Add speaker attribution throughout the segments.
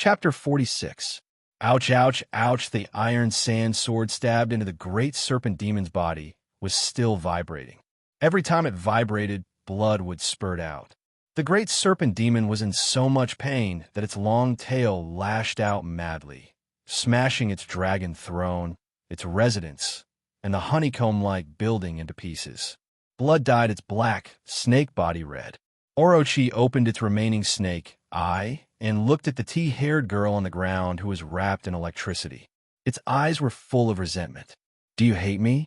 Speaker 1: Chapter 46. Ouch, ouch, ouch, the iron sand sword stabbed into the great serpent demon's body was still vibrating. Every time it vibrated, blood would spurt out. The great serpent demon was in so much pain that its long tail lashed out madly, smashing its dragon throne, its residence, and the honeycomb-like building into pieces. Blood dyed its black, snake body red. Orochi opened its remaining snake eye and looked at the tea-haired girl on the ground who was wrapped in electricity. Its eyes were full of resentment. "Do you hate me?"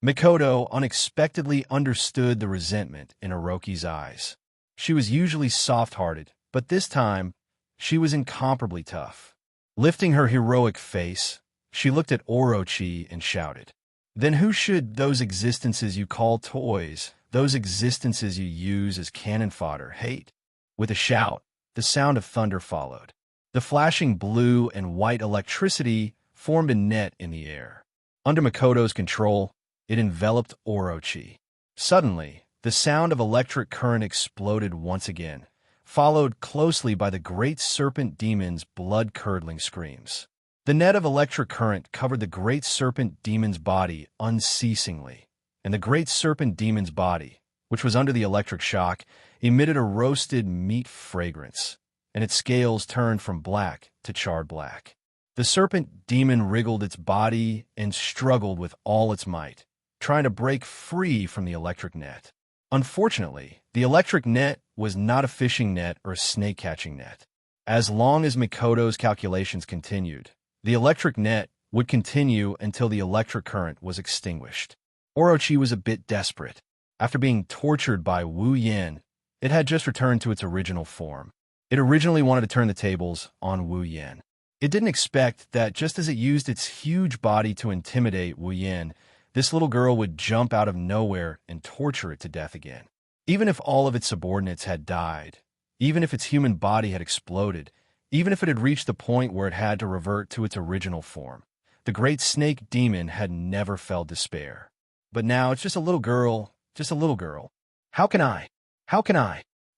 Speaker 1: Mikoto unexpectedly understood the resentment in Orochi's eyes. She was usually soft-hearted, but this time, she was incomparably tough. Lifting her heroic face, she looked at Orochi and shouted, "Then who should those existences you call toys, those existences you use as cannon fodder, hate?" With a shout, the sound of thunder followed. The flashing blue and white electricity formed a net in the air. Under Mikoto's control, it enveloped Orochi. Suddenly, the sound of electric current exploded once again, followed closely by the great serpent demon's blood-curdling screams. The net of electric current covered the great serpent demon's body unceasingly, and the great serpent demon's body, which was under the electric shock, emitted a roasted meat fragrance, and its scales turned from black to charred black. The serpent demon wriggled its body and struggled with all its might, trying to break free from the electric net. Unfortunately, the electric net was not a fishing net or a snake-catching net. As long as Mikoto's calculations continued, the electric net would continue until the electric current was extinguished. Orochi was a bit desperate. After being tortured by Wu Yin, it had just returned to its original form. It originally wanted to turn the tables on Wu Yin. It didn't expect that just as it used its huge body to intimidate Wu Yin, this little girl would jump out of nowhere and torture it to death again. Even if all of its subordinates had died, even if its human body had exploded, even if it had reached the point where it had to revert to its original form, the great snake demon had never felt despair. But now it's just a little girl, just a little girl. How can I?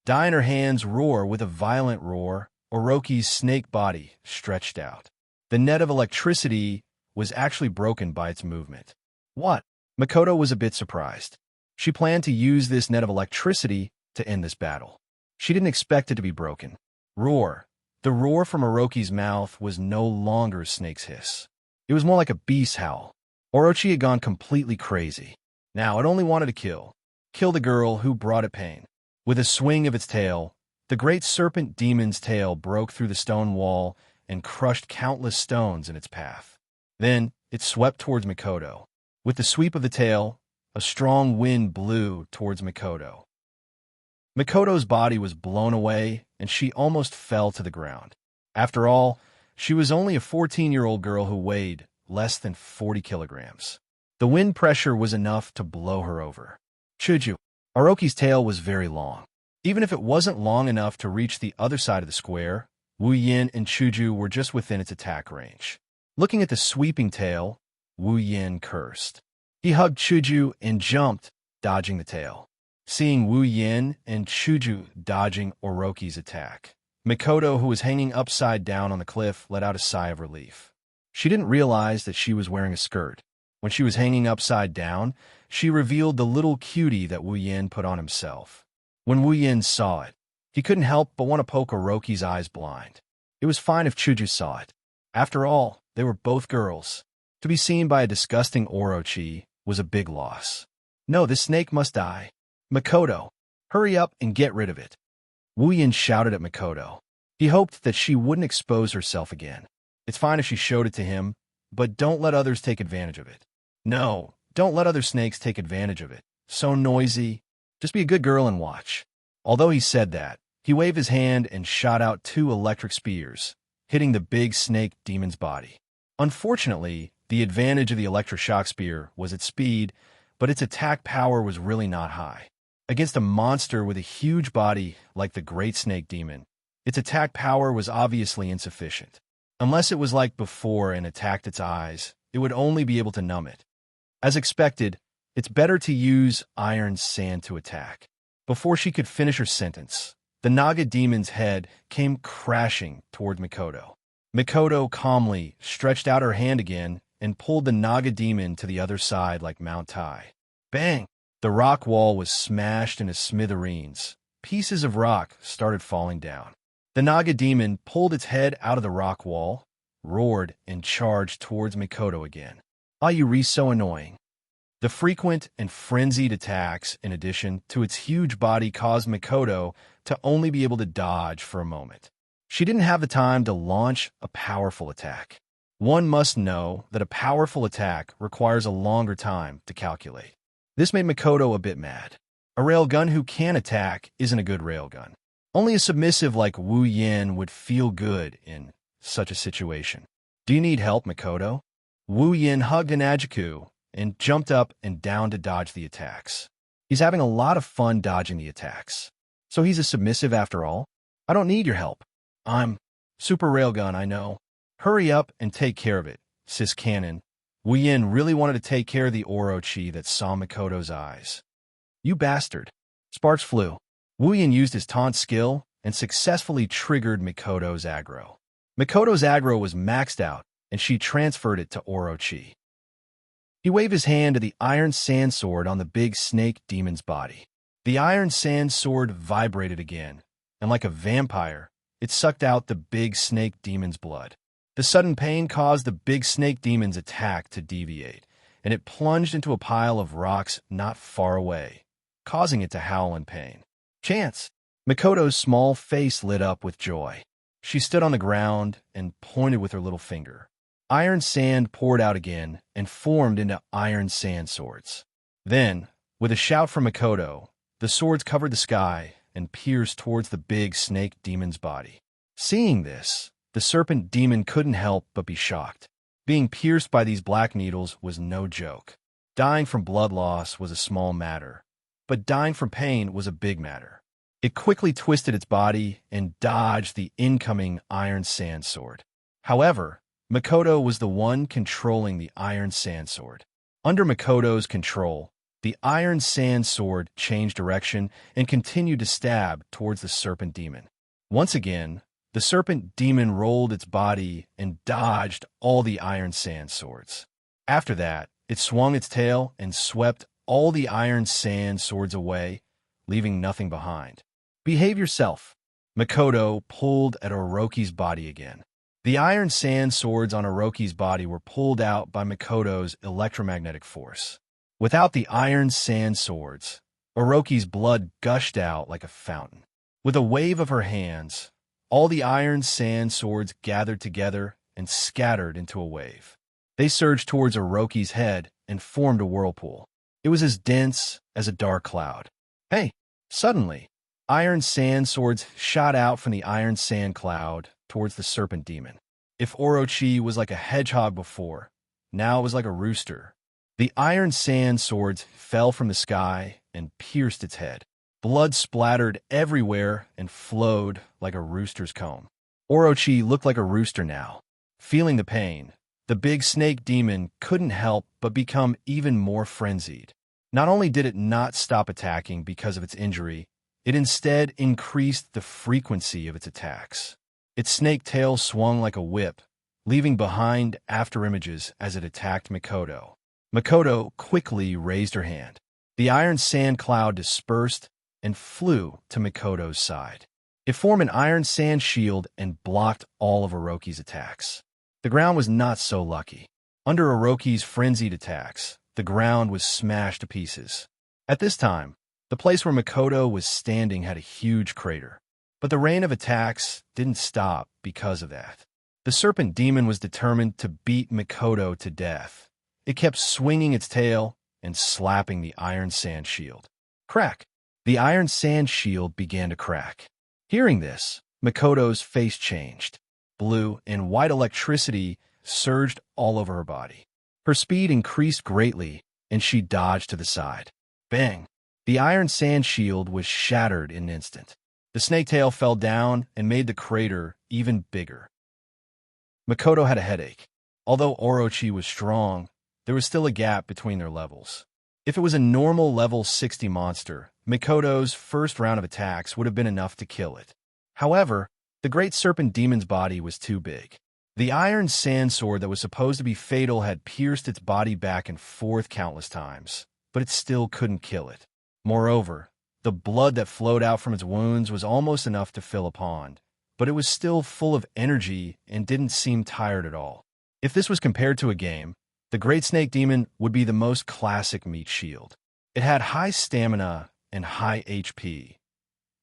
Speaker 1: Die in her hands roar with a violent roar, Orochi's snake body stretched out. The net of electricity was actually broken by its movement. What? Mikoto was a bit surprised. She planned to use this net of electricity to end this battle. She didn't expect it to be broken. Roar. The roar from Orochi's mouth was no longer a snake's hiss. It was more like a beast's howl. Orochi had gone completely crazy. Now it only wanted to kill. Kill the girl who brought it pain. With a swing of its tail, the great serpent demon's tail broke through the stone wall and crushed countless stones in its path. Then it swept towards Mikoto. With the sweep of the tail, a strong wind blew towards Mikoto. Mikoto's body was blown away, and she almost fell to the ground. After all, she was only a 14-year-old girl who weighed less than 40 kilograms. The wind pressure was enough to blow her over. Chuju. Orochi's tail was very long. Even if it wasn't long enough to reach the other side of the square, Wu Yin and Chuju were just within its attack range. Looking at the sweeping tail, Wu Yin cursed. He hugged Chuju and jumped, dodging the tail. Seeing Wu Yin and Chuju dodging Orochi's attack, Mikoto, who was hanging upside down on the cliff, let out a sigh of relief. She didn't realize that she was wearing a skirt. When she was hanging upside down, she revealed the little cutie that Wu Yin put on himself. When Wu Yin saw it, he couldn't help but want to poke Orochi's eyes blind. It was fine if Chuju saw it. After all, they were both girls. To be seen by a disgusting Orochi was a big loss. No, this snake must die. Mikoto, hurry up and get rid of it. Wu Yin shouted at Mikoto. He hoped that she wouldn't expose herself again. It's fine if she showed it to him, but don't let others take advantage of it. No, don't let other snakes take advantage of it. So noisy. Just be a good girl and watch. Although he said that, he waved his hand and shot out 2 electric spears, hitting the big snake demon's body. Unfortunately, the advantage of the electric shock spear was its speed, but its attack power was really not high. Against a monster with a huge body like the great snake demon, its attack power was obviously insufficient. Unless it was like before and attacked its eyes, it would only be able to numb it. As expected, it's better to use iron sand to attack. Before she could finish her sentence, the Naga demon's head came crashing toward Mikoto. Mikoto calmly stretched out her hand again and pulled the Naga demon to the other side like Mount Tai. Bang! The rock wall was smashed into smithereens. Pieces of rock started falling down. The Naga demon pulled its head out of the rock wall, roared, and charged towards Mikoto again. Ayuri so annoying. The frequent and frenzied attacks, in addition to its huge body, caused Mikoto to only be able to dodge for a moment. She didn't have the time to launch a powerful attack. One must know that a powerful attack requires a longer time to calculate. This made Mikoto a bit mad. A railgun who can attack isn't a good railgun. Only a submissive like Wu Yin would feel good in such a situation. Do you need help, Mikoto? Wu Yin hugged Inajiku and jumped up and down to dodge the attacks. He's having a lot of fun dodging the attacks. So he's a submissive after all? I don't need your help. I'm Super Railgun, I know. Hurry up and take care of it, Sis Cannon. Wu Yin really wanted to take care of the Orochi that saw Mikoto's eyes. You bastard. Sparks flew. Wu Yin used his taunt skill and successfully triggered Mikoto's aggro. Mikoto's aggro was maxed out, and she transferred it to Orochi. He waved his hand to the iron sand sword on the big snake demon's body. The iron sand sword vibrated again, and like a vampire, it sucked out the big snake demon's blood. The sudden pain caused the big snake demon's attack to deviate, and it plunged into a pile of rocks not far away, causing it to howl in pain. Chance! Mikoto's small face lit up with joy. She stood on the ground and pointed with her little finger. Iron sand poured out again and formed into iron sand swords. Then, with a shout from Mikoto, the swords covered the sky and pierced towards the big snake demon's body. Seeing this, the serpent demon couldn't help but be shocked. Being pierced by these black needles was no joke. Dying from blood loss was a small matter, but dying from pain was a big matter. It quickly twisted its body and dodged the incoming iron sand sword. However, Mikoto was the one controlling the iron sand sword. Under Mikoto's control, the iron sand sword changed direction and continued to stab towards the serpent demon. Once again, the serpent demon rolled its body and dodged all the iron sand swords. After that, it swung its tail and swept all the iron sand swords away, leaving nothing behind. Behave yourself. Mikoto pulled at Orochi's body again. The iron sand swords on Orochi's body were pulled out by Mikoto's electromagnetic force. Without the iron sand swords, Orochi's blood gushed out like a fountain. With a wave of her hands, all the iron sand swords gathered together and scattered into a wave. They surged towards Orochi's head and formed a whirlpool. It was as dense as a dark cloud. Hey! Suddenly, iron sand swords shot out from the iron sand cloud towards the serpent demon. If Orochi was like a hedgehog before, now it was like a rooster. The iron sand swords fell from the sky and pierced its head. Blood splattered everywhere and flowed like a rooster's comb. Orochi looked like a rooster now. Feeling the pain, the big snake demon couldn't help but become even more frenzied. Not only did it not stop attacking because of its injury, it instead increased the frequency of its attacks. Its snake tail swung like a whip, leaving behind afterimages as it attacked Mikoto. Mikoto quickly raised her hand. The iron sand cloud dispersed and flew to Mikoto's side. It formed an iron sand shield and blocked all of Orochi's attacks. The ground was not so lucky. Under Orochi's frenzied attacks, the ground was smashed to pieces. At this time, the place where Mikoto was standing had a huge crater. But the rain of attacks didn't stop because of that. The serpent demon was determined to beat Mikoto to death. It kept swinging its tail and slapping the iron sand shield. Crack! The iron sand shield began to crack. Hearing this, Mikoto's face changed. Blue and white electricity surged all over her body. Her speed increased greatly, and she dodged to the side. Bang! The iron sand shield was shattered in an instant. The snake tail fell down and made the crater even bigger. Mikoto had a headache. Although Orochi was strong, there was still a gap between their levels. If it was a normal level 60 monster, Mikoto's first round of attacks would have been enough to kill it. However, the great serpent demon's body was too big. The iron sand sword that was supposed to be fatal had pierced its body back and forth countless times, but it still couldn't kill it. Moreover, the blood that flowed out from its wounds was almost enough to fill a pond, but it was still full of energy and didn't seem tired at all. If this was compared to a game, the Great Snake Demon would be the most classic meat shield. It had high stamina and high HP.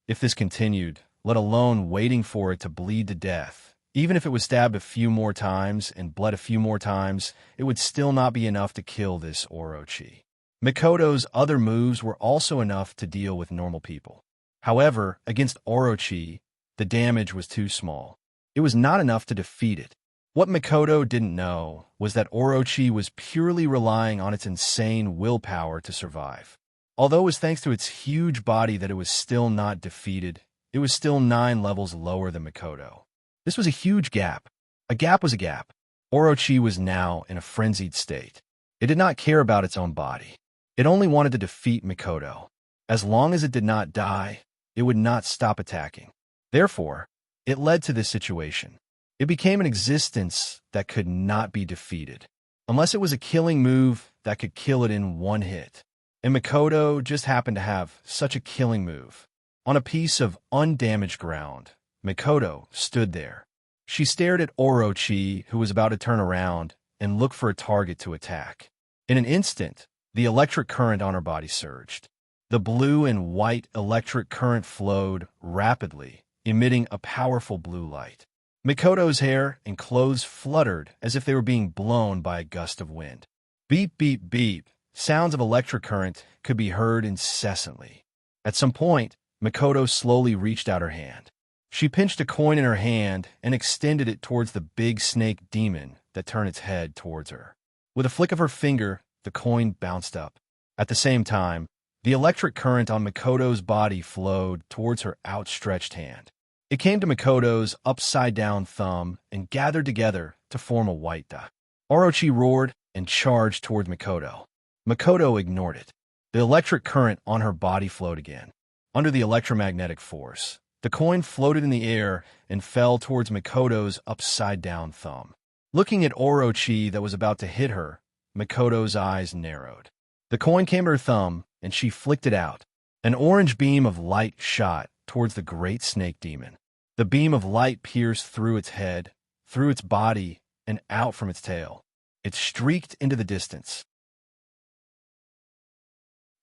Speaker 1: If this continued, let alone waiting for it to bleed to death, even if it was stabbed a few more times and bled a few more times, it would still not be enough to kill this Orochi. Mikoto's other moves were also enough to deal with normal people. However, against Orochi, the damage was too small. It was not enough to defeat it. What Mikoto didn't know was that Orochi was purely relying on its insane willpower to survive. Although it was thanks to its huge body that it was still not defeated, it was still 9 levels lower than Mikoto. This was a huge gap. A gap was a gap. Orochi was now in a frenzied state. It did not care about its own body. It only wanted to defeat Mikoto. As long as it did not die, it would not stop attacking. Therefore, it led to this situation. It became an existence that could not be defeated, unless it was a killing move that could kill it in one hit. And Mikoto just happened to have such a killing move. On a piece of undamaged ground, Mikoto stood there. She stared at Orochi, who was about to turn around and look for a target to attack. In an instant, the electric current on her body surged. The blue and white electric current flowed rapidly, emitting a powerful blue light. Mikoto's hair and clothes fluttered as if they were being blown by a gust of wind. Beep, beep, beep. Sounds of electric current could be heard incessantly. At some point, Mikoto slowly reached out her hand. She pinched a coin in her hand and extended it towards the big snake demon that turned its head towards her. With a flick of her finger, the coin bounced up. At the same time, the electric current on Mikoto's body flowed towards her outstretched hand. It came to Mikoto's upside-down thumb and gathered together to form a white dot. Orochi roared and charged toward Mikoto. Mikoto ignored it. The electric current on her body flowed again. Under the electromagnetic force, the coin floated in the air and fell towards Mikoto's upside-down thumb. Looking at Orochi that was about to hit her, Mikoto's eyes narrowed. The coin came to her thumb, and she flicked it out. An orange beam of light shot towards the great snake demon. The beam of light pierced through its head, through its body, and out from its tail. It streaked into the distance.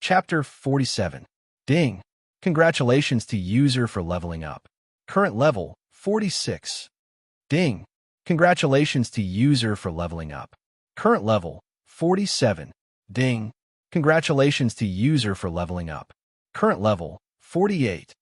Speaker 1: Chapter 47. Ding! Congratulations to user for leveling up. Current level, 46. Ding! Congratulations to user for leveling up. Current level, 47. Ding! Congratulations to user for leveling up. Current level, 48.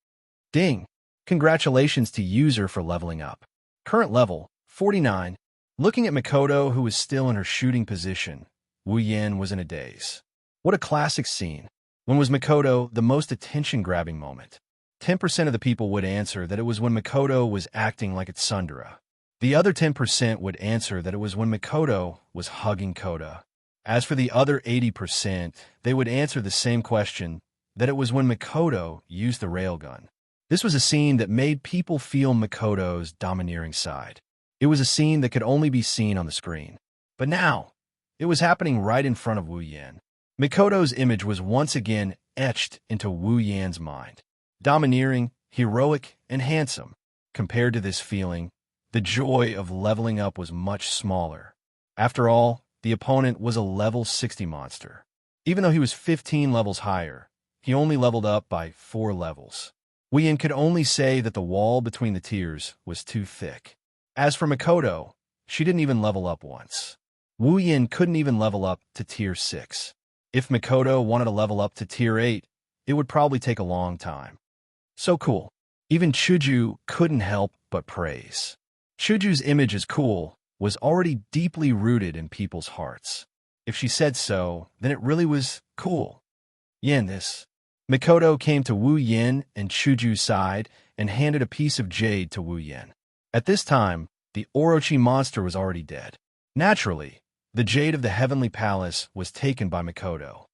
Speaker 1: Ding! Congratulations to user for leveling up. Current level, 49. Looking at Mikoto, who was still in her shooting position, Wu Yan was in a daze. What a classic scene. When was Mikoto the most attention-grabbing moment? 10% of the people would answer that it was when Mikoto was acting like its tsundere. The other 10% would answer that it was when Mikoto was hugging Kota. As for the other 80%, they would answer the same question, that it was when Mikoto used the railgun. This was a scene that made people feel Mikoto's domineering side. It was a scene that could only be seen on the screen. But now, it was happening right in front of Wu Yan. Mikoto's image was once again etched into Wu Yan's mind. Domineering, heroic, and handsome. Compared to this feeling, the joy of leveling up was much smaller. After all, the opponent was a level 60 monster. Even though he was 15 levels higher, he only leveled up by 4 levels. Wu Yan could only say that the wall between the tiers was too thick. As for Mikoto, she didn't even level up once. Wu Yan couldn't even level up to tier 6. If Mikoto wanted to level up to tier 8, it would probably take a long time. So cool. Even Chuju couldn't help but praise. Chuju's image as cool was already deeply rooted in people's hearts. If she said so, then it really was cool. Yen this. Mikoto came to Wu Yan and Chuju's side and handed a piece of jade to Wu Yan. At this time, the Orochi monster was already dead. Naturally, the jade of the Heavenly Palace was taken by Mikoto.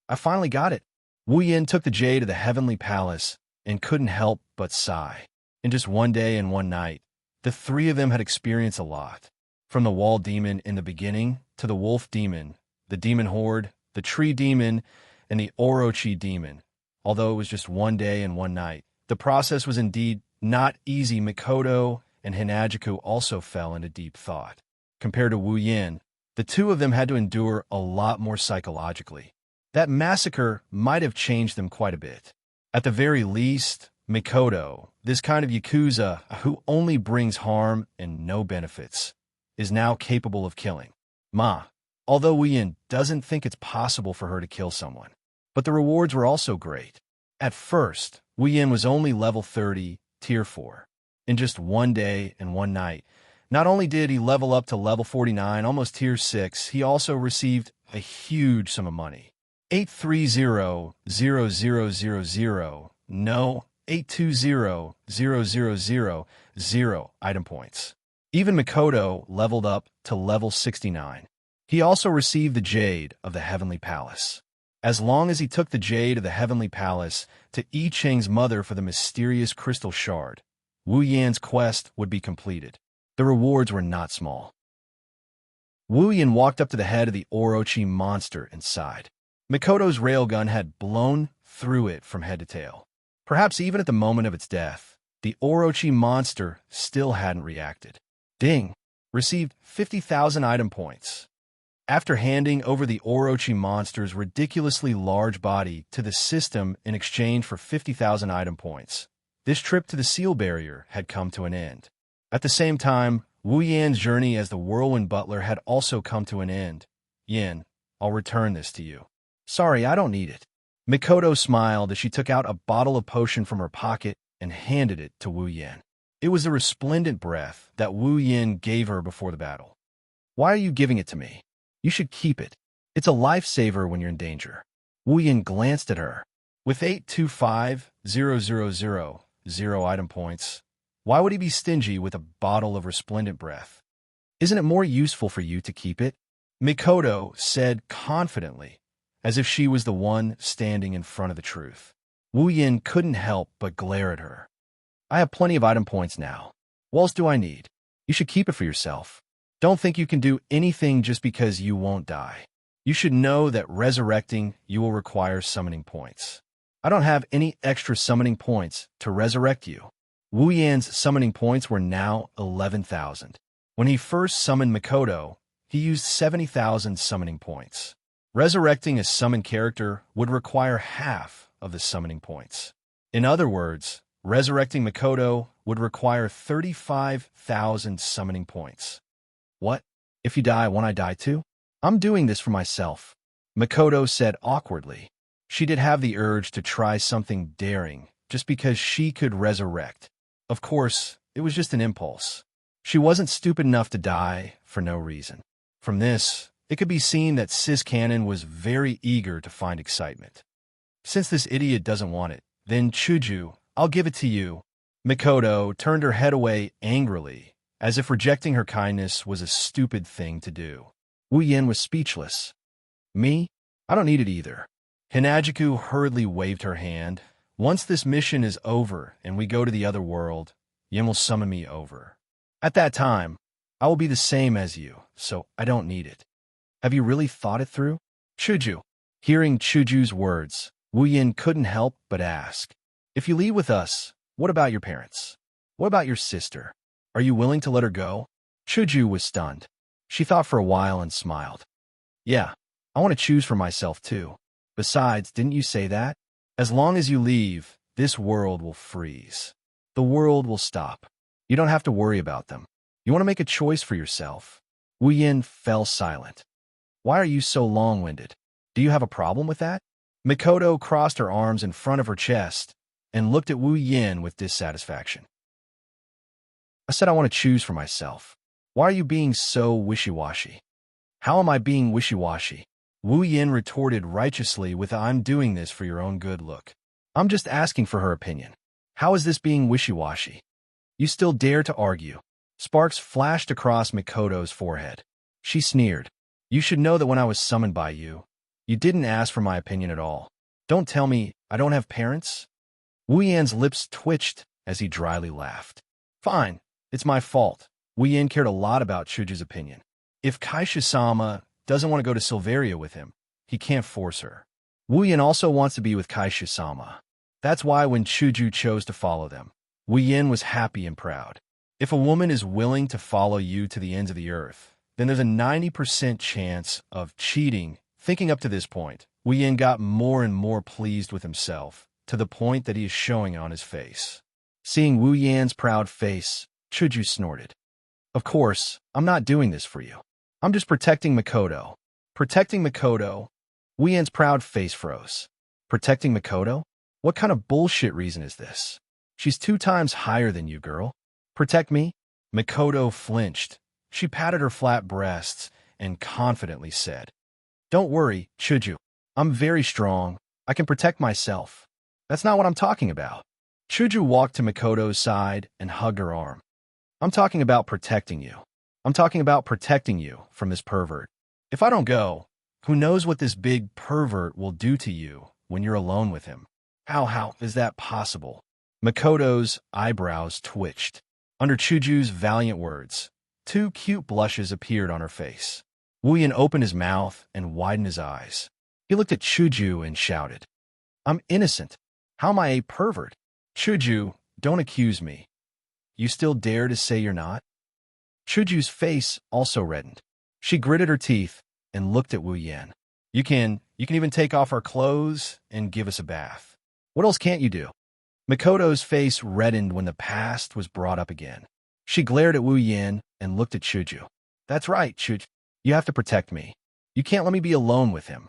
Speaker 1: I finally got it. Wu Yan took the jade of the Heavenly Palace and couldn't help but sigh. In just one day and one night, the three of them had experienced a lot. From the wall demon in the beginning to the wolf demon, the demon horde, the tree demon, and the Orochi demon. Although it was just one day and one night, the process was indeed not easy. Mikoto and Hinajiku also fell into deep thought. Compared to Wu Yin, the two of them had to endure a lot more psychologically. That massacre might have changed them quite a bit. At the very least, Mikoto, this kind of Yakuza who only brings harm and no benefits, is now capable of killing. Although Wu Yin doesn't think it's possible for her to kill someone. But the rewards were also great. At first, Wu Yin was only level 30, tier 4. In just one day and one night, not only did he level up to level 49, almost tier 6, he also received a huge sum of money. 830,000, no, 820,000 item points. Even Mikoto leveled up to level 69. He also received the Jade of the Heavenly Palace. As long as he took the Jade of the Heavenly Palace to I Ching's mother for the mysterious crystal shard, Wu Yan's quest would be completed. The rewards were not small. Wu Yan walked up to the head of the Orochi monster and sighed. Mikoto's railgun had blown through it from head to tail. Perhaps even at the moment of its death, the Orochi monster still hadn't reacted. Ding! Received 50,000 item points. After handing over the Orochi monster's ridiculously large body to the system in exchange for 50,000 item points, this trip to the seal barrier had come to an end. At the same time, Wu Yan's journey as the Whirlwind Butler had also come to an end. Yin, I'll return this to you. Sorry, I don't need it. Mikoto smiled as she took out a bottle of potion from her pocket and handed it to Wu Yan. It was the resplendent breath that Wu Yan gave her before the battle. Why are you giving it to me? You should keep it. It's a lifesaver when you're in danger. Wu Yan glanced at her. With 825,000 item points, why would he be stingy with a bottle of resplendent breath? Isn't it more useful for you to keep it? Mikoto said confidently, as if she was the one standing in front of the truth. Wu Yan couldn't help but glare at her. I have plenty of item points now. What else do I need? You should keep it for yourself. Don't think you can do anything just because you won't die. You should know that resurrecting you will require summoning points. I don't have any extra summoning points to resurrect you. Wu Yan's summoning points were now 11,000. When he first summoned Mikoto, he used 70,000 summoning points. Resurrecting a summoned character would require half of the summoning points. In other words, resurrecting Mikoto would require 35,000 summoning points. What? If you die, won't I die too? I'm doing this for myself, Mikoto said awkwardly. She did have the urge to try something daring just because she could resurrect. Of course, it was just an impulse. She wasn't stupid enough to die for no reason. From this, it could be seen that Sis Cannon was very eager to find excitement. Since this idiot doesn't want it, then Chuju, I'll give it to you. Mikoto turned her head away angrily, as if rejecting her kindness was a stupid thing to do. Wu Yan was speechless. Me? I don't need it either. Hinajiku hurriedly waved her hand. Once this mission is over and we go to the other world, Yin will summon me over. At that time, I will be the same as you, so I don't need it. Have you really thought it through? Chuju. Hearing Chuju's words, Wu Yan couldn't help but ask. If you leave with us, what about your parents? What about your sister? Are you willing to let her go? Chuju was stunned. She thought for a while and smiled. Yeah, I want to choose for myself too. Besides, didn't you say that? As long as you leave, this world will freeze. The world will stop. You don't have to worry about them. You want to make a choice for yourself. Wu Yan fell silent. Why are you so long-winded? Do you have a problem with that? Mikoto crossed her arms in front of her chest and looked at Wu Yan with dissatisfaction. I said I want to choose for myself. Why are you being so wishy-washy? How am I being wishy-washy? Wu Yan retorted righteously with I'm doing this for your own good look. I'm just asking for her opinion. How is this being wishy-washy? You still dare to argue. Sparks flashed across Mikoto's forehead. She sneered. You should know that when I was summoned by you, you didn't ask for my opinion at all. Don't tell me I don't have parents? Wu Yan's lips twitched as he dryly laughed. Fine, it's my fault. Wu Yin cared a lot about Chuju's opinion. If Kaisha-sama doesn't want to go to Silveria with him, he can't force her. Wu Yin also wants to be with Kaisha-sama. That's why when Chuju chose to follow them, Wu Yin was happy and proud. If a woman is willing to follow you to the ends of the earth, then there's a 90% chance of cheating. Thinking up to this point, Wu Yin got more and more pleased with himself, to the point that he is showing it on his face. Seeing Wu Yan's proud face, Chuju snorted. Of course, I'm not doing this for you. I'm just protecting Makoto. Protecting Makoto? Wu Yan's proud face froze. Protecting Makoto? What kind of bullshit reason is this? She's 2 times higher than you, girl. Protect me? Makoto flinched. She patted her flat breasts and confidently said, Don't worry, Chuju. I'm very strong. I can protect myself. That's not what I'm talking about. Chuju walked to Makoto's side and hugged her arm. I'm talking about protecting you. I'm talking about protecting you from this pervert. If I don't go, who knows what this big pervert will do to you when you're alone with him? How is that possible? Makoto's eyebrows twitched. Under Chuju's valiant words, 2 cute blushes appeared on her face. Wu Yin opened his mouth and widened his eyes. He looked at Chuju and shouted, I'm innocent. How am I a pervert? Chuju, don't accuse me. You still dare to say you're not? Chuju's face also reddened. She gritted her teeth and looked at Wu Yin. You can even take off our clothes and give us a bath. What else can't you do? Makoto's face reddened when the past was brought up again. She glared at Wu Yin and looked at Chuju. That's right, Chuju. You have to protect me. You can't let me be alone with him.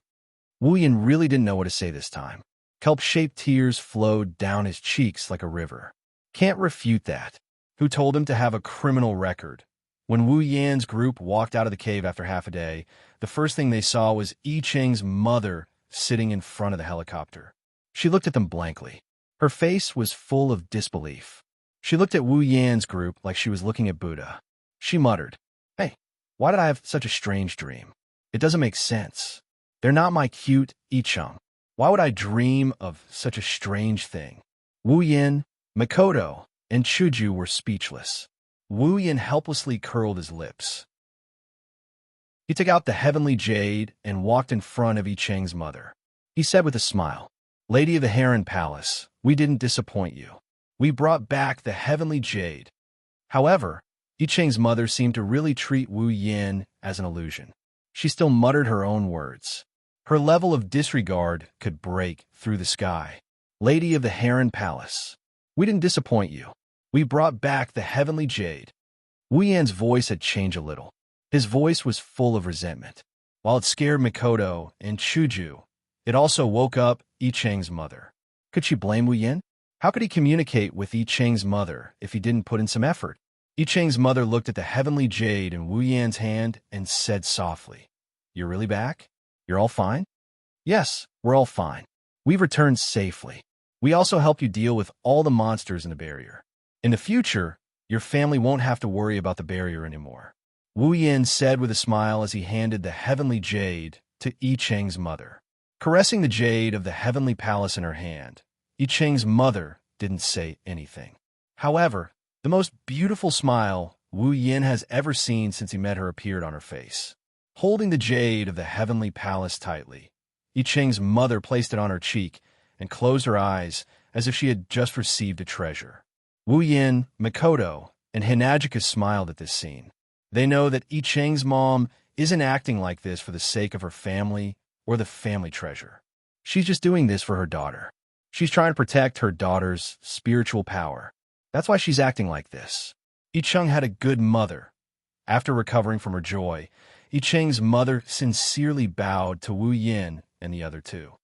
Speaker 1: Wu Yin really didn't know what to say this time. Kelp-shaped tears flowed down his cheeks like a river. Can't refute that. Who told him to have a criminal record? When Wu Yan's group walked out of the cave after half a day, the first thing they saw was Yi Cheng's mother sitting in front of the helicopter. She looked at them blankly. Her face was full of disbelief. She looked at Wu Yan's group like she was looking at Buddha. She muttered, Hey, why did I have such a strange dream? It doesn't make sense. They're not my cute Yi Cheng. Why would I dream of such a strange thing? Wu Yin, Makoto, and Chuju were speechless. Wu Yin helplessly curled his lips. He took out the heavenly jade and walked in front of Yi Cheng's mother. He said with a smile, Lady of the Heron Palace, we didn't disappoint you. We brought back the heavenly jade. However, Yi Cheng's mother seemed to really treat Wu Yin as an illusion. She still muttered her own words. Her level of disregard could break through the sky. Lady of the Heron Palace, we didn't disappoint you. We brought back the heavenly jade. Wu Yan's voice had changed a little. His voice was full of resentment. While it scared Makoto and Chuju, it also woke up Yi Cheng's mother. Could she blame Wu Yin? How could he communicate with Yi Cheng's mother if he didn't put in some effort? Yi Cheng's mother looked at the heavenly jade in Wu Yan's hand and said softly, You're really back? You're all fine? Yes, we're all fine. We've returned safely. We also help you deal with all the monsters in the barrier. In the future, your family won't have to worry about the barrier anymore. Wu Yin said with a smile as he handed the heavenly jade to Yi Cheng's mother. Caressing the jade of the heavenly palace in her hand, Yi Cheng's mother didn't say anything. However, the most beautiful smile Wu Yin has ever seen since he met her appeared on her face. Holding the jade of the heavenly palace tightly, Yi Cheng's mother placed it on her cheek and closed her eyes as if she had just received a treasure. Wu Yin, Makoto, and Hinajika smiled at this scene. They know that Yi Cheng's mom isn't acting like this for the sake of her family or the family treasure. She's just doing this for her daughter. She's trying to protect her daughter's spiritual power. That's why she's acting like this. Yi Cheng had a good mother. After recovering from her joy, Yi Cheng's mother sincerely bowed to Wu Yin and the other two.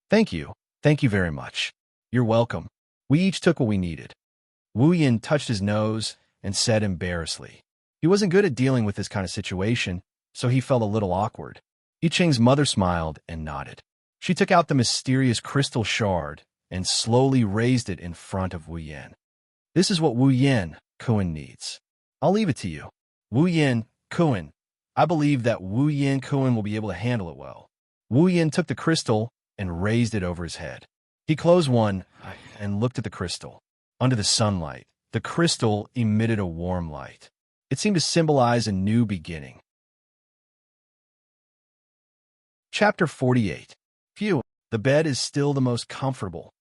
Speaker 1: Thank you. Thank you very much. You're welcome. We each took what we needed. Wu Yin touched his nose and said embarrassedly. He wasn't good at dealing with this kind of situation, so he felt a little awkward. Yi Cheng's mother smiled and nodded. She took out the mysterious crystal shard and slowly raised it in front of Wu Yin. This is what Wu Yin, Kuan needs. I'll leave it to you. Wu Yin, Kuan. I believe that Wu Yin Kuan will be able to handle it well. Wu Yin took the crystal and raised it over his head. He closed one eye and looked at the crystal. Under the sunlight, the crystal emitted a warm light. It seemed to symbolize a new beginning. Chapter 48. Phew, the bed is still the most comfortable.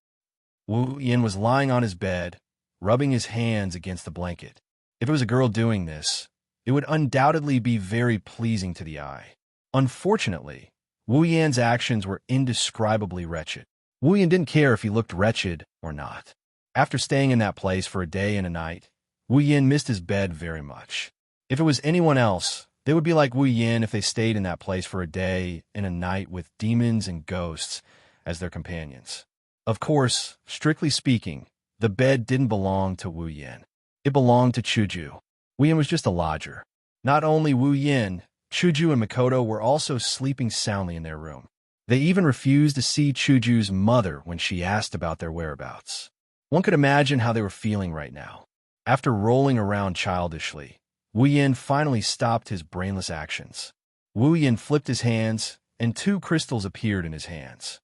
Speaker 1: Wu Yin was lying on his bed, rubbing his hands against the blanket. If it was a girl doing this, it would undoubtedly be very pleasing to the eye. Unfortunately, Wu Yan's actions were indescribably wretched. Wu Yan didn't care if he looked wretched or not. After staying in that place for a day and a night, Wu Yan missed his bed very much. If it was anyone else, they would be like Wu Yan if they stayed in that place for a day and a night with demons and ghosts as their companions. Of course, strictly speaking, the bed didn't belong to Wu Yan. It belonged to Chuju. Wu Yan was just a lodger. Not only Wu Yan, Chuju and Makoto were also sleeping soundly in their room. They even refused to see Chuju's mother when she asked about their whereabouts. One could imagine how they were feeling right now. After rolling around childishly, Wu Yan finally stopped his brainless actions. Wu Yan flipped his hands, and 2 crystals appeared in his hands.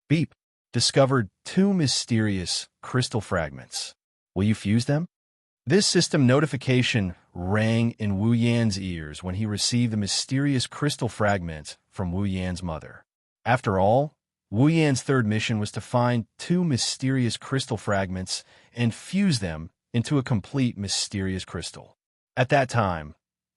Speaker 1: Beep. Discovered 2 mysterious crystal fragments. Will you fuse them? This system notification rang in Wu Yan's ears when he received the mysterious crystal fragment from Wu Yan's mother. After all, Wu Yan's third mission was to find 2 mysterious crystal fragments and fuse them into a complete mysterious crystal. At that time,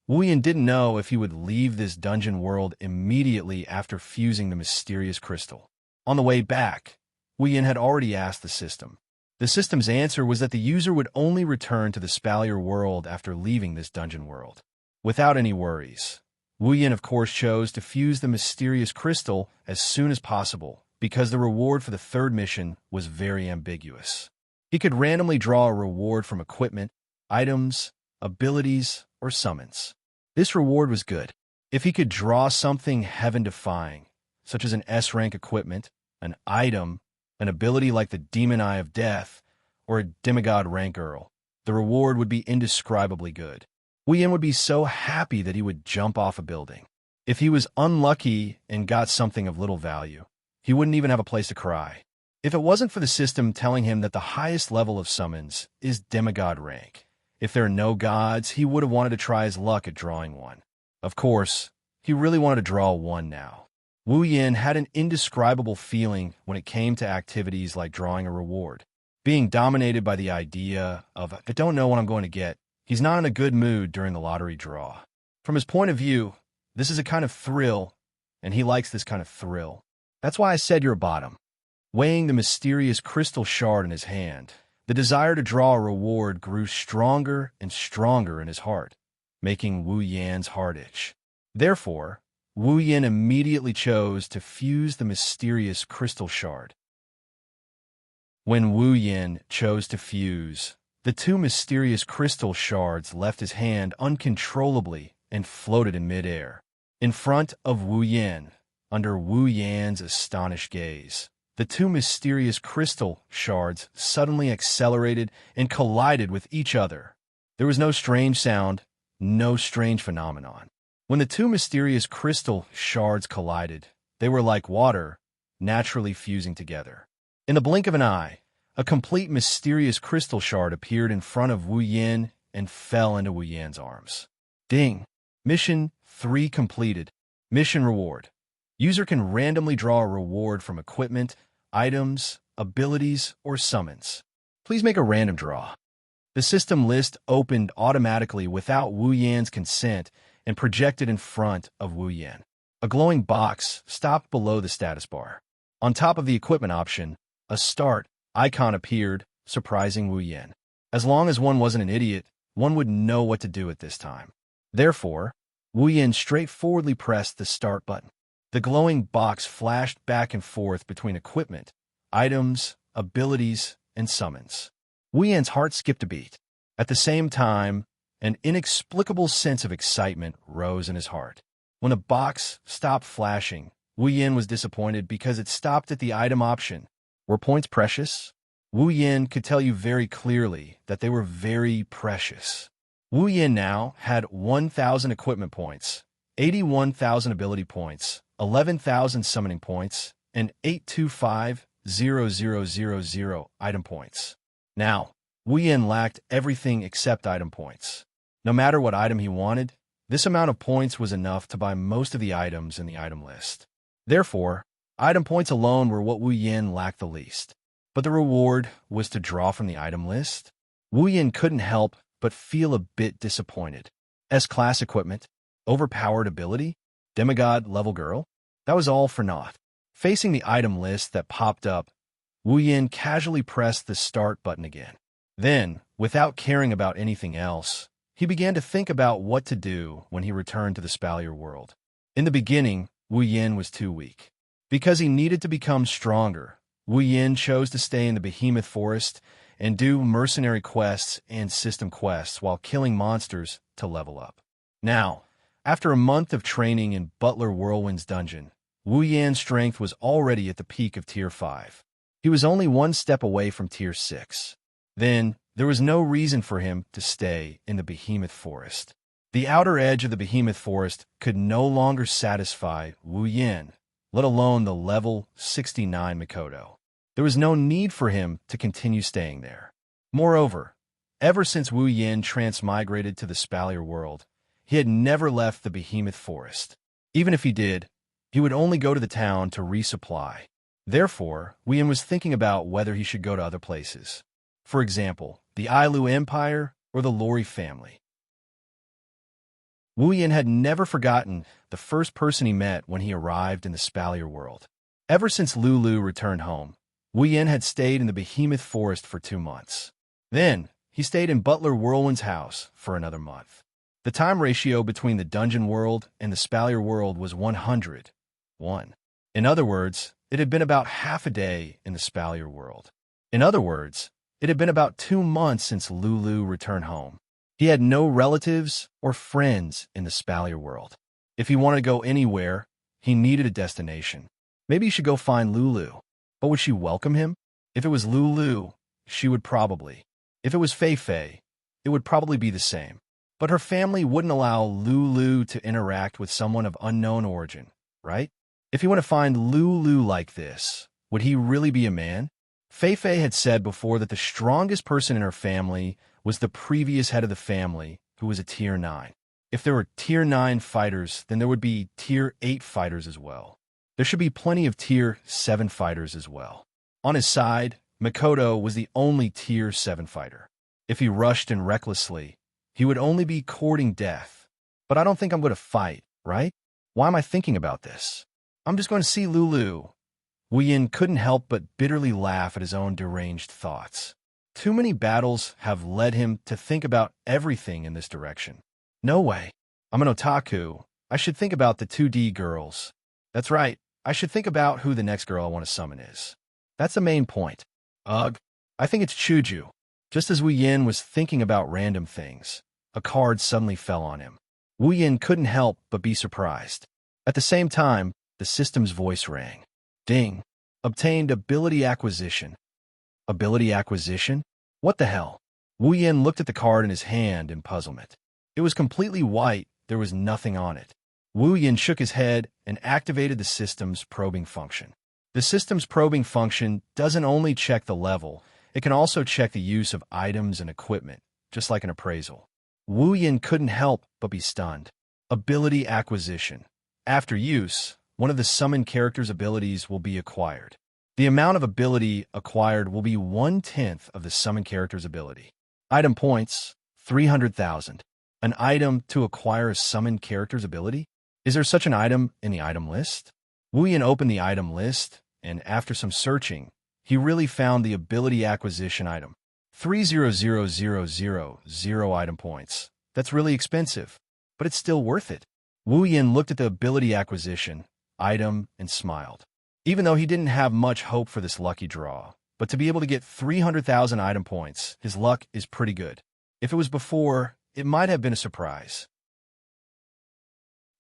Speaker 1: Wu Yan didn't know if he would leave this dungeon world immediately after fusing the mysterious crystal. On the way back, Wu Yan had already asked the system. The system's answer was that the user would only return to the Spalier world after leaving this dungeon world. Without any worries, Wu Yan of course chose to fuse the mysterious crystal as soon as possible because the reward for the third mission was very ambiguous. He could randomly draw a reward from equipment, items, abilities, or summons. This reward was good. If he could draw something heaven-defying, such as an S-rank equipment, an item, an ability like the Demon Eye of Death, or a demigod rank Earl, the reward would be indescribably good. Wu Yan would be so happy that he would jump off a building. If he was unlucky and got something of little value, he wouldn't even have a place to cry. If it wasn't for the system telling him that the highest level of summons is demigod rank, if there are no gods, he would have wanted to try his luck at drawing one. Of course, he really wanted to draw one now. Wu Yan had an indescribable feeling when it came to activities like drawing a reward. Being dominated by the idea of, I don't know what I'm going to get, he's not in a good mood during the lottery draw. From his point of view, this is a kind of thrill, and he likes this kind of thrill. That's why I said you're a bottom. Weighing the mysterious crystal shard in his hand, the desire to draw a reward grew stronger and stronger in his heart, making Wu Yan's heart itch. Therefore, Wu Yan immediately chose to fuse the mysterious crystal shard. When Wu Yan chose to fuse, the 2 mysterious crystal shards left his hand uncontrollably and floated in midair. In front of Wu Yan, under Wu Yan's astonished gaze, the 2 mysterious crystal shards suddenly accelerated and collided with each other. There was no strange sound, no strange phenomenon. When the 2 mysterious crystal shards collided, they were like water, naturally fusing together. In the blink of an eye, a complete mysterious crystal shard appeared in front of Wu Yan and fell into Wu Yan's arms. Ding! Mission 3 completed. Mission reward. User can randomly draw a reward from equipment, items, abilities, or summons. Please make a random draw. The system list opened automatically without Wu Yan's consent and projected in front of Wu Yan. A glowing box stopped below the status bar. On top of the equipment option, a start icon appeared, surprising Wu Yan. As long as one wasn't an idiot, one would know what to do at this time. Therefore, Wu Yan straightforwardly pressed the start button. The glowing box flashed back and forth between equipment, items, abilities, and summons. Wu Yan's heart skipped a beat. At the same time, an inexplicable sense of excitement rose in his heart. When the box stopped flashing, Wu Yan was disappointed because it stopped at the item option. Were points precious? Wu Yan could tell you very clearly that they were very precious. Wu Yan now had 1,000 equipment points, 81,000 ability points, 11,000 summoning points, and 825,000 item points. Now, Wu Yan lacked everything except item points. No matter what item he wanted, this amount of points was enough to buy most of the items in the item list. Therefore, item points alone were what Wu Yin lacked the least. But the reward was to draw from the item list. Wu Yin couldn't help but feel a bit disappointed. S-class equipment, overpowered ability, demigod level girl, that was all for naught. Facing the item list that popped up, Wu Yin casually pressed the start button again. Then, without caring about anything else, he began to think about what to do when he returned to the Spalier world. In the beginning, Wu Yin was too weak. Because he needed to become stronger, Wu Yin chose to stay in the Behemoth Forest and do mercenary quests and system quests while killing monsters to level up. Now, after a month of training in Butler Whirlwind's dungeon, Wu Yin's strength was already at the peak of Tier 5. He was only one step away from Tier 6. Then, there was no reason for him to stay in the Behemoth Forest. The outer edge of the Behemoth Forest could no longer satisfy Wu Yin, let alone the level 69 Mikoto. There was no need for him to continue staying there. Moreover, ever since Wu Yin transmigrated to the Spalier world, he had never left the Behemoth Forest. Even if he did, he would only go to the town to resupply. Therefore, Wu Yin was thinking about whether he should go to other places. For example, the Ailu Empire or the Lori family. Wu Yin had never forgotten the first person he met when he arrived in the Spalier world. Ever since Lulu returned home, Wu Yin had stayed in the Behemoth Forest for 2 months. Then, he stayed in Butler Whirlwind's house for another month. The time ratio between the dungeon world and the Spalier world was 100:1. In other words, it had been about half a day in the Spalier world. In other words, it had been about 2 months since Lulu returned home. He had no relatives or friends in the Spalier world. If he wanted to go anywhere, he needed a destination. Maybe he should go find Lulu. But would she welcome him? If it was Lulu, she would probably. If it was Fei Fei, it would probably be the same. But her family wouldn't allow Lulu to interact with someone of unknown origin, right? If he went to find Lulu like this, would he really be a man? Fei Fei had said before that the strongest person in her family was the previous head of the family, who was a Tier 9. If there were Tier 9 fighters, then there would be Tier 8 fighters as well. There should be plenty of Tier 7 fighters as well. On his side, Mikoto was the only Tier 7 fighter. If he rushed in recklessly, he would only be courting death. But I don't think I'm going to fight, right? Why am I thinking about this? I'm just going to see Lulu. Wu Yin couldn't help but bitterly laugh at his own deranged thoughts. Too many battles have led him to think about everything in this direction. No way. I'm an otaku. I should think about the 2D girls. That's right. I should think about who the next girl I want to summon is. That's the main point. Ugh. I think it's Chuju. Just as Wu Yin was thinking about random things, a card suddenly fell on him. Wu Yin couldn't help but be surprised. At the same time, the system's voice rang. Ding. Obtained ability acquisition. Ability acquisition? What the hell? Wu Yin looked at the card in his hand in puzzlement. It was completely white, there was nothing on it. Wu Yin shook his head and activated the system's probing function. The system's probing function doesn't only check the level, it can also check the use of items and equipment, just like an appraisal. Wu Yin couldn't help but be stunned. Ability acquisition. After use, one of the summoned character's abilities will be acquired. The amount of ability acquired will be 1/10 of the summoned character's ability. Item points, 300,000. An item to acquire a summoned character's ability? Is there such an item in the item list? Wu Yin opened the item list, and after some searching, he really found the ability acquisition item. 300,000 item points. That's really expensive, but it's still worth it. Wu Yin looked at the ability acquisition item and smiled. Even though he didn't have much hope for this lucky draw, but to be able to get 300,000 item points, his luck is pretty good. If it was before, it might have been a surprise.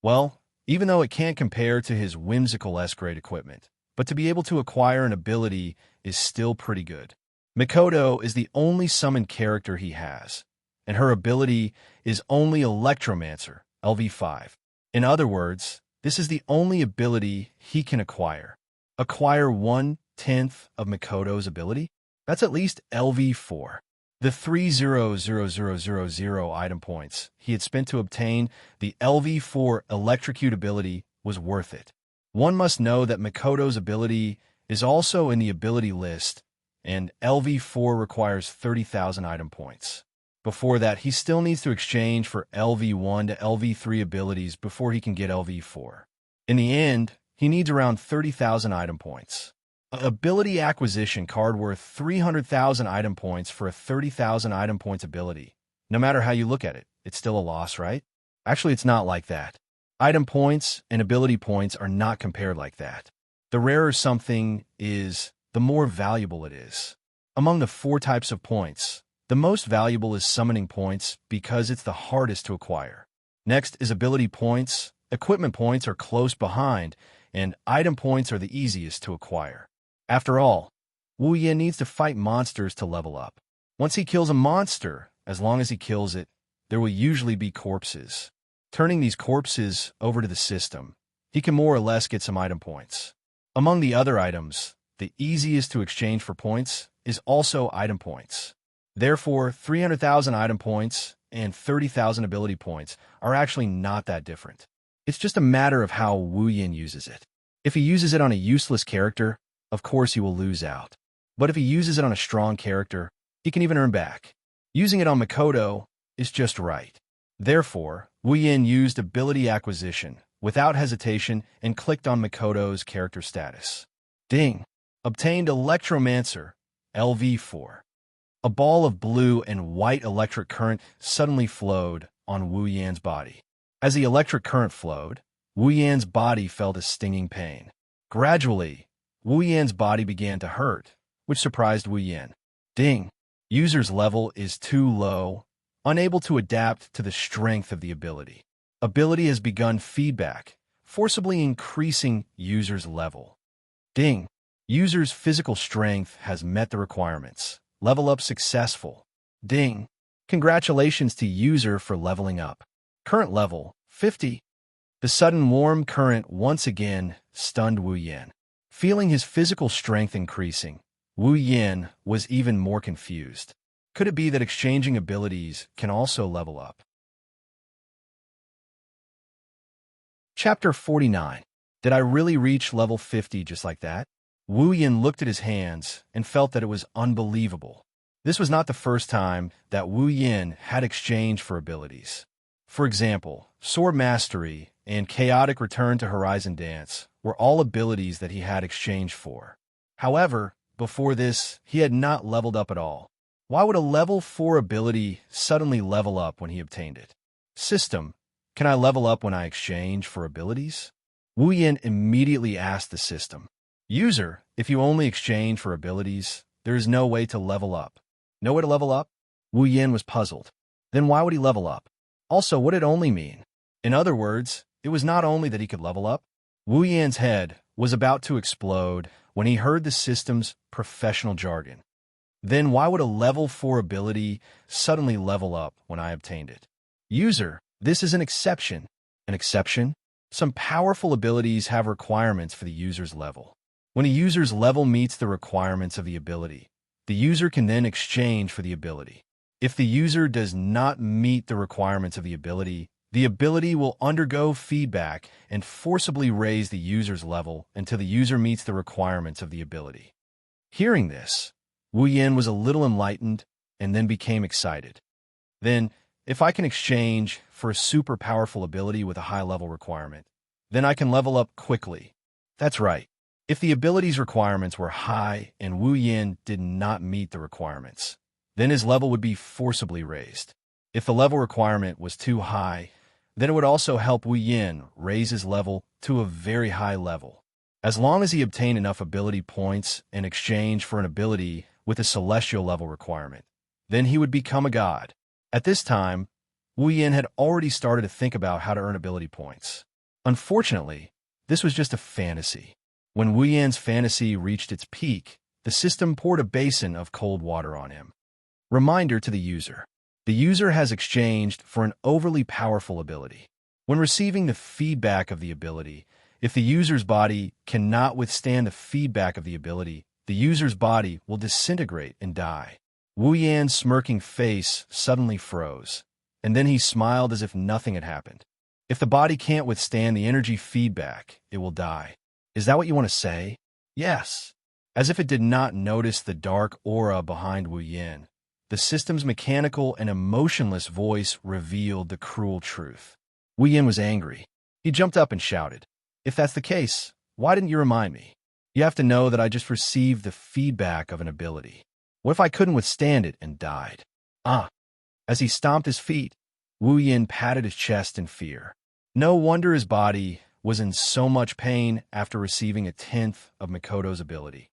Speaker 1: Well, even though it can't compare to his whimsical S-grade equipment, but to be able to acquire an ability is still pretty good. Mikoto is the only summoned character he has, and her ability is only Electromancer, LV5. In other words, this is the only ability he can acquire. Acquire 1/10 of Mikoto's ability? That's at least LV4. The 3,000,000 item points he had spent to obtain the LV4 electrocute ability was worth it. One must know that Makoto's ability is also in the ability list, and LV4 requires 30,000 item points. Before that, he still needs to exchange for LV1 to LV3 abilities before he can get LV4. In the end, he needs around 30,000 item points. An ability acquisition card worth 300,000 item points for a 30,000 item points ability. No matter how you look at it, it's still a loss, right? Actually, it's not like that. Item points and ability points are not compared like that. The rarer something is, the more valuable it is. Among the 4 types of points, the most valuable is summoning points because it's the hardest to acquire. Next is ability points. Equipment points are close behind, and item points are the easiest to acquire. After all, Wuxian needs to fight monsters to level up. Once he kills a monster, as long as he kills it, there will usually be corpses. Turning these corpses over to the system, he can more or less get some item points. Among the other items, the easiest to exchange for points is also item points. Therefore, 300,000 item points and 30,000 ability points are actually not that different. It's just a matter of how Wuxian uses it. If he uses it on a useless character, of course he will lose out. But if he uses it on a strong character, he can even earn back. Using it on Makoto is just right. Therefore, Wuxian used ability acquisition without hesitation and clicked on Makoto's character status. Ding! Obtained Electromancer, LV4. A ball of blue and white electric current suddenly flowed on Wuxian's body. As the electric current flowed, Wuxian's body felt a stinging pain. Gradually, Wuxian's body began to hurt, which surprised Wuxian. Ding! User's level is too low, unable to adapt to the strength of the ability. Ability has begun feedback, forcibly increasing user's level. Ding! User's physical strength has met the requirements. Level up successful. Ding! Congratulations to user for leveling up. Current level, 50. The sudden warm current once again stunned Wuxian. Feeling his physical strength increasing, Wuxian was even more confused. Could it be that exchanging abilities can also level up? Chapter 49. Did I really reach level 50 just like that? Wuxian looked at his hands and felt that it was unbelievable. This was not the first time that Wuxian had exchanged for abilities. For example, Sword Mastery and Chaotic Return to Horizon Dance were all abilities that he had exchanged for. However, before this, he had not leveled up at all. Why would a level 4 ability suddenly level up when he obtained it? System, can I level up when I exchange for abilities? Wuxian immediately asked the system. User, if you only exchange for abilities, there is no way to level up. No way to level up? Wuxian was puzzled. Then why would he level up? Also, what did only mean? In other words, it was not only that he could level up. Wuxian's head was about to explode when he heard the system's professional jargon. Then why would a level 4 ability suddenly level up when I obtained it? User, this is an exception. An exception? Some powerful abilities have requirements for the user's level. When a user's level meets the requirements of the ability, the user can then exchange for the ability. If the user does not meet the requirements of the ability will undergo feedback and forcibly raise the user's level until the user meets the requirements of the ability. Hearing this, Wuxian was a little enlightened and then became excited. Then, if I can exchange for a super powerful ability with a high level requirement, then I can level up quickly. That's right. If the ability's requirements were high and Wuxian did not meet the requirements, then his level would be forcibly raised. If the level requirement was too high, then it would also help Wuxian raise his level to a very high level. As long as he obtained enough ability points in exchange for an ability with a celestial level requirement, then he would become a god. At this time, Wuxian had already started to think about how to earn ability points. Unfortunately, this was just a fantasy. When Wuxian's fantasy reached its peak, the system poured a basin of cold water on him. Reminder to the user. The user has exchanged for an overly powerful ability. When receiving the feedback of the ability, if the user's body cannot withstand the feedback of the ability, the user's body will disintegrate and die. Wu Yan's smirking face suddenly froze, and then he smiled as if nothing had happened. If the body can't withstand the energy feedback, it will die. Is that what you want to say? Yes. As if it did not notice the dark aura behind Wu Yan, the system's mechanical and emotionless voice revealed the cruel truth. Wu Yan was angry. He jumped up and shouted, "If that's the case, why didn't you remind me? You have to know that I just received the feedback of an ability. What if I couldn't withstand it and died?" Ah! As he stomped his feet, Wu Yan patted his chest in fear. No wonder his body was in so much pain after receiving a tenth of Mikoto's ability.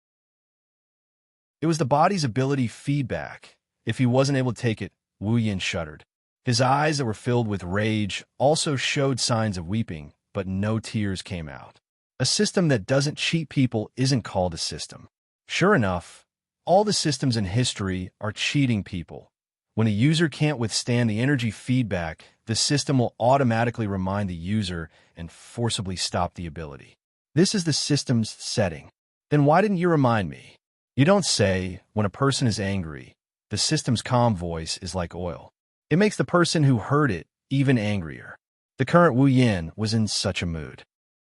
Speaker 1: It was the body's ability feedback. If he wasn't able to take it, Wu Yan shuddered. His eyes that were filled with rage also showed signs of weeping, but no tears came out. A system that doesn't cheat people isn't called a system. Sure enough, all the systems in history are cheating people. When a user can't withstand the energy feedback, the system will automatically remind the user and forcibly stop the ability. This is the system's setting. Then why didn't you remind me? You don't say. When a person is angry, the system's calm voice is like oil. It makes the person who heard it even angrier. The current Wu Yan was in such a mood.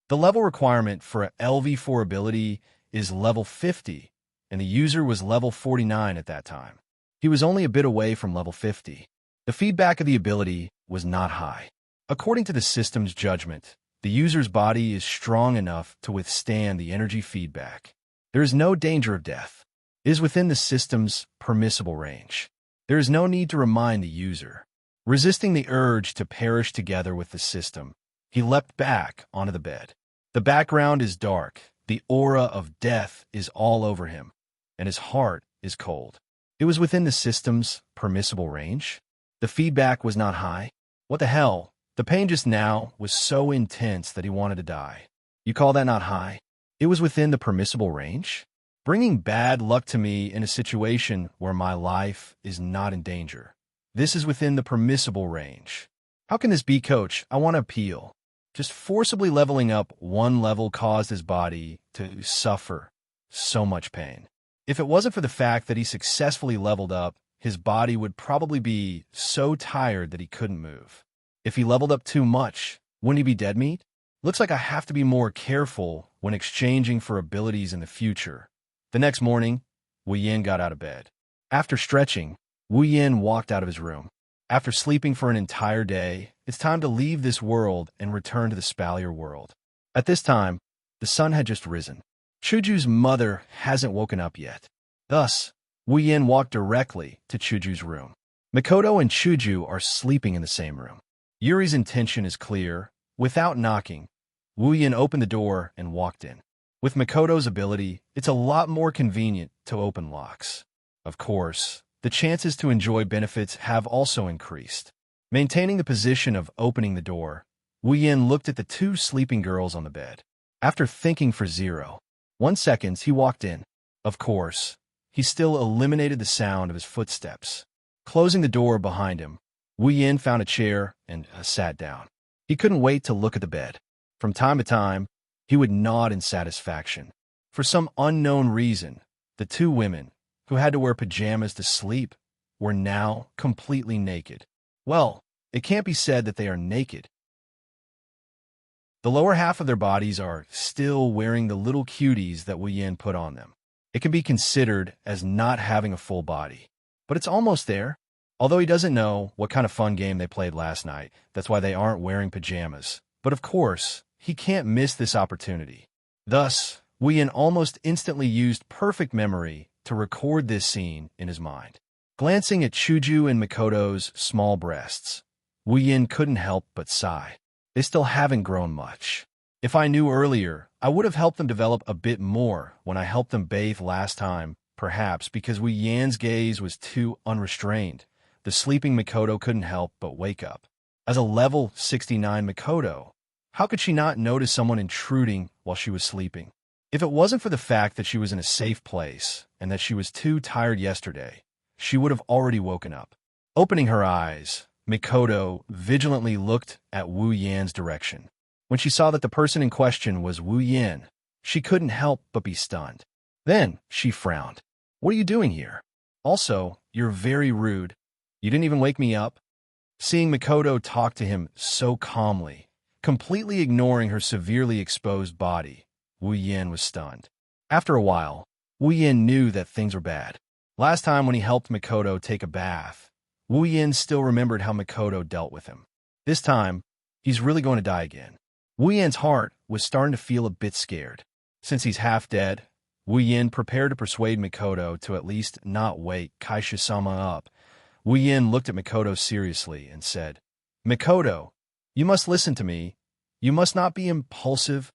Speaker 1: The level requirement for a LV4 ability is level 50, and the user was level 49 at that time. He was only a bit away from level 50. The feedback of the ability was not high. According to the system's judgment, the user's body is strong enough to withstand the energy feedback. There is no danger of death. It is within the system's permissible range. There is no need to remind the user. Resisting the urge to perish together with the system, he leapt back onto the bed. The background is dark. The aura of death is all over him, and his heart is cold. It was within the system's permissible range. The feedback was not high. What the hell? The pain just now was so intense that he wanted to die. You call that not high? It was within the permissible range? Bringing bad luck to me in a situation where my life is not in danger. This is within the permissible range. How can this be, coach? I want to appeal. Just forcibly leveling up one level caused his body to suffer so much pain. If it wasn't for the fact that he successfully leveled up, his body would probably be so tired that he couldn't move. If he leveled up too much, wouldn't he be dead meat? Looks like I have to be more careful when exchanging for abilities in the future. The next morning, Wu Yan got out of bed. After stretching, Wu Yan walked out of his room. After sleeping for an entire day, it's time to leave this world and return to the Spalier world. At this time, the sun had just risen. Chuju's mother hasn't woken up yet. Thus, Wu Yan walked directly to Chuju's room. Mikoto and Chuju are sleeping in the same room. Yuri's intention is clear. Without knocking, Wu Yan opened the door and walked in. With Mikoto's ability, it's a lot more convenient to open locks. Of course, the chances to enjoy benefits have also increased. Maintaining the position of opening the door, Wu Yan looked at the two sleeping girls on the bed. After thinking for 0.1 seconds, he walked in. Of course, he still eliminated the sound of his footsteps. Closing the door behind him, Wu Yan found a chair and sat down. He couldn't wait to look at the bed. From time to time, he would nod in satisfaction. For some unknown reason, the two women, who had to wear pajamas to sleep, were now completely naked. Well, it can't be said that they are naked. The lower half of their bodies are still wearing the little cuties that Wu Yan put on them. It can be considered as not having a full body. But it's almost there. Although he doesn't know what kind of fun game they played last night, that's why they aren't wearing pajamas. But of course, he can't miss this opportunity. Thus, Wu Yan almost instantly used perfect memory to record this scene in his mind. Glancing at Chuju and Mikoto's small breasts, Wu Yan couldn't help but sigh. They still haven't grown much. If I knew earlier, I would have helped them develop a bit more when I helped them bathe last time, perhaps because Wu Yan's gaze was too unrestrained. The sleeping Mikoto couldn't help but wake up. As a level 69 Mikoto, how could she not notice someone intruding while she was sleeping? If it wasn't for the fact that she was in a safe place and that she was too tired yesterday, she would have already woken up. Opening her eyes, Mikoto vigilantly looked at Wu Yan's direction. When she saw that the person in question was Wu Yan, she couldn't help but be stunned. Then she frowned. "What are you doing here?" Also, you're very rude. You didn't even wake me up." Seeing Mikoto talk to him so calmly, completely ignoring her severely exposed body, Wu Yin was stunned. After a while, Wu Yin knew that things were bad. Last time when he helped Mikoto take a bath, Wu Yin still remembered how Mikoto dealt with him. This time, he's really going to die again. Wu Yin's heart was starting to feel a bit scared. Since he's half dead, Wu Yin prepared to persuade Mikoto to at least not wake Kaisha-sama up. Wu Yin looked at Mikoto seriously and said, "Mikoto, you must listen to me. You must not be impulsive."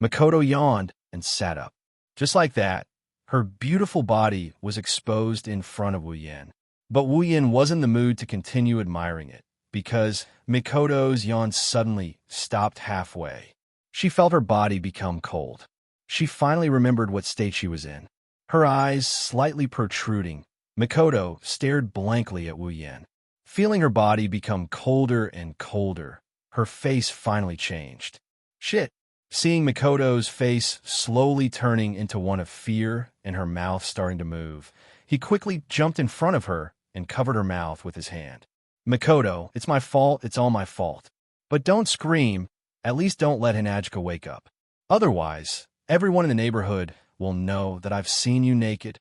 Speaker 1: Mikoto yawned and sat up. Just like that, her beautiful body was exposed in front of Wu Yin. But Wu Yin wasn't in the mood to continue admiring it, because Mikoto's yawn suddenly stopped halfway. She felt her body become cold. She finally remembered what state she was in. Her eyes slightly protruding, Mikoto stared blankly at Wu Yin. Feeling her body become colder and colder, her face finally changed. Shit! Seeing Mikoto's face slowly turning into one of fear and her mouth starting to move, he quickly jumped in front of her and covered her mouth with his hand. "Mikoto, it's my fault, it's all my fault. But don't scream, at least don't let Hinajika wake up. Otherwise, everyone in the neighborhood will know that I've seen you naked."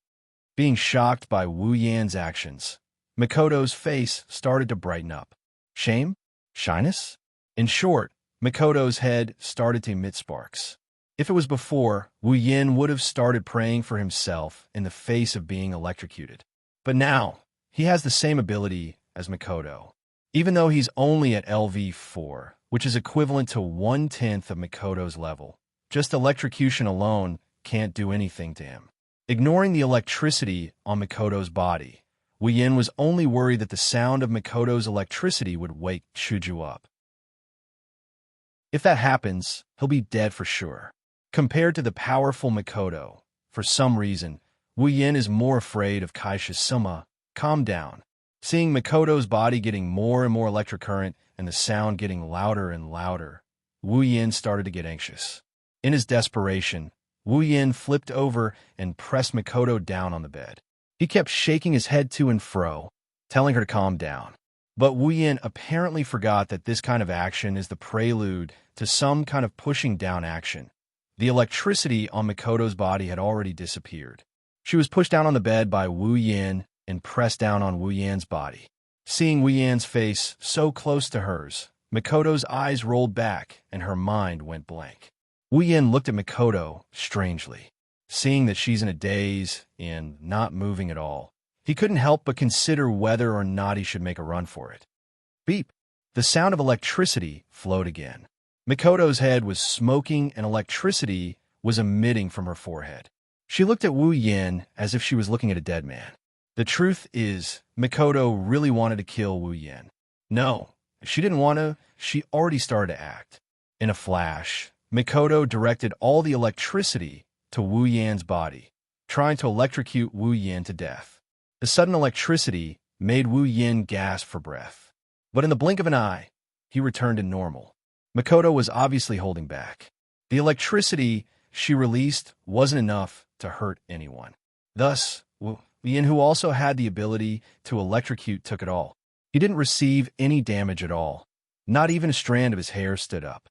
Speaker 1: Being shocked by Wu Yan's actions, Mikoto's face started to brighten up. Shame? Shyness? In short, Mikoto's head started to emit sparks. If it was before, Wu Yin would have started praying for himself in the face of being electrocuted. But now, he has the same ability as Mikoto. Even though he's only at LV4, which is equivalent to 1/10 of Mikoto's level, just electrocution alone can't do anything to him. Ignoring the electricity on Mikoto's body, Wu Yin was only worried that the sound of Mikoto's electricity would wake Chuju up. If that happens, he'll be dead for sure. Compared to the powerful Mikoto, for some reason, Wu Yin is more afraid of Kaisha-sama. Calm down. Seeing Mikoto's body getting more and more electric current and the sound getting louder and louder, Wu Yin started to get anxious. In his desperation, Wu Yin flipped over and pressed Mikoto down on the bed. He kept shaking his head to and fro, telling her to calm down. But Wu Yin apparently forgot that this kind of action is the prelude to some kind of pushing down action. The electricity on Mikoto's body had already disappeared. She was pushed down on the bed by Wu Yin and pressed down on Wu Yan's body. Seeing Wu Yan's face so close to hers, Mikoto's eyes rolled back and her mind went blank. Wu Yin looked at Mikoto strangely. Seeing that she's in a daze and not moving at all, he couldn't help but consider whether or not he should make a run for it. Beep! The sound of electricity flowed again. Mikoto's head was smoking and electricity was emitting from her forehead. She looked at Wu Yin as if she was looking at a dead man. The truth is, Mikoto really wanted to kill Wu Yin. No, she didn't want to. She already started to act. In a flash, Mikoto directed all the electricity to Wu Yan's body, trying to electrocute Wu Yin to death. The sudden electricity made Wu Yin gasp for breath. But in the blink of an eye, he returned to normal. Mikoto was obviously holding back. The electricity she released wasn't enough to hurt anyone. Thus, Wu Yin, who also had the ability to electrocute, took it all. He didn't receive any damage at all. Not even a strand of his hair stood up.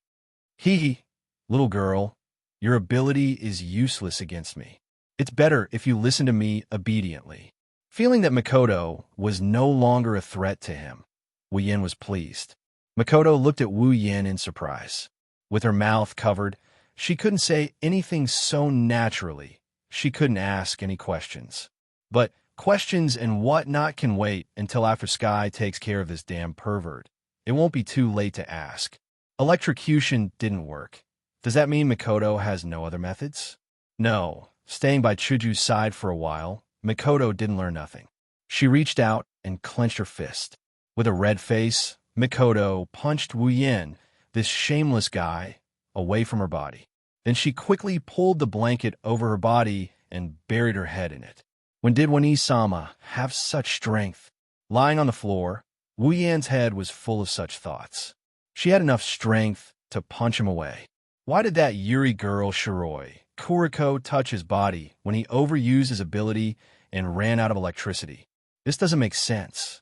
Speaker 1: Hee, little girl, your ability is useless against me. It's better if you listen to me obediently. Feeling that Mikoto was no longer a threat to him, Wu Yin was pleased. Mikoto looked at Wu Yin in surprise. With her mouth covered, she couldn't say anything so naturally. She couldn't ask any questions. But questions and whatnot can wait until after Sky takes care of this damn pervert. It won't be too late to ask. Electrocution didn't work. Does that mean Mikoto has no other methods? No. Staying by Chuju's side for a while, Mikoto didn't learn nothing. She reached out and clenched her fist. With a red face, Mikoto punched Wu Yin, this shameless guy, away from her body. Then she quickly pulled the blanket over her body and buried her head in it. When did Wani-sama have such strength? Lying on the floor, Wu Yan's head was full of such thoughts. She had enough strength to punch him away. Why did that Yuri girl Shiroi, Kuriko, touch his body when he overused his ability and ran out of electricity. This doesn't make sense.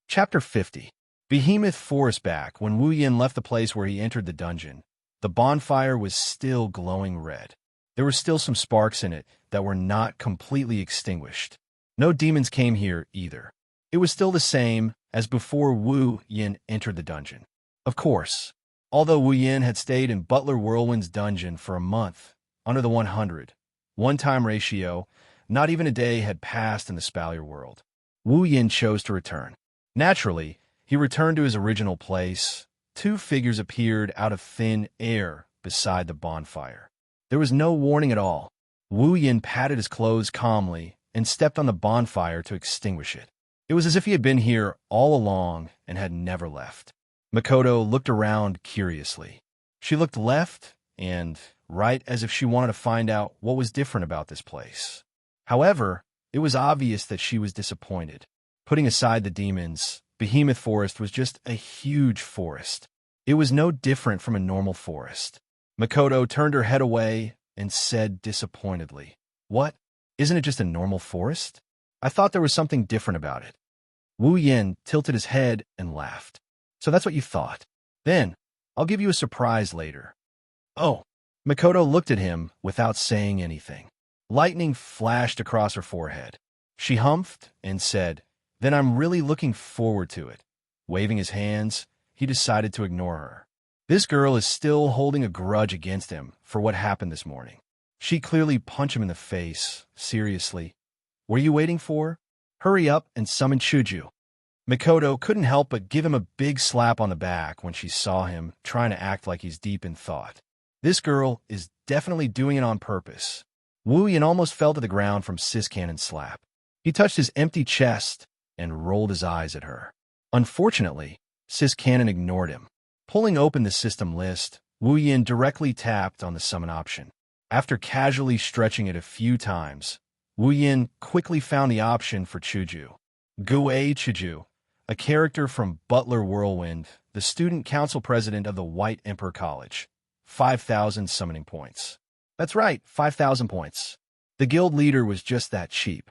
Speaker 1: Chapter 50. Behemoth Forest. Back when Wu Yin left the place where he entered the dungeon, the bonfire was still glowing red. There were still some sparks in it that were not completely extinguished. No demons came here either. It was still the same as before Wu Yin entered the dungeon. Of course, although Wu Yin had stayed in Butler Whirlwind's dungeon for a month, under the 100 one-time ratio, not even a day had passed in the Spalier world. Wu Yin chose to return. Naturally, he returned to his original place. Two figures appeared out of thin air beside the bonfire. There was no warning at all. Wu Yin patted his clothes calmly and stepped on the bonfire to extinguish it. It was as if he had been here all along and had never left. Makoto looked around curiously. She looked left and right as if she wanted to find out what was different about this place. However, it was obvious that she was disappointed. Putting aside the demons, Behemoth Forest was just a huge forest. It was no different from a normal forest. Makoto turned her head away and said disappointedly, "What? Isn't it just a normal forest? I thought there was something different about it." Wu Yin tilted his head and laughed. "So that's what you thought? Then, I'll give you a surprise later." "Oh." Makoto looked at him without saying anything. Lightning flashed across her forehead. She humphed and said, "Then I'm really looking forward to it." Waving his hands, he decided to ignore her. This girl is still holding a grudge against him for what happened this morning. She clearly punched him in the face. Seriously. "What are you waiting for? Hurry up and summon Chuju." Makoto couldn't help but give him a big slap on the back when she saw him trying to act like he's deep in thought. This girl is definitely doing it on purpose. Wu Yin almost fell to the ground from Sis Cannon's slap. He touched his empty chest and rolled his eyes at her. Unfortunately, Sis Cannon ignored him. Pulling open the system list, Wu Yin directly tapped on the summon option. After casually stretching it a few times, Wu Yin quickly found the option for Chuju. Guei Chuju, a character from Butler Whirlwind, the student council president of the White Emperor College. 5,000 summoning points. That's right, 5,000 points. The guild leader was just that cheap.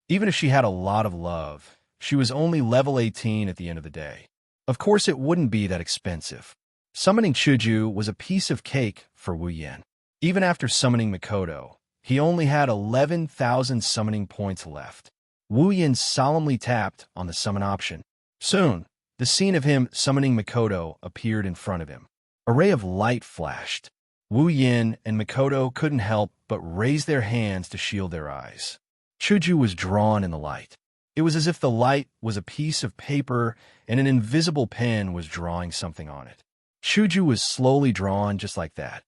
Speaker 1: Even if she had a lot of love, she was only level 18 at the end of the day. Of course, it wouldn't be that expensive. Summoning Chuju was a piece of cake for Wu Yin. Even after summoning Makoto, he only had 11,000 summoning points left. Wu Yin solemnly tapped on the summon option. Soon, the scene of him summoning Makoto appeared in front of him. A ray of light flashed. Wu Yin and Makoto couldn't help but raise their hands to shield their eyes. Chuju was drawn in the light. It was as if the light was a piece of paper and an invisible pen was drawing something on it. Chuju was slowly drawn just like that.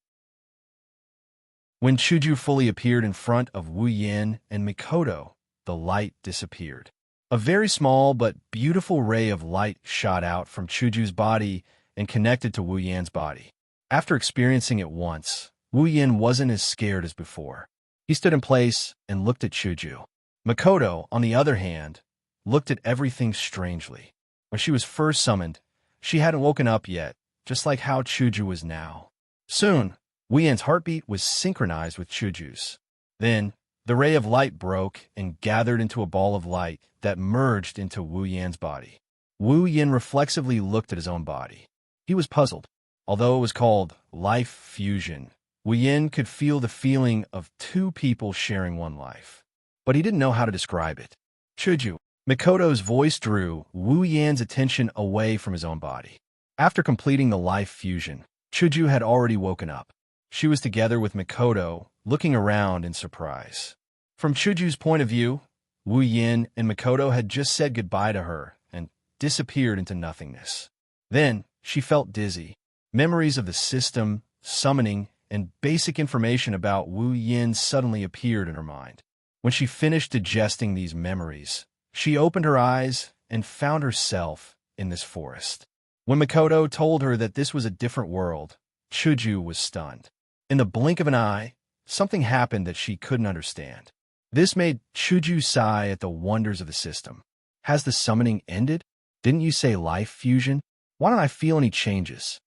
Speaker 1: When Chuju fully appeared in front of Wu Yin and Makoto, the light disappeared. A very small but beautiful ray of light shot out from Chuju's body and connected to Wu Yin's body. After experiencing it once, Wu Yin wasn't as scared as before. He stood in place and looked at Chuju. Makoto, on the other hand, looked at everything strangely. When she was first summoned, she hadn't woken up yet, just like how Chuju was now. Soon, Wu Yin's heartbeat was synchronized with Chuju's. Then, the ray of light broke and gathered into a ball of light that merged into Wu Yin's body. Wu Yin reflexively looked at his own body. He was puzzled. Although it was called life fusion, Wu Yin could feel the feeling of two people sharing one life. But he didn't know how to describe it. Chuju. Makoto's voice drew Wu Yin's attention away from his own body. After completing the life fusion, Chuju had already woken up. She was together with Makoto, looking around in surprise. From Chuju's point of view, Wu Yin and Makoto had just said goodbye to her and disappeared into nothingness. Then, she felt dizzy. Memories of the system, summoning, and basic information about Wu Yin suddenly appeared in her mind. When she finished digesting these memories, she opened her eyes and found herself in this forest. When Makoto told her that this was a different world, Chuju was stunned. In the blink of an eye, something happened that she couldn't understand. This made Chuju sigh at the wonders of the system. Has the summoning ended? Didn't you say life fusion? Why don't I feel any changes?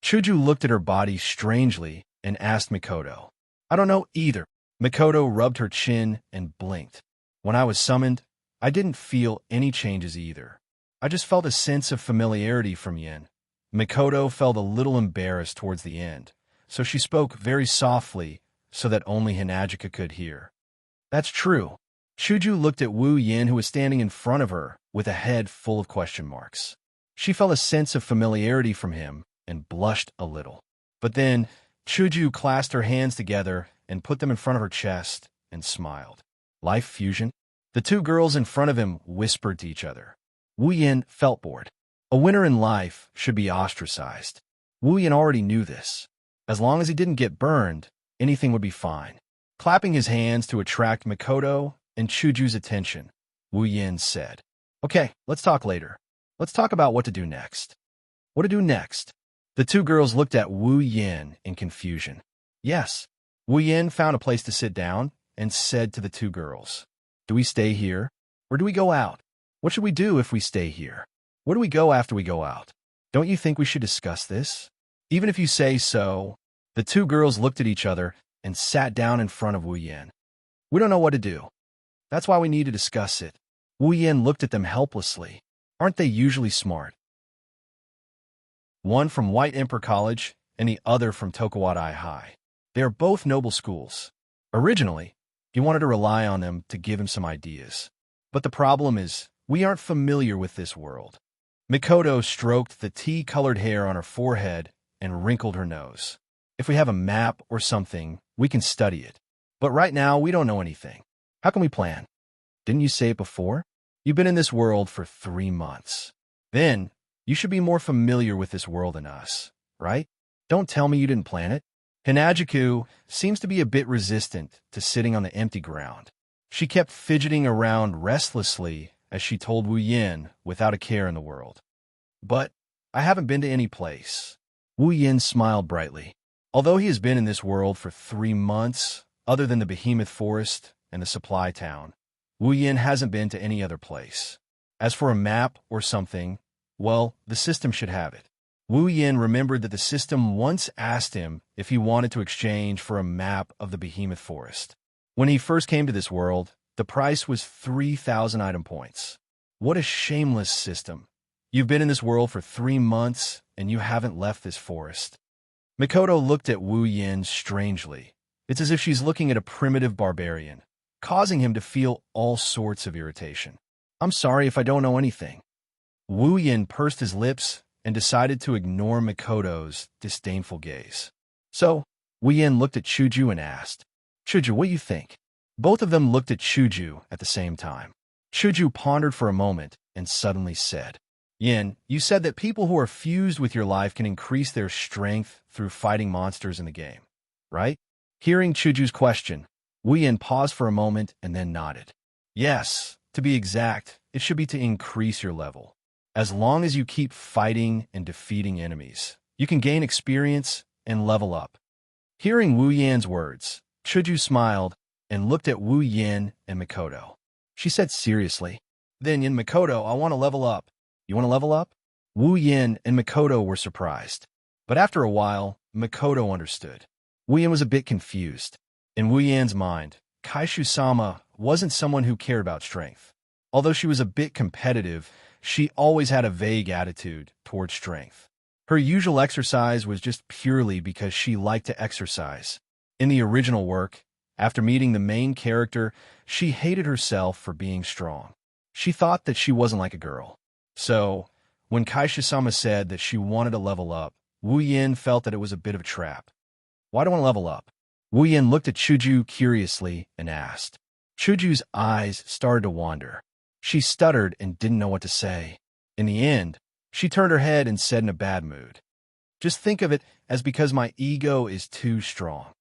Speaker 1: Chuju looked at her body strangely and asked Makoto. I don't know either. Mikoto rubbed her chin and blinked. When I was summoned, I didn't feel any changes either. I just felt a sense of familiarity from Yin. Mikoto felt a little embarrassed towards the end, so she spoke very softly so that only Hinagika could hear. That's true. Chuju looked at Wu Yin, who was standing in front of her with a head full of question marks. She felt a sense of familiarity from him and blushed a little. But then Chuju clasped her hands together and put them in front of her chest and smiled. Life fusion? The two girls in front of him whispered to each other. Wu Yin felt bored. A winner in life should be ostracized. Wu Yin already knew this. As long as he didn't get burned, anything would be fine. Clapping his hands to attract Mikoto and Chuju's attention, Wu Yin said, "Okay, let's talk later. Let's talk about what to do next." What to do next? The two girls looked at Wu Yin in confusion. Yes. Wu Yin found a place to sit down and said to the two girls, "Do we stay here, or do we go out? What should we do if we stay here? Where do we go after we go out? Don't you think we should discuss this? Even if you say so." The two girls looked at each other and sat down in front of Wu Yin. "We don't know what to do. That's why we need to discuss it." Wu Yin looked at them helplessly. Aren't they usually smart? One from White Emperor College and the other from Tokuwadai High. They are both noble schools. Originally, he wanted to rely on them to give him some ideas. But the problem is, we aren't familiar with this world. Mikoto stroked the tea-colored hair on her forehead and wrinkled her nose. If we have a map or something, we can study it. But right now, we don't know anything. How can we plan? Didn't you say it before? You've been in this world for 3 months. Then, you should be more familiar with this world than us, right? Don't tell me you didn't plan it. Hinajiku seems to be a bit resistant to sitting on the empty ground. She kept fidgeting around restlessly as she told Wu Yin without a care in the world. But I haven't been to any place. Wu Yin smiled brightly. Although he has been in this world for 3 months, other than the behemoth forest and the supply town, Wu Yin hasn't been to any other place. As for a map or something, well, the system should have it. Wu Yin remembered that the system once asked him if he wanted to exchange for a map of the behemoth forest. When he first came to this world, the price was 3,000 item points. What a shameless system. You've been in this world for 3 months, and you haven't left this forest. Mikoto looked at Wu Yin strangely. It's as if she's looking at a primitive barbarian, causing him to feel all sorts of irritation. I'm sorry if I don't know anything. Wu Yin pursed his lips and decided to ignore Mikoto's disdainful gaze. So, Wu Yin looked at Chuju and asked, "Chuju, what do you think?" Both of them looked at Chuju at the same time. Chuju pondered for a moment and suddenly said, "Yin, you said that people who are fused with your life can increase their strength through fighting monsters in the game, right?" Hearing Chuju's question, Wu Yin paused for a moment and then nodded. "Yes, to be exact, it should be to increase your level. As long as you keep fighting and defeating enemies, you can gain experience and level up." Hearing Wu Yin's words, Chuju smiled and looked at Wu Yin and Mikoto. She said seriously, "Then Yin, Mikoto, I want to level up. You want to level up?" Wu Yin and Mikoto were surprised. But after a while, Mikoto understood. Wu Yin was a bit confused. In Wu Yin's mind, Kaishu-sama wasn't someone who cared about strength. Although she was a bit competitive, she always had a vague attitude towards strength. Her usual exercise was just purely because she liked to exercise. In the original work, after meeting the main character, she hated herself for being strong. She thought that she wasn't like a girl. So, when Kaishu-sama said that she wanted to level up, Wu Yin felt that it was a bit of a trap. "Why do I want to level up?" Wu Yin looked at Chuju curiously and asked. Chuju's eyes started to wander. She stuttered and didn't know what to say. In the end, she turned her head and said in a bad mood, "Just think of it as because my ego is too strong."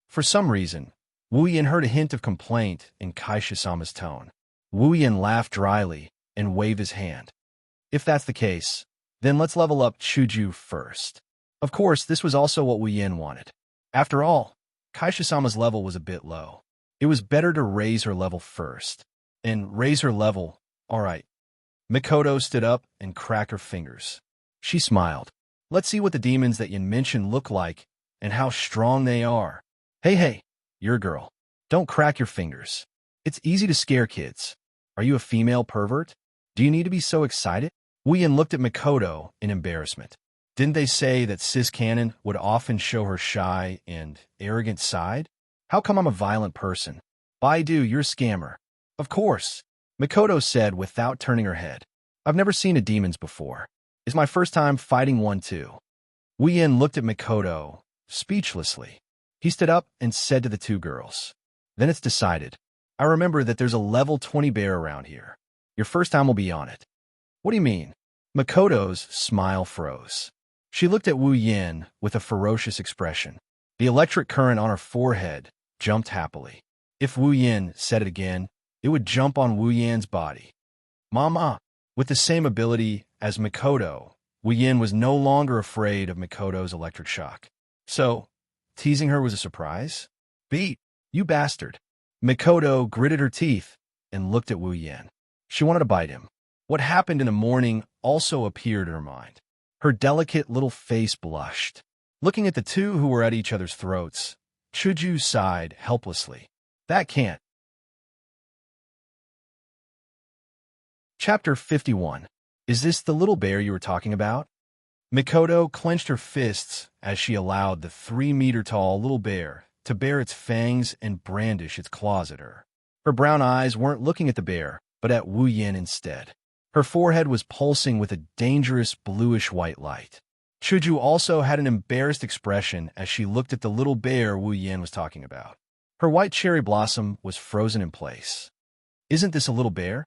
Speaker 1: For some reason, Wu Yin heard a hint of complaint in Kaishu-sama's tone. Wu Yin laughed dryly and waved his hand. "If that's the case, then let's level up Chuju first." Of course, this was also what Wu Yin wanted. After all, Kaishu-sama's level was a bit low. It was better to raise her level first. And raise her level, all right. Mikoto stood up and cracked her fingers. She smiled. "Let's see what the demons that Yin mentioned look like and how strong they are." Hey, you're a girl. Don't crack your fingers. It's easy to scare kids. Are you a female pervert? Do you need to be so excited? Wuyan looked at Mikoto in embarrassment. Didn't they say that cis canon would often show her shy and arrogant side? How come I'm a violent person? Baidu, you're a scammer. Of course, Mikoto said without turning her head. I've never seen a demons before. It's my first time fighting one too. Wuyan looked at Mikoto, speechlessly. He stood up and said to the two girls, Then it's decided. I remember that there's a level 20 bear around here. Your first time will be on it. What do you mean? Mikoto's smile froze. She looked at Wu Yin with a ferocious expression. The electric current on her forehead jumped happily. If Wu Yin said it again, it would jump on Wu Yan's body. Mama! With the same ability as Mikoto, Wu Yin was no longer afraid of Mikoto's electric shock. So, teasing her was a surprise? Beat, you bastard. Mikoto gritted her teeth and looked at Wu Yin. She wanted to bite him. What happened in the morning also appeared in her mind. Her delicate little face blushed. Looking at the two who were at each other's throats, Chuju sighed helplessly. That can't. Chapter 51. Is this the little bear you were talking about? Mikoto clenched her fists as she allowed the 3-meter-tall little bear to bare its fangs and brandish its claws at her. Her brown eyes weren't looking at the bear, but at Wu Yin instead. Her forehead was pulsing with a dangerous bluish-white light. Chuju also had an embarrassed expression as she looked at the little bear Wu Yin was talking about. Her white cherry blossom was frozen in place. Isn't this a little bear?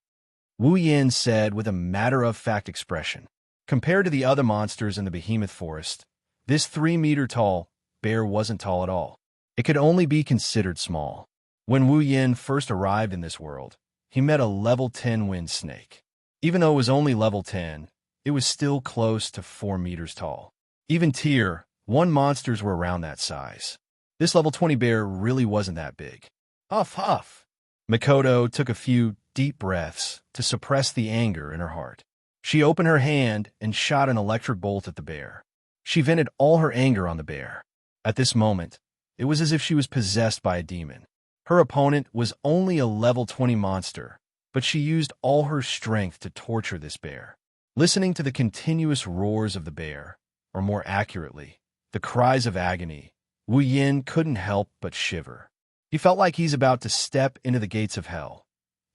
Speaker 1: Wu Yin said with a matter-of-fact expression. Compared to the other monsters in the behemoth forest, this 3-meter-tall bear wasn't tall at all. It could only be considered small. When Wu Yin first arrived in this world, he met a level 10 wind snake. Even though it was only level 10, it was still close to 4 meters tall. Even tier 1 monsters were around that size. This level 20 bear really wasn't that big. Huff, huff. Mikoto took a few deep breaths to suppress the anger in her heart. She opened her hand and shot an electric bolt at the bear. She vented all her anger on the bear. At this moment, it was as if she was possessed by a demon. Her opponent was only a level 20 monster, but she used all her strength to torture this bear. Listening to the continuous roars of the bear, or more accurately, the cries of agony, Wu Yin couldn't help but shiver. He felt like he's about to step into the gates of hell.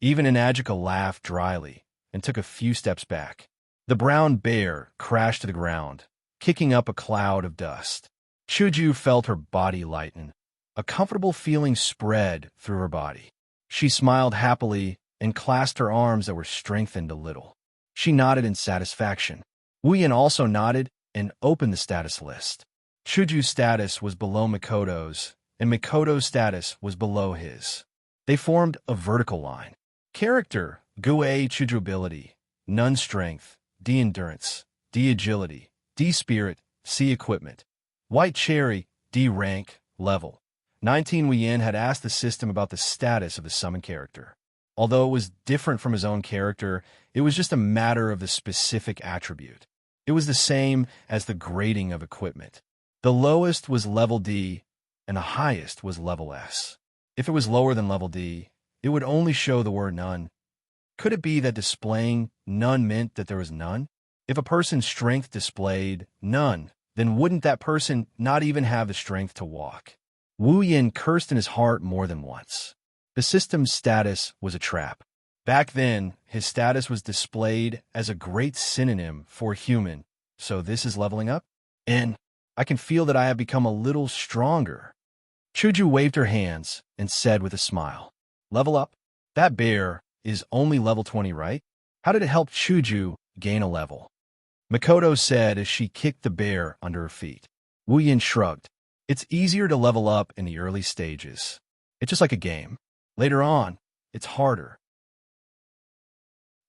Speaker 1: Even Inagika laughed dryly and took a few steps back. The brown bear crashed to the ground, kicking up a cloud of dust. Chuju felt her body lighten. A comfortable feeling spread through her body. She smiled happily and clasped her arms that were strengthened a little. She nodded in satisfaction. Wu Yin also nodded and opened the status list. Chuju's status was below Mikoto's, and Mikoto's status was below his. They formed a vertical line. Character, Gue Chuju ability, none strength, D endurance, D agility, D spirit, C equipment. White cherry, D rank, level. 19 Wu Yin had asked the system about the status of the summon character. Although it was different from his own character, it was just a matter of the specific attribute. It was the same as the grading of equipment. The lowest was level D, and the highest was level S. If it was lower than level D, it would only show the word none. Could it be that displaying none meant that there was none? If a person's strength displayed none, then wouldn't that person not even have the strength to walk? Wu Yin cursed in his heart more than once. The system's status was a trap. Back then, his status was displayed as a great synonym for human, so this is leveling up? And I can feel that I have become a little stronger. Chuju waved her hands and said with a smile, Level up? That bear is only level 20, right? How did it help Chuju gain a level? Mikoto said as she kicked the bear under her feet. Wu Yin shrugged. It's easier to level up in the early stages. It's just like a game. Later on, it's harder.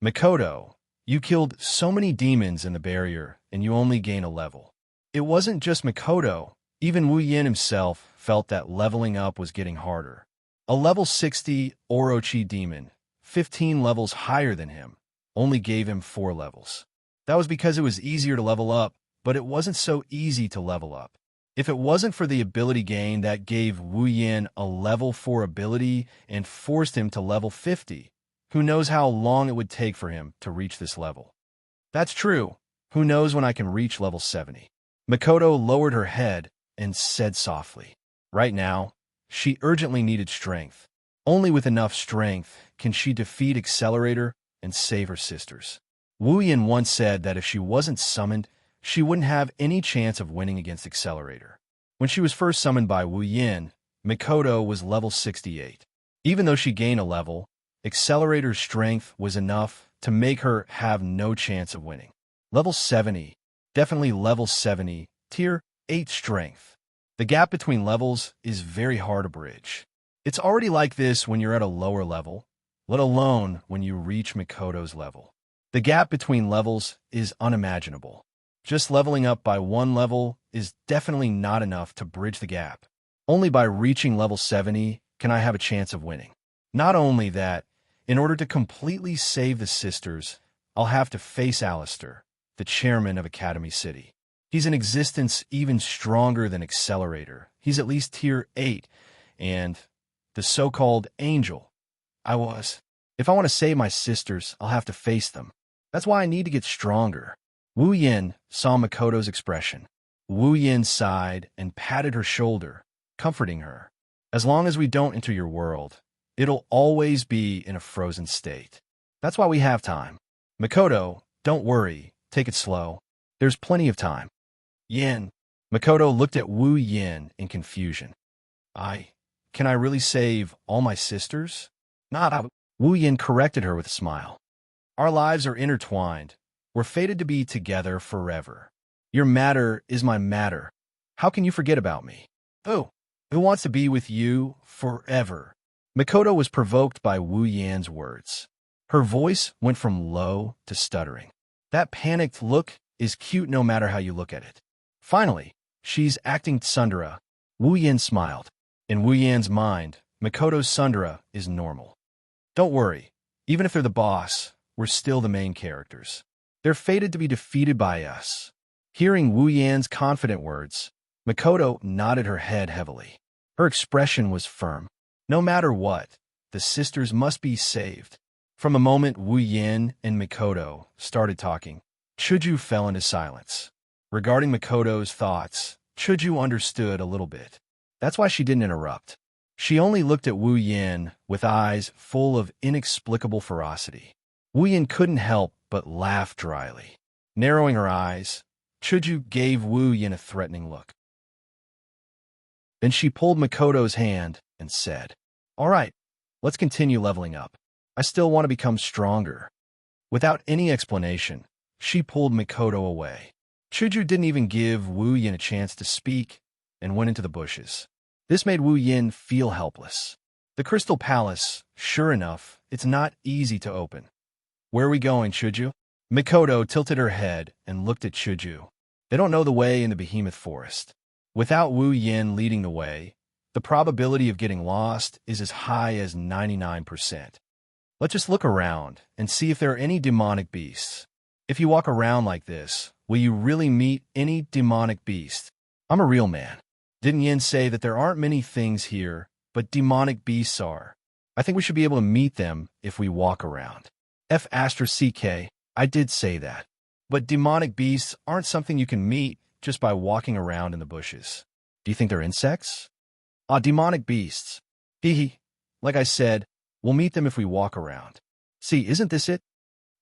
Speaker 1: Mikoto, you killed so many demons in the barrier, and you only gain a level. It wasn't just Mikoto. Even Wu Yin himself felt that leveling up was getting harder. A level 60 Orochi demon, 15 levels higher than him, only gave him 4 levels. That was because it was easier to level up, but it wasn't so easy to level up. If it wasn't for the ability gain that gave Wu Yin a level 4 ability and forced him to level 50, who knows how long it would take for him to reach this level. That's true. Who knows when I can reach level 70? Mikoto lowered her head and said softly. Right now, she urgently needed strength. Only with enough strength can she defeat Accelerator and save her sisters. Wu Yin once said that if she wasn't summoned, she wouldn't have any chance of winning against Accelerator. When she was first summoned by Wu Yin, Mikoto was level 68. Even though she gained a level, Accelerator's strength was enough to make her have no chance of winning. Level 70, definitely level 70, tier 8 strength. The gap between levels is very hard to bridge. It's already like this when you're at a lower level, let alone when you reach Mikoto's level. The gap between levels is unimaginable. Just leveling up by one level is definitely not enough to bridge the gap. Only by reaching level 70 can I have a chance of winning. Not only that, in order to completely save the sisters, I'll have to face Alistair, the chairman of Academy City. He's in existence even stronger than Accelerator. He's at least tier 8, and the so-called Angel. If I want to save my sisters, I'll have to face them. That's why I need to get stronger. Wu Yin saw Mikoto's expression. Wu Yin sighed and patted her shoulder, comforting her. As long as we don't enter your world, it'll always be in a frozen state. That's why we have time. Mikoto, don't worry. Take it slow. There's plenty of time. Yin. Mikoto looked at Wu Yin in confusion. Can I really save all my sisters? Not. Wu Yin corrected her with a smile. Our lives are intertwined. We're fated to be together forever. Your matter is my matter. How can you forget about me? Oh, who wants to be with you forever? Mikoto was provoked by Wu Yin's words. Her voice went from low to stuttering. That panicked look is cute no matter how you look at it. Finally, she's acting tsundere. Wu Yin smiled. In Wu Yin's mind, Mikoto's tsundere is normal. Don't worry, even if they're the boss, we're still the main characters. They're fated to be defeated by us. Hearing Wu Yin's confident words, Mikoto nodded her head heavily. Her expression was firm. No matter what, the sisters must be saved. From the moment Wu Yin and Mikoto started talking, Chuju fell into silence. Regarding Mikoto's thoughts, Chuju understood a little bit. That's why she didn't interrupt. She only looked at Wu Yin with eyes full of inexplicable ferocity. Wu Yin couldn't help but laugh dryly. Narrowing her eyes, Chuju gave Wu Yin a threatening look. Then she pulled Mikoto's hand and said, "All right, let's continue leveling up. I still want to become stronger." Without any explanation, she pulled Mikoto away. Chuju didn't even give Wu Yin a chance to speak and went into the bushes. This made Wu Yin feel helpless. The Crystal Palace, sure enough, it's not easy to open. Where are we going, Chuju? Mikoto tilted her head and looked at Chuju. They don't know the way in the Behemoth Forest. Without Wu Yin leading the way, the probability of getting lost is as high as 99%. Let's just look around and see if there are any demonic beasts. If you walk around like this, will you really meet any demonic beast? I'm a real man. Didn't Yin say that there aren't many things here, but demonic beasts are? I think we should be able to meet them if we walk around. F***, I did say that. But demonic beasts aren't something you can meet just by walking around in the bushes. Do you think they're insects? Demonic beasts. Hehe. Like I said, we'll meet them if we walk around. See, isn't this it?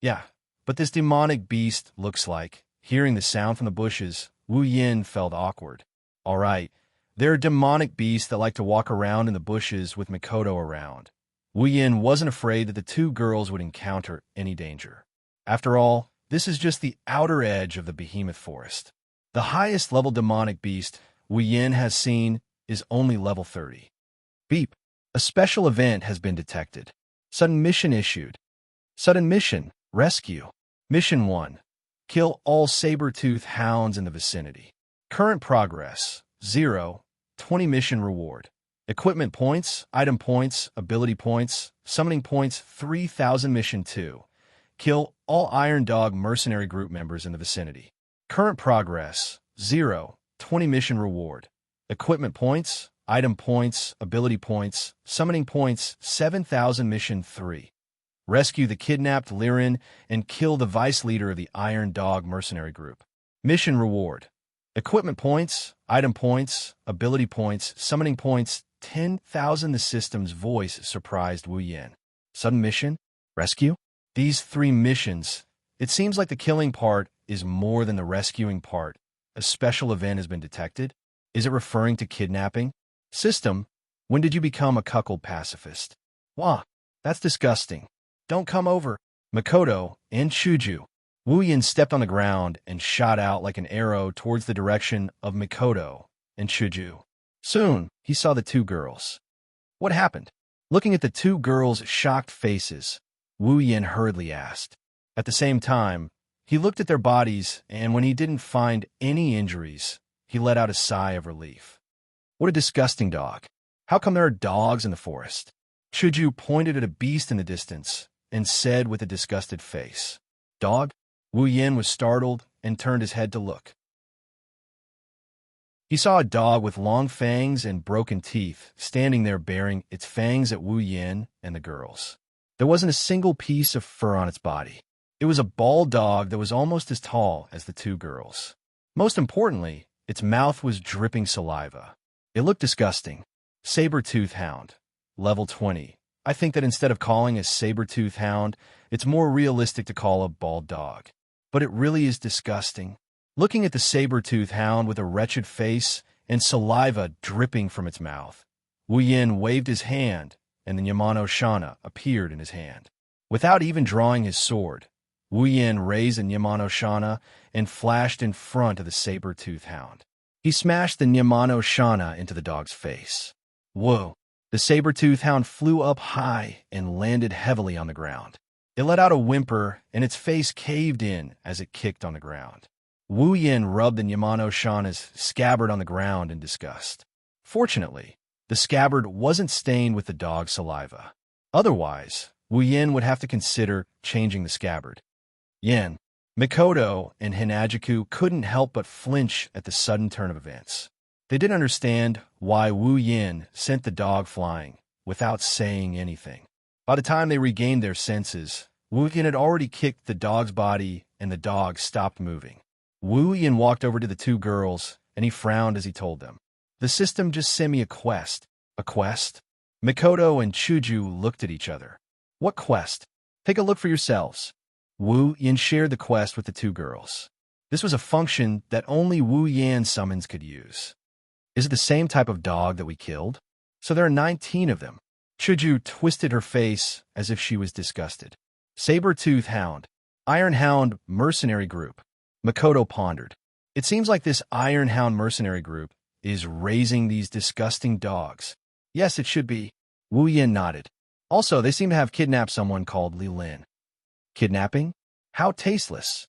Speaker 1: Yeah, but this demonic beast looks like. Hearing the sound from the bushes, Wu Yin felt awkward. All right, there are demonic beasts that like to walk around in the bushes with Mikoto around. Wu Yin wasn't afraid that the two girls would encounter any danger. After all, this is just the outer edge of the Behemoth Forest. The highest level demonic beast Wu Yin has seen is only level 30. Beep. A special event has been detected. Sudden mission issued. Sudden mission. Rescue. Mission 1. Kill all saber-tooth hounds in the vicinity. Current progress. 0. 20 mission reward. Equipment points, item points, ability points, summoning points 3,000. Mission 2. Kill all Iron Dog mercenary group members in the vicinity. Current progress. 0. 20 mission reward. Equipment points, item points, ability points, summoning points, 7,000 mission 3. Rescue the kidnapped Liren and kill the vice leader of the Iron Dog mercenary group. Mission reward. Equipment points, item points, ability points, summoning points, 10,000. The system's voice surprised Wu Yan. Sudden mission? Rescue? These 3 missions. It seems like the killing part is more than the rescuing part. A special event has been detected. Is it referring to kidnapping? System, when did you become a cuckold pacifist? Wah, that's disgusting. Don't come over. Makoto and Chuju. Wu Yan stepped on the ground and shot out like an arrow towards the direction of Makoto and Chuju. Soon, he saw the 2 girls. What happened? Looking at the 2 girls' shocked faces, Wu Yan hurriedly asked. At the same time, he looked at their bodies, and when he didn't find any injuries, he let out a sigh of relief. What a disgusting dog. How come there are dogs in the forest? Chuju pointed at a beast in the distance and said with a disgusted face, Dog? Wu Yan was startled and turned his head to look. He saw a dog with long fangs and broken teeth standing there baring its fangs at Wu Yan and the girls. There wasn't a single piece of fur on its body. It was a bald dog that was almost as tall as the 2 girls. Most importantly, its mouth was dripping saliva. It looked disgusting. Saber-tooth hound. Level 20. I think that instead of calling a saber-tooth hound, it's more realistic to call a bald dog. But it really is disgusting. Looking at the saber-tooth hound with a wretched face and saliva dripping from its mouth, Wu Yan waved his hand, and the Yamano Shana appeared in his hand. Without even drawing his sword, Wu Yan raised the Yamano Shana and flashed in front of the saber-tooth hound. He smashed the Yamano Shana into the dog's face. Whoa! The saber-tooth hound flew up high and landed heavily on the ground. It let out a whimper, and its face caved in as it kicked on the ground. Wu Yan rubbed the Yamano Shana's scabbard on the ground in disgust. Fortunately, the scabbard wasn't stained with the dog's saliva. Otherwise, Wu Yan would have to consider changing the scabbard. Yan, Mikoto, and Hinajiku couldn't help but flinch at the sudden turn of events. They didn't understand why Wu Yan sent the dog flying without saying anything. By the time they regained their senses, Wu Yan had already kicked the dog's body and the dog stopped moving. Wu Yan walked over to the 2 girls and he frowned as he told them, The system just sent me a quest. A quest? Mikoto and Chuju looked at each other. What quest? Take a look for yourselves. Wu Yan shared the quest with the 2 girls. This was a function that only Wu Yan summons could use. Is it the same type of dog that we killed? So there are 19 of them. Chuju twisted her face as if she was disgusted. Saber-tooth hound. Iron Hound mercenary group. Makoto pondered. It seems like this Iron Hound mercenary group is raising these disgusting dogs. Yes, it should be. Wu Yan nodded. Also, they seem to have kidnapped someone called Li Lin. Kidnapping? How tasteless.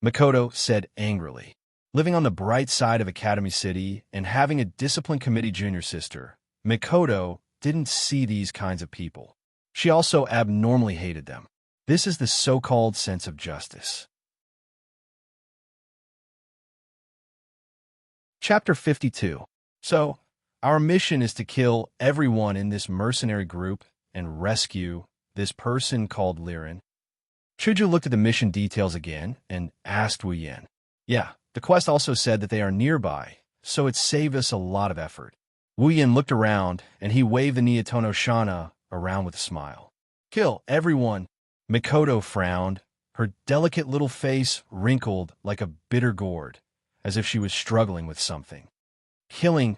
Speaker 1: Makoto said angrily. Living on the bright side of Academy City and having a discipline committee junior sister, Makoto didn't see these kinds of people. She also abnormally hated them. This is the so-called sense of justice. Chapter 52. So, our mission is to kill everyone in this mercenary group and rescue this person called Liren. Chuju looked at the mission details again and asked Wu Yan. Yeah, the quest also said that they are nearby, so it saved us a lot of effort. Wu Yan looked around and he waved the Niitono Shana around with a smile. Kill everyone. Mikoto frowned, her delicate little face wrinkled like a bitter gourd, as if she was struggling with something. Killing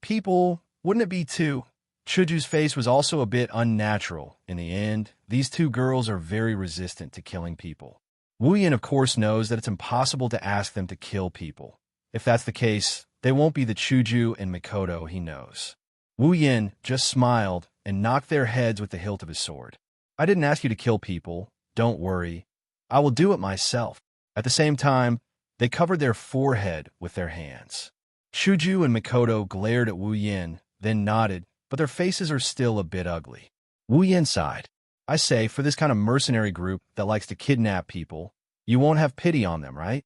Speaker 1: people, wouldn't it be too? Chuju's face was also a bit unnatural. In the end, these 2 girls are very resistant to killing people. Wu Yan, of course, knows that it's impossible to ask them to kill people. If that's the case, they won't be the Chuju and Mikoto he knows. Wu Yan just smiled and knocked their heads with the hilt of his sword. I didn't ask you to kill people. Don't worry. I will do it myself. At the same time, they covered their forehead with their hands. Chuju and Mikoto glared at Wu Yan, then nodded, but their faces are still a bit ugly. Wu Yan sighed. I say, for this kind of mercenary group that likes to kidnap people, you won't have pity on them, right?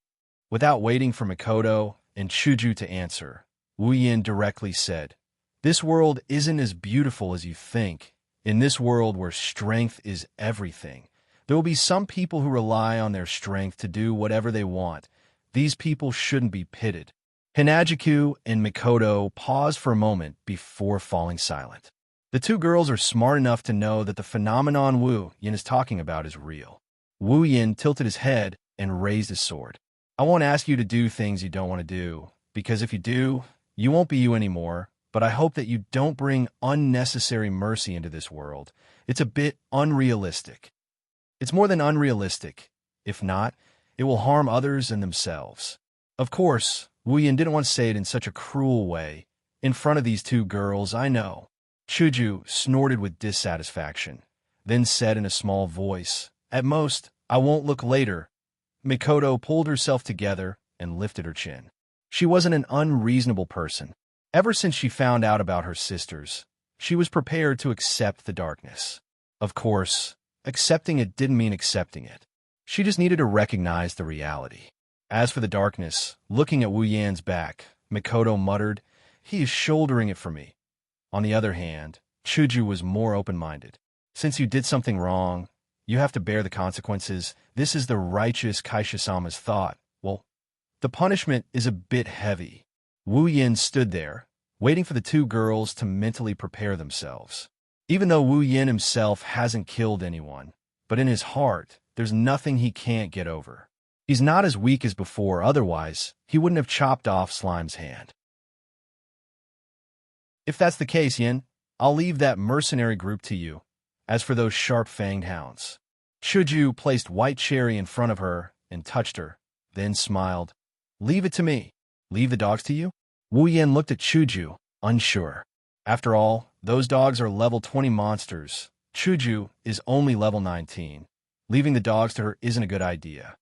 Speaker 1: Without waiting for Mikoto, and Chuju to answer. Wu Yin directly said, "This world isn't as beautiful as you think. In this world where strength is everything, there will be some people who rely on their strength to do whatever they want. These people shouldn't be pitted." Hinajiku and Mikoto paused for a moment before falling silent. The two girls are smart enough to know that the phenomenon Wu Yin is talking about is real. Wu Yin tilted his head and raised his sword. "I won't ask you to do things you don't want to do, because if you do, you won't be you anymore, but I hope that you don't bring unnecessary mercy into this world. It's a bit unrealistic." It's more than unrealistic. If not, it will harm others and themselves. Of course, Wu Yin didn't want to say it in such a cruel way. In front of these two girls, I know. Chuju snorted with dissatisfaction, then said in a small voice, "At most, I won't look later." Mikoto pulled herself together and lifted her chin. She wasn't an unreasonable person. Ever since she found out about her sisters, she was prepared to accept the darkness. Of course, accepting it didn't mean accepting it. She just needed to recognize the reality. As for the darkness, looking at Wu Yan's back, Mikoto muttered, "He is shouldering it for me." On the other hand, Chuju was more open-minded. "Since you did something wrong, you have to bear the consequences. This is the righteous Kaisha-sama's thought. Well, the punishment is a bit heavy." Wu Yin stood there, waiting for the two girls to mentally prepare themselves. Even though Wu Yin himself hasn't killed anyone, but in his heart, there's nothing he can't get over. He's not as weak as before, otherwise, he wouldn't have chopped off Slime's hand. "If that's the case, Yin, I'll leave that mercenary group to you. As for those sharp-fanged hounds." Chuju placed White Cherry in front of her and touched her, then smiled. "Leave it to me." "Leave the dogs to you?" Wu Yin looked at Chuju, unsure. After all, those dogs are level 20 monsters. Chuju is only level 19. Leaving the dogs to her isn't a good idea.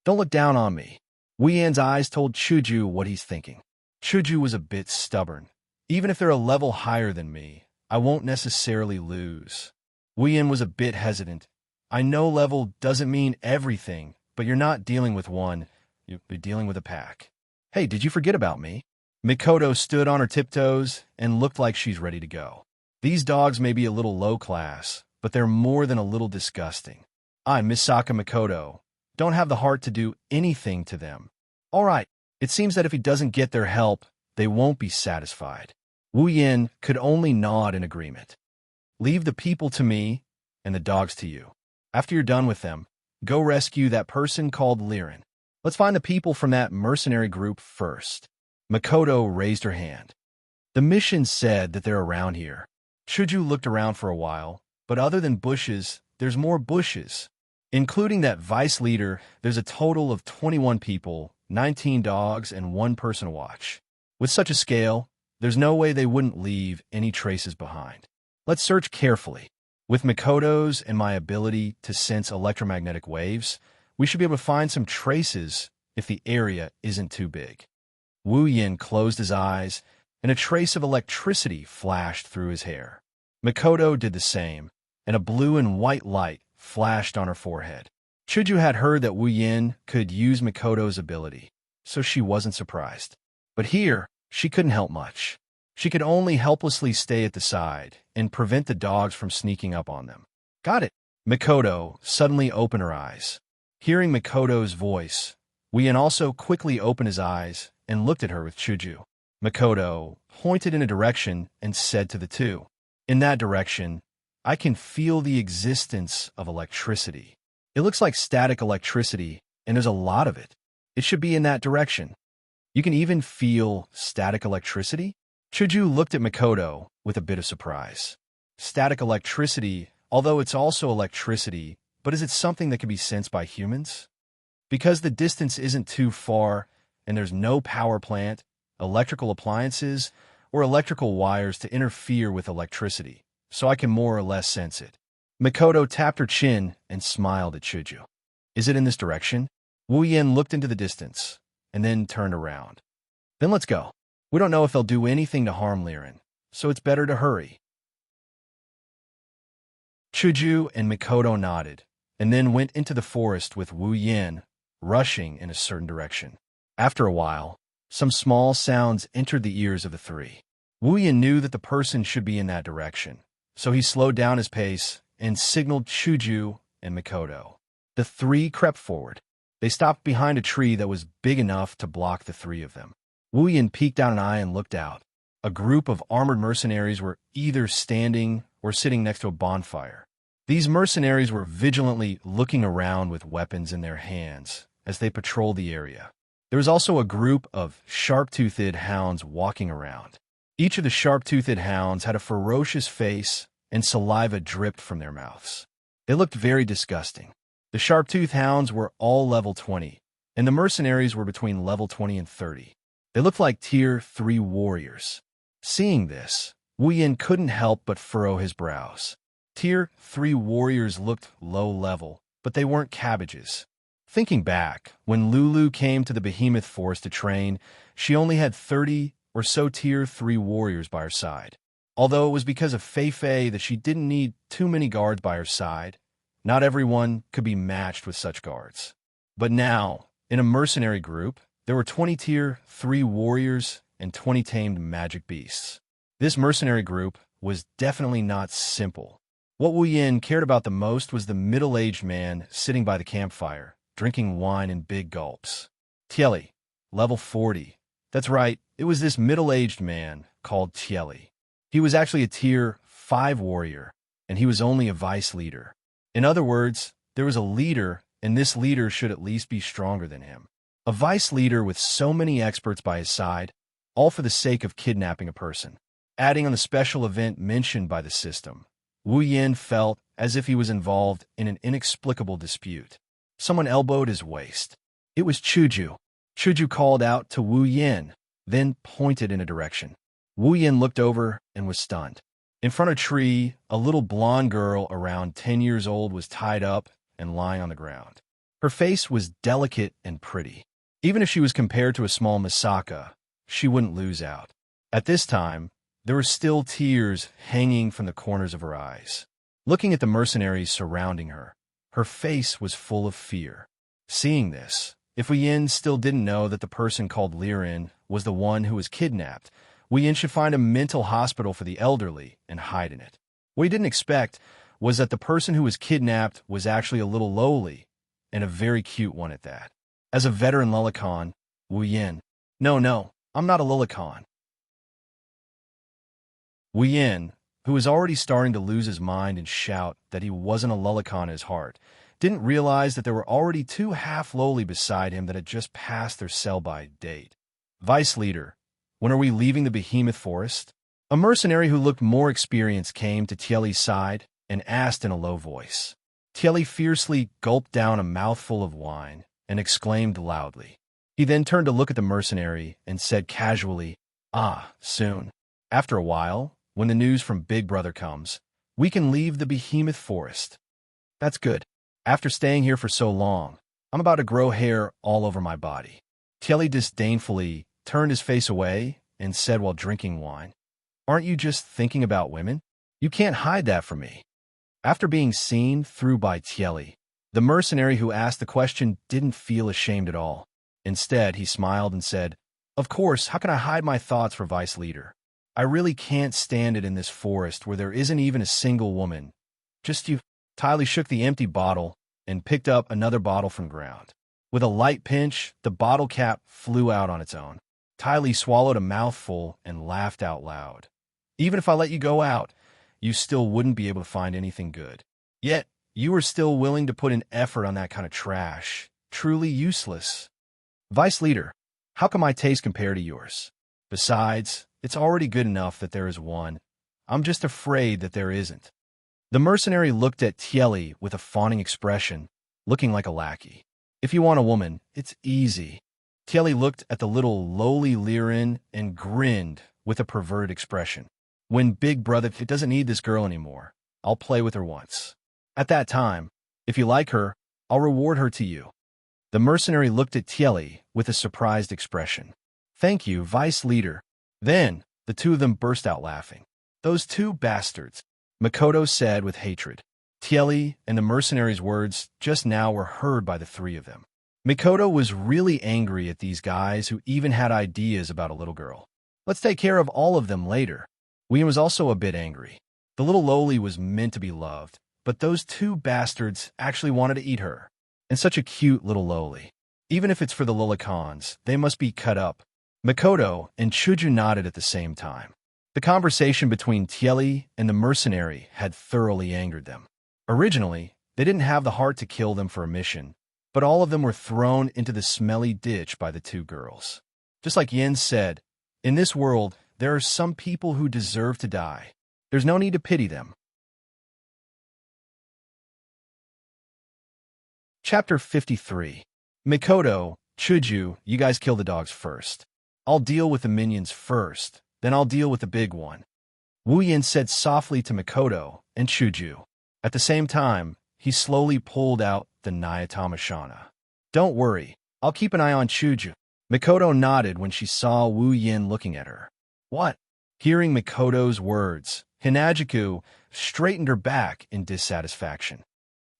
Speaker 1: "Don't look down on me." Wu Yan's eyes told Chuju what he's thinking. Chuju was a bit stubborn. "Even if they're a level higher than me, I won't necessarily lose." Wu Yan was a bit hesitant. "I know level doesn't mean everything, but you're not dealing with one, you're dealing with a pack." "Hey, did you forget about me?" Mikoto stood on her tiptoes and looked like she's ready to go. "These dogs may be a little low class, but they're more than a little disgusting. I'm Misaka Mikoto. Don't have the heart to do anything to them." "All right." It seems that if he doesn't get their help, they won't be satisfied. Wu Yin could only nod in agreement. "Leave the people to me, and the dogs to you. After you're done with them, go rescue that person called Liren. Let's find the people from that mercenary group first." Mikoto raised her hand. "The mission said that they're around here." Chuju looked around for a while, but other than bushes, there's more bushes. Including that vice leader, there's a total of 21 people, 19 dogs, and 1 person watch. With such a scale, there's no way they wouldn't leave any traces behind. Let's search carefully. With Mikoto's and my ability to sense electromagnetic waves, we should be able to find some traces if the area isn't too big. Wu Yin closed his eyes, and a trace of electricity flashed through his hair. Mikoto did the same, and a blue and white light flashed on her forehead. Chuju had heard that Wu Yin could use Mikoto's ability, so she wasn't surprised. But here, she couldn't help much. She could only helplessly stay at the side and prevent the dogs from sneaking up on them. "Got it." Mikoto suddenly opened her eyes. Hearing Mikoto's voice, Wu Yin also quickly opened his eyes and looked at her with Chuju. Mikoto pointed in a direction and said to the two, "In that direction, I can feel the existence of electricity. It looks like static electricity, and there's a lot of it. It should be in that direction." "You can even feel static electricity?" Chuju looked at Mikoto with a bit of surprise. "Static electricity, although it's also electricity, but is it something that can be sensed by humans? Because the distance isn't too far, and there's no power plant, electrical appliances, or electrical wires to interfere with electricity, so I can more or less sense it." Mikoto tapped her chin and smiled at Chuju. "Is it in this direction?" Wu Yin looked into the distance, and then turned around. "Then let's go. We don't know if they'll do anything to harm Liren, so it's better to hurry." Chuju and Mikoto nodded, and then went into the forest with Wu Yin, rushing in a certain direction. After a while, Some small sounds entered the ears of the three. Wuyan knew that the person should be in that direction, so he slowed down his pace and signaled Chuju and Mikoto. The three crept forward. They stopped behind a tree that was big enough to block the three of them. Wuyan peeked out an eye and looked out. A group of armored mercenaries were either standing or sitting next to a bonfire. These mercenaries were vigilantly looking around with weapons in their hands as they patrolled the area. There was also a group of sharp-toothed hounds walking around. Each of the sharp-toothed hounds had a ferocious face and saliva dripped from their mouths. They looked very disgusting. The sharp-toothed hounds were all level 20, and the mercenaries were between level 20 and 30. They looked like Tier 3 warriors. Seeing this, Wuyan couldn't help but furrow his brows. Tier 3 warriors looked low level, but they weren't cabbages. Thinking back, when Lulu came to the Behemoth Forest to train, she only had 30 or so Tier 3 warriors by her side. Although it was because of Fei that she didn't need too many guards by her side, not everyone could be matched with such guards. But now, in a mercenary group, there were 20 Tier 3 warriors and 20 tamed magic beasts. This mercenary group was definitely not simple. What Wuyan cared about the most was the middle-aged man sitting by the campfire, drinking wine in big gulps. Tieli, level 40. That's right, it was this middle-aged man called Tieli. He was actually a Tier 5 warrior, and he was only a vice leader. In other words, there was a leader, and this leader should at least be stronger than him. A vice leader with so many experts by his side, all for the sake of kidnapping a person. Adding on the special event mentioned by the system, Wuyan felt as if he was involved in an inexplicable dispute. Someone elbowed his waist. It was Chuju. Chuju called out to Wuyan, then pointed in a direction. Wuyan looked over and was stunned. In front of a tree, a little blonde girl around 10 years old was tied up and lying on the ground. Her face was delicate and pretty. Even if she was compared to a small Misaka, she wouldn't lose out. At this time, there were still tears hanging from the corners of her eyes. Looking at the mercenaries surrounding her, her face was full of fear. Seeing this, if Wuyan still didn't know that the person called Liren was the one who was kidnapped, Wuyan should find a mental hospital for the elderly and hide in it. What he didn't expect was that the person who was kidnapped was actually a little lowly, and a very cute one at that. As a veteran Lulicon, Wuyan, no, I'm not a Lulicon. Wuyan, who was already starting to lose his mind and shout that he wasn't a Lulicon in his heart, didn't realize that there were already two half-lowly beside him that had just passed their sell-by date. Vice Leader, when are we leaving the Behemoth Forest? A mercenary who looked more experienced came to Tieli's side and asked in a low voice. Tieli fiercely gulped down a mouthful of wine and exclaimed loudly. He then turned to look at the mercenary and said casually, soon. After a while, when the news from Big Brother comes, we can leave the Behemoth Forest. That's good. After staying here for so long, I'm about to grow hair all over my body. Tieli disdainfully turned his face away and said while drinking wine, Aren't you just thinking about women? You can't hide that from me. After being seen through by Tieli, the mercenary who asked the question didn't feel ashamed at all. Instead, he smiled and said, Of course, how can I hide my thoughts for Vice Leader? I really can't stand it in this forest where there isn't even a single woman. Just you. Tieli shook the empty bottle and picked up another bottle from ground. With a light pinch, the bottle cap flew out on its own. Tieli swallowed a mouthful and laughed out loud. Even if I let you go out, you still wouldn't be able to find anything good. Yet, you were still willing to put in effort on that kind of trash. Truly useless. Vice Leader, how can my taste compare to yours? Besides, it's already good enough that there is one. I'm just afraid that there isn't. The mercenary looked at Tieli with a fawning expression, looking like a lackey. If you want a woman, it's easy. Tieli looked at the little lowly Liren and grinned with a perverted expression. When Big Brother doesn't need this girl anymore, I'll play with her once. At that time, if you like her, I'll reward her to you. The mercenary looked at Tieli with a surprised expression. Thank you, Vice Leader. Then, the two of them burst out laughing. Those two bastards, Mikoto said with hatred. Tieli and the mercenary's words just now were heard by the three of them. Mikoto was really angry at these guys who even had ideas about a little girl. Let's take care of all of them later. Wuyin was also a bit angry. The little loli was meant to be loved, but those two bastards actually wanted to eat her. And such a cute little loli. Even if it's for the lolicons, they must be cut up. Mikoto and Chuju nodded at the same time. The conversation between Tieli and the mercenary had thoroughly angered them. Originally, they didn't have the heart to kill them for a mission, but all of them were thrown into the smelly ditch by the two girls. Just like Yin said, in this world, there are some people who deserve to die. There's no need to pity them. Chapter 53. Mikoto, Chuju, you guys kill the dogs first. I'll deal with the minions first, then I'll deal with the big one. Wuyin said softly to Mikoto and Chuju. At the same time, he slowly pulled out the Nyatama Shana. Don't worry, I'll keep an eye on Chuju. Mikoto nodded when she saw Wuyin looking at her. What? Hearing Mikoto's words, Hinagiku straightened her back in dissatisfaction.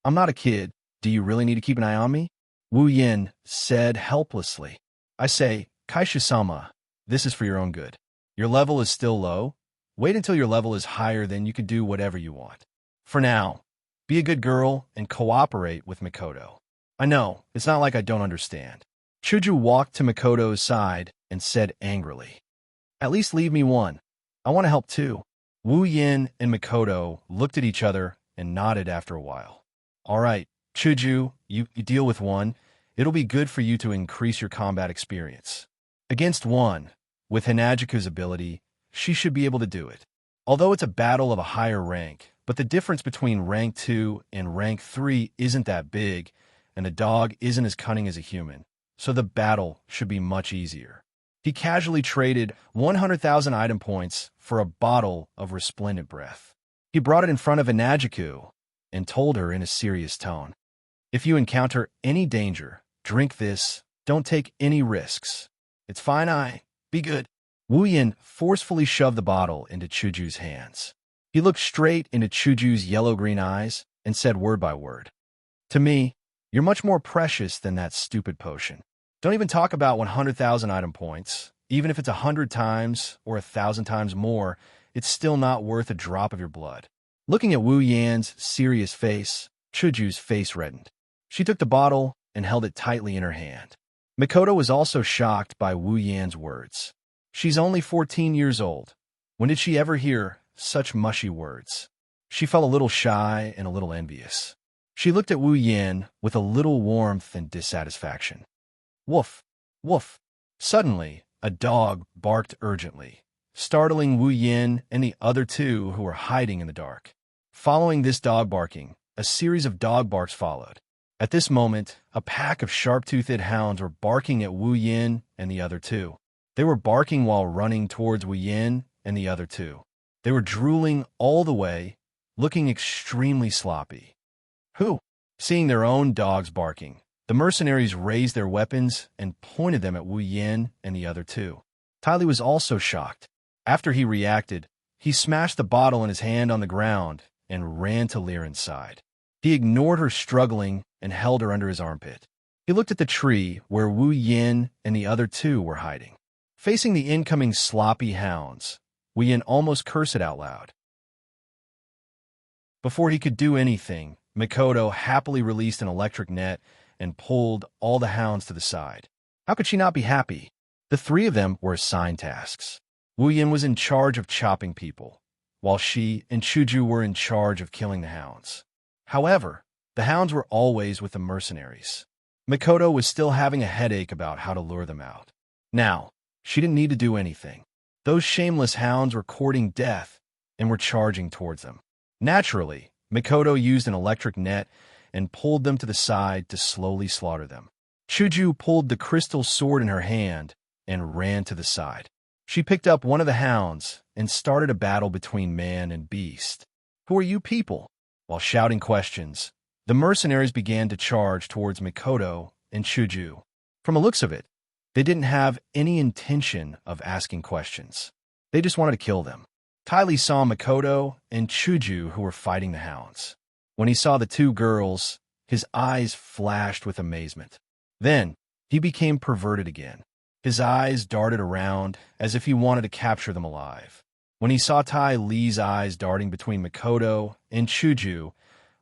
Speaker 1: I'm not a kid. Do you really need to keep an eye on me? Wuyin said helplessly. I say, Kaisha-sama, this is for your own good. Your level is still low. Wait until your level is higher, then you can do whatever you want. For now, be a good girl and cooperate with Mikoto. I know, it's not like I don't understand. Chuju walked to Mikoto's side and said angrily, At least leave me one. I want to help too. Wuyin and Mikoto looked at each other and nodded after a while. All right, Chuju, you deal with one. It'll be good for you to increase your combat experience. Against one, with Hinagiku's ability, she should be able to do it. Although it's a battle of a higher rank, but the difference between rank 2 and rank 3 isn't that big, and a dog isn't as cunning as a human, so the battle should be much easier. He casually traded 100,000 item points for a bottle of resplendent breath. He brought it in front of Hinagiku and told her in a serious tone, If you encounter any danger, drink this. Don't take any risks. It's fine, be good. Wuyin forcefully shoved the bottle into Chuju's hands. He looked straight into Chuju's yellow-green eyes and said word by word, To me, you're much more precious than that stupid potion. Don't even talk about 100,000 item points. Even if it's 100 times or 1,000 times more, it's still not worth a drop of your blood. Looking at Wu Yan's serious face, Chuju's face reddened. She took the bottle and held it tightly in her hand. Mikoto was also shocked by Wu Yan's words. She's only 14 years old. When did she ever hear such mushy words? She felt a little shy and a little envious. She looked at Wu Yan with a little warmth and dissatisfaction. Woof, woof. Suddenly, a dog barked urgently, startling Wu Yan and the other two who were hiding in the dark. Following this dog barking, a series of dog barks followed. At this moment, a pack of sharp-toothed hounds were barking at Wu Yan and the other two. They were barking while running towards Wu Yan and the other two. They were drooling all the way, looking extremely sloppy. Who? Seeing their own dogs barking, the mercenaries raised their weapons and pointed them at Wu Yan and the other two. Tylee was also shocked. After he reacted, he smashed the bottle in his hand on the ground and ran to Liren's side. He ignored her struggling and held her under his armpit. He looked at the tree where Wu Yan and the other two were hiding. Facing the incoming sloppy hounds, Wu Yan almost cursed out loud. Before he could do anything, Mikoto happily released an electric net and pulled all the hounds to the side. How could she not be happy? The three of them were assigned tasks. Wu Yan was in charge of chopping people, while she and Chuju were in charge of killing the hounds. However, the hounds were always with the mercenaries. Mikoto was still having a headache about how to lure them out. Now, she didn't need to do anything. Those shameless hounds were courting death and were charging towards them. Naturally, Mikoto used an electric net and pulled them to the side to slowly slaughter them. Chuju pulled the crystal sword in her hand and ran to the side. She picked up one of the hounds and started a battle between man and beast. Who are you people? While shouting questions, the mercenaries began to charge towards Mikoto and Chuju. From the looks of it, they didn't have any intention of asking questions. They just wanted to kill them. Tylee saw Mikoto and Chuju who were fighting the hounds. When he saw the two girls, his eyes flashed with amazement. Then, he became perverted again. His eyes darted around as if he wanted to capture them alive. When he saw Tai Li's eyes darting between Makoto and Chuju,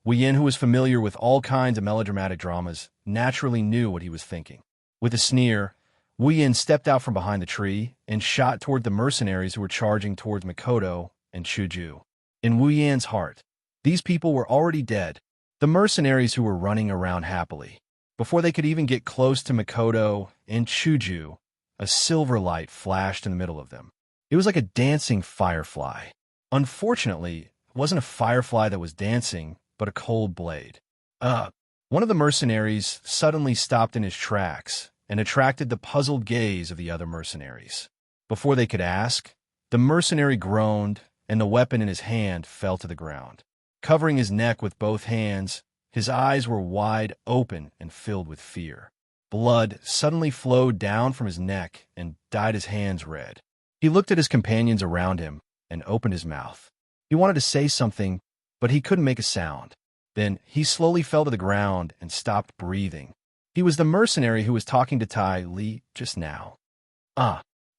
Speaker 1: Wu Yin, who was familiar with all kinds of melodramatic dramas, naturally knew what he was thinking. With a sneer, Wu Yin stepped out from behind the tree and shot toward the mercenaries who were charging towards Makoto and Chuju. In Wu Yin's heart, these people were already dead, the mercenaries who were running around happily. Before they could even get close to Makoto and Chuju, a silver light flashed in the middle of them. It was like a dancing firefly. Unfortunately, it wasn't a firefly that was dancing, but a cold blade. One of the mercenaries suddenly stopped in his tracks and attracted the puzzled gaze of the other mercenaries. Before they could ask, the mercenary groaned, and the weapon in his hand fell to the ground. Covering his neck with both hands, his eyes were wide open and filled with fear. Blood suddenly flowed down from his neck and dyed his hands red. He looked at his companions around him and opened his mouth. He wanted to say something, but he couldn't make a sound. Then he slowly fell to the ground and stopped breathing. He was the mercenary who was talking to Tai Li just now.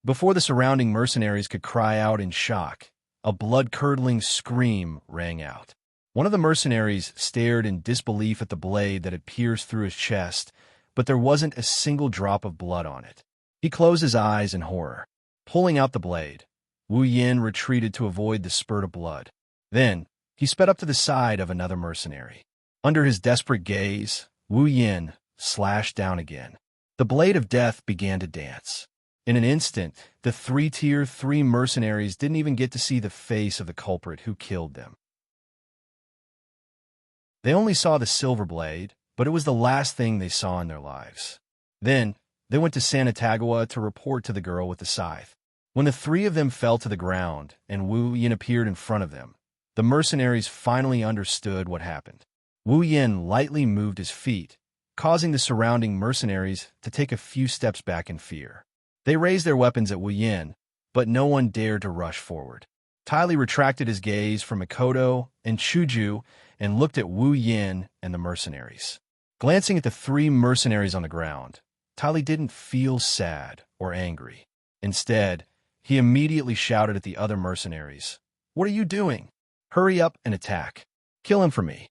Speaker 1: Before the surrounding mercenaries could cry out in shock, a blood-curdling scream rang out. One of the mercenaries stared in disbelief at the blade that had pierced through his chest, but there wasn't a single drop of blood on it. He closed his eyes in horror. Pulling out the blade, Wu Yin retreated to avoid the spurt of blood. Then, he sped up to the side of another mercenary. Under his desperate gaze, Wu Yin slashed down again. The blade of death began to dance. In an instant, the Tier 3 mercenaries didn't even get to see the face of the culprit who killed them. They only saw the silver blade, but it was the last thing they saw in their lives. Then, they went to Sanatagawa to report to the girl with the scythe. When the three of them fell to the ground and Wu Yin appeared in front of them, the mercenaries finally understood what happened. Wu Yin lightly moved his feet, causing the surrounding mercenaries to take a few steps back in fear. They raised their weapons at Wu Yin, but no one dared to rush forward. Tai Li retracted his gaze from Makoto and Chuju and looked at Wu Yin and the mercenaries. Glancing at the three mercenaries on the ground, Tai Li didn't feel sad or angry. Instead, he immediately shouted at the other mercenaries, "What are you doing? Hurry up and attack. Kill him for me."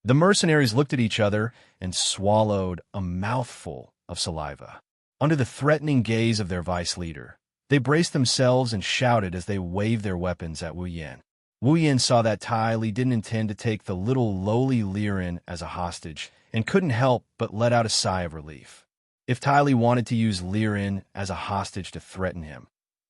Speaker 1: The mercenaries looked at each other and swallowed a mouthful of saliva. Under the threatening gaze of their vice leader, they braced themselves and shouted as they waved their weapons at Wu Yin. Wu Yin saw that Tai Li didn't intend to take the little lowly Liren as a hostage and couldn't help but let out a sigh of relief. If Tai Li wanted to use Liren as a hostage to threaten him,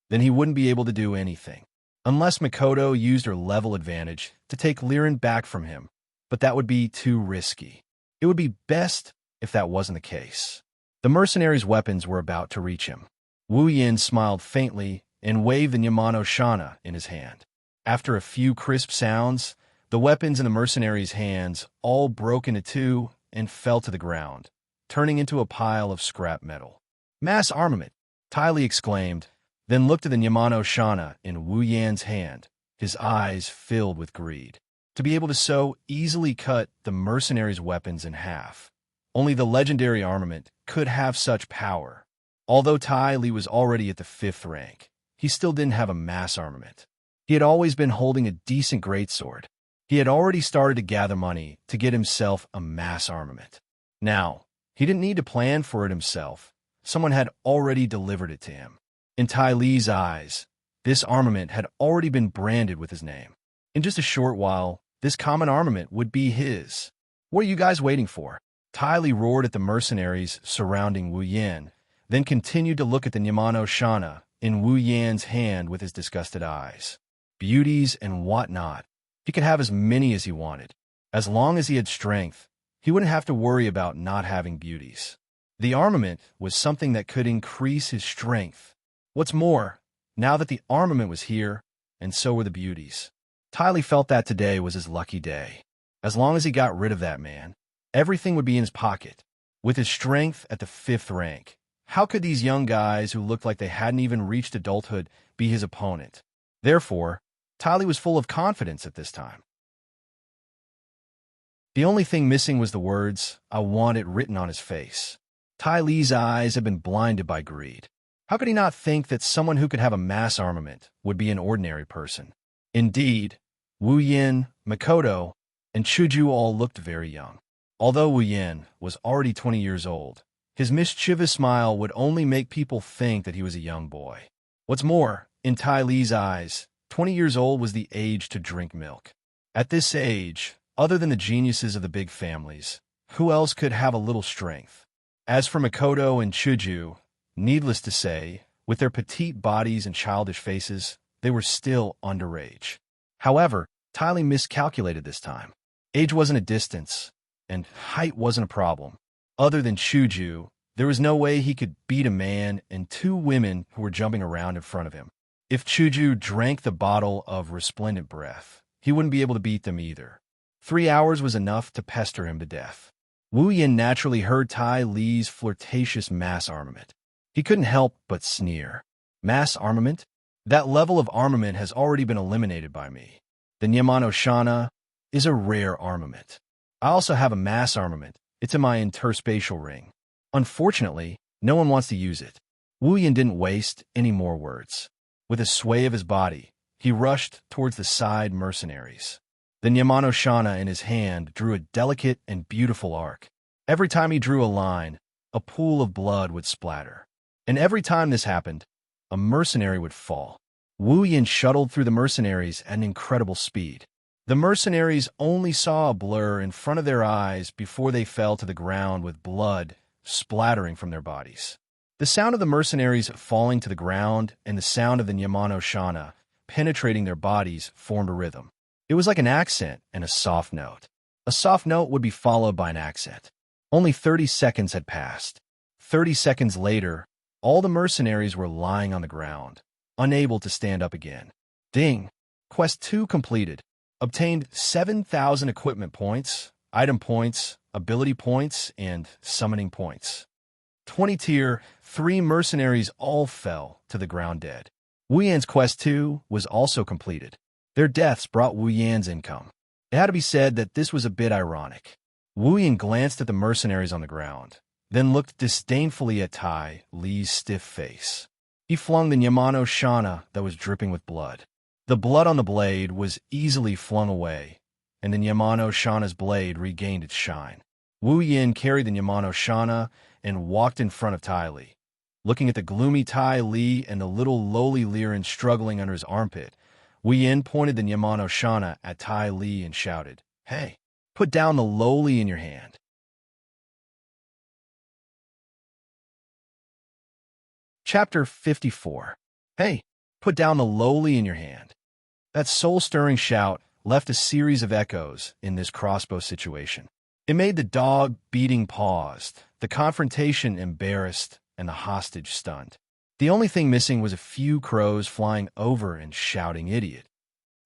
Speaker 1: then he wouldn't be able to do anything, unless Makoto used her level advantage to take Liren back from him, but that would be too risky. It would be best if that wasn't the case. The mercenaries' weapons were about to reach him. Wu Yin smiled faintly and waved the Yamano Shana in his hand. After a few crisp sounds, the weapons in the mercenaries' hands all broke into two and fell to the ground, turning into a pile of scrap metal. "Mass armament!" Tai Li exclaimed, then looked at the Yamano Shana in Wu Yan's hand, his eyes filled with greed. To be able to so easily cut the mercenaries' weapons in half. Only the legendary armament could have such power. Although Tai Li was already at the 5th rank, he still didn't have a mass armament. He had always been holding a decent greatsword. He had already started to gather money to get himself a mass armament. Now, he didn't need to plan for it himself. Someone had already delivered it to him. In Tai Li's eyes, this armament had already been branded with his name. In just a short while, this common armament would be his. "What are you guys waiting for?" Tai Li roared at the mercenaries surrounding Wu Yin, then continued to look at the Yamano Shana in Wu Yan's hand with his disgusted eyes. Beauties and whatnot. He could have as many as he wanted. As long as he had strength, he wouldn't have to worry about not having beauties. The armament was something that could increase his strength. What's more, now that the armament was here, and so were the beauties. Tai Li felt that today was his lucky day. As long as he got rid of that man, everything would be in his pocket. With his strength at the 5th rank, how could these young guys who looked like they hadn't even reached adulthood be his opponent? Therefore, Tai Li was full of confidence at this time. The only thing missing was the words, "I want it," written on his face. Tai Li's eyes had been blinded by greed. How could he not think that someone who could have a mass armament would be an ordinary person? Indeed, Wu Yin, Mikoto, and Chuju all looked very young. Although Wu Yin was already 20 years old, his mischievous smile would only make people think that he was a young boy. What's more, in Tai Li's eyes, 20 years old was the age to drink milk. At this age, other than the geniuses of the big families, who else could have a little strength? As for Mikoto and Chuju, needless to say, with their petite bodies and childish faces, they were still underage. However, Tai Li miscalculated this time. Age wasn't a distance, and height wasn't a problem. Other than Chuju, there was no way he could beat a man and two women who were jumping around in front of him. If Chuju drank the bottle of resplendent breath, he wouldn't be able to beat them either. 3 hours was enough to pester him to death. Wu Yin naturally heard Tai Li's flirtatious mass armament. He couldn't help but sneer. Mass armament? That level of armament has already been eliminated by me. The Nyamano Shana is a rare armament. I also have a mass armament. It's in my interspatial ring. Unfortunately, no one wants to use it. Wu Yin didn't waste any more words. With a sway of his body, he rushed towards the side mercenaries. The Nyamano Shana in his hand drew a delicate and beautiful arc. Every time he drew a line, a pool of blood would splatter. And every time this happened, a mercenary would fall. Wu Yin shuttled through the mercenaries at an incredible speed. The mercenaries only saw a blur in front of their eyes before they fell to the ground with blood splattering from their bodies. The sound of the mercenaries falling to the ground and the sound of the Nyamano Shana penetrating their bodies formed a rhythm. It was like an accent and a soft note. A soft note would be followed by an accent. Only 30 seconds had passed. 30 seconds later, all the mercenaries were lying on the ground, unable to stand up again. Ding! Quest 2 completed. Obtained 7,000 equipment points, item points, ability points, and summoning points. 20 tier, 3 mercenaries all fell to the ground dead. Wu Yan's quest 2 was also completed. Their deaths brought Wu Yan's income. It had to be said that this was a bit ironic. Wu Yan glanced at the mercenaries on the ground, then looked disdainfully at Tai Li's stiff face. He flung the Nyamano Shana that was dripping with blood. The blood on the blade was easily flung away, and the Nyamano Shana's blade regained its shine. Wu Yan carried the Nyamano Shana and walked in front of Tai Li. Looking at the gloomy Tai Li and the little lowly Liren struggling under his armpit, Wu Yan pointed the Nyamano Shana at Tai Li and shouted, "Hey, put down the lowly in your hand." Chapter 54. Hey, put down the lowly in your hand. That soul-stirring shout left a series of echoes in this crossbow situation. It made the dog-beating paused, the confrontation embarrassed, and the hostage stunned. The only thing missing was a few crows flying over and shouting idiot.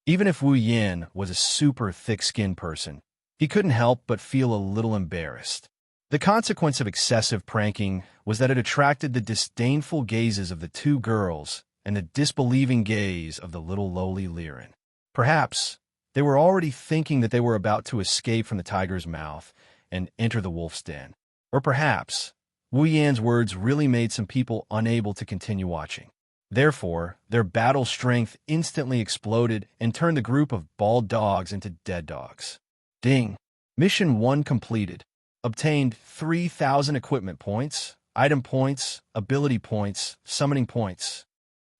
Speaker 1: Even if Wu Yan was a super thick-skinned person, he couldn't help but feel a little embarrassed. The consequence of excessive pranking was that it attracted the disdainful gazes of the two girls and the disbelieving gaze of the little lowly Liren. Perhaps they were already thinking that they were about to escape from the tiger's mouth and enter the wolf's den. Or perhaps Wu Yan's words really made some people unable to continue watching. Therefore, their battle strength instantly exploded and turned the group of bald dogs into dead dogs. Ding! Mission 1 completed. Obtained 3,000 equipment points, item points, ability points, summoning points.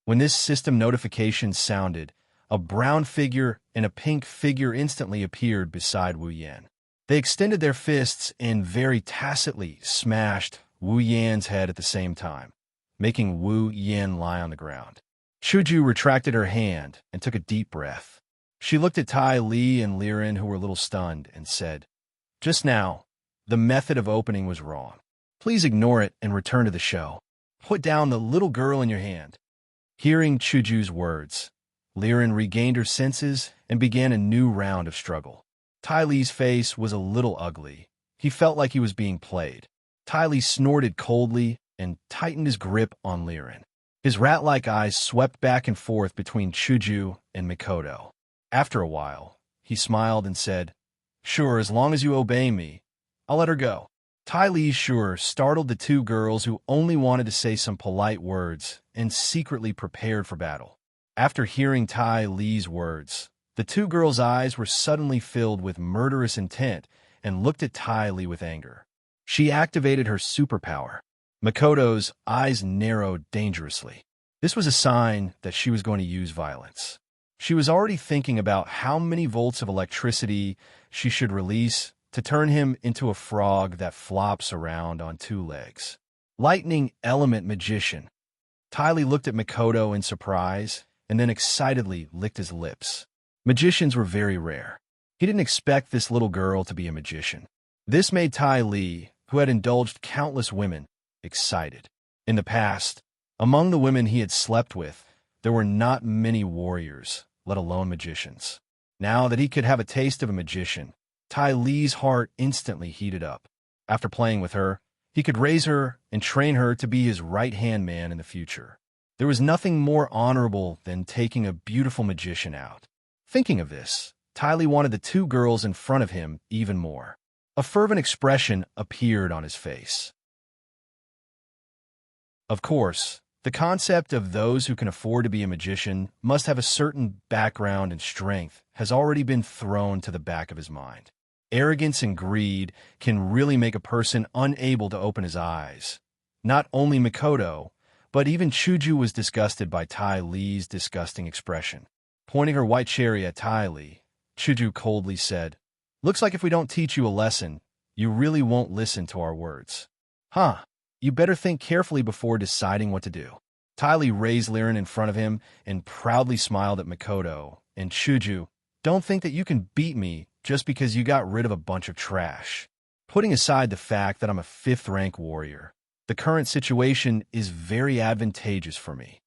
Speaker 1: When this system notification sounded, a brown figure and a pink figure instantly appeared beside Wu Yan. They extended their fists and very tacitly smashed Wu Yan's head at the same time, making Wu Yan lie on the ground. Chuju retracted her hand and took a deep breath. She looked at Tai Li and Liren, who were a little stunned, and said, "Just now, the method of opening was wrong. Please ignore it and return to the show. Put down the little girl in your hand." Hearing Chuju's words, Liren regained her senses and began a new round of struggle. Tai Li's face was a little ugly. He felt like he was being played. Tai Li snorted coldly and tightened his grip on Liren. His rat-like eyes swept back and forth between Chuju and Mikoto. After a while, he smiled and said, "Sure, as long as you obey me, I'll let her go." Tai Li's sure startled the two girls who only wanted to say some polite words and secretly prepared for battle. After hearing Tai Li's words, the two girls' eyes were suddenly filled with murderous intent and looked at Tai Li with anger. She activated her superpower. Makoto's eyes narrowed dangerously. This was a sign that she was going to use violence. She was already thinking about how many volts of electricity she should release to turn him into a frog that flops around on two legs. Lightning Element Magician. Tai Li looked at Makoto in surprise and then excitedly licked his lips. Magicians were very rare. He didn't expect this little girl to be a magician. This made Tai Li, who had indulged countless women, excited. In the past, among the women he had slept with, there were not many warriors, let alone magicians. Now that he could have a taste of a magician, Tai Li's heart instantly heated up. After playing with her, he could raise her and train her to be his right-hand man in the future. There was nothing more honorable than taking a beautiful magician out. Thinking of this, Tai Li wanted the two girls in front of him even more. A fervent expression appeared on his face. Of course, the concept of those who can afford to be a magician must have a certain background and strength has already been thrown to the back of his mind. Arrogance and greed can really make a person unable to open his eyes. Not only Makoto, but even Chuju was disgusted by Tai Li's disgusting expression. Pointing her white cherry at Tai Li, Chuju coldly said, "Looks like if we don't teach you a lesson, you really won't listen to our words. Huh, you better think carefully before deciding what to do." Tai Li raised Liren in front of him and proudly smiled at Makoto and Chuju. "Don't think that you can beat me just because you got rid of a bunch of trash. Putting aside the fact that I'm a 5th-rank warrior, the current situation is very advantageous for me."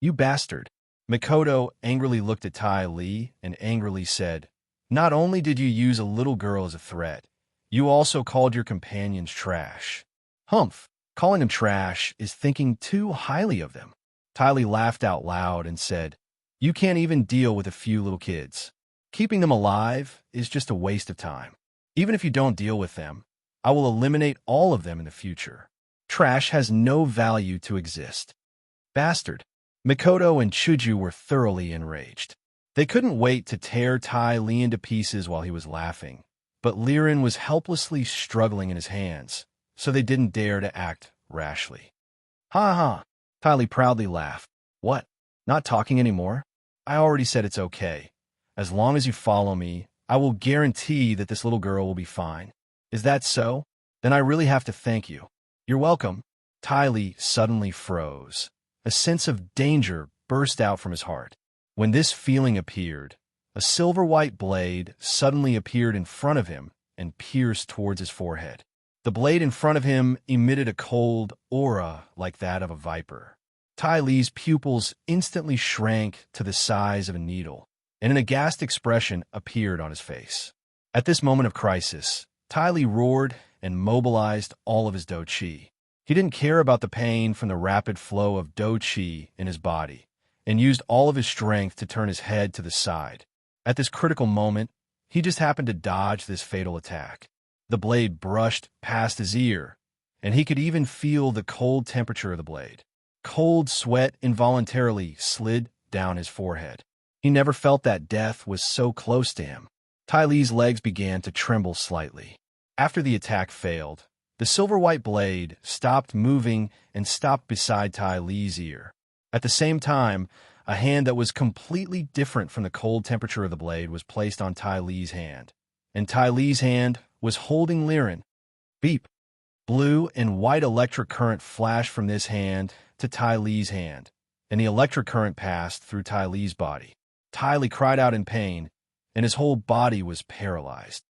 Speaker 1: "You bastard." Makoto angrily looked at Tai Li and angrily said, "Not only did you use a little girl as a threat, you also called your companions trash." "Humph, calling them trash is thinking too highly of them." Tai Li laughed out loud and said, "You can't even deal with a few little kids. Keeping them alive is just a waste of time. Even if you don't deal with them, I will eliminate all of them in the future. Trash has no value to exist." "Bastard." Makoto and Chuju were thoroughly enraged. They couldn't wait to tear Tai Li into pieces while he was laughing, but Liren was helplessly struggling in his hands, so they didn't dare to act rashly. "Ha ha!" Tai Li proudly laughed. "What? Not talking anymore? I already said it's okay. As long as you follow me, I will guarantee that this little girl will be fine. Is that so? Then I really have to thank you." "You're welcome." Tai Li suddenly froze. A sense of danger burst out from his heart. When this feeling appeared, a silver-white blade suddenly appeared in front of him and pierced towards his forehead. The blade in front of him emitted a cold aura like that of a viper. Tai Li's pupils instantly shrank to the size of a needle, and an aghast expression appeared on his face. At this moment of crisis, Tai Li roared and mobilized all of his Do-Chi. He didn't care about the pain from the rapid flow of Do-Chi in his body, and used all of his strength to turn his head to the side. At this critical moment, he just happened to dodge this fatal attack. The blade brushed past his ear, and he could even feel the cold temperature of the blade. Cold sweat involuntarily slid down his forehead. He never felt that death was so close to him. Tai Li's legs began to tremble slightly. After the attack failed, the silver-white blade stopped moving and stopped beside Tai Li's ear. At the same time, a hand that was completely different from the cold temperature of the blade was placed on Tai Li's hand, and Tai Li's hand was holding Liren. Beep! Blue and white electric current flashed from this hand to Tai Li's hand, and the electric current passed through Tai Li's body. Tai Li cried out in pain, and his whole body was paralyzed.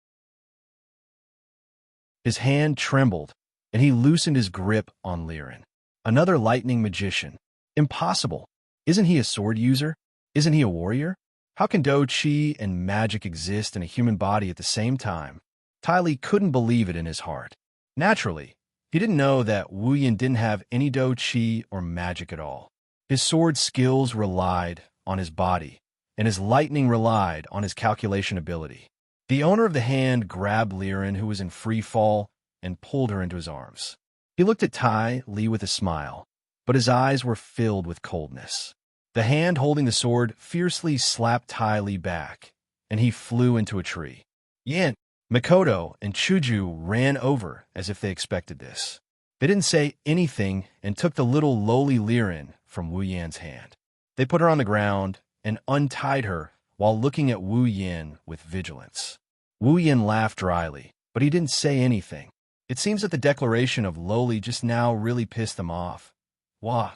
Speaker 1: His hand trembled, and he loosened his grip on Liren. Another lightning magician. Impossible. Isn't he a sword user? Isn't he a warrior? How can Do-Chi and magic exist in a human body at the same time? Tai Li couldn't believe it in his heart. Naturally, he didn't know that Wuyin didn't have any Do-Chi or magic at all. His sword skills relied on his body, and his lightning relied on his calculation ability. The owner of the hand grabbed Liren, who was in free fall, and pulled her into his arms. He looked at Tai Li with a smile, but his eyes were filled with coldness. The hand holding the sword fiercely slapped Tai Li back, and he flew into a tree. Yan, Mikoto, and Chuju ran over as if they expected this. They didn't say anything and took the little lowly Liren from Wu Yan's hand. They put her on the ground and untied her while looking at Wu Yan with vigilance. Wu Yan laughed dryly, but he didn't say anything. It seems that the declaration of lowly just now really pissed them off. Wah!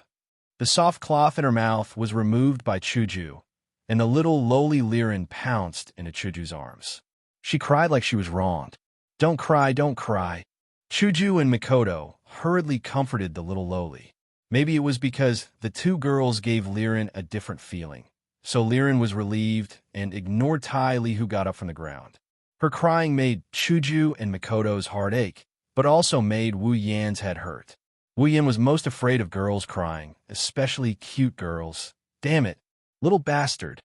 Speaker 1: The soft cloth in her mouth was removed by Chuju, and the little lowly Liren pounced into Chuju's arms. She cried like she was wronged. Don't cry, don't cry. Chuju and Mikoto hurriedly comforted the little lowly. Maybe it was because the two girls gave Liren a different feeling. So Liren was relieved and ignored Tai Li, who got up from the ground. Her crying made Chuju and Mikoto's heart ache, but also made Wu Yan's head hurt. Wu Yan was most afraid of girls crying, especially cute girls. Damn it, little bastard.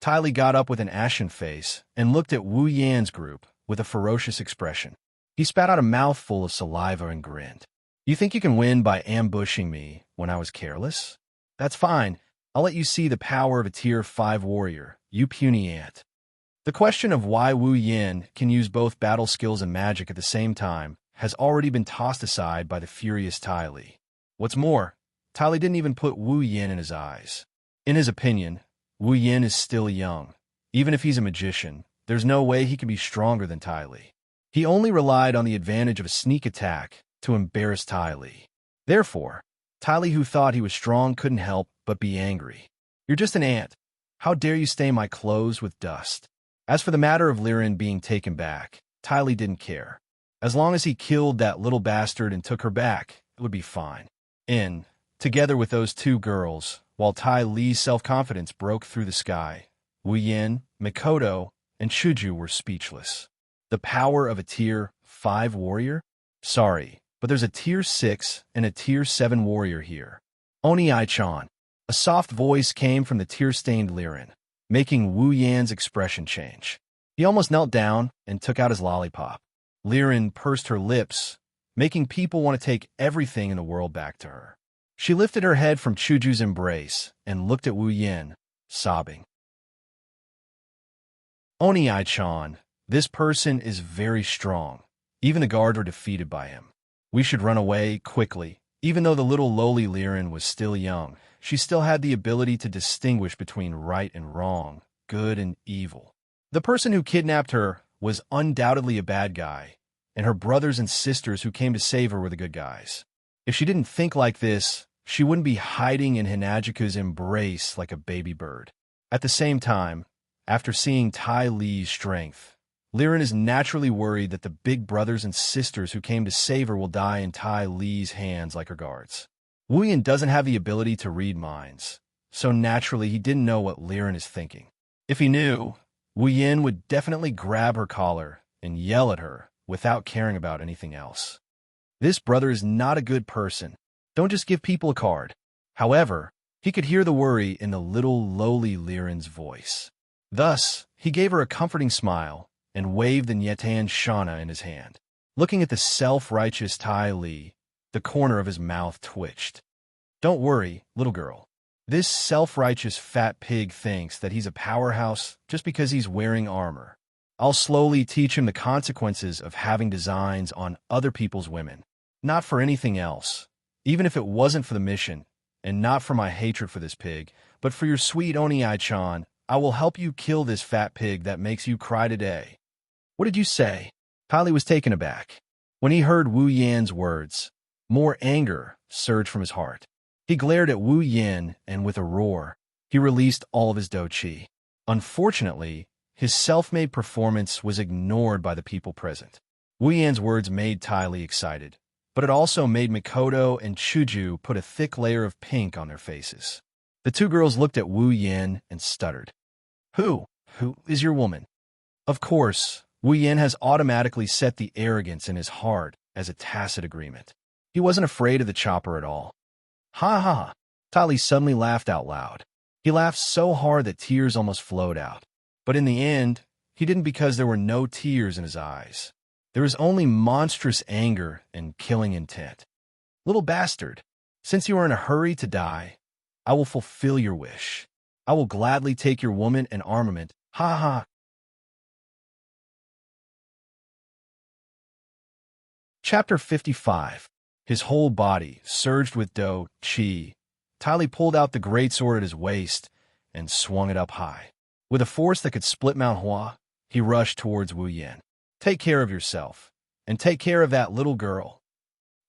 Speaker 1: Tai Li got up with an ashen face and looked at Wu Yan's group with a ferocious expression. He spat out a mouthful of saliva and grinned. You think you can win by ambushing me when I was careless? That's fine. I'll let you see the power of a Tier 5 warrior, you puny ant. The question of why Wu Yan can use both battle skills and magic at the same time has already been tossed aside by the furious Tai Li. What's more, Tai Li didn't even put Wu Yan in his eyes. In his opinion, Wu Yan is still young. Even if he's a magician, there's no way he can be stronger than Tai Li. He only relied on the advantage of a sneak attack to embarrass Tai Li. Therefore, Tai Li, who thought he was strong, couldn't help but be angry. You're just an ant. How dare you stain my clothes with dust? As for the matter of Liren being taken back, Tai Li didn't care. As long as he killed that little bastard and took her back, it would be fine. Together with those two girls, while Tai Li's self-confidence broke through the sky, Wu Yan, Mikoto, and Chuju were speechless. The power of a Tier 5 warrior? Sorry, but there's a Tier 6 and a Tier 7 warrior here. Oni Ai-chan. A soft voice came from the tear-stained Liren, making Wu Yan's expression change. He almost knelt down and took out his lollipop. Liren pursed her lips, making people want to take everything in the world back to her. She lifted her head from Chuju's embrace and looked at Wu Yan, sobbing. Oni Ai-chan, this person is very strong. Even the guards were defeated by him. We should run away quickly. Even though the little lowly Liren was still young, she still had the ability to distinguish between right and wrong, good and evil. The person who kidnapped her was undoubtedly a bad guy, and her brothers and sisters who came to save her were the good guys. If she didn't think like this, she wouldn't be hiding in Hinajiku's embrace like a baby bird. At the same time, after seeing Tai Li's strength, Liren is naturally worried that the big brothers and sisters who came to save her will die in Tai Li's hands like her guards. Wu Yan doesn't have the ability to read minds, so naturally he didn't know what Liren is thinking. If he knew, Wu Yan would definitely grab her collar and yell at her without caring about anything else. This brother is not a good person. Don't just give people a card. However, he could hear the worry in the little lowly Liren's voice. Thus, he gave her a comforting smile and waved the Nyetan Shana in his hand. Looking at the self-righteous Tai Li, the corner of his mouth twitched. Don't worry, little girl. This self-righteous fat pig thinks that he's a powerhouse just because he's wearing armor. I'll slowly teach him the consequences of having designs on other people's women. Not for anything else, even if it wasn't for the mission, and not for my hatred for this pig, but for your sweet Oni Ai-chan, I will help you kill this fat pig that makes you cry today. What did you say? Tai Li was taken aback. When he heard Wu Yan's words, more anger surged from his heart. He glared at Wu Yan, and with a roar, he released all of his do chi. Unfortunately, his self-made performance was ignored by the people present. Wu Yan's words made Tai Li excited, but it also made Mikoto and Chuju put a thick layer of pink on their faces. The two girls looked at Wu Yan and stuttered. Who is your woman? Of course, Wu Yan has automatically set the arrogance in his heart as a tacit agreement. He wasn't afraid of the chopper at all. Ha ha ha! Tai Li suddenly laughed out loud. He laughed so hard that tears almost flowed out. But in the end, he didn't because there were no tears in his eyes. There was only monstrous anger and killing intent. Little bastard, since you are in a hurry to die, I will fulfill your wish. I will gladly take your woman and armament. Ha ha. Chapter 55. His whole body surged with do qi. Ty Li pulled out the greatsword at his waist and swung it up high. With a force that could split Mount Hua, he rushed towards Wu Yin. Take care of yourself, and take care of that little girl.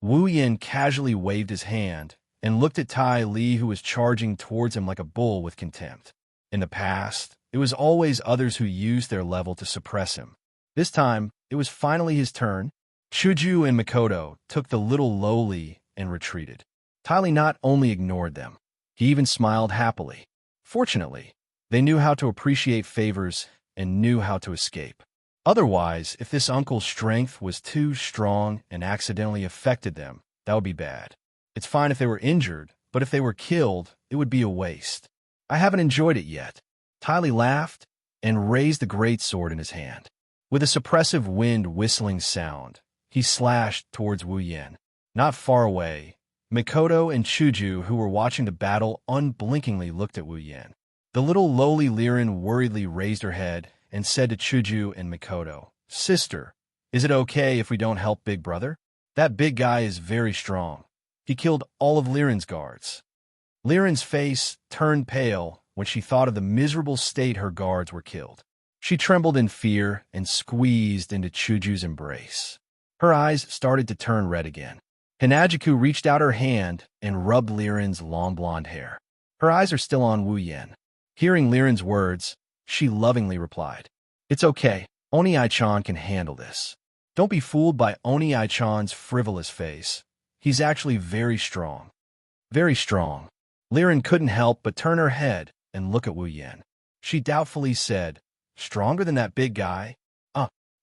Speaker 1: Wu Yin casually waved his hand and looked at Tai Li, who was charging towards him like a bull, with contempt. In the past, it was always others who used their level to suppress him. This time, it was finally his turn. Chuju and Mikoto took the little lowly and retreated. Tai Li not only ignored them, he even smiled happily. Fortunately, they knew how to appreciate favors and knew how to escape. Otherwise, if this uncle's strength was too strong and accidentally affected them, that would be bad. It's fine if they were injured, but if they were killed, it would be a waste. I haven't enjoyed it yet. Tai Li laughed and raised the greatsword in his hand. With a suppressive wind whistling sound, he slashed towards Wu Yin. Not far away, Mikoto and Chuju, who were watching the battle, unblinkingly looked at Wu Yin. The little lowly Liren worriedly raised her head and said to Chuju and Mikoto, "Sister, is it okay if we don't help Big Brother? That big guy is very strong. He killed all of Liren's guards." Liren's face turned pale when she thought of the miserable state her guards were killed. She trembled in fear and squeezed into Chuju's embrace. Her eyes started to turn red again. Hinajiku reached out her hand and rubbed Liren's long blonde hair. Her eyes are still on Wu Yin. Hearing Liren's words, she lovingly replied, "It's okay. Oni Ai-chan can handle this. Don't be fooled by Oni Ai-chan's frivolous face. He's actually very strong." Very strong. Liren couldn't help but turn her head and look at Wu Yin. She doubtfully said, "Stronger than that big guy?"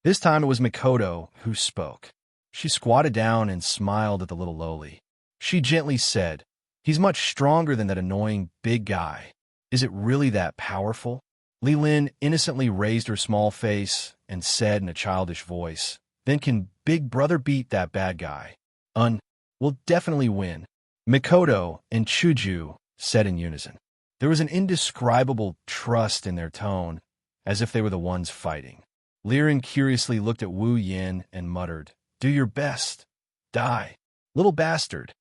Speaker 1: This time it was Mikoto who spoke. She squatted down and smiled at the little lowly. She gently said, "He's much stronger than that annoying big guy. Is it really that powerful?" Li Lin innocently raised her small face and said in a childish voice, "Then can Big Brother beat that bad guy?" We'll definitely win," Mikoto and Chuju said in unison. There was an indescribable trust in their tone, as if they were the ones fighting. Liren curiously looked at Wu Yin and muttered, "Do your best. Die, little bastard."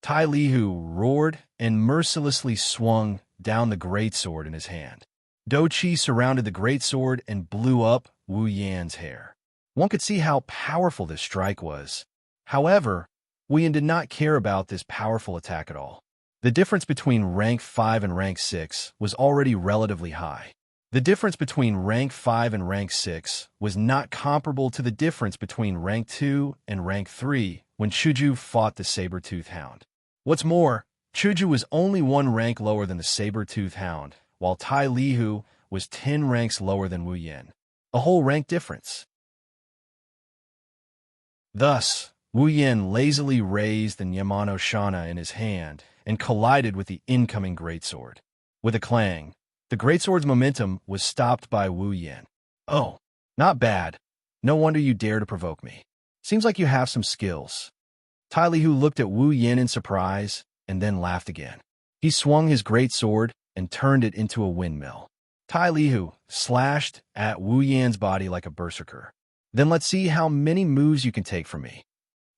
Speaker 1: Tai Li roared and mercilessly swung down the greatsword in his hand. Do Qi surrounded the greatsword and blew up Wu Yin's hair. One could see how powerful this strike was. However, Wu Yin did not care about this powerful attack at all. The difference between rank 5 and rank 6 was already relatively high. The difference between rank 5 and rank 6 was not comparable to the difference between rank 2 and rank 3 when Chuju fought the saber-tooth hound. What's more, Chuju was only 1 rank lower than the saber-tooth hound, while Tai Li was 10 ranks lower than Wu Yin. A whole rank difference. Thus, Wu Yin lazily raised the Yamano Shana in his hand and collided with the incoming greatsword. With a clang, the greatsword's momentum was stopped by Wu Yin. "Oh, not bad. No wonder you dare to provoke me. Seems like you have some skills." Tai Li looked at Wu Yin in surprise and then laughed again. He swung his greatsword and turned it into a windmill. Tai Li slashed at Wu Yin's body like a berserker. "Then let's see how many moves you can take from me."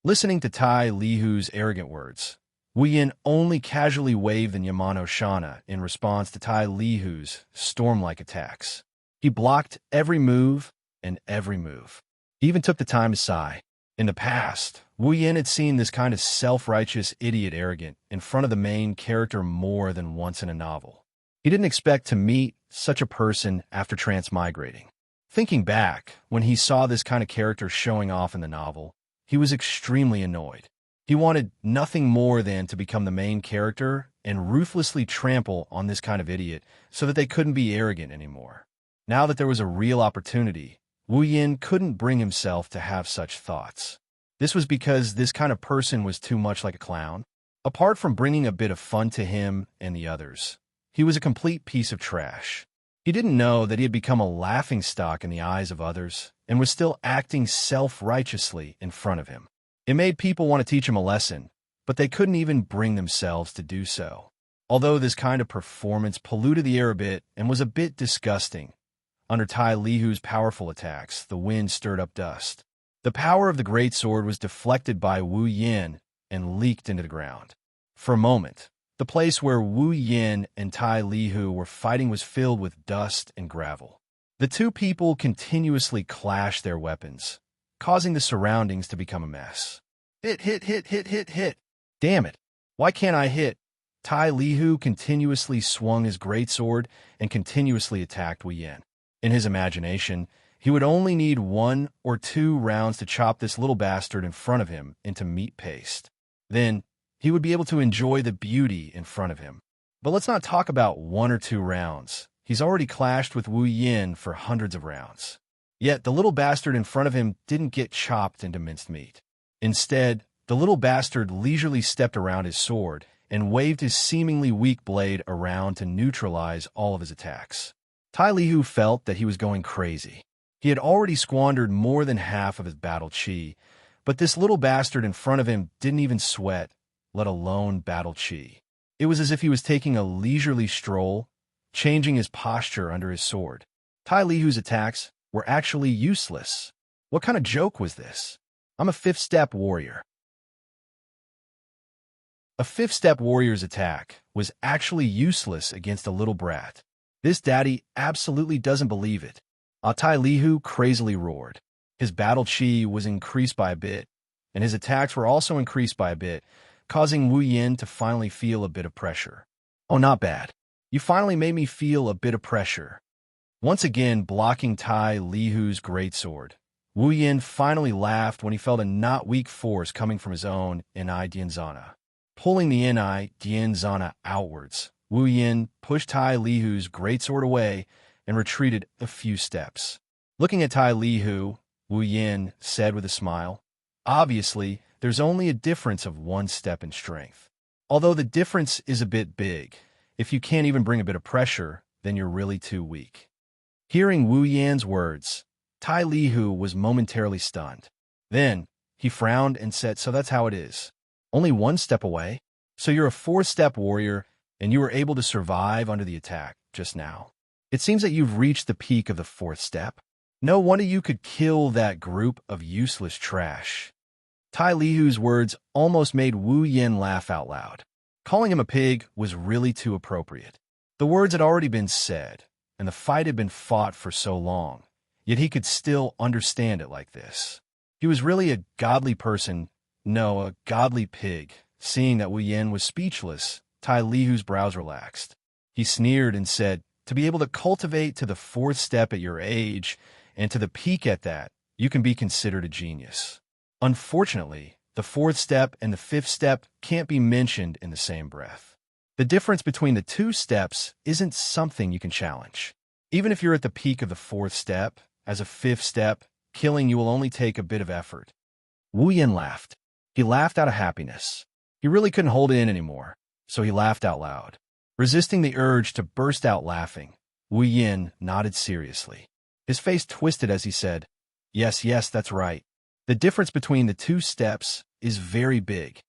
Speaker 1: Listening to Tai Li's arrogant words, Wu Yin only casually waved the Yamano Shana in response to Tai Li's storm-like attacks. He blocked every move and every move. He even took the time to sigh. In the past, Wu Yin had seen this kind of self-righteous idiot arrogant in front of the main character more than once in a novel. He didn't expect to meet such a person after transmigrating. Thinking back, when he saw this kind of character showing off in the novel, he was extremely annoyed. He wanted nothing more than to become the main character and ruthlessly trample on this kind of idiot so that they couldn't be arrogant anymore. Now that there was a real opportunity, Wu Yin couldn't bring himself to have such thoughts. This was because this kind of person was too much like a clown. Apart from bringing a bit of fun to him and the others, he was a complete piece of trash. He didn't know that he had become a laughingstock in the eyes of others and was still acting self-righteously in front of him. It made people want to teach him a lesson, but they couldn't even bring themselves to do so. Although this kind of performance polluted the air a bit and was a bit disgusting, under Tai Lihu's powerful attacks, the wind stirred up dust. The power of the great sword was deflected by Wu Yin and leaked into the ground. For a moment, the place where Wu Yin and Tai Lihu were fighting was filled with dust and gravel. The two people continuously clashed their weapons, causing the surroundings to become a mess. Hit, hit, hit, hit, hit, hit. Damn it. Why can't I hit? Tai Lihu continuously swung his greatsword and continuously attacked Wu Yin. In his imagination, he would only need 1 or 2 rounds to chop this little bastard in front of him into meat paste. Then, he would be able to enjoy the beauty in front of him. But let's not talk about 1 or 2 rounds. He's already clashed with Wu Yin for hundreds of rounds. Yet, the little bastard in front of him didn't get chopped into minced meat. Instead, the little bastard leisurely stepped around his sword and waved his seemingly weak blade around to neutralize all of his attacks. Tai Lihu felt that he was going crazy. He had already squandered more than half of his battle chi, but this little bastard in front of him didn't even sweat, let alone battle chi. It was as if he was taking a leisurely stroll, changing his posture under his sword. Tai Lihu's attacks were actually useless. What kind of joke was this? I'm a 5th-step warrior. A 5th-step warrior's attack was actually useless against a little brat. This daddy absolutely doesn't believe it. Tai Lihu crazily roared. His battle chi was increased by a bit, and his attacks were also increased by a bit, causing Wu Yin to finally feel a bit of pressure. Oh, not bad. You finally made me feel a bit of pressure. Once again blocking Tai Lihu's greatsword, Wu Yin finally laughed when he felt a not weak force coming from his own Inai Dianzana. Pulling the Inai Dianzana outwards, Wu Yin pushed Tai Lihu's greatsword away and retreated a few steps. Looking at Tai Lihu, Wu Yin said with a smile, "Obviously, there's only a difference of 1 step in strength. Although the difference is a bit big, if you can't even bring a bit of pressure, then you're really too weak." Hearing Wu Yin's words, Tai Lihu was momentarily stunned. Then, he frowned and said, "So that's how it is. Only 1 step away? So you're a 4th-step warrior, and you were able to survive under the attack just now. It seems that you've reached the peak of the 4th step. No wonder you could kill that group of useless trash." Tai Lihu's words almost made Wu Yin laugh out loud. Calling him a pig was really too appropriate. The words had already been said, and the fight had been fought for so long, yet he could still understand it like this. He was really a godly person, no, a godly pig. Seeing that Wu Yin was speechless, Tai Lihu's brows relaxed. He sneered and said, "To be able to cultivate to the 4th step at your age, and to the peak at that, you can be considered a genius. Unfortunately, the 4th step and the 5th step can't be mentioned in the same breath. The difference between the 2 steps isn't something you can challenge. Even if you're at the peak of the 4th step, as a 5th step, killing you will only take a bit of effort." Wu Yin laughed. He laughed out of happiness. He really couldn't hold it in anymore, so he laughed out loud. Resisting the urge to burst out laughing, Wu Yin nodded seriously. His face twisted as he said, Yes, that's right. The difference between the 2 steps is very big."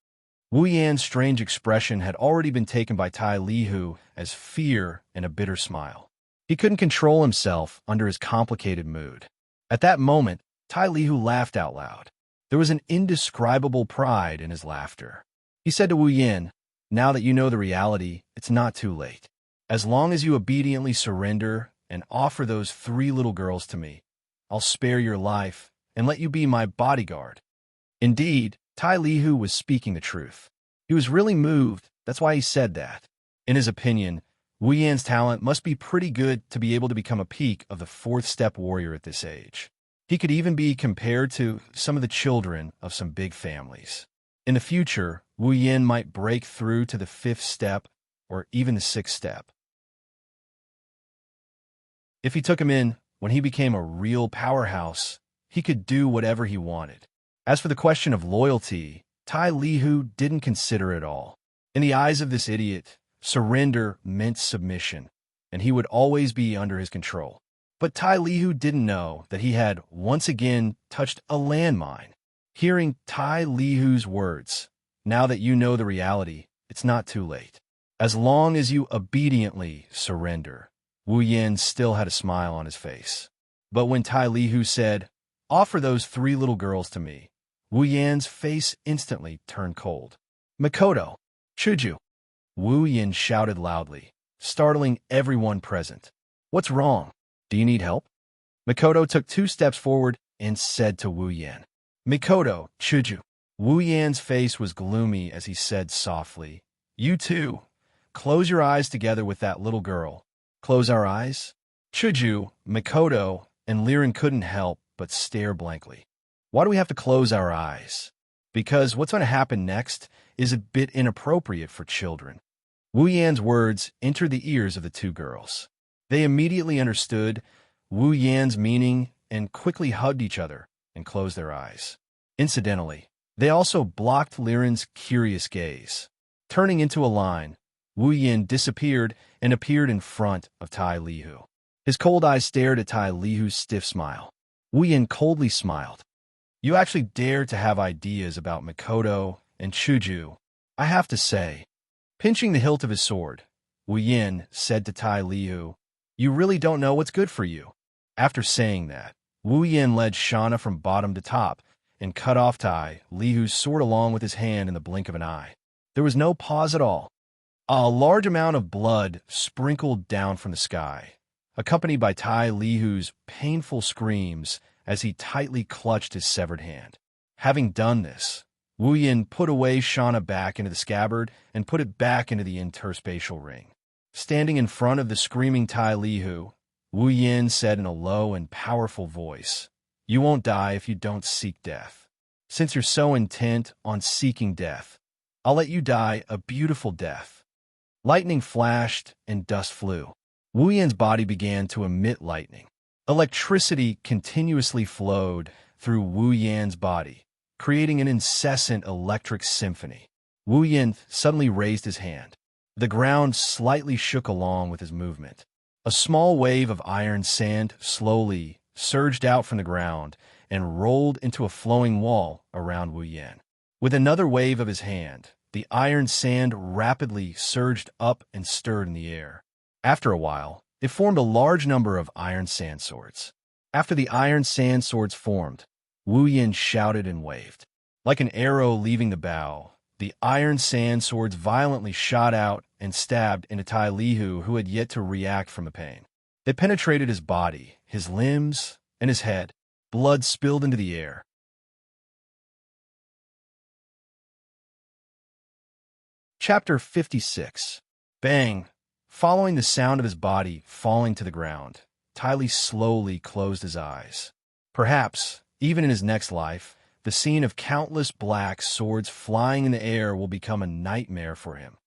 Speaker 1: Wu Yan's strange expression had already been taken by Tai Lihu as fear and a bitter smile. He couldn't control himself under his complicated mood. At that moment, Tai Lihu laughed out loud. There was an indescribable pride in his laughter. He said to Wu Yin, "Now that you know the reality, it's not too late. As long as you obediently surrender and offer those 3 little girls to me, I'll spare your life and let you be my bodyguard." Indeed, Tai Lihu was speaking the truth. He was really moved, that's why he said that. In his opinion, Wu Yan's talent must be pretty good to be able to become a peak of the 4th-step warrior at this age. He could even be compared to some of the children of some big families. In the future, Wu Yin might break through to the 5th step or even the 6th step. If he took him in, when he became a real powerhouse, he could do whatever he wanted. As for the question of loyalty, Tai Lihu didn't consider it all. In the eyes of this idiot, surrender meant submission. and he would always be under his control. But Tai Lihu didn't know that he had once again touched a landmine. Hearing Tai Lihu's words, "Now that you know the reality, it's not too late. As long as you obediently surrender," Wu Yan still had a smile on his face. But when Tai Lihu said, "Offer those 3 little girls to me," Wu Yan's face instantly turned cold. "Mikoto, Chuju!" Wu Yan shouted loudly, startling everyone present. "What's wrong? Do you need help?" Mikoto took 2 steps forward and said to Wu Yan, "Mikoto, Chuju." Wu Yan's face was gloomy as he said softly, "You too. Close your eyes together with that little girl." "Close our eyes?" Chuju, Mikoto, and Liren couldn't help but stare blankly. "Why do we have to close our eyes?" "Because what's going to happen next is a bit inappropriate for children." Wu Yan's words entered the ears of the 2 girls. They immediately understood Wu Yan's meaning and quickly hugged each other and closed their eyes. Incidentally, they also blocked Liren's curious gaze. Turning into a line, Wu Yan disappeared and appeared in front of Tai Lihu. His cold eyes stared at Tai Lihu's stiff smile. Wu Yan coldly smiled. "You actually dare to have ideas about Mikoto and Chuju, I have to say." Pinching the hilt of his sword, Wu Yan said to Tai Lihu, "You really don't know what's good for you." After saying that, Wu Yan led Xianxia from bottom to top and cut off Tai Lihu's sword along with his hand in the blink of an eye. There was no pause at all. A large amount of blood sprinkled down from the sky, accompanied by Tai Lihu's painful screams as he tightly clutched his severed hand. Having done this, Wu Yan put away Xianxia back into the scabbard and put it back into the interspatial ring. Standing in front of the screaming Tai Lihu, Wu Yan said in a low and powerful voice, "You won't die if you don't seek death. Since you're so intent on seeking death, I'll let you die a beautiful death." Lightning flashed and dust flew. Wu Yan's body began to emit lightning. Electricity continuously flowed through Wu Yan's body, creating an incessant electric symphony. Wu Yan suddenly raised his hand. The ground slightly shook along with his movement. A small wave of iron sand slowly surged out from the ground and rolled into a flowing wall around Wu Yan. With another wave of his hand, the iron sand rapidly surged up and stirred in the air. After a while, it formed a large number of iron sand swords. After the iron sand swords formed, Wu Yan shouted and waved. Like an arrow leaving the bow, the iron sand swords violently shot out and stabbed into Tai Lihu, who had yet to react from the pain. They penetrated his body, his limbs, and his head. Blood spilled into the air. Chapter 56. Bang! Following the sound of his body falling to the ground, Tai Li slowly closed his eyes. Perhaps, even in his next life, the scene of countless black swords flying in the air will become a nightmare for him.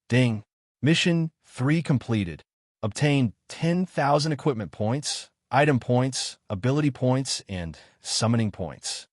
Speaker 1: Ding! Mission 3 completed. Obtained 10,000 equipment points, item points, ability points, and summoning points.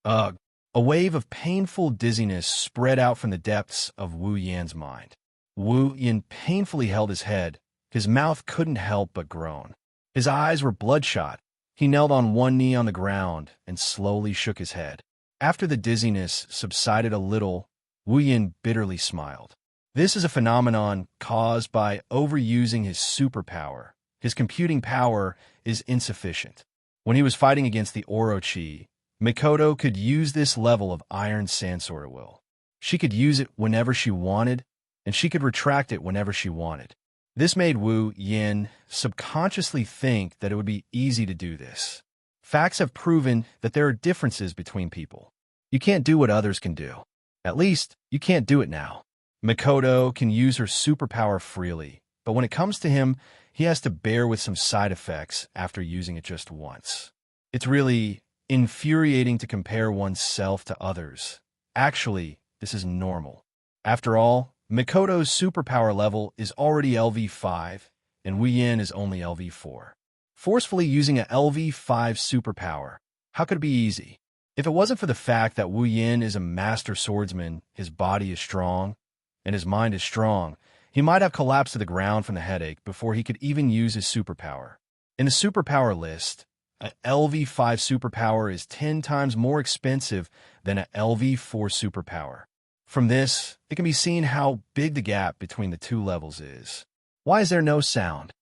Speaker 1: Ugh! A wave of painful dizziness spread out from the depths of Wu Yan's mind. Wu Yan painfully held his head. His mouth couldn't help but groan. His eyes were bloodshot. He knelt on one knee on the ground and slowly shook his head. After the dizziness subsided a little, Wu Yan bitterly smiled. This is a phenomenon caused by overusing his superpower. His computing power is insufficient. When he was fighting against the Orochi, Mikoto could use this level of iron sandsword at will. She could use it whenever she wanted, and she could retract it whenever she wanted. This made Wu Yan subconsciously think that it would be easy to do this. Facts have proven that there are differences between people. You can't do what others can do. At least, you can't do it now. Mikoto can use her superpower freely, but when it comes to him, he has to bear with some side effects after using it just once. It's really infuriating to compare oneself to others. Actually, this is normal. After all, Mikoto's superpower level is already LV5, and Wu Yan is only LV4. Forcefully using a LV5 superpower, how could it be easy? If it wasn't for the fact that Wu Yan is a master swordsman, his body is strong, and his mind is strong, He might have collapsed to the ground from the headache before he could even use his superpower. In the superpower list, a LV5 superpower is 10 times more expensive than a LV4 superpower. From this, it can be seen how big the gap between the two levels is. Why is there no sound?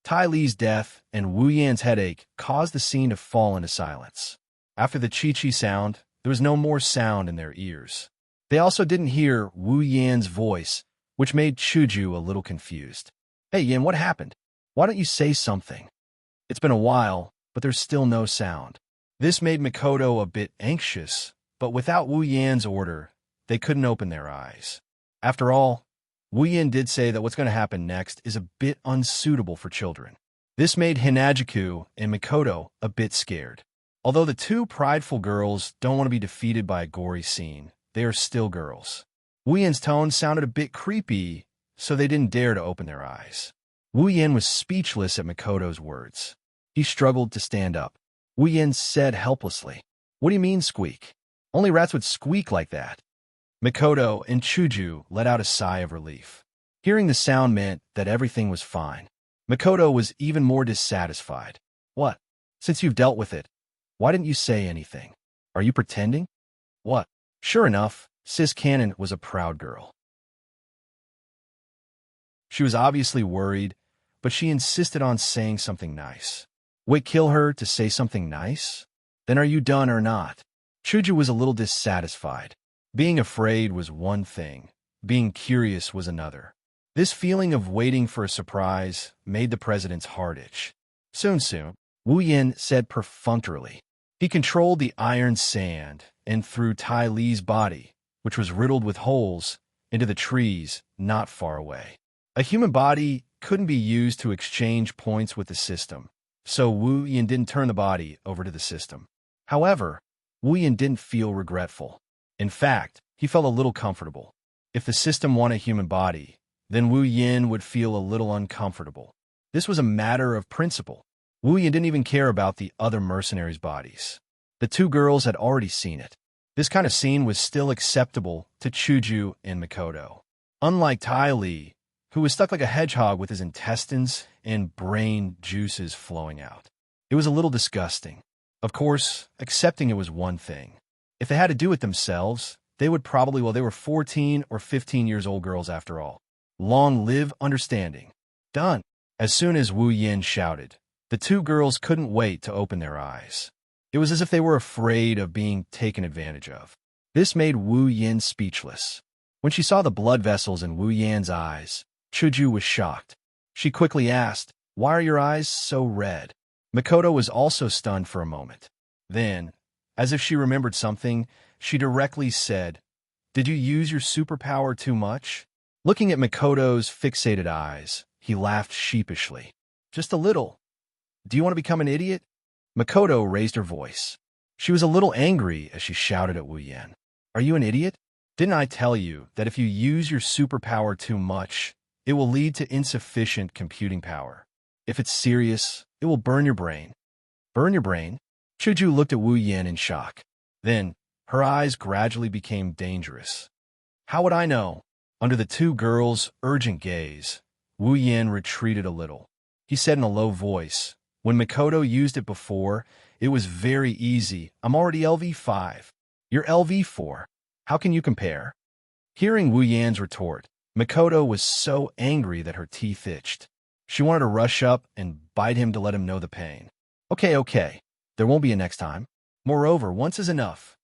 Speaker 1: Tai Li's death and Wu Yan's headache caused the scene to fall into silence. After the Chi-Chi sound, there was no more sound in their ears. They also didn't hear Wu Yan's voice, which made Chuju a little confused. Hey Yan, what happened? Why don't you say something? It's been a while, but there's still no sound. This made Mikoto a bit anxious, but without Wu Yan's order, they couldn't open their eyes. After all, Wu Yan did say that what's going to happen next is a bit unsuitable for children. This made Hinajiku and Mikoto a bit scared. Although the two prideful girls don't want to be defeated by a gory scene, they are still girls. Wu Yan's tone sounded a bit creepy, so they didn't dare to open their eyes. Wu Yan was speechless at Mikoto's words. He struggled to stand up. Wu Yan said helplessly, "What do you mean, squeak? Only rats would squeak like that." Mikoto and Chuju let out a sigh of relief. Hearing the sound meant that everything was fine. Mikoto was even more dissatisfied. "What? Since you've dealt with it, why didn't you say anything? Are you pretending?" "What?" Sure enough, Sis Cannon was a proud girl. She was obviously worried, but she insisted on saying something nice. Wait, kill her to say something nice? Then are you done or not? Chuju was a little dissatisfied. Being afraid was one thing. Being curious was another. This feeling of waiting for a surprise made the president's heart itch. Soon, Wu Yan said perfunctorily. He controlled the iron sand and threw Tai Li's body, which was riddled with holes, into the trees not far away. A human body couldn't be used to exchange points with the system, so Wu Yan didn't turn the body over to the system. However, Wu Yan didn't feel regretful. In fact, he felt a little comfortable. If the system wanted a human body, then Wu Yan would feel a little uncomfortable. This was a matter of principle. Wu Yan didn't even care about the other mercenaries' bodies. The two girls had already seen it. This kind of scene was still acceptable to Chuju and Mikoto. Unlike Tai Li, who was stuck like a hedgehog with his intestines and brain juices flowing out. It was a little disgusting. Of course, accepting it was one thing. If they had to do it themselves, they would probably, well, they were 14 or 15 years old girls after all. Long live understanding. Done. As soon as Wu Yan shouted, the two girls couldn't wait to open their eyes. It was as if they were afraid of being taken advantage of. This made Wu Yan speechless. When she saw the blood vessels in Wu Yan's eyes, Chuju was shocked. She quickly asked, "Why are your eyes so red?" Mikoto was also stunned for a moment. Then, as if she remembered something, she directly said, "Did you use your superpower too much?" Looking at Mikoto's fixated eyes, he laughed sheepishly. "Just a little. Do you want to become an idiot?" Mikoto raised her voice. She was a little angry as she shouted at Wu Yan. "Are you an idiot? Didn't I tell you that if you use your superpower too much, it will lead to insufficient computing power? If it's serious, it will burn your brain." "Burn your brain?" Chuju looked at Wu Yan in shock. Then, her eyes gradually became dangerous. "How would I know?" Under the two girls' urgent gaze, Wu Yan retreated a little. He said in a low voice, "When Mikoto used it before, it was very easy. I'm already LV5. You're LV4. How can you compare?" Hearing Wu Yan's retort, Mikoto was so angry that her teeth itched. She wanted to rush up and bite him to let him know the pain. Okay. There won't be a next time. Moreover, once is enough."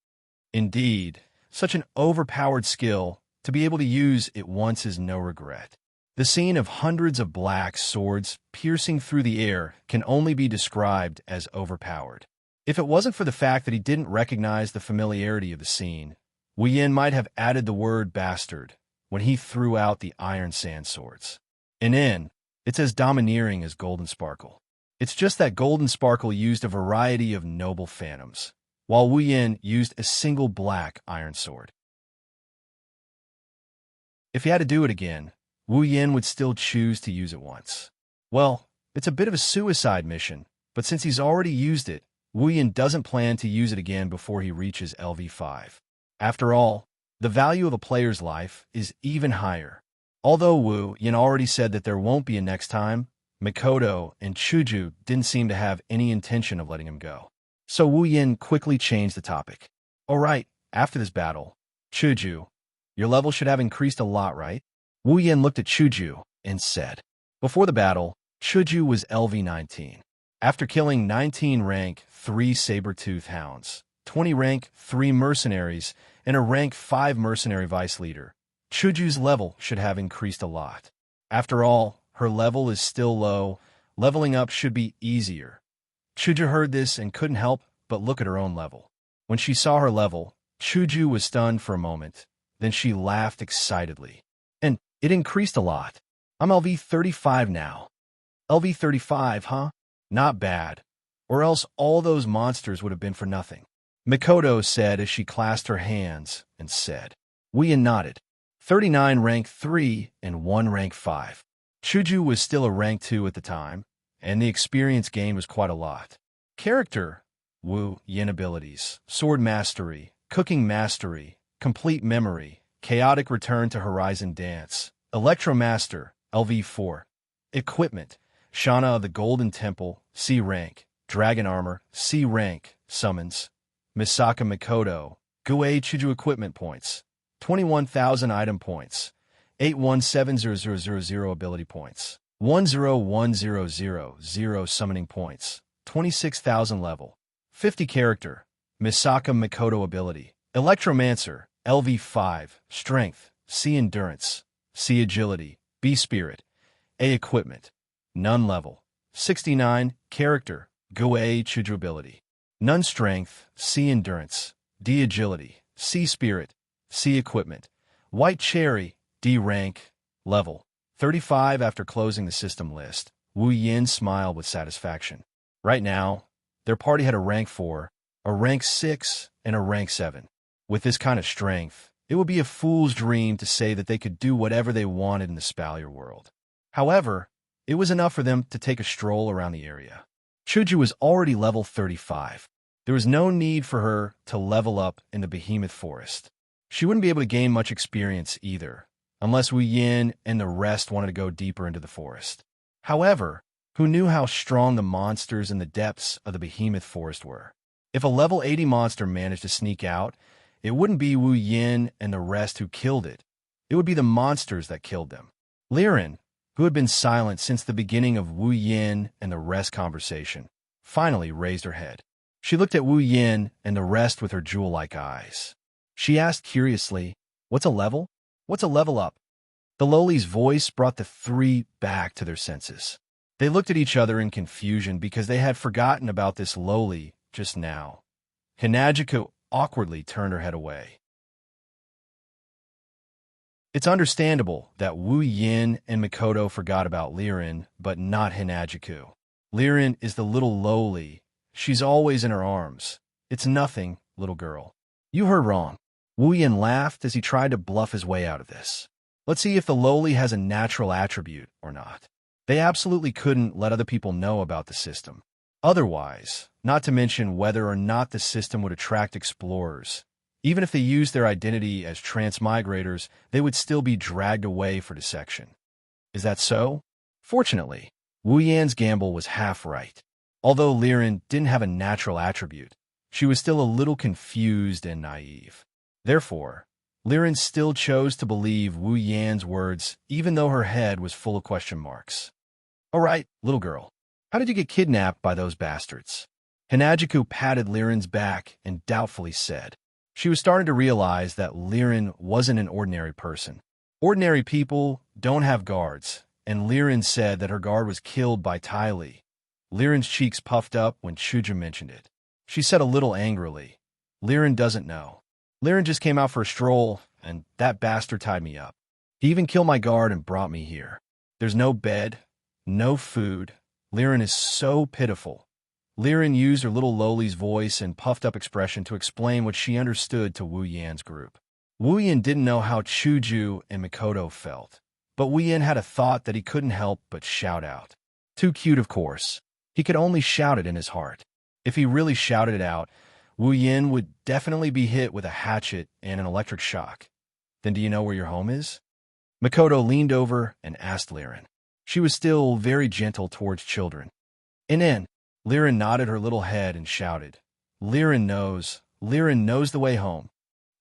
Speaker 1: Indeed, such an overpowered skill, to be able to use it once is no regret. The scene of hundreds of black swords piercing through the air can only be described as overpowered. If it wasn't for the fact that he didn't recognize the familiarity of the scene, Wu Yan might have added the word bastard when he threw out the iron sand swords. And then, it's as domineering as Golden Sparkle. It's just that Golden Sparkle used a variety of noble phantoms, while Wu Yan used a single black iron sword. If he had to do it again, Wu Yan would still choose to use it once. Well, it's a bit of a suicide mission, but since he's already used it, Wu Yan doesn't plan to use it again before he reaches LV5. After all, the value of a player's life is even higher. Although Wu Yin already said that there won't be a next time, Mikoto and Chuju didn't seem to have any intention of letting him go. So Wu Yin quickly changed the topic. All right, after this battle, Chuju, your level should have increased a lot, right? Wu Yin looked at Chuju and said. Before the battle, Chuju was LV-19. After killing 19 rank 3 saber-tooth hounds, 20 rank 3 mercenaries, and a rank 5 mercenary vice leader, Chuju's level should have increased a lot. After all, her level is still low. Leveling up should be easier. Chuju heard this and couldn't help but look at her own level. When she saw her level, Chuju was stunned for a moment. Then she laughed excitedly. And it increased a lot. I'm LV-35 now. LV-35, huh? Not bad. Or else all those monsters would have been for nothing. Mikoto said as she clasped her hands and said. Wu Yin nodded. 39 rank 3 and 1 rank 5. Chuju was still a rank 2 at the time, and the experience gained was quite a lot. Character, Wu Yin abilities, sword mastery, cooking mastery, complete memory, chaotic return to horizon dance, electromaster, LV4. Equipment, Shana of the Golden Temple, C rank, dragon armor, C rank, summons, Misaka Mikoto, Guei Chuju equipment points, 21,000 item points, 817000 ability points, 101000 summoning points, 26,000 level, 50 character, Misaka Mikoto ability, Electromancer, LV5, strength, C endurance, C agility, B spirit, A equipment, none level, 69 character, Guei Chuju ability, none strength, C endurance, D agility, C spirit, C equipment, White Cherry, D rank, level, 35. After closing the system list, Wu Yin smiled with satisfaction. Right now, their party had a rank 4, a rank 6, and a rank 7. With this kind of strength, it would be a fool's dream to say that they could do whatever they wanted in the Spalier world. However, it was enough for them to take a stroll around the area. Chuju was already level 35. There was no need for her to level up in the Behemoth Forest. She wouldn't be able to gain much experience either, unless Wu Yin and the rest wanted to go deeper into the forest. However, who knew how strong the monsters in the depths of the Behemoth Forest were? If a level 80 monster managed to sneak out, it wouldn't be Wu Yin and the rest who killed it. It would be the monsters that killed them. Liren, who had been silent since the beginning of Wu Yin and the rest conversation, finally raised her head. She looked at Wu Yin and the rest with her jewel-like eyes. She asked curiously, "What's a level? What's a level up?" The lowly's voice brought the three back to their senses. They looked at each other in confusion because they had forgotten about this lowly just now. Hinajiko awkwardly turned her head away. It's understandable that Wu Yin and Mikoto forgot about Liren, but not Hinajiko. Liren is the little lowly. She's always in her arms. It's nothing, little girl. You heard wrong. Wu Yin laughed as he tried to bluff his way out of this. Let's see if the lowly has a natural attribute or not. They absolutely couldn't let other people know about the system. Otherwise, not to mention whether or not the system would attract explorers. Even if they used their identity as transmigrators, they would still be dragged away for dissection. Is that so? Fortunately, Wu Yan's gamble was half right. Although Liren didn't have a natural attribute, she was still a little confused and naive. Therefore, Liren still chose to believe Wu Yan's words even though her head was full of question marks. All right, little girl, how did you get kidnapped by those bastards? Hinajiku patted Liren's back and doubtfully said. She was starting to realize that Liren wasn't an ordinary person. Ordinary people don't have guards, and Liren said that her guard was killed by Ty Lee. Liren's cheeks puffed up when Chuja mentioned it. She said a little angrily, Liren doesn't know. Liren just came out for a stroll, and that bastard tied me up. He even killed my guard and brought me here. There's no bed, no food. Liren is so pitiful. Liren used her little lowly's voice and puffed-up expression to explain what she understood to Wu Yan's group. Wu Yan didn't know how Chuju and Mikoto felt, but Wu Yan had a thought that he couldn't help but shout out. Too cute, of course. He could only shout it in his heart. If he really shouted it out, Wu Yan would definitely be hit with a hatchet and an electric shock. Then do you know where your home is? Makoto leaned over and asked Liren. She was still very gentle towards children. In. Liren nodded her little head and shouted, Liren knows the way home.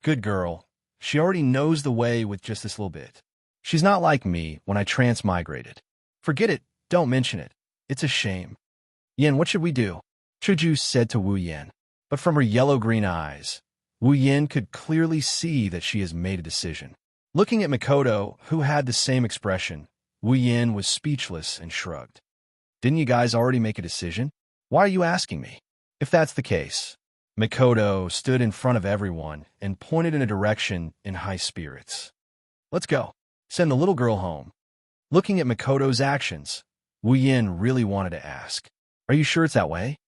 Speaker 1: Good girl. She already knows the way with just this little bit. She's not like me when I transmigrated. Forget it, don't mention it. It's a shame. Yen, what should we do? Chuju said to Wu Yen. But from her yellow-green eyes, Wu Yen could clearly see that she has made a decision. Looking at Makoto, who had the same expression, Wu Yen was speechless and shrugged. Didn't you guys already make a decision? Why are you asking me? If that's the case, Makoto stood in front of everyone and pointed in a direction in high spirits. Let's go. Send the little girl home. Looking at Makoto's actions, Wu Yen really wanted to ask, are you sure it's that way?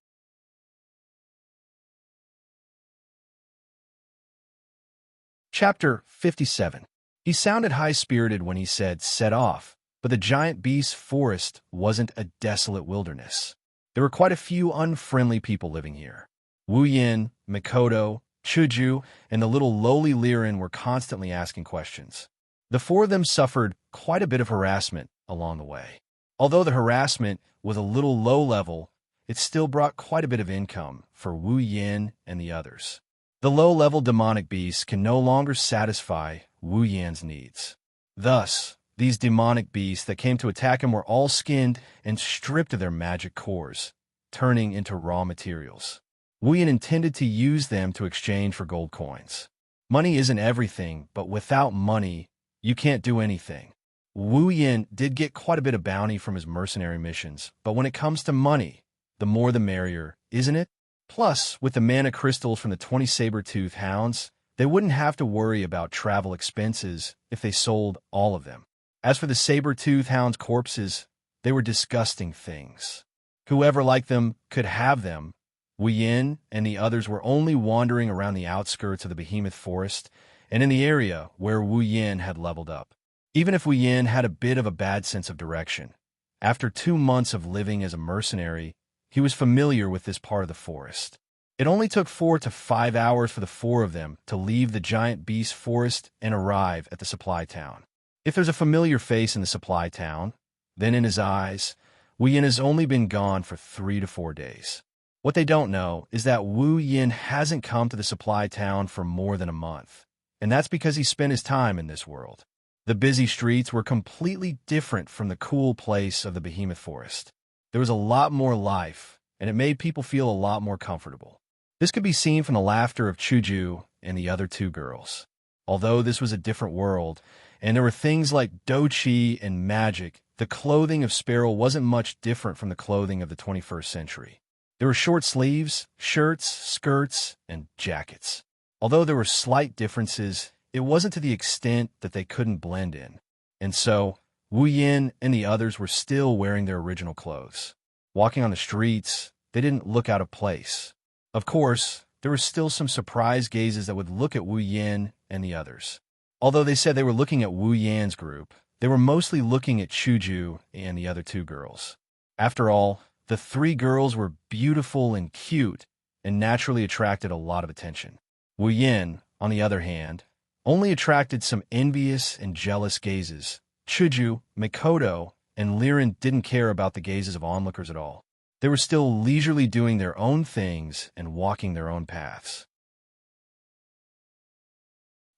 Speaker 1: Chapter 57. He sounded high-spirited when he said, set off, but the giant beast forest wasn't a desolate wilderness. There were quite a few unfriendly people living here. Wu Yen, Makoto, Chuju, and the little lowly Liren were constantly asking questions. The four of them suffered quite a bit of harassment along the way. Although the harassment was a little low level, it still brought quite a bit of income for Wu Yen and the others. The low-level demonic beasts can no longer satisfy Wu Yan's needs. Thus, these demonic beasts that came to attack him were all skinned and stripped of their magic cores, turning into raw materials. Wu Yan intended to use them to exchange for gold coins. Money isn't everything, but without money, you can't do anything. Wu Yan did get quite a bit of bounty from his mercenary missions, but when it comes to money, the more the merrier, isn't it? Plus, with the mana crystals from the 20 saber-tooth hounds, they wouldn't have to worry about travel expenses if they sold all of them. As for the saber-tooth hounds' corpses, they were disgusting things. Whoever liked them could have them. Wu Yen and the others were only wandering around the outskirts of the behemoth forest and in the area where Wu Yen had leveled up. Even if Wu Yen had a bit of a bad sense of direction, after 2 months of living as a mercenary, he was familiar with this part of the forest. It only took 4 to 5 hours for the four of them to leave the giant beast forest and arrive at the supply town. If there's a familiar face in the supply town, then in his eyes, Wu Yen has only been gone for 3 to 4 days. What they don't know is that Wu Yen hasn't come to the supply town for more than a month, and that's because he spent his time in this world. The busy streets were completely different from the cool place of the behemoth forest. There was a lot more life, and it made people feel a lot more comfortable. This could be seen from the laughter of Chuju and the other 2 girls. Although this was a different world, and there were things like dochi and magic, the clothing of Sparrow wasn't much different from the clothing of the 21st century. There were short sleeves, shirts, skirts, and jackets. Although there were slight differences, it wasn't to the extent that they couldn't blend in. And so, Wu Yen and the others were still wearing their original clothes. Walking on the streets, they didn't look out of place. Of course, there were still some surprised gazes that would look at Wu Yen and the others. Although they said they were looking at Wu Yan's group, they were mostly looking at Chuju and the other 2 girls. After all, the 3 girls were beautiful and cute and naturally attracted a lot of attention. Wu Yen, on the other hand, only attracted some envious and jealous gazes. Chuju, Makoto, and Liren didn't care about the gazes of onlookers at all. They were still leisurely doing their own things and walking their own paths.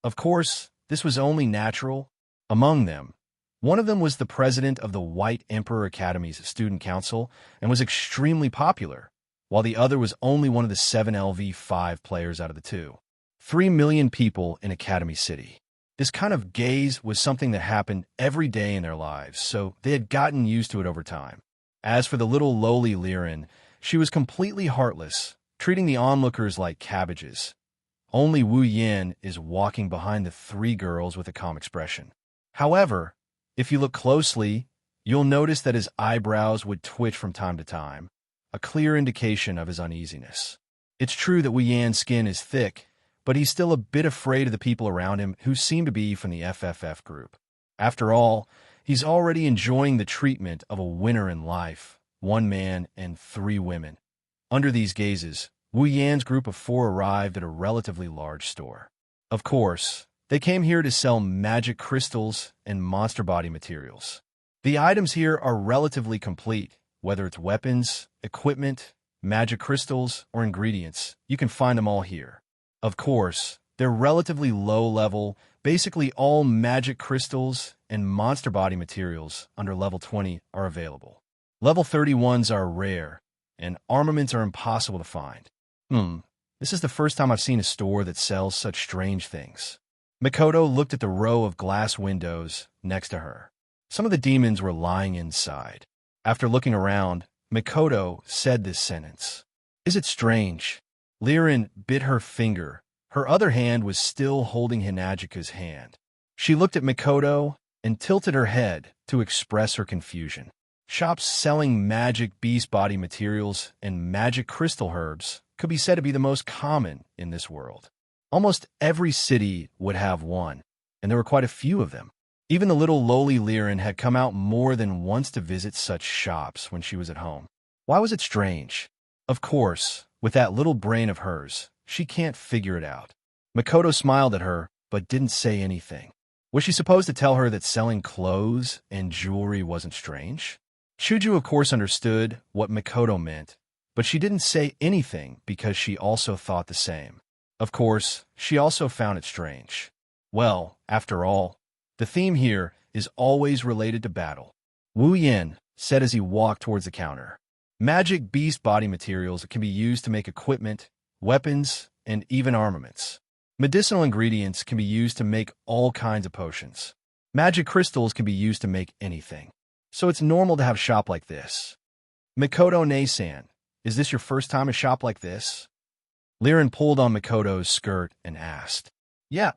Speaker 1: Of course, this was only natural. Among them, one of them was the president of the White Emperor Academy's student council and was extremely popular, while the other was only one of the 7 LV5 players out of the 2. 3 million people in Academy City. This kind of gaze was something that happened every day in their lives, so they had gotten used to it over time. As for the little lowly Liren, she was completely heartless, treating the onlookers like cabbages. Only Wu Yen is walking behind the 3 girls with a calm expression. However, if you look closely, you'll notice that his eyebrows would twitch from time to time, a clear indication of his uneasiness. It's true that Wu Yan's skin is thick, but he's still a bit afraid of the people around him who seem to be from the FFF group. After all, he's already enjoying the treatment of a winner in life, 1 man and 3 women. Under these gazes, Wu Yan's group of 4 arrived at a relatively large store. Of course, They came here to sell magic crystals and monster body materials. The items here are relatively complete, whether it's weapons, equipment, magic crystals, or ingredients. You can find them all here. Of course, they're relatively low level. Basically, all magic crystals and monster body materials under level 20 are available. Level 31s are rare, and armaments are impossible to find. This is the first time I've seen a store that sells such strange things. Mikoto looked at the row of glass windows next to her. Some of the demons were lying inside. After looking around, Mikoto said this sentence. Is it strange? Liren bit her finger. Her other hand was still holding Hinagika's hand. She looked at Mikoto and tilted her head to express her confusion. Shops selling magic beast body materials and magic crystal herbs could be said to be the most common in this world. Almost every city would have one, and there were quite a few of them. Even the little lowly Liren had come out more than once to visit such shops when she was at home. Why was it strange? Of course, with that little brain of hers, she can't figure it out. Mikoto smiled at her, but didn't say anything. Was she supposed to tell her that selling clothes and jewelry wasn't strange? Chuju, of course, understood what Mikoto meant, but she didn't say anything because she also thought the same. Of course, she also found it strange. Well, after all, the theme here is always related to battle. Wu Yin said as he walked towards the counter. Magic beast body materials can be used to make equipment, weapons, and even armaments. Medicinal ingredients can be used to make all kinds of potions. Magic crystals can be used to make anything. So it's normal to have a shop like this. Mikoto Ne-san, is this your first time at a shop like this? Liren pulled on Mikoto's skirt and asked. Yeah.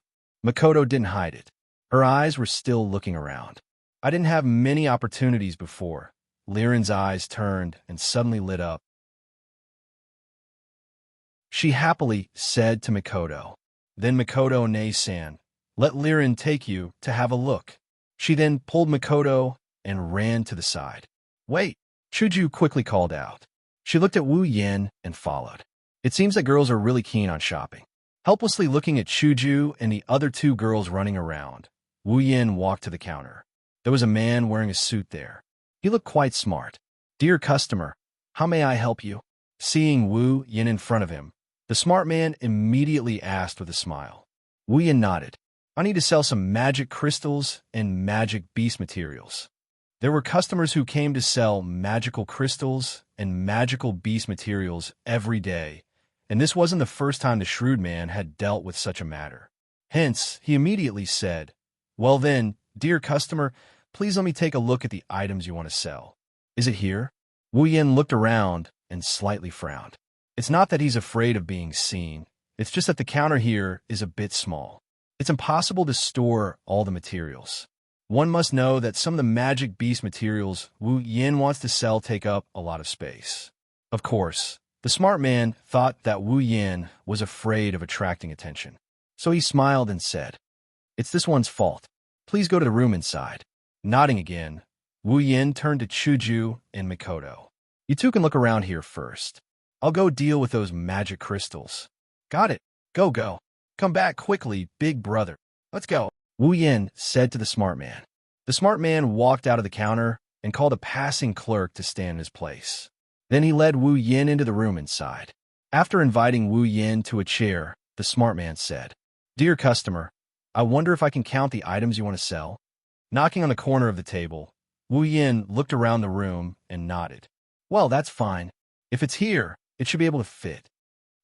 Speaker 1: Mikoto didn't hide it. Her eyes were still looking around. I didn't have many opportunities before. Liren's eyes turned and suddenly lit up. She happily said to Mikoto. Then Mikoto Ne-san, let Liren take you to have a look. She then pulled Mikoto and ran to the side. Wait, Chuju quickly called out. She looked at Wu Yin and followed. It seems that girls are really keen on shopping. Helplessly looking at Chuju and the other two girls running around, Wu Yin walked to the counter. There was a man wearing a suit there. He looked quite smart. Dear customer, how may I help you? Seeing Wu Yin in front of him, the smart man immediately asked with a smile. Wu Yin nodded. I need to sell some magic crystals and magic beast materials. There were customers who came to sell magical crystals and magical beast materials every day, and this wasn't the first time the shrewd man had dealt with such a matter. Hence, he immediately said, Well then, dear customer, please let me take a look at the items you want to sell. Is it here? Wu Yin looked around and slightly frowned. It's not that he's afraid of being seen. It's just that the counter here is a bit small. It's impossible to store all the materials. One must know that some of the magic beast materials Wu Yin wants to sell take up a lot of space. Of course, the smart man thought that Wu Yin was afraid of attracting attention. So he smiled and said, It's this one's fault. Please go to the room inside. Nodding again, Wu Yin turned to Chuju and Mikoto. You two can look around here first. I'll go deal with those magic crystals. Got it. Go. Come back quickly, big brother. Let's go. Wu Yin said to the smart man. The smart man walked out of the counter and called a passing clerk to stand in his place. Then he led Wu Yin into the room inside. After inviting Wu Yin to a chair, the smart man said, Dear customer, I wonder if I can count the items you want to sell? Knocking on the corner of the table, Wu Yin looked around the room and nodded. Well, that's fine. If it's here, it should be able to fit.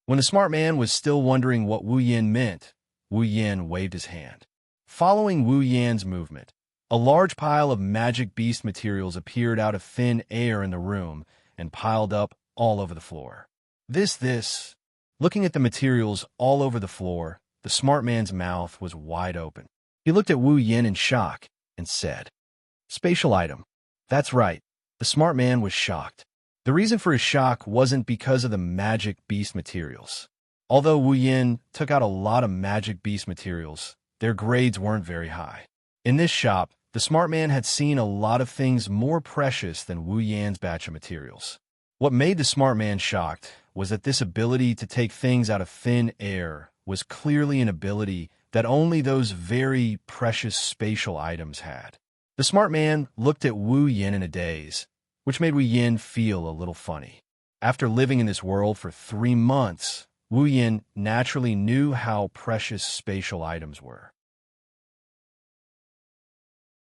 Speaker 1: When the smart man was still wondering what Wu Yin meant, Wu Yin waved his hand. Following Wu Yin's movement, a large pile of magic beast materials appeared out of thin air in the room and piled up all over the floor. This. Looking at the materials all over the floor, the smart man's mouth was wide open. He looked at Wu Yin in shock and said, Spatial item. That's right. The smart man was shocked. The reason for his shock wasn't because of the magic beast materials. Although Wu Yin took out a lot of magic beast materials, their grades weren't very high. In this shop, the smart man had seen a lot of things more precious than Wu Yan's batch of materials. What made the smart man shocked was that this ability to take things out of thin air was clearly an ability that only those very precious spatial items had. The smart man looked at Wu Yin in a daze, which made Wu Yin feel a little funny. After living in this world for 3 months, Wu Yin naturally knew how precious spatial items were.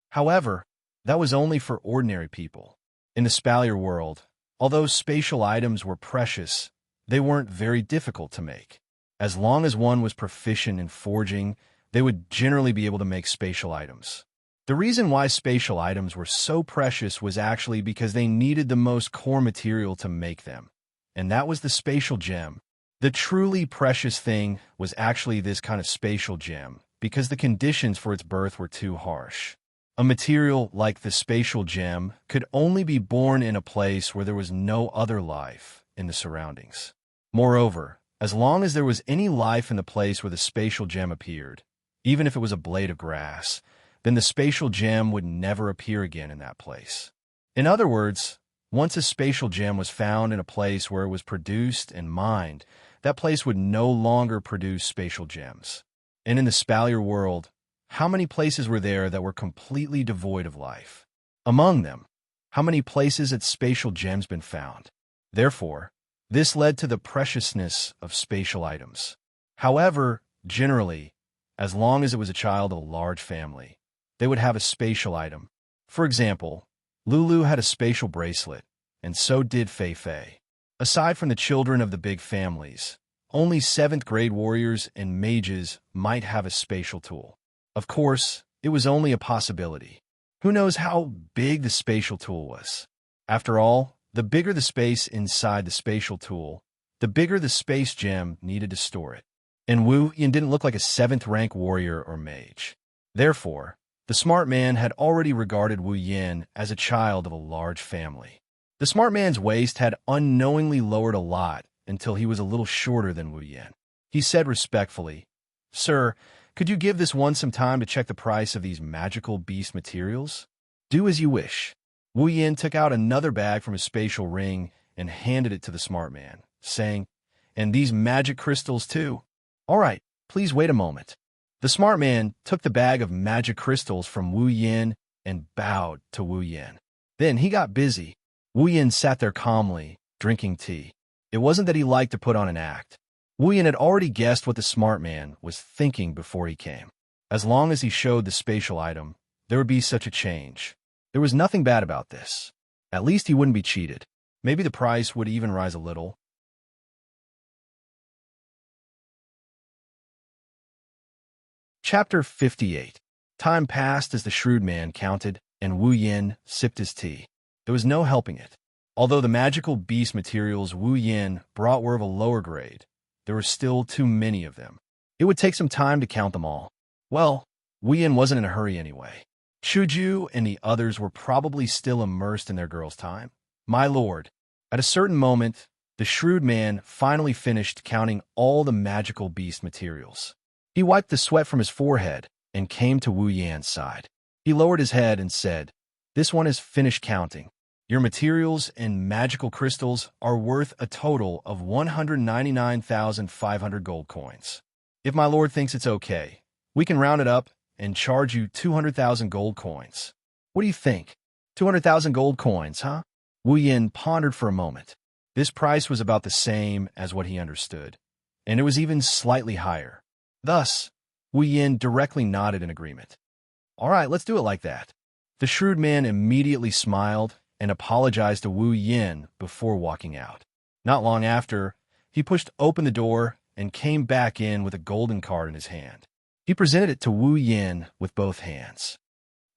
Speaker 1: However, that was only for ordinary people. In the Spalier world, although spatial items were precious, they weren't very difficult to make. As long as one was proficient in forging, they would generally be able to make spatial items. The reason why spatial items were so precious was actually because they needed the most core material to make them, and that was the spatial gem. The truly precious thing was actually this kind of spatial gem, because the conditions for its birth were too harsh. A material like the spatial gem could only be born in a place where there was no other life in the surroundings. Moreover, as long as there was any life in the place where the spatial gem appeared, even if it was a blade of grass, then the spatial gem would never appear again in that place. In other words, once a spatial gem was found in a place where it was produced and mined, that place would no longer produce spatial gems. And in the Spalier world, how many places were there that were completely devoid of life? Among them, how many places had spatial gems been found? Therefore, this led to the preciousness of spatial items. However, generally, as long as it was a child of a large family, they would have a spatial item. For example, Lulu had a spatial bracelet, and so did Fei Fei. Aside from the children of the big families, only 7th grade warriors and mages might have a spatial tool. Of course, it was only a possibility. Who knows how big the spatial tool was? After all, the bigger the space inside the spatial tool, the bigger the space gem needed to store it. And Wu Yin didn't look like a 7th rank warrior or mage. Therefore, the smart man had already regarded Wu Yin as a child of a large family. The smart man's waist had unknowingly lowered a lot until he was a little shorter than Wu Yin. He said respectfully, "Sir, could you give this one some time to check the price of these magical beast materials?" "Do as you wish." Wu Yin took out another bag from his spatial ring and handed it to the smart man, saying, "And these magic crystals too?" "All right, please wait a moment." The smart man took the bag of magic crystals from Wu Yin and bowed to Wu Yin. Then he got busy. Wu Yin sat there calmly, drinking tea. It wasn't that he liked to put on an act. Wu Yin had already guessed what the smart man was thinking before he came. As long as he showed the spatial item, there would be such a change. There was nothing bad about this. At least he wouldn't be cheated. Maybe the price would even rise a little. Chapter 58. Time passed as the shrewd man counted, and Wu Yin sipped his tea. There was no helping it. Although the magical beast materials Wu Yin brought were of a lower grade, there were still too many of them. It would take some time to count them all. Well, Wu Yin wasn't in a hurry anyway. Chuju and the others were probably still immersed in their girl's time. My lord, at a certain moment, the shrewd man finally finished counting all the magical beast materials. He wiped the sweat from his forehead and came to Wu Yan's side. He lowered his head and said, "This one is finished counting. Your materials and magical crystals are worth a total of 199,500 gold coins. If my lord thinks it's okay, we can round it up and charge you 200,000 gold coins. What do you think? 200,000 gold coins, huh?" Wu Yin pondered for a moment. This price was about the same as what he understood, and it was even slightly higher. Thus, Wu Yin directly nodded in agreement. "All right, let's do it like that." The shrewd man immediately smiled and apologized to Wu Yin before walking out. Not long after, he pushed open the door and came back in with a golden card in his hand. He presented it to Wu Yin with both hands.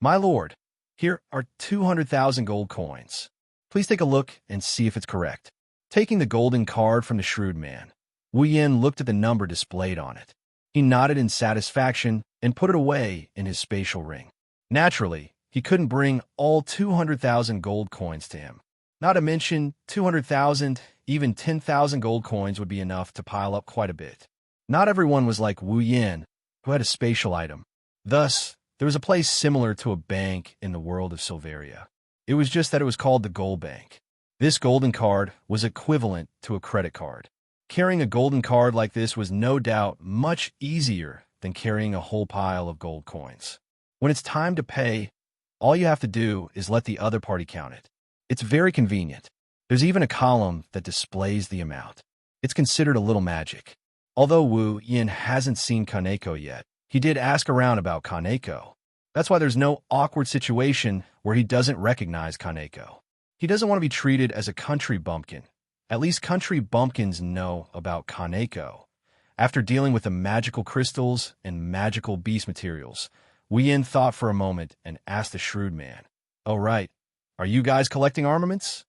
Speaker 1: "My lord, here are 200,000 gold coins. Please take a look and see if it's correct." Taking the golden card from the shrewd man, Wu Yin looked at the number displayed on it. He nodded in satisfaction and put it away in his spatial ring. Naturally, he couldn't bring all 200,000 gold coins to him. Not to mention 200,000, even 10,000 gold coins would be enough to pile up quite a bit. Not everyone was like Wu Yin, who had a spatial item. Thus, there was a place similar to a bank in the world of Silveria. It was just that it was called the Gold Bank. This golden card was equivalent to a credit card. Carrying a golden card like this was no doubt much easier than carrying a whole pile of gold coins. When it's time to pay, all you have to do is let the other party count it. It's very convenient. There's even a column that displays the amount. It's considered a little magic. Although Wu Yin hasn't seen Kaneko yet, he did ask around about Kaneko. That's why there's no awkward situation where he doesn't recognize Kaneko. He doesn't want to be treated as a country bumpkin. At least country bumpkins know about Kaneko. After dealing with the magical crystals and magical beast materials, Wu Yin thought for a moment and asked the shrewd man, "Oh right, are you guys collecting armaments?"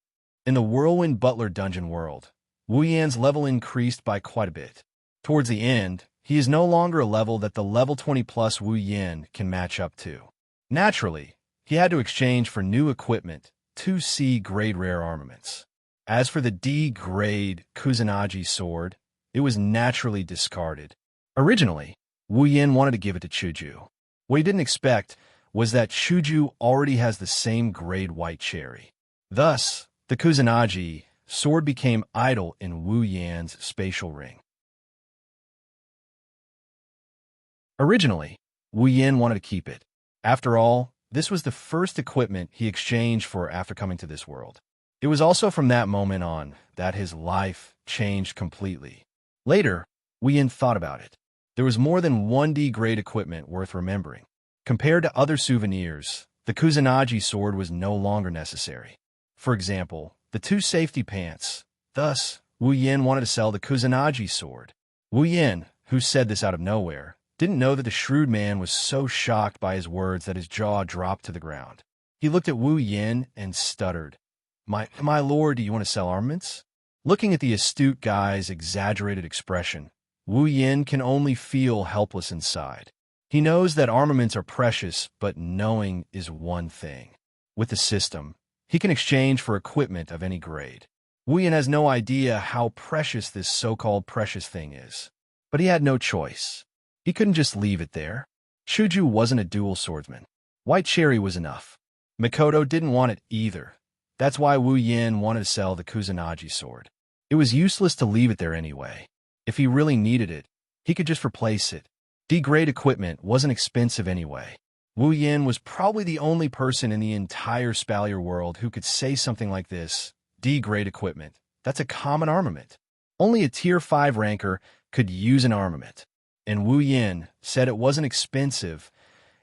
Speaker 1: In the Whirlwind Butler dungeon world, Wu Yin's level increased by quite a bit. Towards the end, he is no longer a level that the level 20 plus Wu Yin can match up to. Naturally, he had to exchange for new equipment, 2 C grade rare armaments. As for the D grade Kusanagi sword, it was naturally discarded. Originally, Wu Yin wanted to give it to Chuju. What he didn't expect was that Chuju already has the same grade white cherry. Thus, the Kusanagi sword became idle in Wu Yin's spatial ring. Originally, Wu Yin wanted to keep it. After all, this was the first equipment he exchanged for after coming to this world. It was also from that moment on that his life changed completely. Later, Wu Yin thought about it. There was more than 1D grade equipment worth remembering. Compared to other souvenirs, the Kusanagi sword was no longer necessary. For example, the 2 safety pants. Thus, Wu Yin wanted to sell the Kusanagi sword. Wu Yin, who said this out of nowhere, didn't know that the shrewd man was so shocked by his words that his jaw dropped to the ground. He looked at Wu Yin and stuttered. My lord, do you want to sell armaments?" Looking at the astute guy's exaggerated expression, Wu Yin can only feel helpless inside. He knows that armaments are precious, but knowing is one thing. With the system, he can exchange for equipment of any grade. Wu Yin has no idea how precious this so-called precious thing is. But he had no choice. He couldn't just leave it there. Chuju wasn't a dual swordsman. White cherry was enough. Mikoto didn't want it either. That's why Wu Yin wanted to sell the Kusanagi sword. It was useless to leave it there anyway. If he really needed it, he could just replace it. D-grade equipment wasn't expensive anyway. Wu Yin was probably the only person in the entire Spalier world who could say something like this. D-grade equipment. That's a common armament. Only a tier 5 ranker could use an armament. And Wu Yin said it wasn't expensive.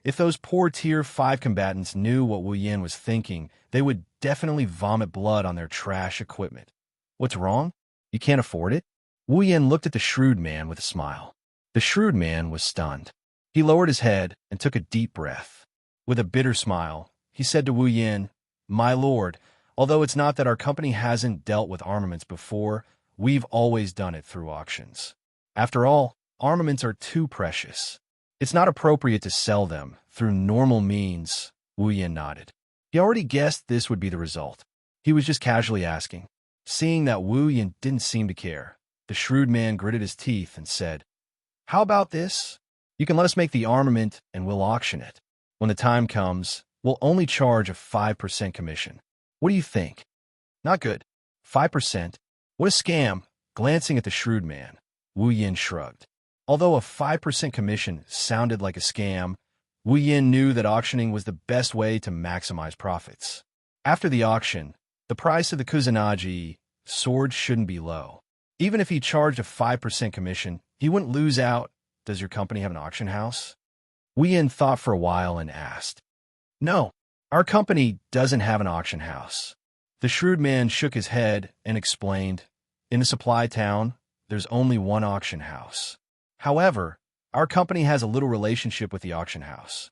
Speaker 1: If those poor tier 5 combatants knew what Wu Yin was thinking, they would definitely vomit blood on their trash equipment. What's wrong? You can't afford it? Wu Yin looked at the shrewd man with a smile. The shrewd man was stunned. He lowered his head and took a deep breath. With a bitter smile, he said to Wu Yin, "My lord, although it's not that our company hasn't dealt with armaments before, we've always done it through auctions. After all, armaments are too precious. It's not appropriate to sell them through normal means." Wu Yin nodded. He already guessed this would be the result. He was just casually asking. Seeing that Wu Yin didn't seem to care, the shrewd man gritted his teeth and said, "How about this? You can let us make the armament and we'll auction it. When the time comes, we'll only charge a 5% commission. What do you think?" "Not good. 5%? What a scam." Glancing at the shrewd man, Wu Yin shrugged. Although a 5% commission sounded like a scam, Wu Yin knew that auctioning was the best way to maximize profits. After the auction, the price of the Kusanagi sword shouldn't be low. Even if he charged a 5% commission, he wouldn't lose out. "Does your company have an auction house?" Wu Yin thought for a while and asked. "No, our company doesn't have an auction house." The shrewd man shook his head and explained, "In the supply town, there's only one auction house. However, our company has a little relationship with the auction house."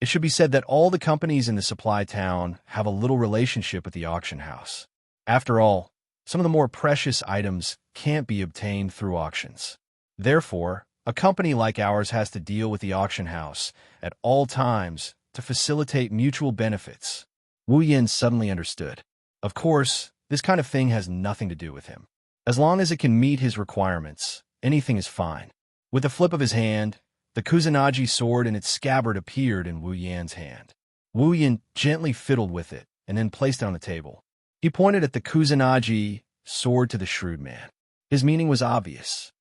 Speaker 1: It should be said that all the companies in the supply town have a little relationship with the auction house. After all, some of the more precious items can't be obtained through auctions. Therefore, a company like ours has to deal with the auction house at all times to facilitate mutual benefits. Wu Yin suddenly understood. Of course, this kind of thing has nothing to do with him. As long as it can meet his requirements, anything is fine. With a flip of his hand, the Kusanagi sword and its scabbard appeared in Wu Yin's hand. Wu Yin gently fiddled with it and then placed it on the table. He pointed at the Kusanagi sword to the shrewd man. His meaning was obvious.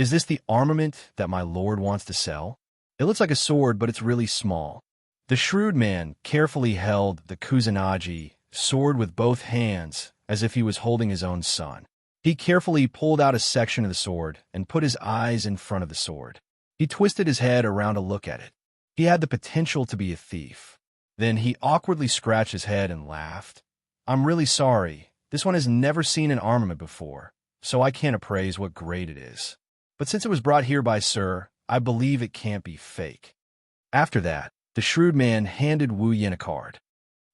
Speaker 1: Is this the armament that my lord wants to sell? It looks like a sword, but it's really small. The shrewd man carefully held the Kusanagi sword with both hands as if he was holding his own son. He carefully pulled out a section of the sword and put his eyes in front of the sword. He twisted his head around to look at it. He had the potential to be a thief. Then he awkwardly scratched his head and laughed. I'm really sorry. This one has never seen an armament before, so I can't appraise what grade it is. But since it was brought here by Sir, I believe it can't be fake. After that, the shrewd man handed Wu Yin a card.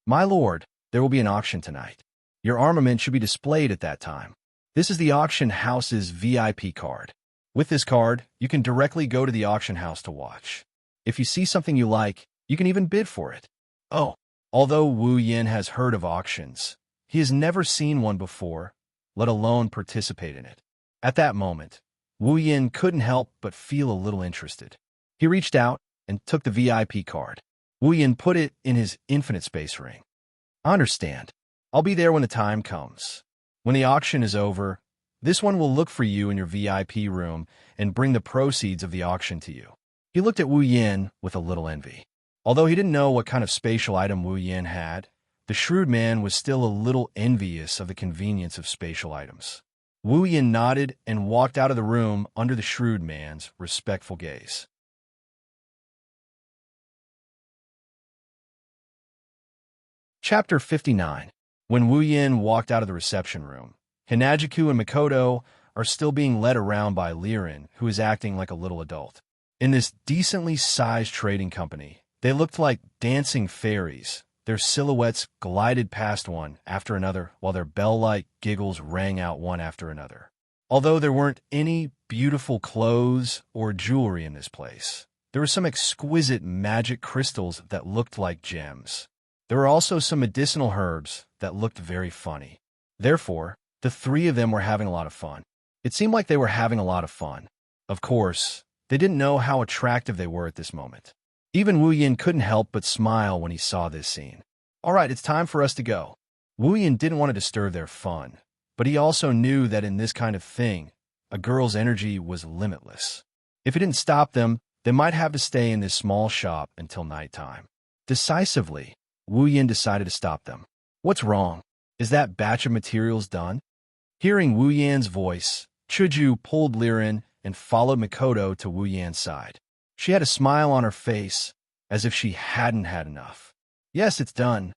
Speaker 1: My lord, there will be an auction tonight. Your armament should be displayed at that time. This is the auction house's VIP card. With this card, you can directly go to the auction house to watch. If you see something you like, you can even bid for it. Oh, although Wu Yin has heard of auctions, he has never seen one before, let alone participate in it. At that moment, Wu Yin couldn't help but feel a little interested. He reached out and took the VIP card. Wu Yin put it in his infinite space ring. I understand. I'll be there when the time comes. When the auction is over, this one will look for you in your VIP room and bring the proceeds of the auction to you. He looked at Wu Yin with a little envy. Although he didn't know what kind of spatial item Wu Yin had, the shrewd man was still a little envious of the convenience of spatial items. Wu Yin nodded and walked out of the room under the shrewd man's respectful gaze. Chapter 59. When Wu Yin walked out of the reception room, Hinajiku and Mikoto are still being led around by Liren, who is acting like a little adult. In this decently sized trading company, they looked like dancing fairies. Their silhouettes glided past one after another while their bell-like giggles rang out one after another. Although there weren't any beautiful clothes or jewelry in this place, there were some exquisite magic crystals that looked like gems. There were also some medicinal herbs that looked very funny. Therefore, the three of them were having a lot of fun. It seemed like they were having a lot of fun. Of course, they didn't know how attractive they were at this moment. Even Wu Yin couldn't help but smile when he saw this scene. All right, it's time for us to go. Wu Yin didn't want to disturb their fun, but he also knew that in this kind of thing, a girl's energy was limitless. If it didn't stop them, they might have to stay in this small shop until nighttime. Decisively, Wu Yin decided to stop them. What's wrong? Is that batch of materials done? Hearing Wu Yan's voice, Chuju pulled Liren and followed Mikoto to Wu Yan's side. She had a smile on her face, as if she hadn't had enough. Yes, it's done.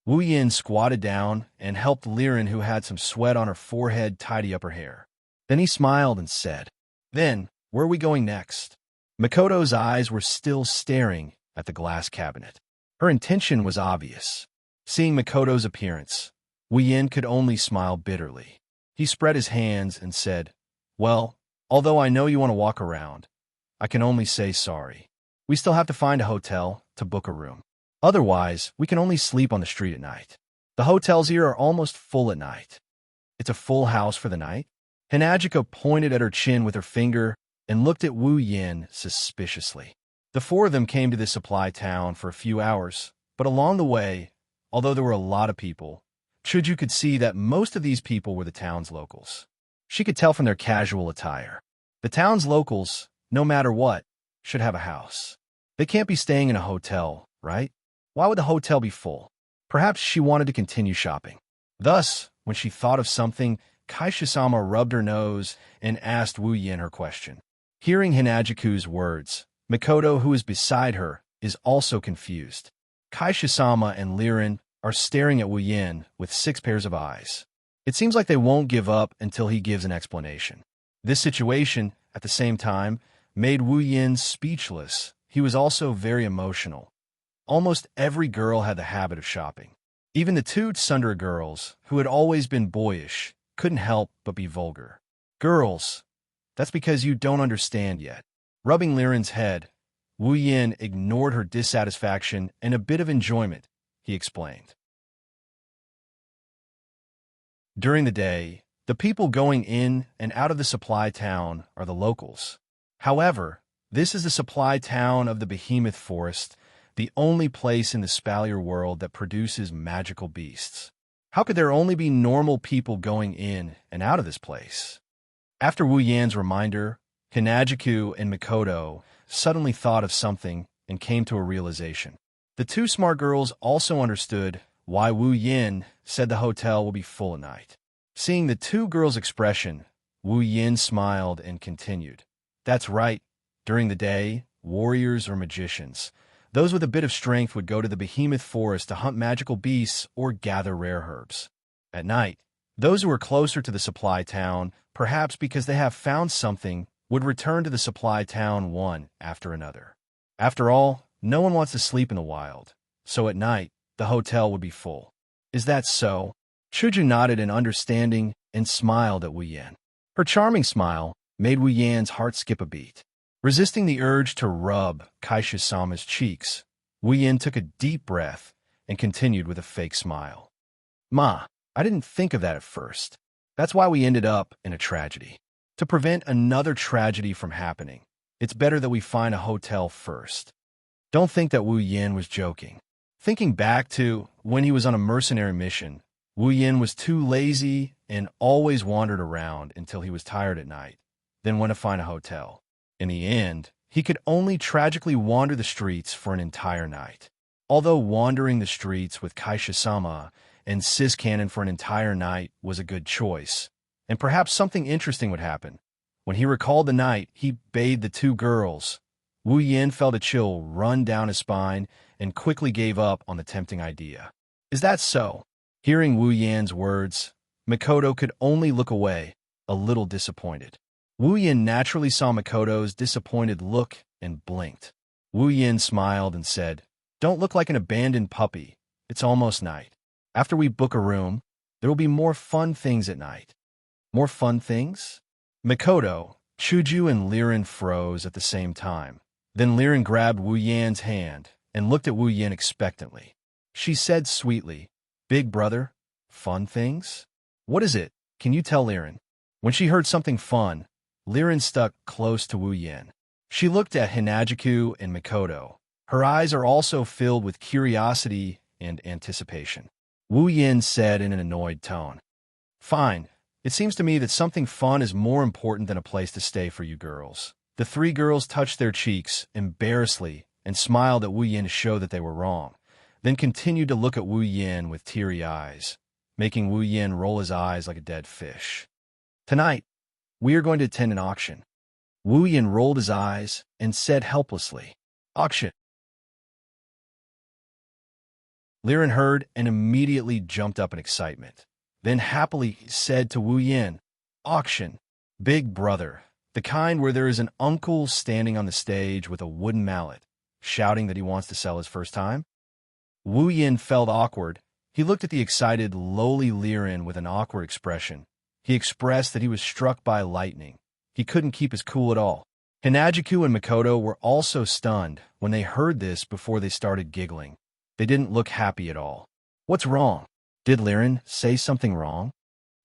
Speaker 1: Wu Yin squatted down and helped Liren, who had some sweat on her forehead, tidy up her hair. Then he smiled and said, Then, where are we going next? Mikoto's eyes were still staring at the glass cabinet. Her intention was obvious. Seeing Mikoto's appearance, Wu Yin could only smile bitterly. He spread his hands and said, Well, although I know you want to walk around, I can only say sorry. We still have to find a hotel to book a room. Otherwise, we can only sleep on the street at night. The hotels here are almost full at night. It's a full house for the night? Hinajika pointed at her chin with her finger and looked at Wu Yin suspiciously. The four of them came to this supply town for a few hours, but along the way, although there were a lot of people, Chuju could see that most of these people were the town's locals. She could tell from their casual attire. The town's locals, no matter what, should have a house. They can't be staying in a hotel, right? Why would the hotel be full? Perhaps she wanted to continue shopping. Thus, when she thought of something, Kaisha-sama rubbed her nose and asked Wu Yin her question. Hearing Hinajiku's words, Mikoto, who is beside her, is also confused. Kaisha-sama and Liren are staring at Wu Yin with 6 pairs of eyes. It seems like they won't give up until he gives an explanation. This situation, at the same time, made Wu Yin speechless. He was also very emotional. Almost every girl had the habit of shopping. Even the 2 tsundere girls, who had always been boyish, couldn't help but be vulgar. Girls, that's because you don't understand yet. Rubbing Liren's head, Wu Yin ignored her dissatisfaction and a bit of enjoyment, he explained. During the day, the people going in and out of the supply town are the locals. However, this is the supply town of the Behemoth Forest, the only place in the Spalier world that produces magical beasts. How could there only be normal people going in and out of this place? After Wu Yan's reminder, Hinajiku and Mikoto suddenly thought of something and came to a realization. The two smart girls also understood why Wu Yin said the hotel will be full at night. Seeing the two girls' expression, Wu Yin smiled and continued. That's right. During the day, warriors or magicians, those with a bit of strength would go to the behemoth forest to hunt magical beasts or gather rare herbs. At night, those who are closer to the supply town, perhaps because they have found something, would return to the supply town one after another. After all, no one wants to sleep in the wild, so at night, the hotel would be full. Is that so? Chuju nodded in understanding and smiled at Wu Yan. Her charming smile made Wu Yan's heart skip a beat. Resisting the urge to rub Kaisha-sama's cheeks, Wu Yan took a deep breath and continued with a fake smile. Ma, I didn't think of that at first. That's why we ended up in a tragedy. To prevent another tragedy from happening, it's better that we find a hotel first. Don't think that Wu Yan was joking. Thinking back to when he was on a mercenary mission, Wu Yan was too lazy and always wandered around until he was tired at night, then went to find a hotel. In the end, he could only tragically wander the streets for an entire night. Although wandering the streets with Kaisha-sama and Sis Cannon for an entire night was a good choice, and perhaps something interesting would happen. When he recalled the night he bathed the two girls, Wu Yin felt a chill run down his spine and quickly gave up on the tempting idea. Is that so? Hearing Wu Yan's words, Mikoto could only look away, a little disappointed. Wu Yin naturally saw Mikoto's disappointed look and blinked. Wu Yin smiled and said, "Don't look like an abandoned puppy. It's almost night. After we book a room, there will be more fun things at night." More fun things? Mikoto, Chuju, and Liren froze at the same time. Then Liren grabbed Wu Yan's hand and looked at Wu Yin expectantly. She said sweetly, "Big brother, fun things? What is it? Can you tell Liren?" When she heard something fun, Liren stuck close to Wu Yin. She looked at Hinajiku and Mikoto. Her eyes are also filled with curiosity and anticipation. Wu Yin said in an annoyed tone, "Fine. It seems to me that something fun is more important than a place to stay for you girls." The three girls touched their cheeks embarrassedly and smiled at Wu Yin to show that they were wrong, then continued to look at Wu Yin with teary eyes, making Wu Yin roll his eyes like a dead fish. "Tonight, we are going to attend an auction." Wu Yin rolled his eyes and said helplessly, "Auction." Liren heard and immediately jumped up in excitement. Then happily said to Wu Yin, "Auction, big brother, the kind where there is an uncle standing on the stage with a wooden mallet, shouting that he wants to sell his first time?" Wu Yin felt awkward. He looked at the excited, lowly Liren with an awkward expression. He expressed that he was struck by lightning. He couldn't keep his cool at all. Hinajiku and Mikoto were also stunned when they heard this before they started giggling. They didn't look happy at all. "What's wrong? Did Liren say something wrong?"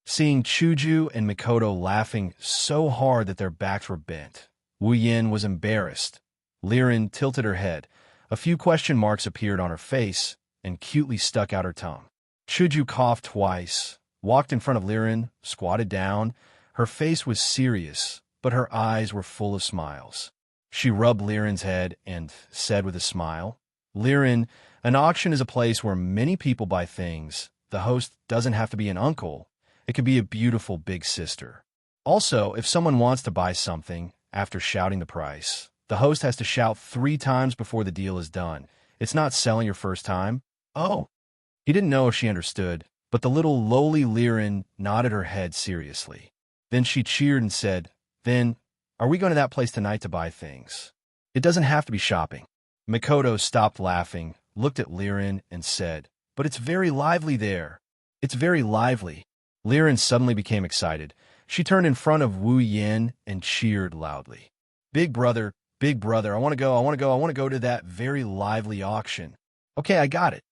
Speaker 1: Seeing Chuju and Mikoto laughing so hard that their backs were bent, Wu Yin was embarrassed. Liren tilted her head. A few question marks appeared on her face and cutely stuck out her tongue. Chuju coughed twice, walked in front of Liren, squatted down. Her face was serious, but her eyes were full of smiles. She rubbed Liren's head and said with a smile, "Liren, an auction is a place where many people buy things. The host doesn't have to be an uncle. It could be a beautiful big sister. Also, if someone wants to buy something, after shouting the price, the host has to shout 3 times before the deal is done. It's not selling your first time." "Oh." He didn't know if she understood, but the little lowly Liren nodded her head seriously. Then she cheered and said, "Then, are we going to that place tonight to buy things? It doesn't have to be shopping." Mikoto stopped laughing, looked at Liren, and said, "But it's very lively there. It's very lively." Liren suddenly became excited. She turned in front of Wu Yin and cheered loudly. Big brother, I want to go, I want to go, I want to go to that very lively auction." "Okay, I got it."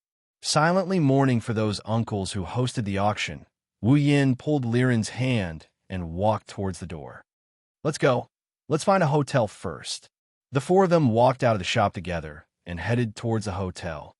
Speaker 1: Silently mourning for those uncles who hosted the auction, Wu Yin pulled Liren's hand and walked towards the door. "Let's go. Let's find a hotel first." The four of them walked out of the shop together and headed towards the hotel.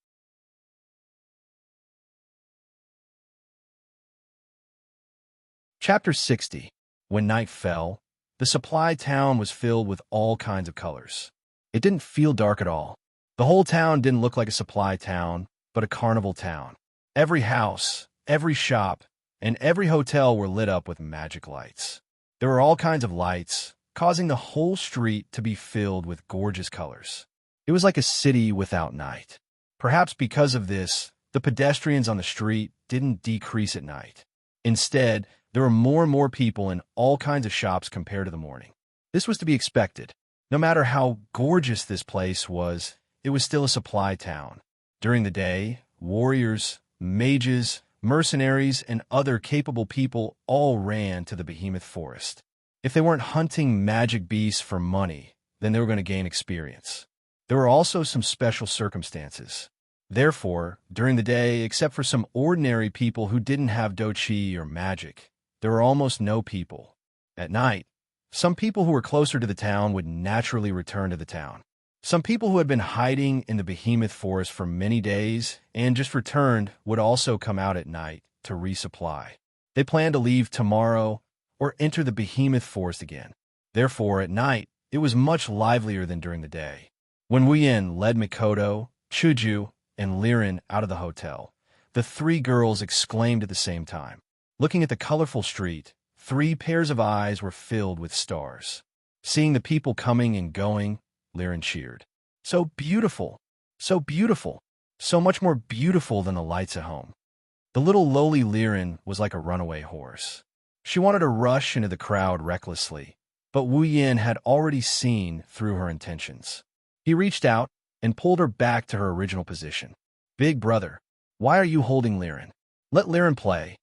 Speaker 1: Chapter 60. When night fell, The supply town was filled with all kinds of colors. It didn't feel dark at all. The whole town didn't look like a supply town, but a carnival town. Every house, every shop, and every hotel were lit up with magic lights. There were all kinds of lights, causing the whole street to be filled with gorgeous colors. It was like a city without night. Perhaps because of this, the pedestrians on the street didn't decrease at night. Instead, there were more and more people in all kinds of shops compared to the morning. This was to be expected. No matter how gorgeous this place was, it was still a supply town. During the day, warriors, mages, mercenaries, and other capable people all ran to the behemoth forest. If they weren't hunting magic beasts for money, then they were going to gain experience. There were also some special circumstances. Therefore, during the day, except for some ordinary people who didn't have doqi or magic, there were almost no people. At night, some people who were closer to the town would naturally return to the town. Some people who had been hiding in the behemoth forest for many days and just returned would also come out at night to resupply. They planned to leave tomorrow or enter the behemoth forest again. Therefore, at night, it was much livelier than during the day. When Wuyan led Mikoto, Chuju, and Liren out of the hotel, the three girls exclaimed at the same time. Looking at the colorful street, 3 pairs of eyes were filled with stars. Seeing the people coming and going, Liren cheered. So beautiful, so beautiful, so much more beautiful than the lights at home. The little lowly Liren was like a runaway horse. She wanted to rush into the crowd recklessly, but Wu Yin had already seen through her intentions. He reached out and pulled her back to her original position. Big brother, why are you holding Liren? Let Liren play.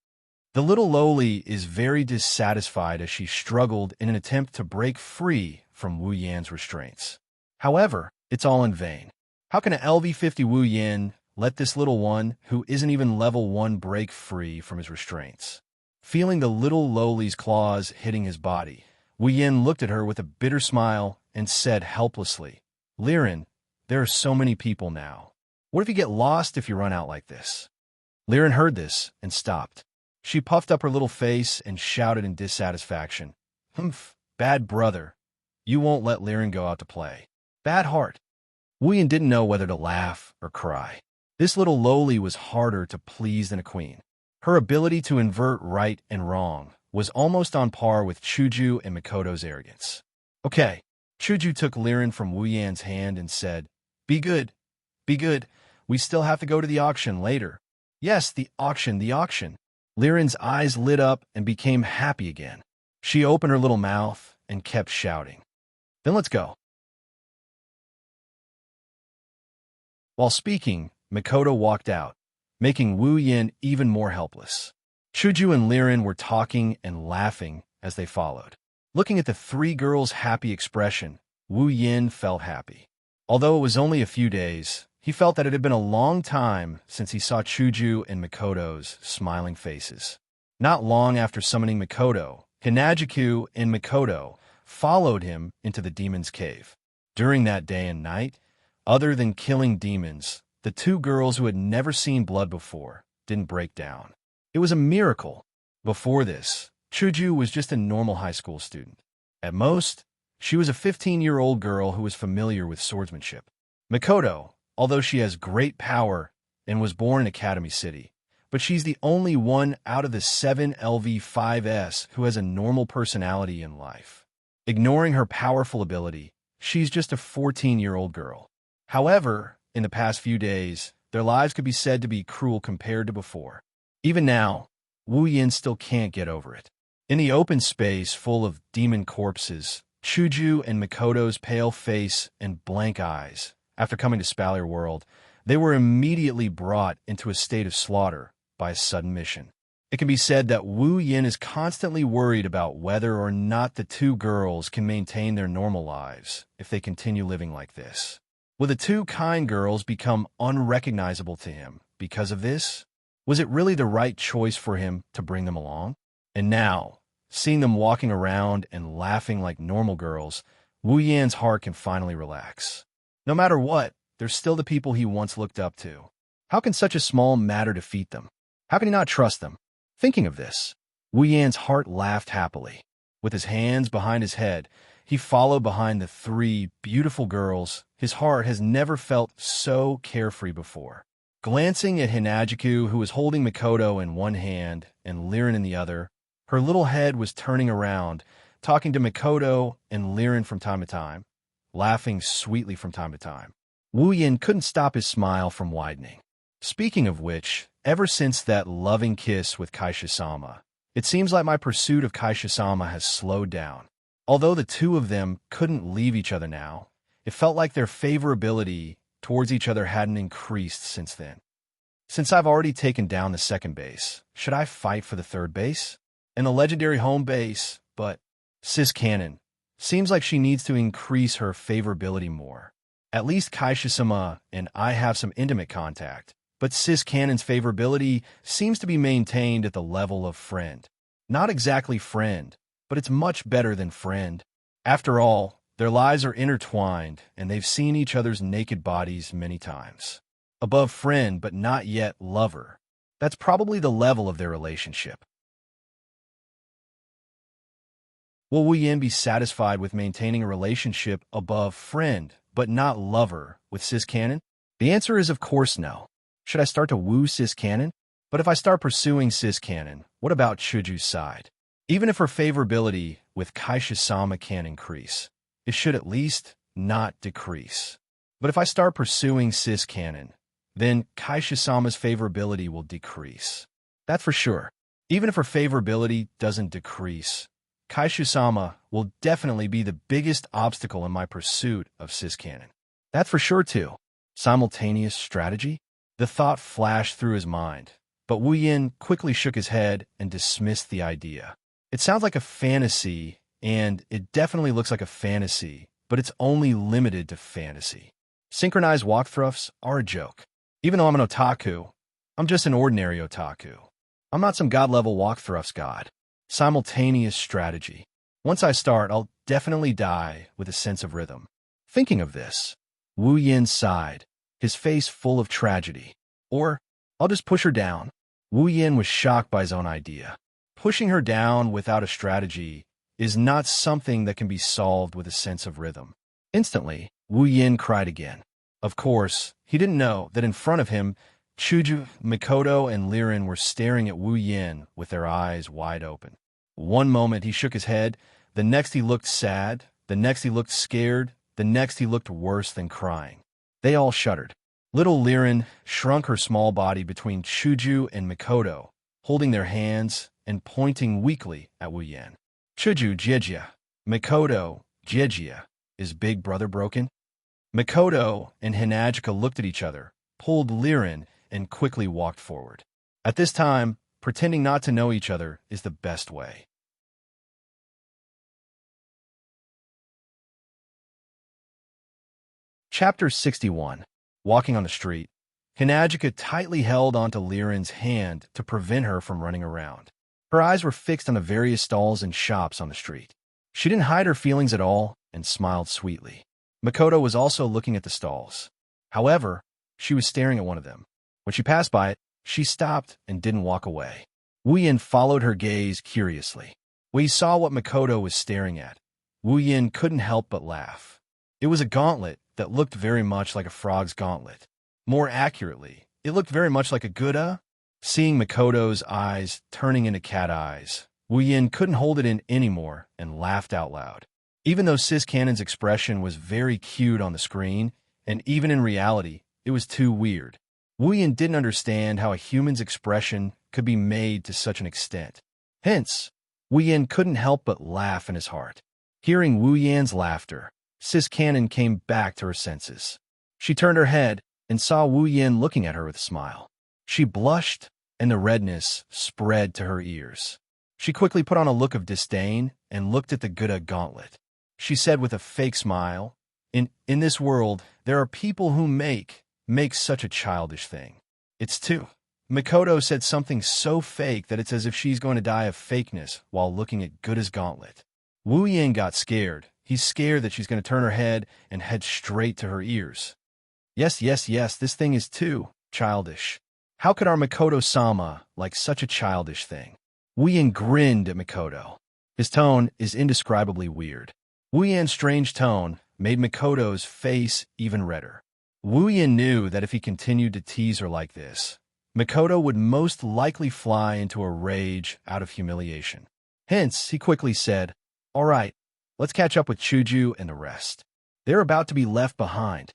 Speaker 1: The little lowly is very dissatisfied as she struggled in an attempt to break free from Wu Yan's restraints. However, it's all in vain. How can an LV50 Wu Yan let this little one, who isn't even level 1, break free from his restraints? Feeling the little lowly's claws hitting his body, Wu Yan looked at her with a bitter smile and said helplessly, Liren, there are so many people now. What if you get lost if you run out like this? Liren heard this and stopped. She puffed up her little face and shouted in dissatisfaction, Humph, bad brother. You won't let Liren go out to play. Bad heart. Wu Yan didn't know whether to laugh or cry. This little lowly was harder to please than a queen. Her ability to invert right and wrong was almost on par with Chuju and Mikoto's arrogance. Okay, Chuju took Liren from Wu Yan's hand and said, Be good, be good. We still have to go to the auction later. Yes, the auction, the auction. Liren's eyes lit up and became happy again. She opened her little mouth and kept shouting. Then let's go. While speaking, Mikoto walked out, making Wu Yin even more helpless. Chuju and Liren were talking and laughing as they followed. Looking at the 3 girls' happy expression, Wu Yin felt happy. Although it was only a few days, he felt that it had been a long time since he saw Chuju and Mikoto's smiling faces. Not long after summoning Mikoto, Hinajiku and Mikoto followed him into the demon's cave. During that day and night, other than killing demons, the 2 girls who had never seen blood before didn't break down. It was a miracle. Before this, Chuju was just a normal high school student. At most, she was a 15-year-old girl who was familiar with swordsmanship. Mikoto, although she has great power and was born in Academy City, but she's the only one out of the 7 LV5s who has a normal personality in life. Ignoring her powerful ability, she's just a 14-year-old girl. However, in the past few days, their lives could be said to be cruel compared to before. Even now, Wu Yin still can't get over it. In the open space full of demon corpses, Chuju and Mikoto's pale face and blank eyes, after coming to Spalier World, they were immediately brought into a state of slaughter by a sudden mission. It can be said that Wu Yin is constantly worried about whether or not the 2 girls can maintain their normal lives if they continue living like this. Will the 2 kind girls become unrecognizable to him because of this? Was it really the right choice for him to bring them along? And now, seeing them walking around and laughing like normal girls, Wu Yan's heart can finally relax. No matter what, they're still the people he once looked up to. How can such a small matter defeat them? How can he not trust them? Thinking of this, Wu Yan's heart laughed happily. With his hands behind his head, he followed behind the three beautiful girls. His heart has never felt so carefree before. Glancing at Hinajiku, who was holding Mikoto in one hand and Liren in the other, her little head was turning around, talking to Mikoto and Liren from time to time, laughing sweetly from time to time. Wu Yin couldn't stop his smile from widening. Speaking of which, ever since that loving kiss with Kaisha-sama, it seems like my pursuit of Kaisha-sama has slowed down. Although the two of them couldn't leave each other now, it felt like their favorability towards each other hadn't increased since then. Since I've already taken down the second base, should I fight for the third base? And the legendary home base, but Sis Cannon. Seems like she needs to increase her favorability more. At least Kaisha-sama and I have some intimate contact, but Sis Cannon's favorability seems to be maintained at the level of friend. Not exactly friend, but it's much better than friend. After all, their lives are intertwined, and they've seen each other's naked bodies many times. Above friend, but not yet lover. That's probably the level of their relationship. Will Wu Yin be satisfied with maintaining a relationship above friend, but not lover, with Sis Cannon? The answer is of course no. Should I start to woo Sis Cannon? But if I start pursuing Sis Cannon, what about Chuju's side? Even if her favorability with Kaisha-sama can increase, it should at least not decrease. But if I start pursuing Sis Cannon, then Kaisha-sama's favorability will decrease. That's for sure. Even if her favorability doesn't decrease, Kaisha-sama will definitely be the biggest obstacle in my pursuit of Sis Cannon. That's for sure too. Simultaneous strategy? The thought flashed through his mind, but Wu Yin quickly shook his head and dismissed the idea. It sounds like a fantasy, and it definitely looks like a fantasy, but it's only limited to fantasy. Synchronized walk thrusts are a joke. Even though I'm an otaku, I'm just an ordinary otaku. I'm not some god-level walk thrusts god. Simultaneous strategy. Once I start, I'll definitely die with a sense of rhythm. Thinking of this, Wu Yin sighed, his face full of tragedy. Or, I'll just push her down. Wu Yin was shocked by his own idea. Pushing her down without a strategy is not something that can be solved with a sense of rhythm. Instantly, Wu Yin cried again. Of course, he didn't know that in front of him, Chuju, Mikoto, and Liren were staring at Wu Yin with their eyes wide open. One moment he shook his head, the next he looked sad, the next he looked scared, the next he looked worse than crying. They all shuddered. Little Liren shrunk her small body between Chuju and Mikoto, holding their hands and pointing weakly at Wu Yin. Chuju, Jejia. Mikoto, Jejia. Is Big Brother broken? Mikoto and Hinajika looked at each other, pulled Liren, and quickly walked forward. At this time, pretending not to know each other is the best way. Chapter 61. Walking on the street. Hinajika tightly held onto Liren's hand to prevent her from running around. Her eyes were fixed on the various stalls and shops on the street. She didn't hide her feelings at all and smiled sweetly. Mikoto was also looking at the stalls. However, she was staring at one of them. When she passed by it, she stopped and didn't walk away. Wu Yin followed her gaze curiously. When he saw what Mikoto was staring at, Wu Yin couldn't help but laugh. It was a gauntlet that looked very much like a frog's gauntlet. More accurately, it looked very much like a Gouda. Seeing Mikoto's eyes turning into cat eyes, Wu Yin couldn't hold it in anymore and laughed out loud. Even though Sis Cannon's expression was very cute on the screen, and even in reality, it was too weird. Wu Yin didn't understand how a human's expression could be made to such an extent. Hence, Wu Yin couldn't help but laugh in his heart. Hearing Wu Yin's laughter, Sis Cannon came back to her senses. She turned her head and saw Wu Yin looking at her with a smile. She blushed, and the redness spread to her ears. She quickly put on a look of disdain and looked at the Gouda gauntlet. She said with a fake smile, In this world, there are people who make such a childish thing. It's too. Mikoto said something so fake that it's as if she's going to die of fakeness while looking at Gouda's gauntlet. Wu Yin got scared. He's scared that she's going to turn her head and head straight to her ears. Yes, this thing is too childish. How could our Mikoto-sama like such a childish thing? Wu Yin grinned at Mikoto. His tone is indescribably weird. Wu Yan's strange tone made Mikoto's face even redder. Wu Yan knew that if he continued to tease her like this, Mikoto would most likely fly into a rage out of humiliation. Hence, he quickly said, "All right, let's catch up with Chuju and the rest. They're about to be left behind."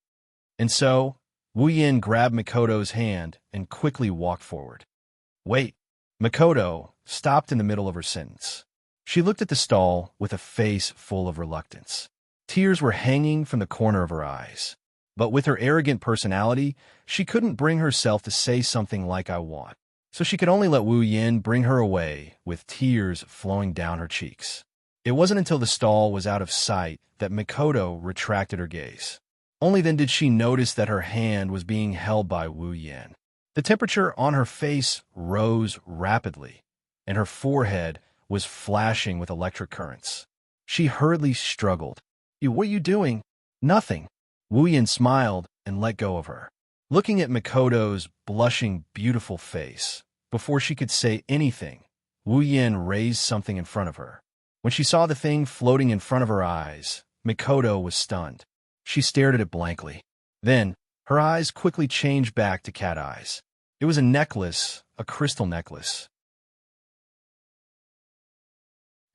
Speaker 1: And so, Wu Yan grabbed Mikoto's hand and quickly walked forward. "Wait." Mikoto stopped in the middle of her sentence. She looked at the stall with a face full of reluctance. Tears were hanging from the corner of her eyes. But with her arrogant personality, she couldn't bring herself to say something like "I want." So she could only let Wu Yan bring her away with tears flowing down her cheeks. It wasn't until the stall was out of sight that Mikoto retracted her gaze. Only then did she notice that her hand was being held by Wu Yan. The temperature on her face rose rapidly, and her forehead was flashing with electric currents. She hurriedly struggled. "What are you doing?" "Nothing." Wu Yan smiled and let go of her. Looking at Mikoto's blushing, beautiful face, before she could say anything, Wu Yan raised something in front of her. When she saw the thing floating in front of her eyes, Mikoto was stunned. She stared at it blankly. Then, her eyes quickly changed back to cat eyes. It was a necklace, a crystal necklace.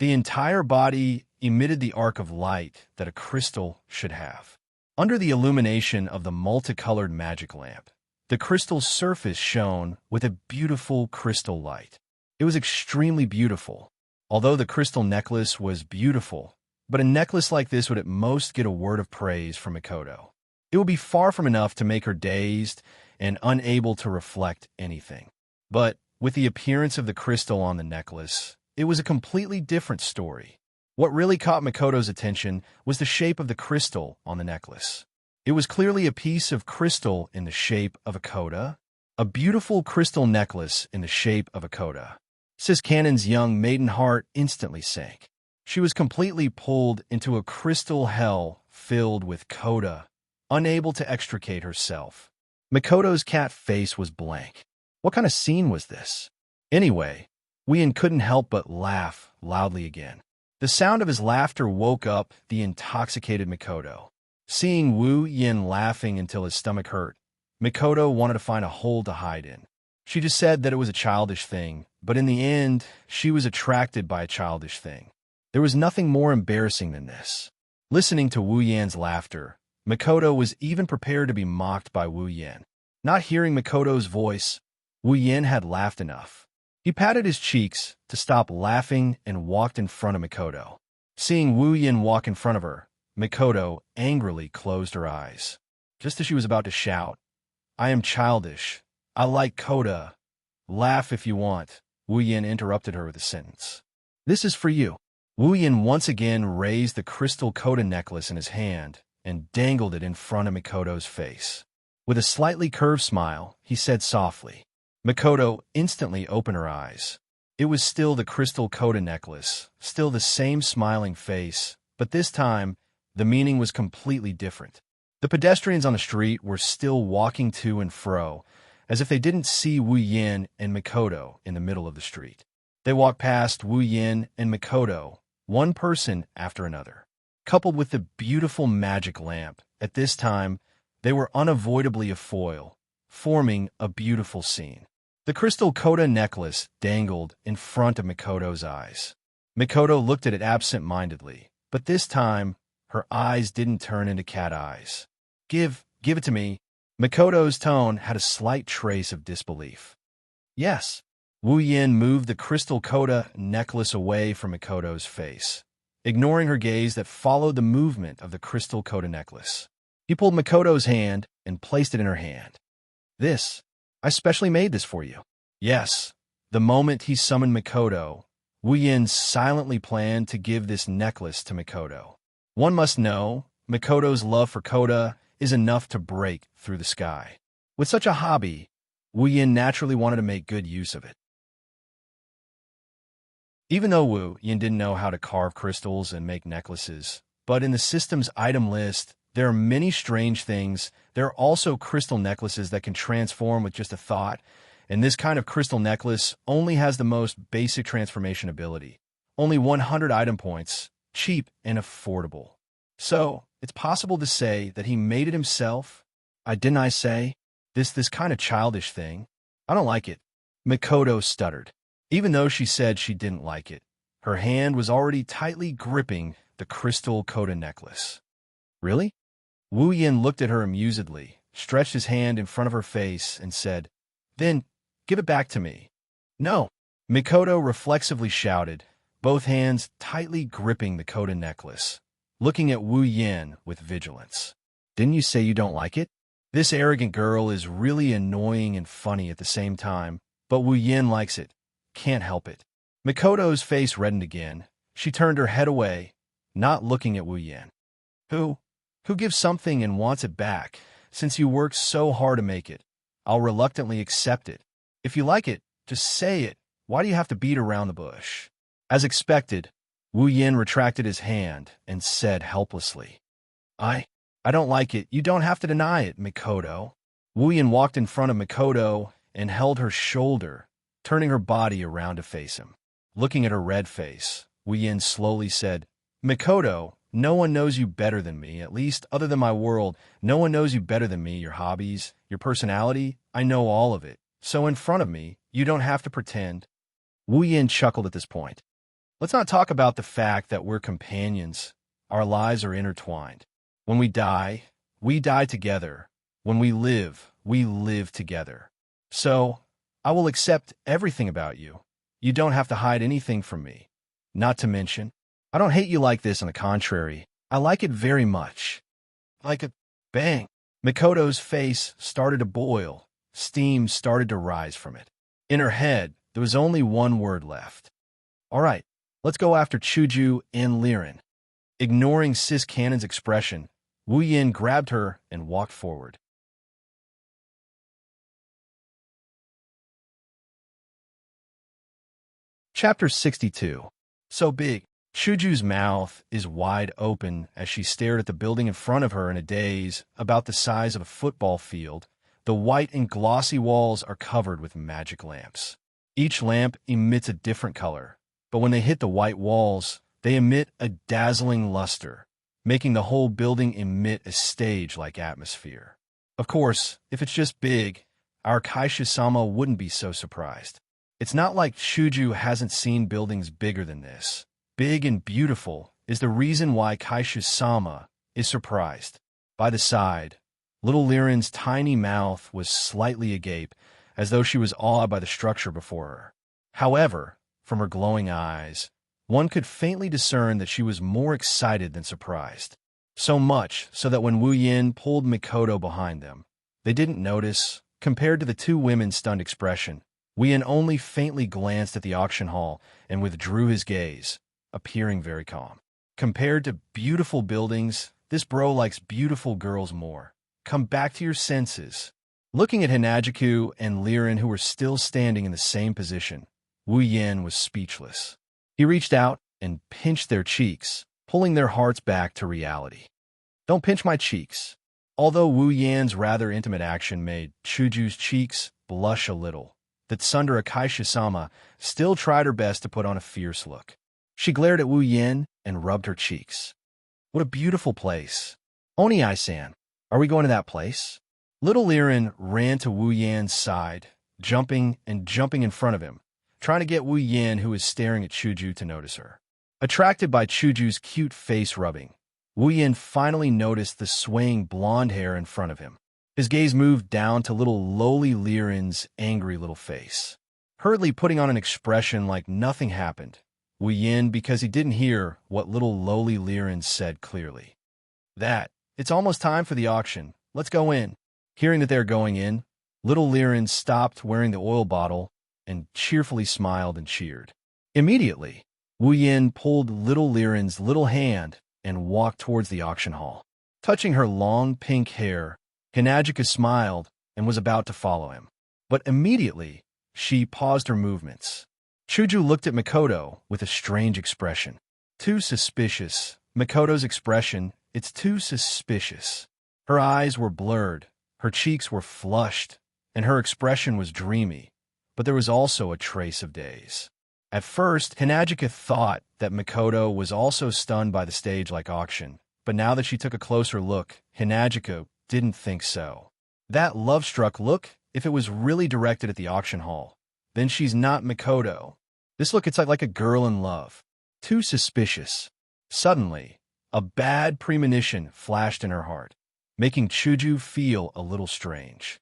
Speaker 1: The entire body emitted the arc of light that a crystal should have. Under the illumination of the multicolored magic lamp, the crystal's surface shone with a beautiful crystal light. It was extremely beautiful. Although the crystal necklace was beautiful, but a necklace like this would at most get a word of praise from Mikoto. It would be far from enough to make her dazed and unable to reflect anything. But with the appearance of the crystal on the necklace, it was a completely different story. What really caught Mikoto's attention was the shape of the crystal on the necklace. It was clearly a piece of crystal in the shape of a coda, a beautiful crystal necklace in the shape of a coda. Sis Cannon's young maiden heart instantly sank. She was completely pulled into a crystal hell filled with coda, unable to extricate herself. Mikoto's cat face was blank. What kind of scene was this? Anyway, Wu Yan couldn't help but laugh loudly again. The sound of his laughter woke up the intoxicated Mikoto. Seeing Wu Yan laughing until his stomach hurt, Mikoto wanted to find a hole to hide in. She just said that it was a childish thing, but in the end, she was attracted by a childish thing. There was nothing more embarrassing than this. Listening to Wu Yan's laughter, Mikoto was even prepared to be mocked by Wu Yan. Not hearing Mikoto's voice, Wu Yan had laughed enough. He patted his cheeks to stop laughing and walked in front of Mikoto. Seeing Wu Yan walk in front of her, Mikoto angrily closed her eyes. Just as she was about to shout, "I am childish. I like coda. Laugh if you want," Wu Yan interrupted her with a sentence. "This is for you." Wu Yan once again raised the crystal coda necklace in his hand and dangled it in front of Mikoto's face. With a slightly curved smile, he said softly. Mikoto instantly opened her eyes. It was still the crystal coda necklace, still the same smiling face, but this time, the meaning was completely different. The pedestrians on the street were still walking to and fro, as if they didn't see Wu Yan and Mikoto in the middle of the street. They walked past Wu Yan and Mikoto, one person after another. Coupled with the beautiful magic lamp, at this time, they were unavoidably a foil, forming a beautiful scene. The crystal coda necklace dangled in front of Mikoto's eyes. Mikoto looked at it absent-mindedly, but this time, her eyes didn't turn into cat eyes. Give it to me." Mikoto's tone had a slight trace of disbelief. "Yes." Wu Yan moved the crystal coda necklace away from Mikoto's face, ignoring her gaze that followed the movement of the crystal coda necklace. He pulled Mikoto's hand and placed it in her hand. "This. I specially made this for you." Yes. The moment he summoned Mikoto, Wu Yan silently planned to give this necklace to Mikoto. One must know, Mikoto's love for coda is enough to break through the sky. With such a hobby, Wu Yan naturally wanted to make good use of it. Even though Wu Yan didn't know how to carve crystals and make necklaces, but in the system's item list, there are many strange things. There are also crystal necklaces that can transform with just a thought, and this kind of crystal necklace only has the most basic transformation ability. Only 100 item points, cheap and affordable. So, it's possible to say that he made it himself? Didn't I say? This kind of childish thing. I don't like it. Mikoto stuttered. Even though she said she didn't like it, her hand was already tightly gripping the crystal Koda necklace. Really? Wu Yin looked at her amusedly, stretched his hand in front of her face, and said, "Then, give it back to me." "No," Mikoto reflexively shouted, both hands tightly gripping the Koda necklace, looking at Wu Yin with vigilance. "Didn't you say you don't like it?" This arrogant girl is really annoying and funny at the same time, but Wu Yin likes it. Can't help it. Mikoto's face reddened again. She turned her head away, not looking at Wu Yin. Who gives something and wants it back, since you worked so hard to make it? I'll reluctantly accept it. If you like it, just say it. Why do you have to beat around the bush? As expected, Wu Yin retracted his hand and said helplessly, I don't like it. You don't have to deny it, Mikoto. Wu Yin walked in front of Mikoto and held her shoulder, turning her body around to face him. Looking at her red face, Wu Yin slowly said, "Mikoto, no one knows you better than me, at least other than my world. No one knows you better than me, your hobbies, your personality. I know all of it. So in front of me, you don't have to pretend." Wu Yin chuckled at this point. "Let's not talk about the fact that we're companions. Our lives are intertwined. When we die together. When we live together. So, I will accept everything about you. You don't have to hide anything from me. Not to mention, I don't hate you like this, on the contrary. I like it very much." Like a bang. Mikoto's face started to boil. Steam started to rise from it. In her head, there was only one word left. "All right, let's go after Chuju and Liren." Ignoring Sis Cannon's expression, Wu Yin grabbed her and walked forward. Chapter 62. So big. Chuju's mouth is wide open as she stared at the building in front of her in a daze about the size of a football field. The white and glossy walls are covered with magic lamps. Each lamp emits a different color, but when they hit the white walls, they emit a dazzling luster, making the whole building emit a stage-like atmosphere. Of course, if it's just big, our Kaisha-sama wouldn't be so surprised. It's not like Chuju hasn't seen buildings bigger than this. Big and beautiful is the reason why Kaisha-sama is surprised. By the side, little Liren's tiny mouth was slightly agape, as though she was awed by the structure before her. However, from her glowing eyes, one could faintly discern that she was more excited than surprised. So much so that when Wu Yin pulled Mikoto behind them, they didn't notice. Compared to the two women's stunned expression, Wu Yin only faintly glanced at the auction hall and withdrew his gaze, appearing very calm. Compared to beautiful buildings, this bro likes beautiful girls more. Come back to your senses. Looking at Hinajiku and Liren, who were still standing in the same position, Wu Yin was speechless. He reached out and pinched their cheeks, pulling their hearts back to reality. "Don't pinch my cheeks." Although Wu Yan's rather intimate action made Chuju's cheeks blush a little, the Tsundere Kaisha-sama still tried her best to put on a fierce look. She glared at Wu Yin and rubbed her cheeks. "What a beautiful place. Oni-san, are we going to that place?" Little Liren ran to Wu Yan's side, jumping in front of him, trying to get Wu Yin, who was staring at Chuju, to notice her. Attracted by Chuju's cute face rubbing, Wu Yin finally noticed the swaying blonde hair in front of him. His gaze moved down to little lowly Liren's angry little face. Hurriedly putting on an expression like nothing happened, Wu Yin, because he didn't hear what little lowly Liren said clearly. "It's almost time for the auction. Let's go in." Hearing that they're going in, little Liren stopped wearing the oil bottle and cheerfully smiled and cheered. Immediately, Wu Yin pulled little Liren's little hand and walked towards the auction hall. Touching her long pink hair, Hinajika smiled and was about to follow him. But immediately, she paused her movements. Chuju looked at Mikoto with a strange expression. Too suspicious. Mikoto's expression, it's too suspicious. Her eyes were blurred, her cheeks were flushed, and her expression was dreamy, but there was also a trace of daze. At first, Hinajika thought that Mikoto was also stunned by the stage-like auction, but now that she took a closer look, Hinajiko didn't think so. That love-struck look, if it was really directed at the auction hall, then she's not Mikoto. This look, it's like a girl in love. Too suspicious. Suddenly, a bad premonition flashed in her heart, making Chuju feel a little strange.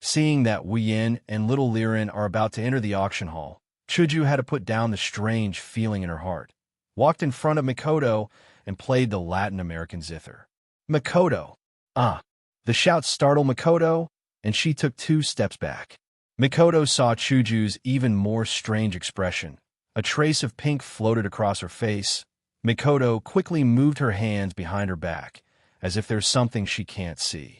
Speaker 1: Seeing that Wu Yin and little Liren are about to enter the auction hall, Chuju had to put down the strange feeling in her heart, walked in front of Mikoto, and played the Latin American zither. Mikoto! Ah! The shout startled Mikoto, and she took 2 steps back. Mikoto saw Chuju's even more strange expression. A trace of pink floated across her face. Mikoto quickly moved her hands behind her back, as if there's something she can't see.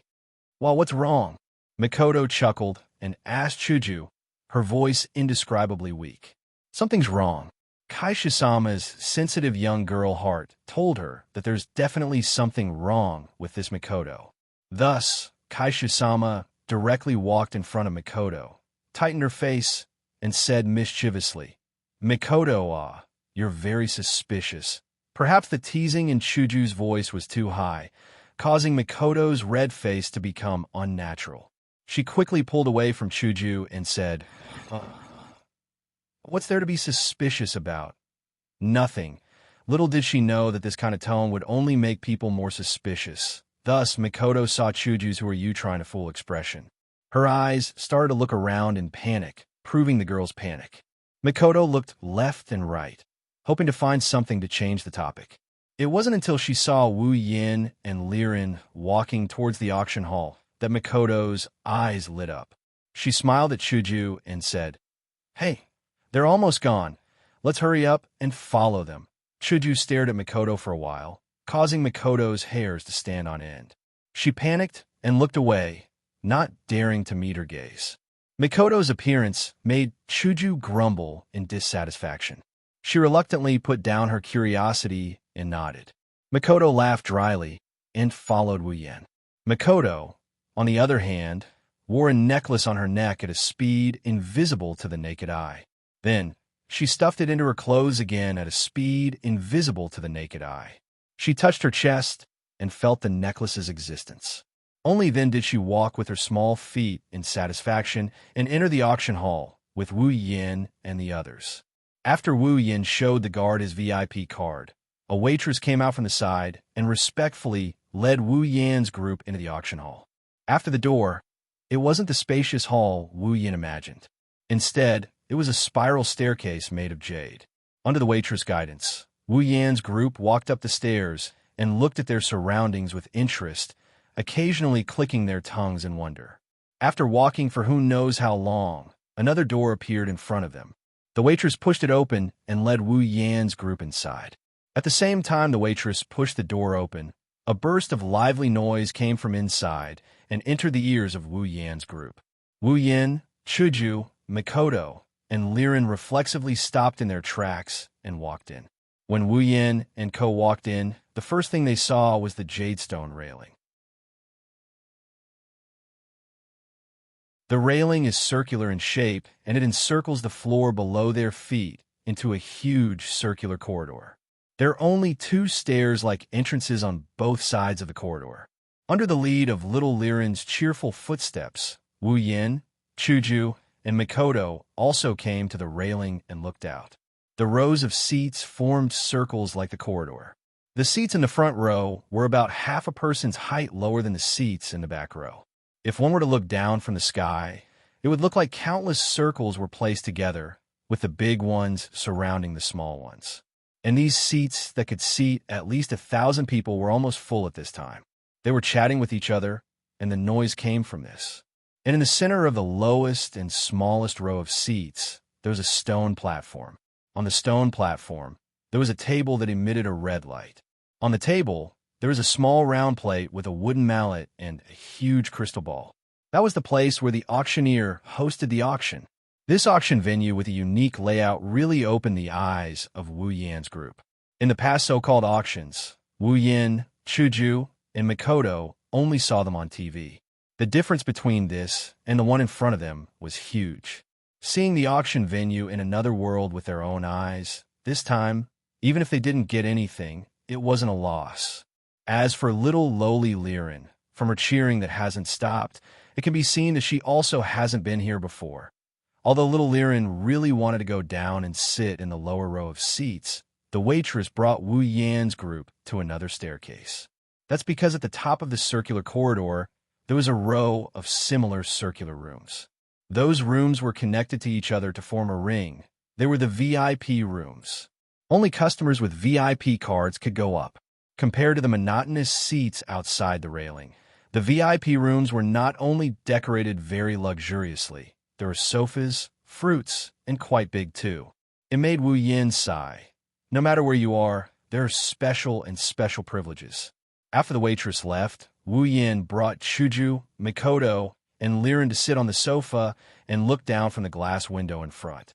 Speaker 1: Well, what's wrong? Mikoto chuckled and asked Chuju, her voice indescribably weak. Something's wrong. Kaisha-sama's sensitive young girl heart told her that there's definitely something wrong with this Mikoto. Thus, Kaisha-sama directly walked in front of Mikoto, tightened her face, and said mischievously, "Mikoto, you're very suspicious." Perhaps the teasing in Chuju's voice was too high, causing Mikoto's red face to become unnatural. She quickly pulled away from Chuju and said, "What's there to be suspicious about?" Nothing. Little did she know that this kind of tone would only make people more suspicious. Thus, Mikoto saw Chuju's "who are you trying to fool" expression. Her eyes started to look around in panic, proving the girl's panic. Mikoto looked left and right, hoping to find something to change the topic. It wasn't until she saw Wu Yin and Liren walking towards the auction hall that Mikoto's eyes lit up. She smiled at Chuju and said, "Hey, they're almost gone. Let's hurry up and follow them." Chuju stared at Mikoto for a while, causing Mikoto's hairs to stand on end. She panicked and looked away, not daring to meet her gaze. Mikoto's appearance made Chuju grumble in dissatisfaction. She reluctantly put down her curiosity and nodded. Mikoto laughed dryly and followed Wu Yin. Mikoto, on the other hand, wore a necklace on her neck at a speed invisible to the naked eye. Then, she stuffed it into her clothes again at a speed invisible to the naked eye. She touched her chest and felt the necklace's existence. Only then did she walk with her small feet in satisfaction and enter the auction hall with Wu Yin and the others. After Wu Yin showed the guard his VIP card, a waitress came out from the side and respectfully led Wu Yin's group into the auction hall. After the door, it wasn't the spacious hall Wu Yin imagined. Instead, it was a spiral staircase made of jade. Under the waitress' guidance, Wu Yin's group walked up the stairs and looked at their surroundings with interest, occasionally clicking their tongues in wonder. After walking for who knows how long, another door appeared in front of them. The waitress pushed it open and led Wu Yin's group inside. At the same time the waitress pushed the door open, a burst of lively noise came from inside and entered the ears of Wu Yin's group. Wu Yin, Chuju, Mikoto, and Liren reflexively stopped in their tracks and walked in. When Wu Yin and Ko walked in, the first thing they saw was the jadestone railing. The railing is circular in shape, and it encircles the floor below their feet into a huge circular corridor. There are only 2 stairs-like entrances on both sides of the corridor. Under the lead of little Liren's cheerful footsteps, Wu Yin, Chuju, and Mikoto also came to the railing and looked out. The rows of seats formed circles like the corridor. The seats in the front row were about half a person's height lower than the seats in the back row. If one were to look down from the sky, it would look like countless circles were placed together, with the big ones surrounding the small ones. And these seats that could seat at least 1,000 people were almost full at this time. They were chatting with each other, and the noise came from this. And in the center of the lowest and smallest row of seats, there was a stone platform. On the stone platform, there was a table that emitted a red light. On the table, there was a small round plate with a wooden mallet and a huge crystal ball. That was the place where the auctioneer hosted the auction. This auction venue with a unique layout really opened the eyes of Wu Yin's group. In the past so-called auctions, Wu Yin, Chuju, and Mikoto only saw them on TV. The difference between this and the one in front of them was huge. seeing the auction venue in another world with their own eyes. This time, even if they didn't get anything, it wasn't a loss. As for little lowly Liren, from her cheering that hasn't stopped, it can be seen that she also hasn't been here before. Although little Liren really wanted to go down and sit in the lower row of seats, the waitress brought Wu Yan's group to another staircase. That's because at the top of the circular corridor, there was a row of similar circular rooms. Those rooms were connected to each other to form a ring. They were the VIP rooms. Only customers with VIP cards could go up. Compared to the monotonous seats outside the railing, the VIP rooms were not only decorated very luxuriously, there were sofas, fruits, and quite big too. It made Wu Yin sigh. No matter where you are, there are special and special privileges. After the waitress left, Wu Yin brought Chuju, Mikoto, and Liren to sit on the sofa and look down from the glass window in front.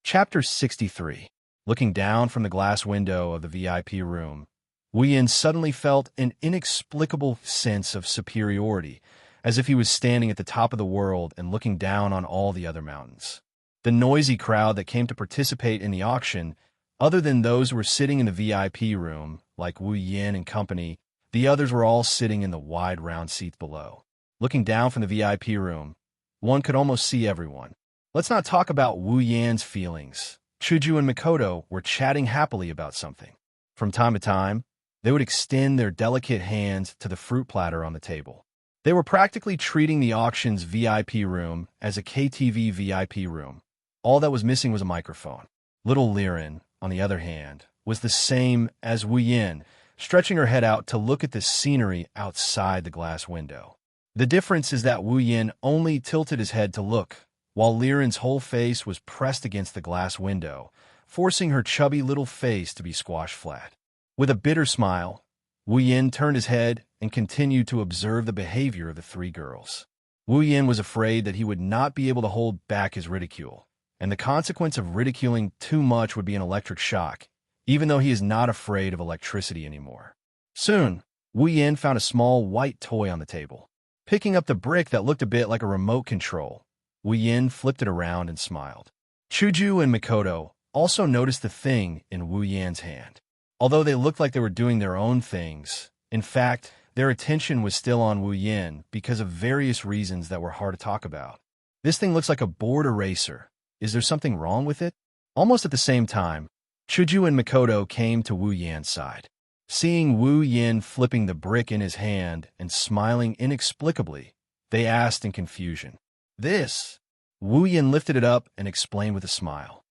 Speaker 1: Chapter 63. Looking down from the glass window of the VIP room, Wu Yin suddenly felt an inexplicable sense of superiority, as if he was standing at the top of the world and looking down on all the other mountains. The noisy crowd that came to participate in the auction, other than those who were sitting in the VIP room, like Wu Yin and company, the others were all sitting in the wide round seats below. Looking down from the VIP room, one could almost see everyone. Let's not talk about Wu Yan's feelings. Chuju and Mikoto were chatting happily about something. From time to time, they would extend their delicate hands to the fruit platter on the table. They were practically treating the auction's VIP room as a KTV VIP room. All that was missing was a microphone. Little Liren, on the other hand, was the same as Wu Yin, stretching her head out to look at the scenery outside the glass window. The difference is that Wu Yin only tilted his head to look, while Liren's whole face was pressed against the glass window, forcing her chubby little face to be squashed flat. With a bitter smile, Wu Yin turned his head and continued to observe the behavior of the three girls. Wu Yin was afraid that he would not be able to hold back his ridicule, and the consequence of ridiculing too much would be an electric shock, even though he is not afraid of electricity anymore. Soon, Wu Yin found a small white toy on the table. Picking up the brick that looked a bit like a remote control, Wu Yin flipped it around and smiled. Chuju and Mikoto also noticed the thing in Wu Yan's hand. Although they looked like they were doing their own things, in fact, their attention was still on Wu Yin because of various reasons that were hard to talk about. This thing looks like a board eraser. Is there something wrong with it? Almost at the same time, Chuju and Mikoto came to Wu Yan's side. Seeing Wu Yin flipping the brick in his hand and smiling inexplicably, they asked in confusion, "This?" Wu Yin lifted it up and explained with a smile.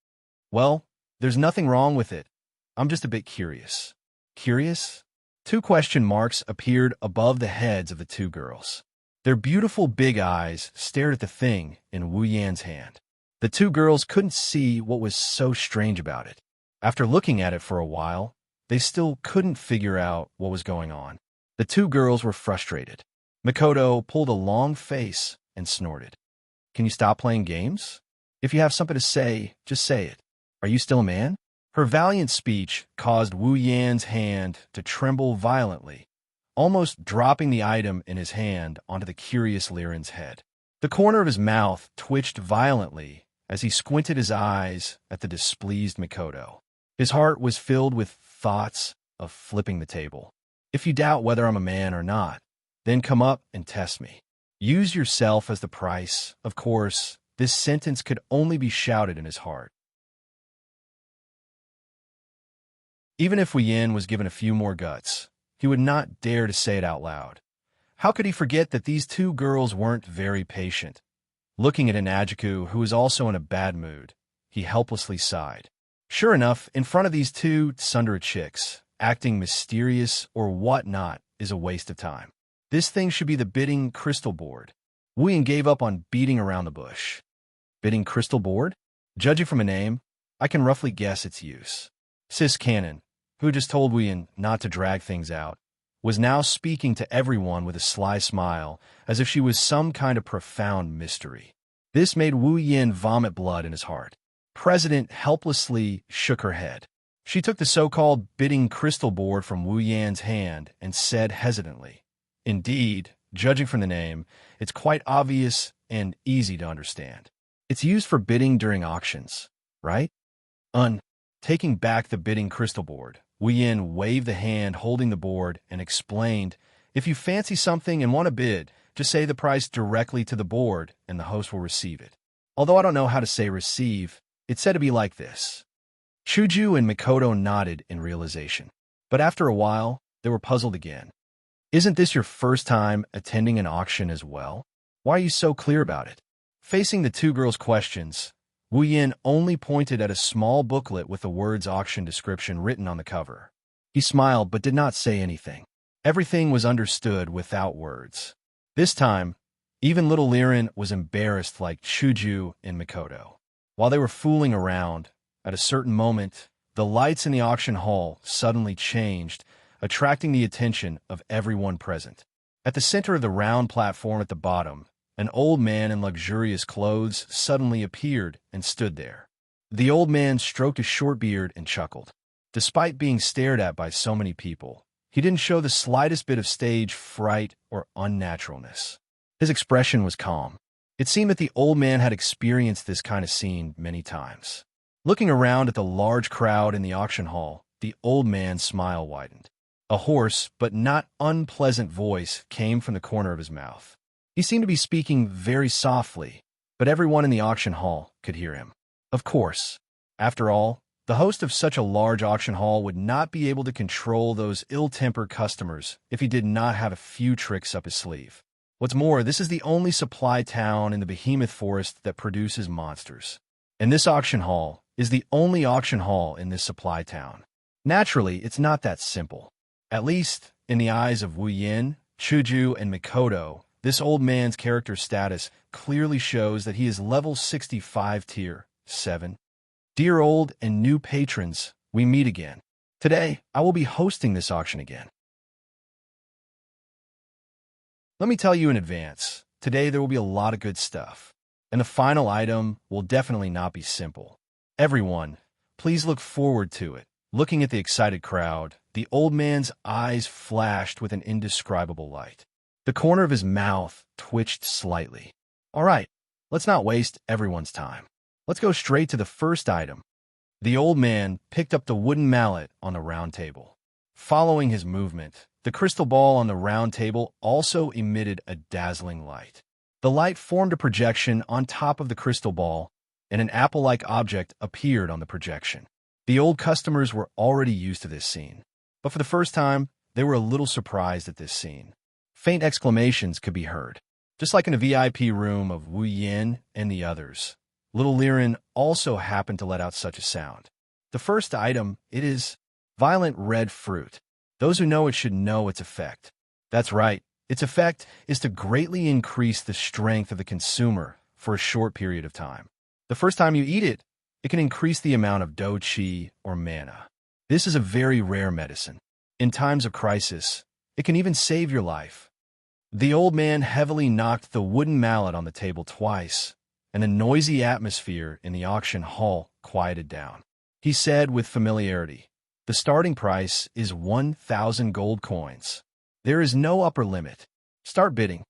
Speaker 1: "Well, there's nothing wrong with it. I'm just a bit curious." Curious? Two question marks appeared above the heads of the two girls. Their beautiful big eyes stared at the thing in Wu Yan's hand. The two girls couldn't see what was so strange about it. After looking at it for a while, they still couldn't figure out what was going on. The two girls were frustrated. Mikoto pulled a long face and snorted. "Can you stop playing games? If you have something to say, just say it. Are you still a man?" Her valiant speech caused Wu Yan's hand to tremble violently, almost dropping the item in his hand onto the curious Liren's head. The corner of his mouth twitched violently as he squinted his eyes at the displeased Mikoto. His heart was filled with thoughts of flipping the table. "If you doubt whether I'm a man or not, then come up and test me. Use yourself as the price." Of course, this sentence could only be shouted in his heart. Even if Wu Yin was given a few more guts, he would not dare to say it out loud. How could he forget that these two girls weren't very patient? Looking at Inajiku, who was also in a bad mood, he helplessly sighed. Sure enough, in front of these two tsundere chicks, acting mysterious or whatnot is a waste of time. This thing should be the bidding crystal board. Wu Yin gave up on beating around the bush. Bidding crystal board? Judging from a name, I can roughly guess its use. Sis Cannon, who just told Wu Yin not to drag things out, was now speaking to everyone with a sly smile, as if she was some kind of profound mystery. This made Wu Yin vomit blood in his heart. President helplessly shook her head. She took the so-called bidding crystal board from Wu Yan's hand and said hesitantly, "Indeed, judging from the name, it's quite obvious and easy to understand. It's used for bidding during auctions, right?" Taking back the bidding crystal board, Wu Yan waved the hand holding the board and explained, "If you fancy something and want to bid, just say the price directly to the board and the host will receive it. Although I don't know how to say receive, it's said to be like this." Chuju and Mikoto nodded in realization. But after a while, they were puzzled again. "Isn't this your first time attending an auction as well? Why are you so clear about it?" Facing the two girls' questions, Wu Yan only pointed at a small booklet with the words auction description written on the cover. He smiled but did not say anything. Everything was understood without words. This time, even little Liren was embarrassed like Chuju and Mikoto. While they were fooling around, at a certain moment, the lights in the auction hall suddenly changed, attracting the attention of everyone present. At the center of the round platform at the bottom, an old man in luxurious clothes suddenly appeared and stood there. The old man stroked his short beard and chuckled. Despite being stared at by so many people, he didn't show the slightest bit of stage fright or unnaturalness. His expression was calm. It seemed that the old man had experienced this kind of scene many times. Looking around at the large crowd in the auction hall, the old man's smile widened. A hoarse but not unpleasant voice came from the corner of his mouth. He seemed to be speaking very softly, but everyone in the auction hall could hear him. Of course, after all, the host of such a large auction hall would not be able to control those ill-tempered customers if he did not have a few tricks up his sleeve. What's more, this is the only supply town in the behemoth forest that produces monsters. And this auction hall is the only auction hall in this supply town. Naturally, it's not that simple. At least, in the eyes of Wu Yan, Chuju, and Mikoto, this old man's character status clearly shows that he is level 65 tier 7. Dear old and new patrons, we meet again. Today, I will be hosting this auction again. Let me tell you in advance, today there will be a lot of good stuff. And the final item will definitely not be simple. Everyone, please look forward to it. Looking at the excited crowd, the old man's eyes flashed with an indescribable light. The corner of his mouth twitched slightly. All right, let's not waste everyone's time. Let's go straight to the first item. The old man picked up the wooden mallet on the round table. Following his movement, the crystal ball on the round table also emitted a dazzling light. The light formed a projection on top of the crystal ball, and an apple-like object appeared on the projection. The old customers were already used to this scene, but for the first time, they were a little surprised at this scene. Faint exclamations could be heard. Just like in the VIP room of Wu Yan and the others, little Liren also happened to let out such a sound. The first item, it is violent red fruit. Those who know it should know its effect. That's right, its effect is to greatly increase the strength of the consumer for a short period of time. The first time you eat it, it can increase the amount of do qi or mana. This is a very rare medicine. In times of crisis, it can even save your life. The old man heavily knocked the wooden mallet on the table twice, and the noisy atmosphere in the auction hall quieted down. He said with familiarity, "The starting price is 1,000 gold coins. There is no upper limit. Start bidding."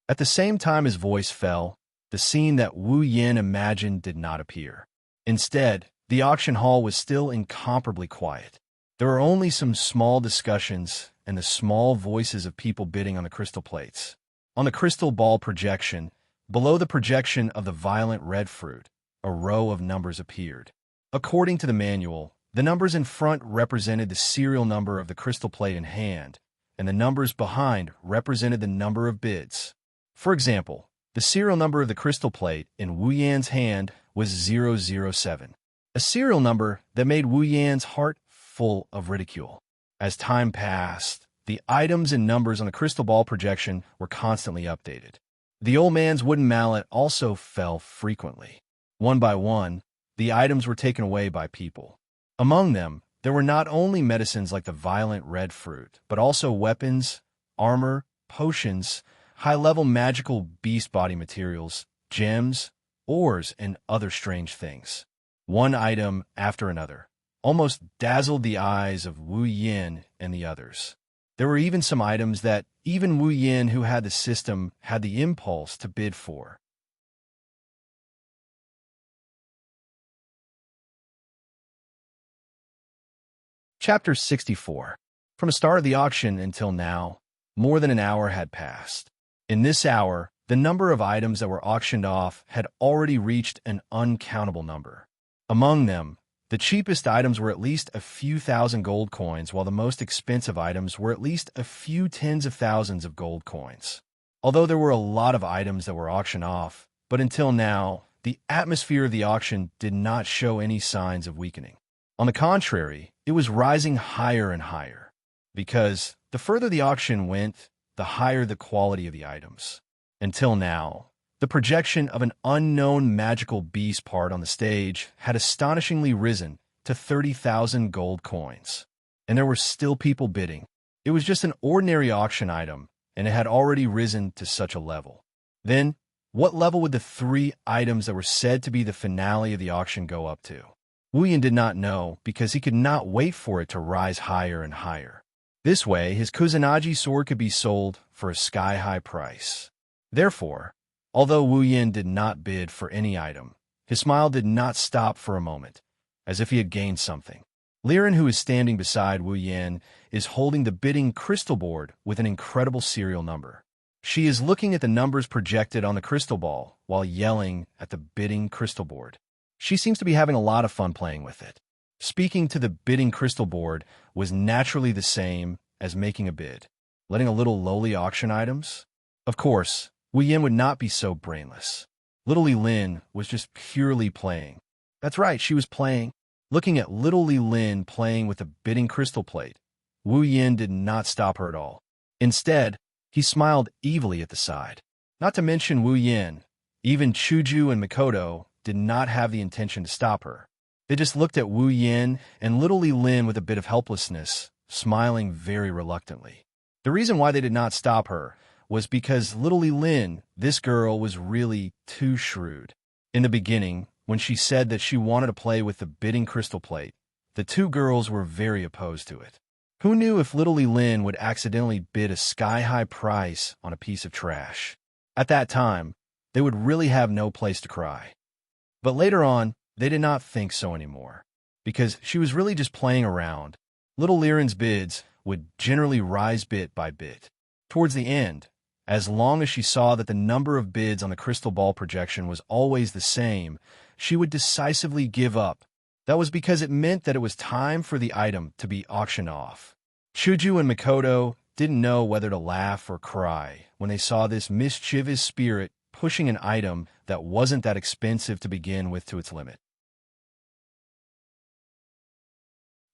Speaker 1: At the same time his voice fell, the scene that Wu Yan imagined did not appear. Instead, the auction hall was still incomparably quiet. There were only some small discussions and the small voices of people bidding on the crystal plates. On the crystal ball projection, below the projection of the violent red fruit, a row of numbers appeared. According to the manual, the numbers in front represented the serial number of the crystal plate in hand, and the numbers behind represented the number of bids. For example, the serial number of the crystal plate in Wu Yan's hand was 007, a serial number that made Wu Yan's heart full of ridicule. As time passed, the items and numbers on the crystal ball projection were constantly updated. The old man's wooden mallet also fell frequently. One by one, the items were taken away by people. Among them, there were not only medicines like the violent red fruit, but also weapons, armor, potions, high-level magical beast body materials, gems, ores, and other strange things. One item after another, almost dazzled the eyes of Wu Yin and the others. There were even some items that even Wu Yin, who had the system, had the impulse to bid for. Chapter 64. From the start of the auction until now, more than an hour had passed. In this hour, the number of items that were auctioned off had already reached an uncountable number. Among them, the cheapest items were at least a few thousand gold coins, while the most expensive items were at least a few tens of thousands of gold coins. Although there were a lot of items that were auctioned off, but until now, the atmosphere of the auction did not show any signs of weakening. On the contrary, it was rising higher and higher, because the further the auction went, the higher the quality of the items. Until now, the projection of an unknown magical beast part on the stage had astonishingly risen to 30,000 gold coins. And there were still people bidding. It was just an ordinary auction item, and it had already risen to such a level. Then, what level would the 3 items that were said to be the finale of the auction go up to? Wu Yin did not know, because he could not wait for it to rise higher and higher. This way, his Kusanagi sword could be sold for a sky-high price. Therefore, although Wu Yin did not bid for any item, his smile did not stop for a moment, as if he had gained something. Liren, who is standing beside Wu Yin, is holding the bidding crystal board with an incredible serial number. She is looking at the numbers projected on the crystal ball while yelling at the bidding crystal board. She seems to be having a lot of fun playing with it. Speaking to the bidding crystal board was naturally the same as making a bid, letting a little lowly auction items. Of course, Wu Yin would not be so brainless. Little Li Lin was just purely playing. That's right, she was playing. Looking at little Li Lin playing with the bidding crystal plate, Wu Yin did not stop her at all. Instead, he smiled evilly at the side. Not to mention Wu Yin, even Chuju and Mikoto did not have the intention to stop her. They just looked at Wu Yin and little Li Lin with a bit of helplessness, smiling very reluctantly. The reason why they did not stop her was because little Li Lin, this girl, was really too shrewd. In the beginning, when she said that she wanted to play with the bidding crystal plate, the 2 girls were very opposed to it. Who knew if little Li Lin would accidentally bid a sky-high price on a piece of trash? At that time, they would really have no place to cry. But later on, they did not think so anymore, because she was really just playing around. Little Liren's bids would generally rise bit by bit. Towards the end, as long as she saw that the number of bids on the crystal ball projection was always the same, she would decisively give up. That was because it meant that it was time for the item to be auctioned off. Chuju and Mikoto didn't know whether to laugh or cry when they saw this mischievous spirit pushing an item that wasn't that expensive to begin with to its limit.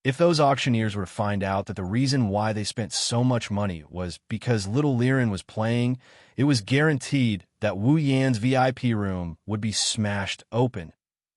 Speaker 1: If those auctioneers were to find out that the reason why they spent so much money was because little Liren was playing, it was guaranteed that Wu Yan's VIP room would be smashed open.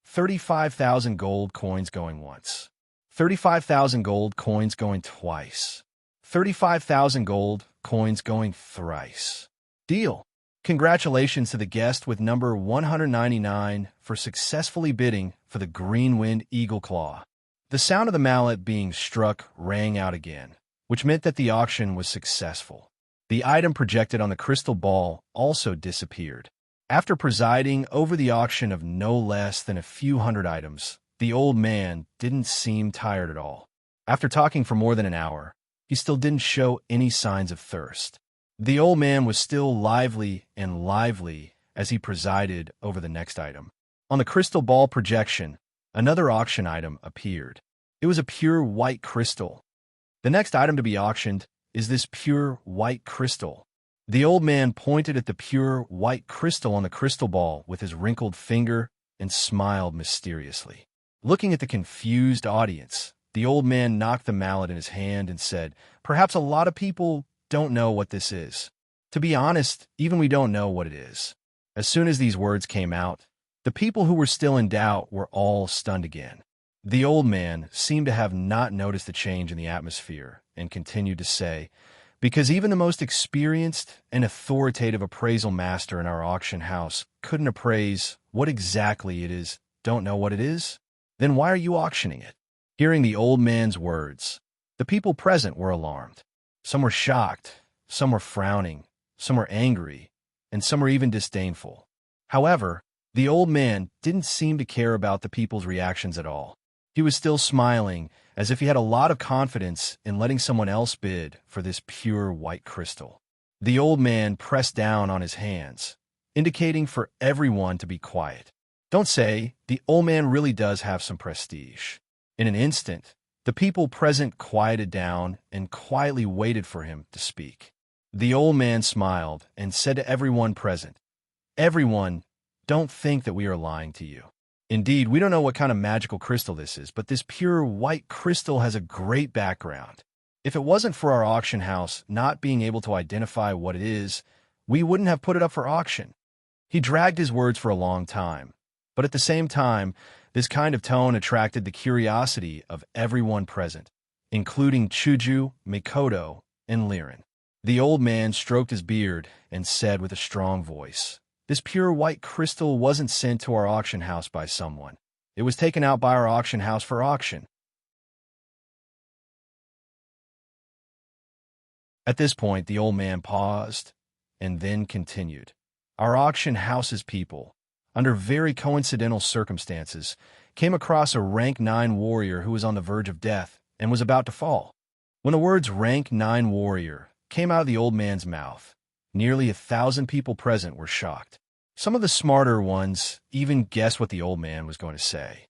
Speaker 1: 35,000 gold coins going once. 35,000 gold coins going twice. 35,000 gold coins going thrice. Deal. Congratulations to the guest with number 199 for successfully bidding for the Green Wind Eagle Claw. The sound of the mallet being struck rang out again, which meant that the auction was successful. The item projected on the crystal ball also disappeared. After presiding over the auction of no less than a few hundred items, the old man didn't seem tired at all. After talking for more than an hour, he still didn't show any signs of thirst. The old man was still lively and lively as he presided over the next item. On the crystal ball projection, another auction item appeared. It was a pure white crystal. The next item to be auctioned is this pure white crystal. The old man pointed at the pure white crystal on the crystal ball with his wrinkled finger and smiled mysteriously. Looking at the confused audience, the old man knocked the mallet in his hand and said, "Perhaps a lot of people don't know what this is. To be honest, even we don't know what it is." As soon as these words came out, the people who were still in doubt were all stunned again. The old man seemed to have not noticed the change in the atmosphere and continued to say, "Because even the most experienced and authoritative appraisal master in our auction house couldn't appraise what exactly it is, don't know what it is? Then why are you auctioning it?" Hearing the old man's words, the people present were alarmed. Some were shocked, some were frowning, some were angry, and some were even disdainful. However, the old man didn't seem to care about the people's reactions at all. He was still smiling, as if he had a lot of confidence in letting someone else bid for this pure white crystal. The old man pressed down on his hands, indicating for everyone to be quiet. Don't say, the old man really does have some prestige. In an instant, the people present quieted down and quietly waited for him to speak. The old man smiled and said to everyone present, "Everyone, don't think that we are lying to you. Indeed, we don't know what kind of magical crystal this is, but this pure white crystal has a great background. If it wasn't for our auction house not being able to identify what it is, we wouldn't have put it up for auction." He dragged his words for a long time, but at the same time, this kind of tone attracted the curiosity of everyone present, including Chuju, Mikoto, and Liren. The old man stroked his beard and said with a strong voice, "This pure white crystal wasn't sent to our auction house by someone. It was taken out by our auction house for auction." At this point, the old man paused and then continued. "Our auction house's people, under very coincidental circumstances, came across a rank 9 warrior who was on the verge of death and was about to fall." When the words rank 9 warrior came out of the old man's mouth, nearly 1,000 people present were shocked. Some of the smarter ones even guessed what the old man was going to say.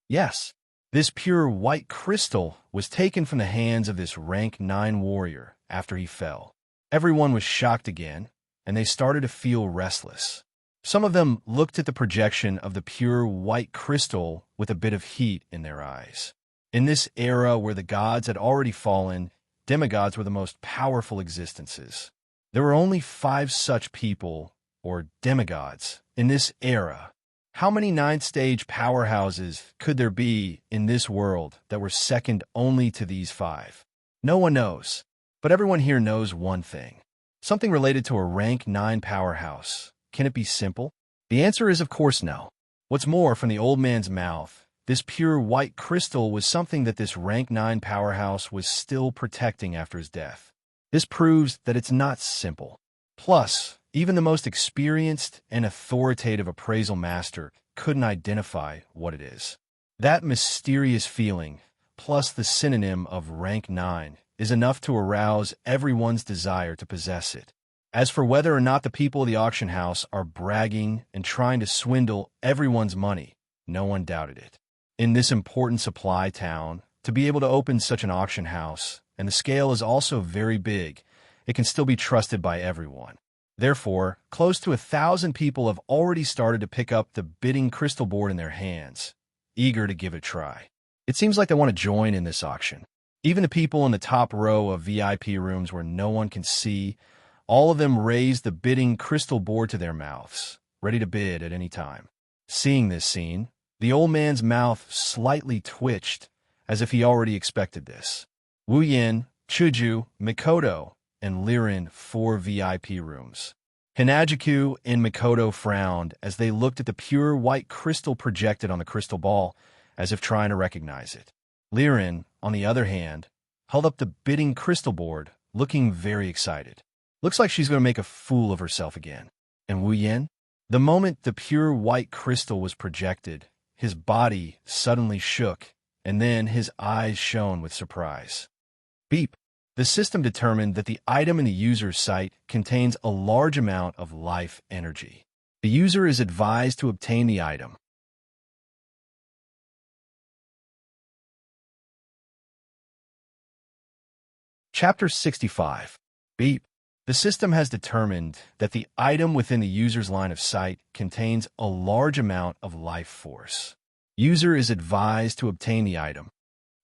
Speaker 1: Yes, this pure white crystal was taken from the hands of this rank 9 warrior after he fell. Everyone was shocked again, and they started to feel restless. Some of them looked at the projection of the pure white crystal with a bit of heat in their eyes. In this era where the gods had already fallen, demigods were the most powerful existences. There were only 5 such people, or demigods, in this era. How many 9th-stage powerhouses could there be in this world that were second only to these 5? No one knows, but everyone here knows one thing. Something related to a rank 9 powerhouse. Can it be simple? The answer is, of course, no. What's more, from the old man's mouth, this pure white crystal was something that this rank 9 powerhouse was still protecting after his death. This proves that it's not simple. Plus, even the most experienced and authoritative appraisal master couldn't identify what it is. That mysterious feeling, plus the synonym of rank 9, is enough to arouse everyone's desire to possess it. As for whether or not the people of the auction house are bragging and trying to swindle everyone's money, no one doubted it. In this important supply town, to be able to open such an auction house, and the scale is also very big, it can still be trusted by everyone. Therefore, close to 1,000 people have already started to pick up the bidding crystal board in their hands, eager to give it a try. It seems like they want to join in this auction. Even the people in the top row of VIP rooms where no one can see, all of them raised the bidding crystal board to their mouths, ready to bid at any time. Seeing this scene, the old man's mouth slightly twitched, as if he already expected this. Wu Yin, Chuju, Mikoto, and Liren 4 VIP rooms. Hinajiku and Mikoto frowned as they looked at the pure white crystal projected on the crystal ball, as if trying to recognize it. Liren, on the other hand, held up the bidding crystal board, looking very excited. Looks like she's going to make a fool of herself again. And Wu Yin? The moment the pure white crystal was projected, his body suddenly shook, and then his eyes shone with surprise. Beep. The system determined that the item in the user's site contains a large amount of life energy. The user is advised to obtain the item. Chapter 65. Beep. The system has determined that the item within the user's line of sight contains a large amount of life force. User is advised to obtain the item.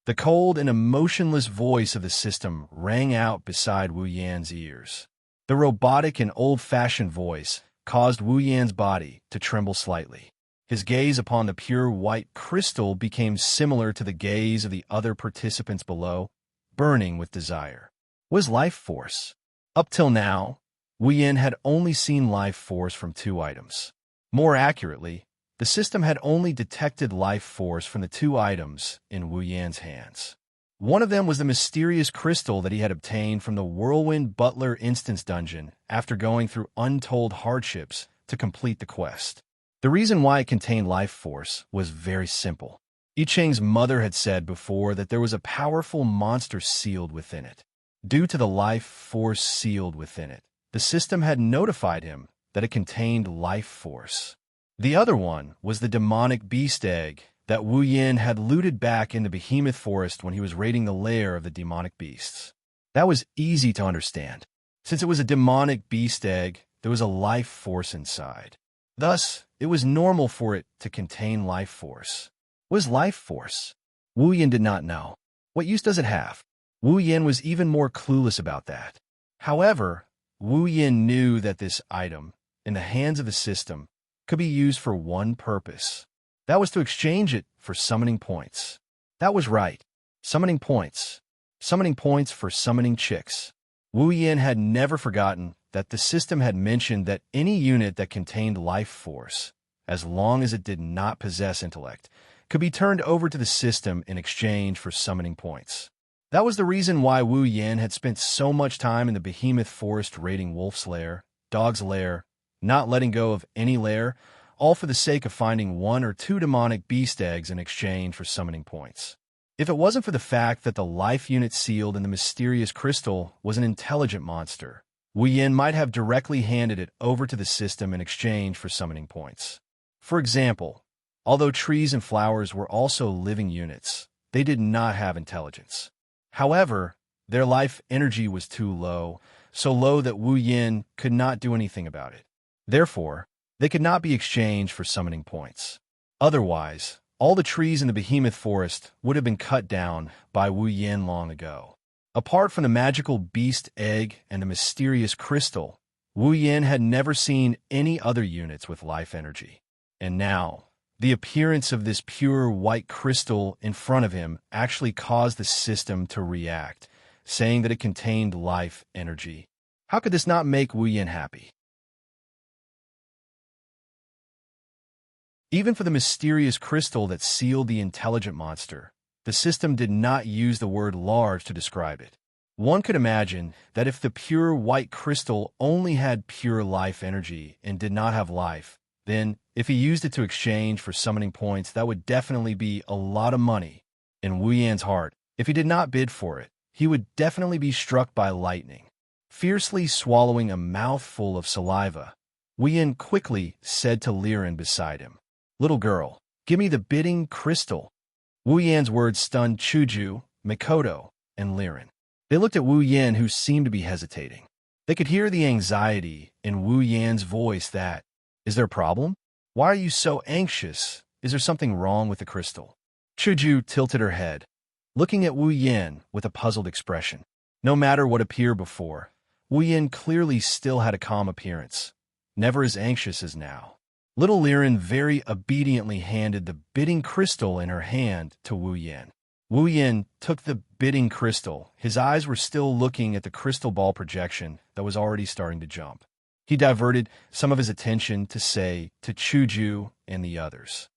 Speaker 1: The cold and emotionless voice of the system rang out beside Wu Yan's ears. The robotic and old-fashioned voice caused Wu Yan's body to tremble slightly. His gaze upon the pure white crystal became similar to the gaze of the other participants below, burning with desire. Was life force? Up till now, Wu Yan had only seen life force from 2 items. More accurately, The system had only detected life force from the two items in Wu Yan's hands. One of them was the mysterious crystal that he had obtained from the Whirlwind Butler Instance Dungeon after going through untold hardships to complete the quest. The reason why it contained life force was very simple. I Ching's mother had said before that there was a powerful monster sealed within it. Due to the life force sealed within it, the system had notified him that it contained life force. The other one was the demonic beast egg that Wu Yan had looted back in the behemoth forest when he was raiding the lair of the demonic beasts. That was easy to understand. Since it was a demonic beast egg, there was a life force inside. Thus, it was normal for it to contain life force. What is life force? Wu Yan did not know. What use does it have? Wu Yan was even more clueless about that. However, Wu Yan knew that this item, in the hands of the system, could be used for one purpose. That was to exchange it for summoning points. That was right. Summoning points. Summoning points for summoning chicks. Wu Yan had never forgotten that the system had mentioned that any unit that contained life force, as long as it did not possess intellect, could be turned over to the system in exchange for summoning points. That was the reason why Wu Yan had spent so much time in the behemoth forest raiding Wolf's lair, Dog's lair, not letting go of any lair, all for the sake of finding one or two demonic beast eggs in exchange for summoning points. If it wasn't for the fact that the life unit sealed in the mysterious crystal was an intelligent monster, Wu Yan might have directly handed it over to the system in exchange for summoning points. For example, although trees and flowers were also living units, they did not have intelligence. However, their life energy was too low, so low that Wu Yan could not do anything about it. Therefore, they could not be exchanged for summoning points. Otherwise, all the trees in the behemoth forest would have been cut down by Wu Yan long ago. Apart from the magical beast egg and the mysterious crystal, Wu Yan had never seen any other units with life energy. And now, the appearance of this pure white crystal in front of him actually caused the system to react, saying that it contained life energy. How could this not make Wu Yan happy? Even for the mysterious crystal that sealed the intelligent monster, the system did not use the word large to describe it. One could imagine that if the pure white crystal only had pure life energy and did not have life, then if he used it to exchange for summoning points, that would definitely be a lot of money. In Wu Yan's heart, if he did not bid for it, he would definitely be struck by lightning. Fiercely swallowing a mouthful of saliva, Wu Yan quickly said to Liren beside him, "Little girl, give me the bidding crystal." Wu Yan's words stunned Chuju, Mikoto, and Liren. They looked at Wu Yan, who seemed to be hesitating. They could hear the anxiety in Wu Yan's voice that, "Is there a problem? Why are you so anxious? Is there something wrong with the crystal?" Chuju tilted her head, looking at Wu Yan with a puzzled expression. No matter what appeared before, Wu Yan clearly still had a calm appearance, never as anxious as now. Little Liren very obediently handed the bidding crystal in her hand to Wu Yan. Wu Yan took the bidding crystal. His eyes were still looking at the crystal ball projection that was already starting to jump. He diverted some of his attention to say to Chuju and the others.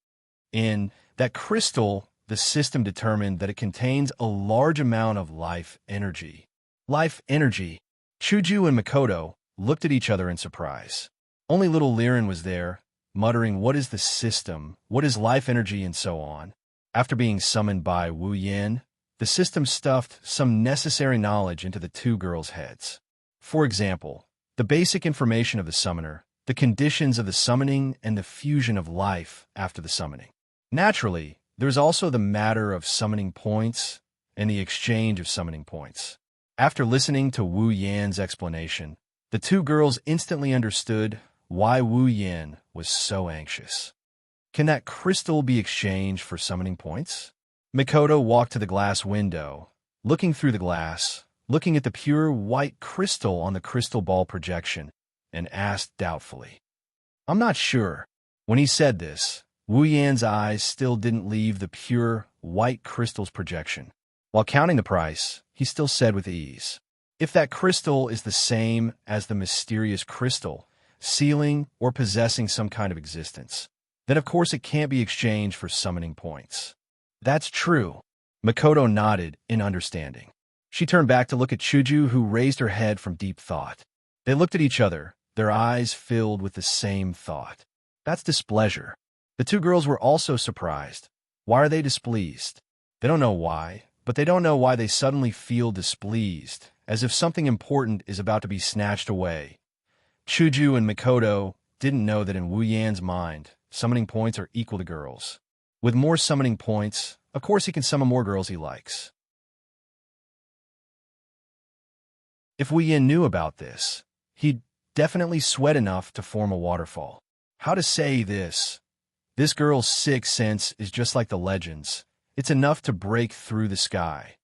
Speaker 1: In that crystal, the system determined that it contains a large amount of life energy. Life energy. Chuju and Mikoto looked at each other in surprise. Only little Liren was there, muttering, "What is the system? What is life energy?" and so on. After being summoned by Wu Yan, the system stuffed some necessary knowledge into the two girls' heads. For example, the basic information of the summoner, the conditions of the summoning, and the fusion of life after the summoning. Naturally, there's also the matter of summoning points and the exchange of summoning points. After listening to Wu Yan's explanation, the two girls instantly understood why Wu Yan was so anxious. Can that crystal be exchanged for summoning points? Mikoto walked to the glass window, looking through the glass, looking at the pure white crystal on the crystal ball projection, and asked doubtfully, "I'm not sure." When he said this, Wu Yan's eyes still didn't leave the pure white crystal's projection. While counting the price, he still said with ease, "If that crystal is the same as the mysterious crystal, sealing or possessing some kind of existence, then of course it can't be exchanged for summoning points. That's true. Makoto nodded in understanding. She turned back to look at Chuju, who raised her head from deep thought. They looked at each other, their eyes filled with the same thought. That's displeasure. The two girls were also surprised. Why are they displeased? They don't know why, but they don't know why they suddenly feel displeased, as if something important is about to be snatched away. Chuju and Makoto didn't know that in Wu Yan's mind, summoning points are equal to girls. With more summoning points, of course he can summon more girls he likes. If Wu Yan knew about this, he'd definitely sweat enough to form a waterfall. How to say this? This girl's sixth sense is just like the legends. It's enough to break through the sky.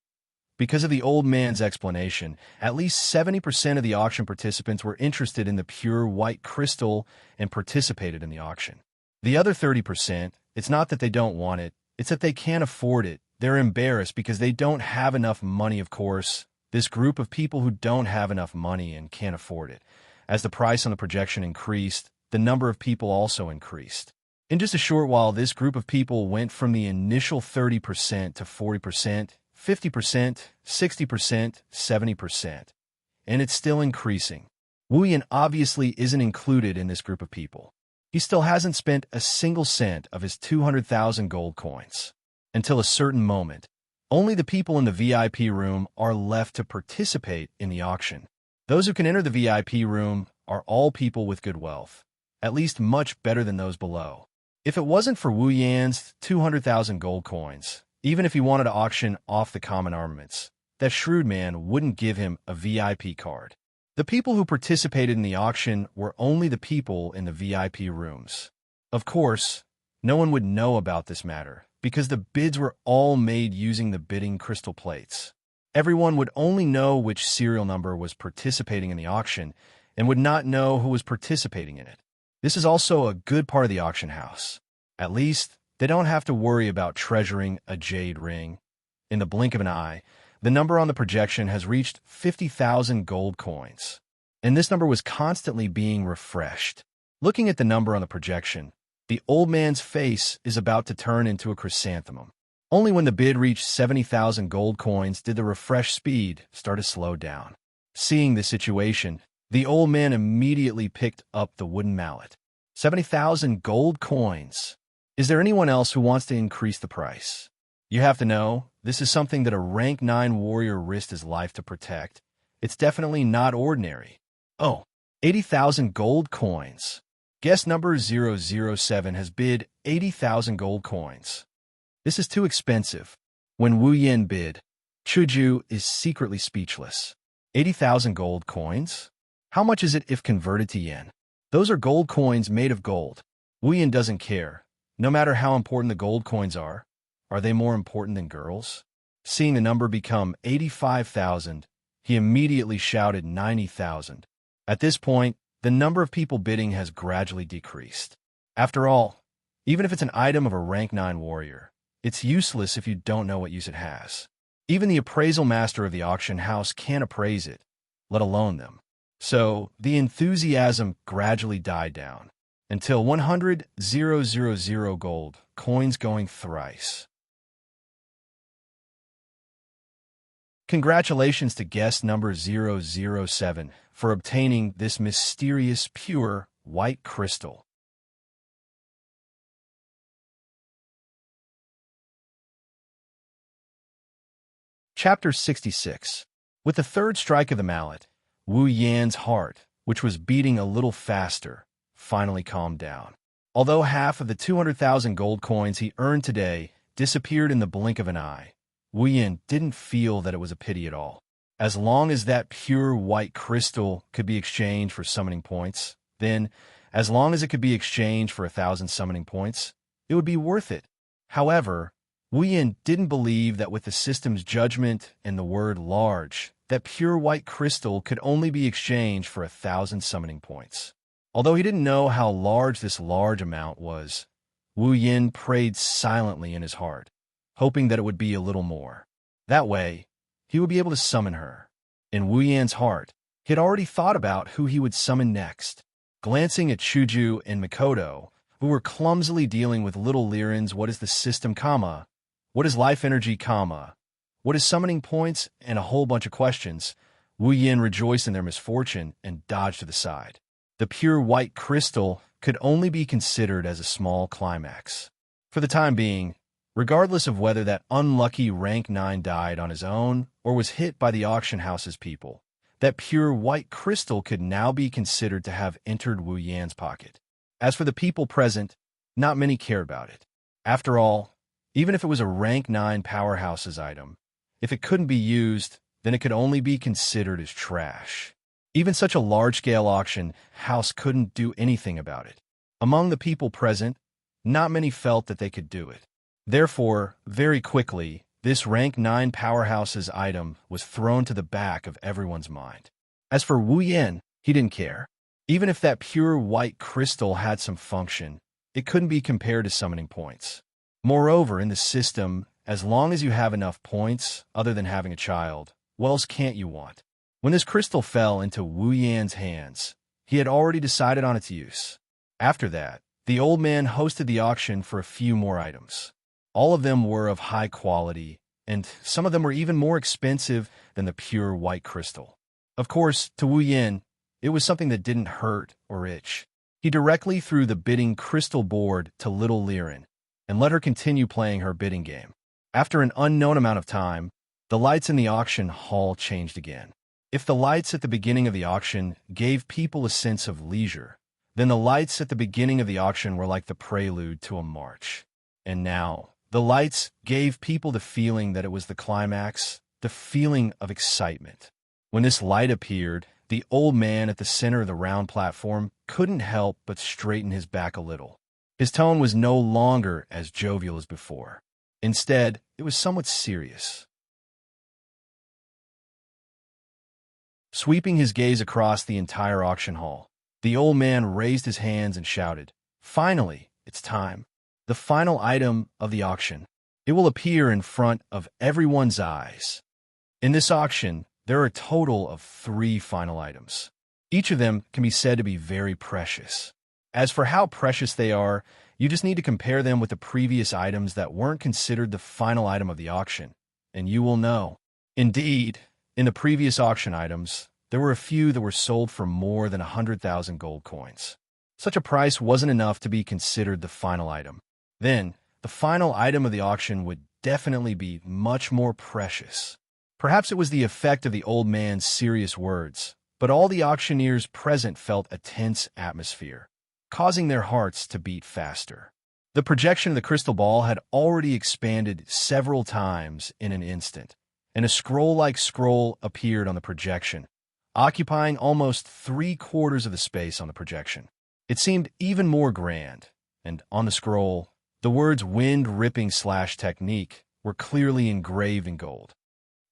Speaker 1: Because of the old man's explanation, at least 70% of the auction participants were interested in the pure white crystal and participated in the auction. The other 30%, it's not that they don't want it, it's that they can't afford it. They're embarrassed because they don't have enough money, of course. This group of people who don't have enough money and can't afford it. As the price on the projection increased, the number of people also increased. In just a short while, this group of people went from the initial 30% to 40%, 50%, 60%, 70%. And it's still increasing. Wu Yan obviously isn't included in this group of people. He still hasn't spent a single cent of his 200,000 gold coins. Until a certain moment, only the people in the VIP room are left to participate in the auction. Those who can enter the VIP room are all people with good wealth, at least much better than those below. If it wasn't for Wu Yan's 200,000 gold coins, even if he wanted to auction off the common armaments, that shrewd man wouldn't give him a VIP card. The people who participated in the auction were only the people in the VIP rooms. Of course, no one would know about this matter, because the bids were all made using the bidding crystal plates. Everyone would only know which serial number was participating in the auction and would not know who was participating in it. This is also a good part of the auction house. At least, they don't have to worry about treasuring a jade ring. In the blink of an eye, the number on the projection has reached 50,000 gold coins, and this number was constantly being refreshed. Looking at the number on the projection, the old man's face is about to turn into a chrysanthemum. Only when the bid reached 70,000 gold coins did the refresh speed start to slow down. Seeing the situation, the old man immediately picked up the wooden mallet. 70,000 gold coins. Is there anyone else who wants to increase the price? You have to know, this is something that a rank 9 warrior risked his life to protect. It's definitely not ordinary. Oh, 80,000 gold coins. Guest number 007 has bid 80,000 gold coins. This is too expensive. When Wu Yan bid, Chuju is secretly speechless. 80,000 gold coins? How much is it if converted to yen? Those are gold coins made of gold. Wu Yan doesn't care. No matter how important the gold coins are they more important than girls? Seeing the number become 85,000, he immediately shouted 90,000. At this point, the number of people bidding has gradually decreased. After all, even if it's an item of a rank 9 warrior, it's useless if you don't know what use it has. Even the appraisal master of the auction house can't appraise it, let alone them. So, the enthusiasm gradually died down, until 100,000 gold coins going thrice. Congratulations to guest number 007 for obtaining this mysterious pure white crystal. Chapter 66. With the third strike of the mallet, Wu Yan's heart, which was beating a little faster, finally calmed down. Although half of the 200,000 gold coins he earned today disappeared in the blink of an eye, Wu Yan didn't feel that it was a pity at all. As long as that pure white crystal could be exchanged for summoning points, then, as long as it could be exchanged for 1,000 summoning points, it would be worth it. However, Wu Yan didn't believe that with the system's judgment and the word large, that pure white crystal could only be exchanged for 1,000 summoning points. Although he didn't know how large this large amount was, Wu Yan prayed silently in his heart, hoping that it would be a little more. That way, he would be able to summon her. In Wu Yan's heart, he had already thought about who he would summon next. Glancing at Chuju and Makoto, who were clumsily dealing with little Liren's what is the system, what is life energy, what is summoning points, and a whole bunch of questions. Wu Yin rejoiced in their misfortune and dodged to the side. The pure white crystal could only be considered as a small climax. For the time being, regardless of whether that unlucky rank 9 died on his own or was hit by the auction house's people, that pure white crystal could now be considered to have entered Wu Yan's pocket. As for the people present, not many cared about it. After all, even if it was a rank 9 powerhouse's item, if it couldn't be used, then it could only be considered as trash. Even such a large-scale auction house couldn't do anything about it. Among the people present, not many felt that they could do it. Therefore, very quickly, this rank 9 powerhouse's item was thrown to the back of everyone's mind. As for Wu Yan, he didn't care. Even if that pure white crystal had some function, it couldn't be compared to summoning points. Moreover, in the system, as long as you have enough points, other than having a child, what else can't you want? When this crystal fell into Wu Yan's hands, he had already decided on its use. After that, the old man hosted the auction for a few more items. All of them were of high quality, and some of them were even more expensive than the pure white crystal. Of course, to Wu Yan, it was something that didn't hurt or itch. He directly threw the bidding crystal board to little Liren and let her continue playing her bidding game. After an unknown amount of time, the lights in the auction hall changed again. If the lights at the beginning of the auction gave people a sense of leisure, then the lights at the beginning of the auction were like the prelude to a march. And now, the lights gave people the feeling that it was the climax, the feeling of excitement. When this light appeared, the old man at the center of the round platform couldn't help but straighten his back a little. His tone was no longer as jovial as before. Instead, it was somewhat serious. Sweeping his gaze across the entire auction hall, the old man raised his hands and shouted, "Finally, it's time. The final item of the auction. It will appear in front of everyone's eyes. In this auction, there are a total of 3 final items. Each of them can be said to be very precious. As for how precious they are, you just need to compare them with the previous items that weren't considered the final item of the auction, and you will know. Indeed, in the previous auction items, there were a few that were sold for more than 100,000 gold coins. Such a price wasn't enough to be considered the final item. Then, the final item of the auction would definitely be much more precious. Perhaps it was the effect of the old man's serious words, but all the auctioneers present felt a tense atmosphere, causing their hearts to beat faster. The projection of the crystal ball had already expanded several times in an instant, and a scroll-like scroll appeared on the projection, occupying almost 3/4 of the space on the projection. It seemed even more grand, and on the scroll, the words wind-ripping/technique were clearly engraved in gold.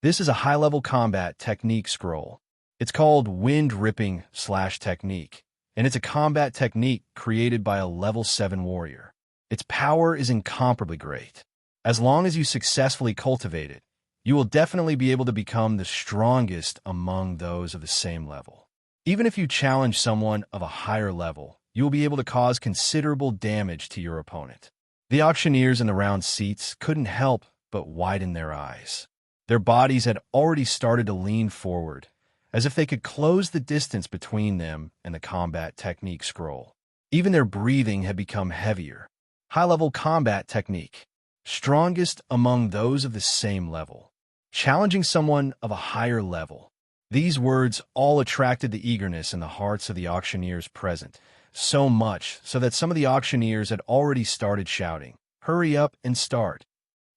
Speaker 1: This is a high-level combat technique scroll. It's called wind-ripping/technique, and it's a combat technique created by a level 7 warrior. Its power is incomparably great. As long as you successfully cultivate it, you will definitely be able to become the strongest among those of the same level. Even if you challenge someone of a higher level, you will be able to cause considerable damage to your opponent. The auctioneers in the round seats couldn't help but widen their eyes. Their bodies had already started to lean forward, as if they could close the distance between them and the combat technique scroll. Even their breathing had become heavier. High-level combat technique. Strongest among those of the same level. Challenging someone of a higher level. These words all attracted the eagerness in the hearts of the auctioneers present, so much so that some of the auctioneers had already started shouting, "Hurry up and start."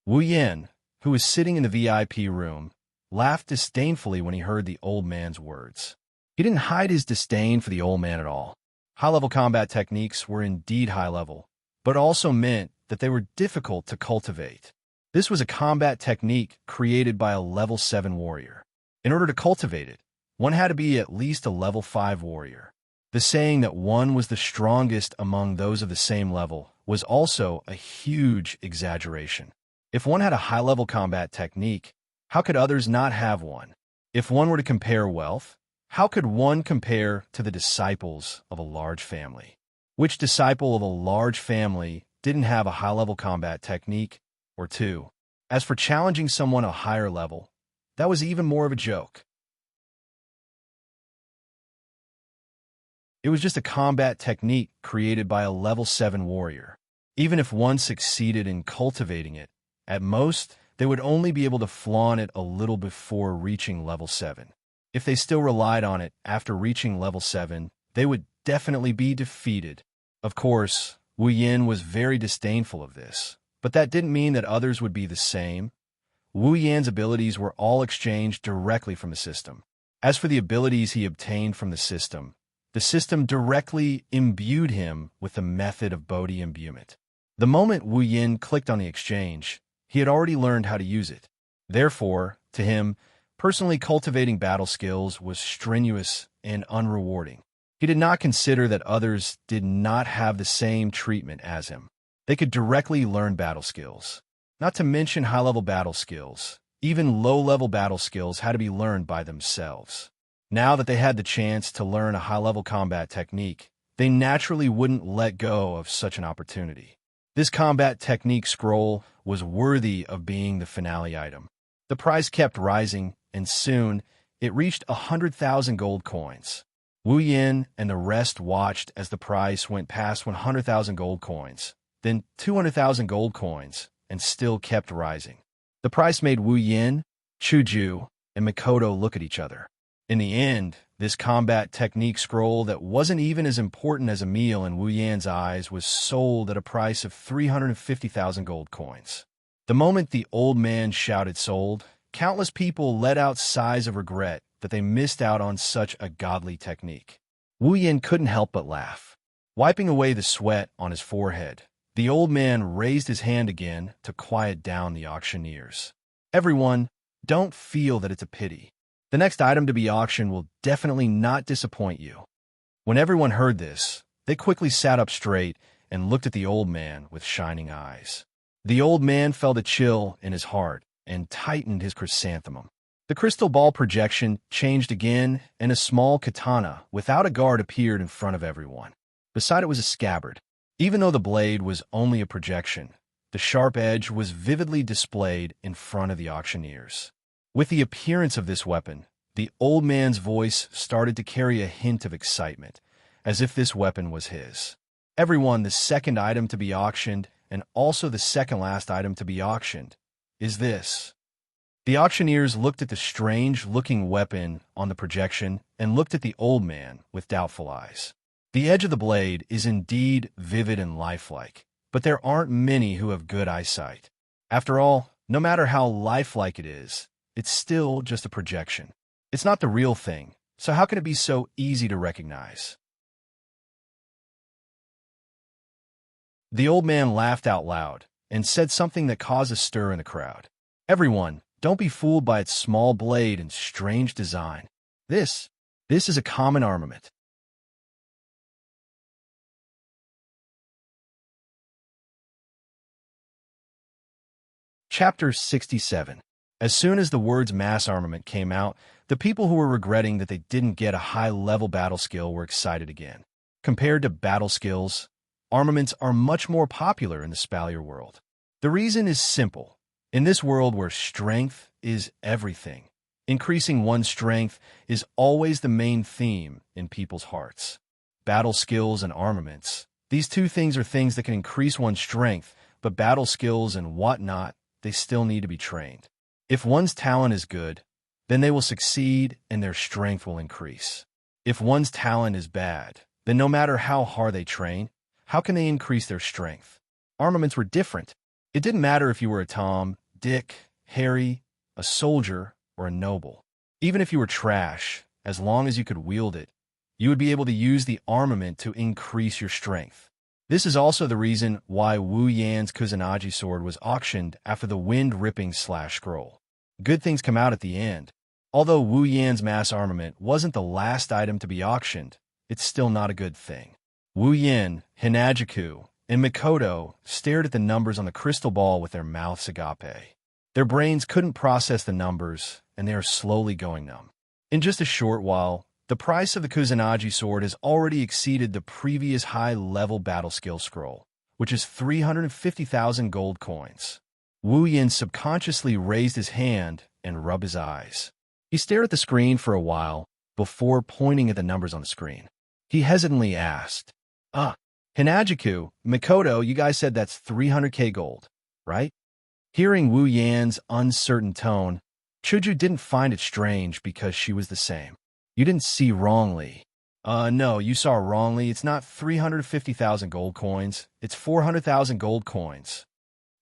Speaker 1: Wu Yan, who was sitting in the VIP room, laughed disdainfully when he heard the old man's words. He didn't hide his disdain for the old man at all. High-level combat techniques were indeed high-level, but also meant that they were difficult to cultivate. This was a combat technique created by a level 7 warrior. In order to cultivate it, one had to be at least a level 5 warrior. The saying that one was the strongest among those of the same level was also a huge exaggeration. If one had a high-level combat technique, how could others not have one? If one were to compare wealth, how could one compare to the disciples of a large family? Which disciple of a large family didn't have a high-level combat technique or two? As for challenging someone a higher level, that was even more of a joke. It was just a combat technique created by a level 7 warrior. Even if one succeeded in cultivating it, at most, they would only be able to flaunt it a little before reaching level 7. If they still relied on it after reaching level 7, they would definitely be defeated. Of course, Wu Yin was very disdainful of this, but that didn't mean that others would be the same. Wu Yan's abilities were all exchanged directly from the system. As for the abilities he obtained from the system directly imbued him with the method of Bodhi imbuement. The moment Wu Yin clicked on the exchange, he had already learned how to use it. Therefore, to him, personally cultivating battle skills was strenuous and unrewarding. He did not consider that others did not have the same treatment as him. They could directly learn battle skills. Not to mention high-level battle skills. Even low-level battle skills had to be learned by themselves. Now that they had the chance to learn a high-level combat technique, they naturally wouldn't let go of such an opportunity. This combat technique scroll was worthy of being the finale item. The price kept rising, and soon it reached 100,000 gold coins. Wu Yin and the rest watched as the price went past 100,000 gold coins, then 200,000 gold coins, and still kept rising. The price made Wu Yin, Chuju, and Mikoto look at each other. In the end, this combat technique scroll that wasn't even as important as a meal in Wu Yan's eyes was sold at a price of 350,000 gold coins. The moment the old man shouted sold, countless people let out sighs of regret that they missed out on such a godly technique. Wu Yin couldn't help but laugh. Wiping away the sweat on his forehead, the old man raised his hand again to quiet down the auctioneers. Everyone, don't feel that it's a pity. The next item to be auctioned will definitely not disappoint you. When everyone heard this, they quickly sat up straight and looked at the old man with shining eyes. The old man felt a chill in his heart and tightened his chrysanthemum. The crystal ball projection changed again, and a small katana without a guard appeared in front of everyone. Beside it was a scabbard. Even though the blade was only a projection, the sharp edge was vividly displayed in front of the auctioneers. With the appearance of this weapon, the old man's voice started to carry a hint of excitement, as if this weapon was his. Everyone, the second item to be auctioned, and also the second last item to be auctioned, is this. The auctioneers looked at the strange-looking weapon on the projection and looked at the old man with doubtful eyes. The edge of the blade is indeed vivid and lifelike, but there aren't many who have good eyesight. After all, no matter how lifelike it is, it's still just a projection. It's not the real thing, so how can it be so easy to recognize? The old man laughed out loud and said something that caused a stir in the crowd. Everyone, don't be fooled by its small blade and strange design. This is a common armament. Chapter 67. As soon as the words mass armament came out, the people who were regretting that they didn't get a high-level battle skill were excited again. Compared to battle skills, armaments are much more popular in the Spalier world. The reason is simple. In this world where strength is everything, increasing one's strength is always the main theme in people's hearts. Battle skills and armaments. These two things are things that can increase one's strength, but battle skills and whatnot, they still need to be trained. If one's talent is good, then they will succeed and their strength will increase. If one's talent is bad, then no matter how hard they train, how can they increase their strength? Armaments were different. It didn't matter if you were a Tom, Dick, Harry, a soldier, or a noble. Even if you were trash, as long as you could wield it, you would be able to use the armament to increase your strength. This is also the reason why Wu Yan's Kusanagi sword was auctioned after the wind-ripping slash scroll. Good things come out at the end. Although Wu Yan's mass armament wasn't the last item to be auctioned, it's still not a good thing. Wu Yan, Hinajiku, and Mikoto stared at the numbers on the crystal ball with their mouths agape. Their brains couldn't process the numbers, and they are slowly going numb. In just a short while, The price of the Kusanagi sword has already exceeded the previous high-level battle skill scroll, which is 350,000 gold coins. Wu Yin subconsciously raised his hand and rubbed his eyes. He stared at the screen for a while before pointing at the numbers on the screen. He hesitantly asked, Hinajiku, Mikoto, you guys said that's 300k gold, right? Hearing Wu Yan's uncertain tone, Chuju didn't find it strange because she was the same. You didn't see wrongly. No, you saw wrongly. It's not 350,000 gold coins. It's 400,000 gold coins.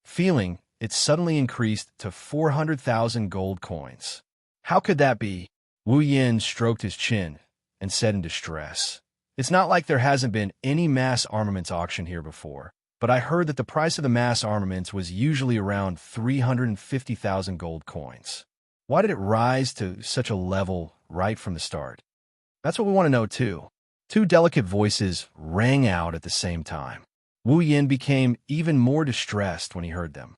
Speaker 1: Feeling, it suddenly increased to 400,000 gold coins. How could that be? Wu Yin stroked his chin and said in distress. It's not like there hasn't been any mass armaments auction here before, but I heard that the price of the mass armaments was usually around 350,000 gold coins. Why did it rise to such a level right from the start? That's what we want to know too. Two delicate voices rang out at the same time. Wu Yin became even more distressed when he heard them.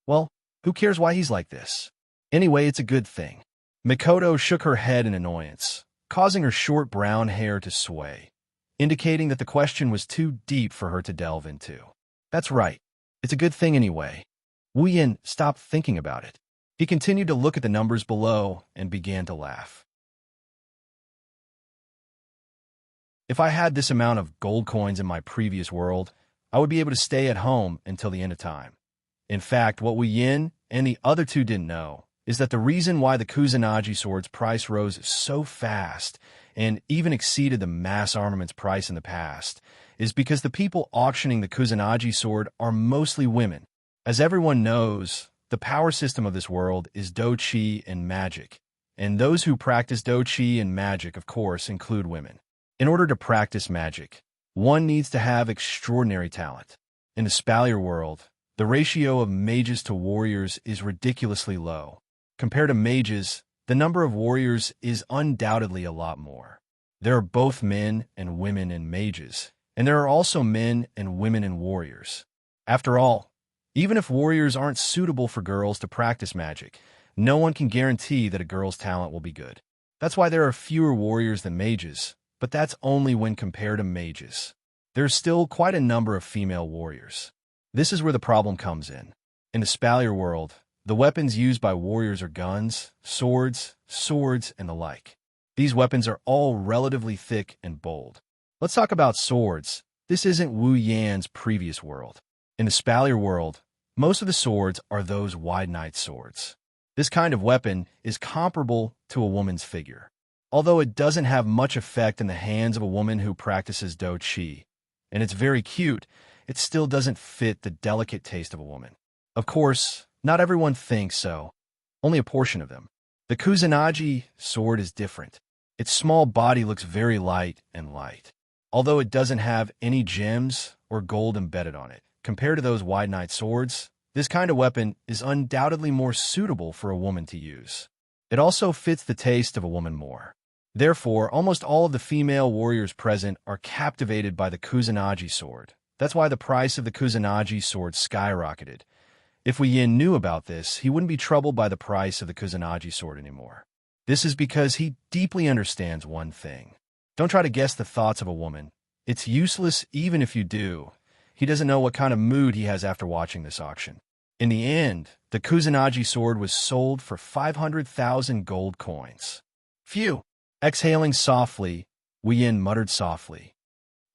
Speaker 1: Well, who cares why he's like this? Anyway, it's a good thing. Mikoto shook her head in annoyance, causing her short brown hair to sway, indicating that the question was too deep for her to delve into. That's right. It's a good thing anyway. Wu Yin stopped thinking about it. He continued to look at the numbers below and began to laugh. If I had this amount of gold coins in my previous world, I would be able to stay at home until the end of time. In fact, what Wu Yin and the other two didn't know is that the reason why the Kusanagi sword's price rose so fast and even exceeded the mass armaments price in the past is because the people auctioning the Kusanagi sword are mostly women. As everyone knows, the power system of this world is Do-Chi and magic, and those who practice Do-Chi and magic, of course, include women. In order to practice magic, one needs to have extraordinary talent. In the Spalier world, the ratio of mages to warriors is ridiculously low. Compared to mages, the number of warriors is undoubtedly a lot more. There are both men and women in mages, and there are also men and women in warriors. After all, even if warriors aren't suitable for girls to practice magic, no one can guarantee that a girl's talent will be good. That's why there are fewer warriors than mages, but that's only when compared to mages. There's still quite a number of female warriors. This is where the problem comes in. In the Spalier world, the weapons used by warriors are guns, swords, and the like. These weapons are all relatively thick and bold. Let's talk about swords. This isn't Wu Yan's previous world. In the Spalier world, most of the swords are those wide knight swords. This kind of weapon is comparable to a woman's figure. Although it doesn't have much effect in the hands of a woman who practices Do-Chi, and it's very cute, it still doesn't fit the delicate taste of a woman. Of course, not everyone thinks so. Only a portion of them. The Kusanagi sword is different. Its small body looks very light and light. Although it doesn't have any gems or gold embedded on it, compared to those wide knight swords, this kind of weapon is undoubtedly more suitable for a woman to use. It also fits the taste of a woman more. Therefore, almost all of the female warriors present are captivated by the Kusanagi sword. That's why the price of the Kusanagi sword skyrocketed. If Wu Yin knew about this, he wouldn't be troubled by the price of the Kusanagi sword anymore. This is because he deeply understands one thing. Don't try to guess the thoughts of a woman. It's useless even if you do. He doesn't know what kind of mood he has after watching this auction. In the end, the Kusanagi sword was sold for 500,000 gold coins. Phew! Exhaling softly, Wu Yin muttered softly.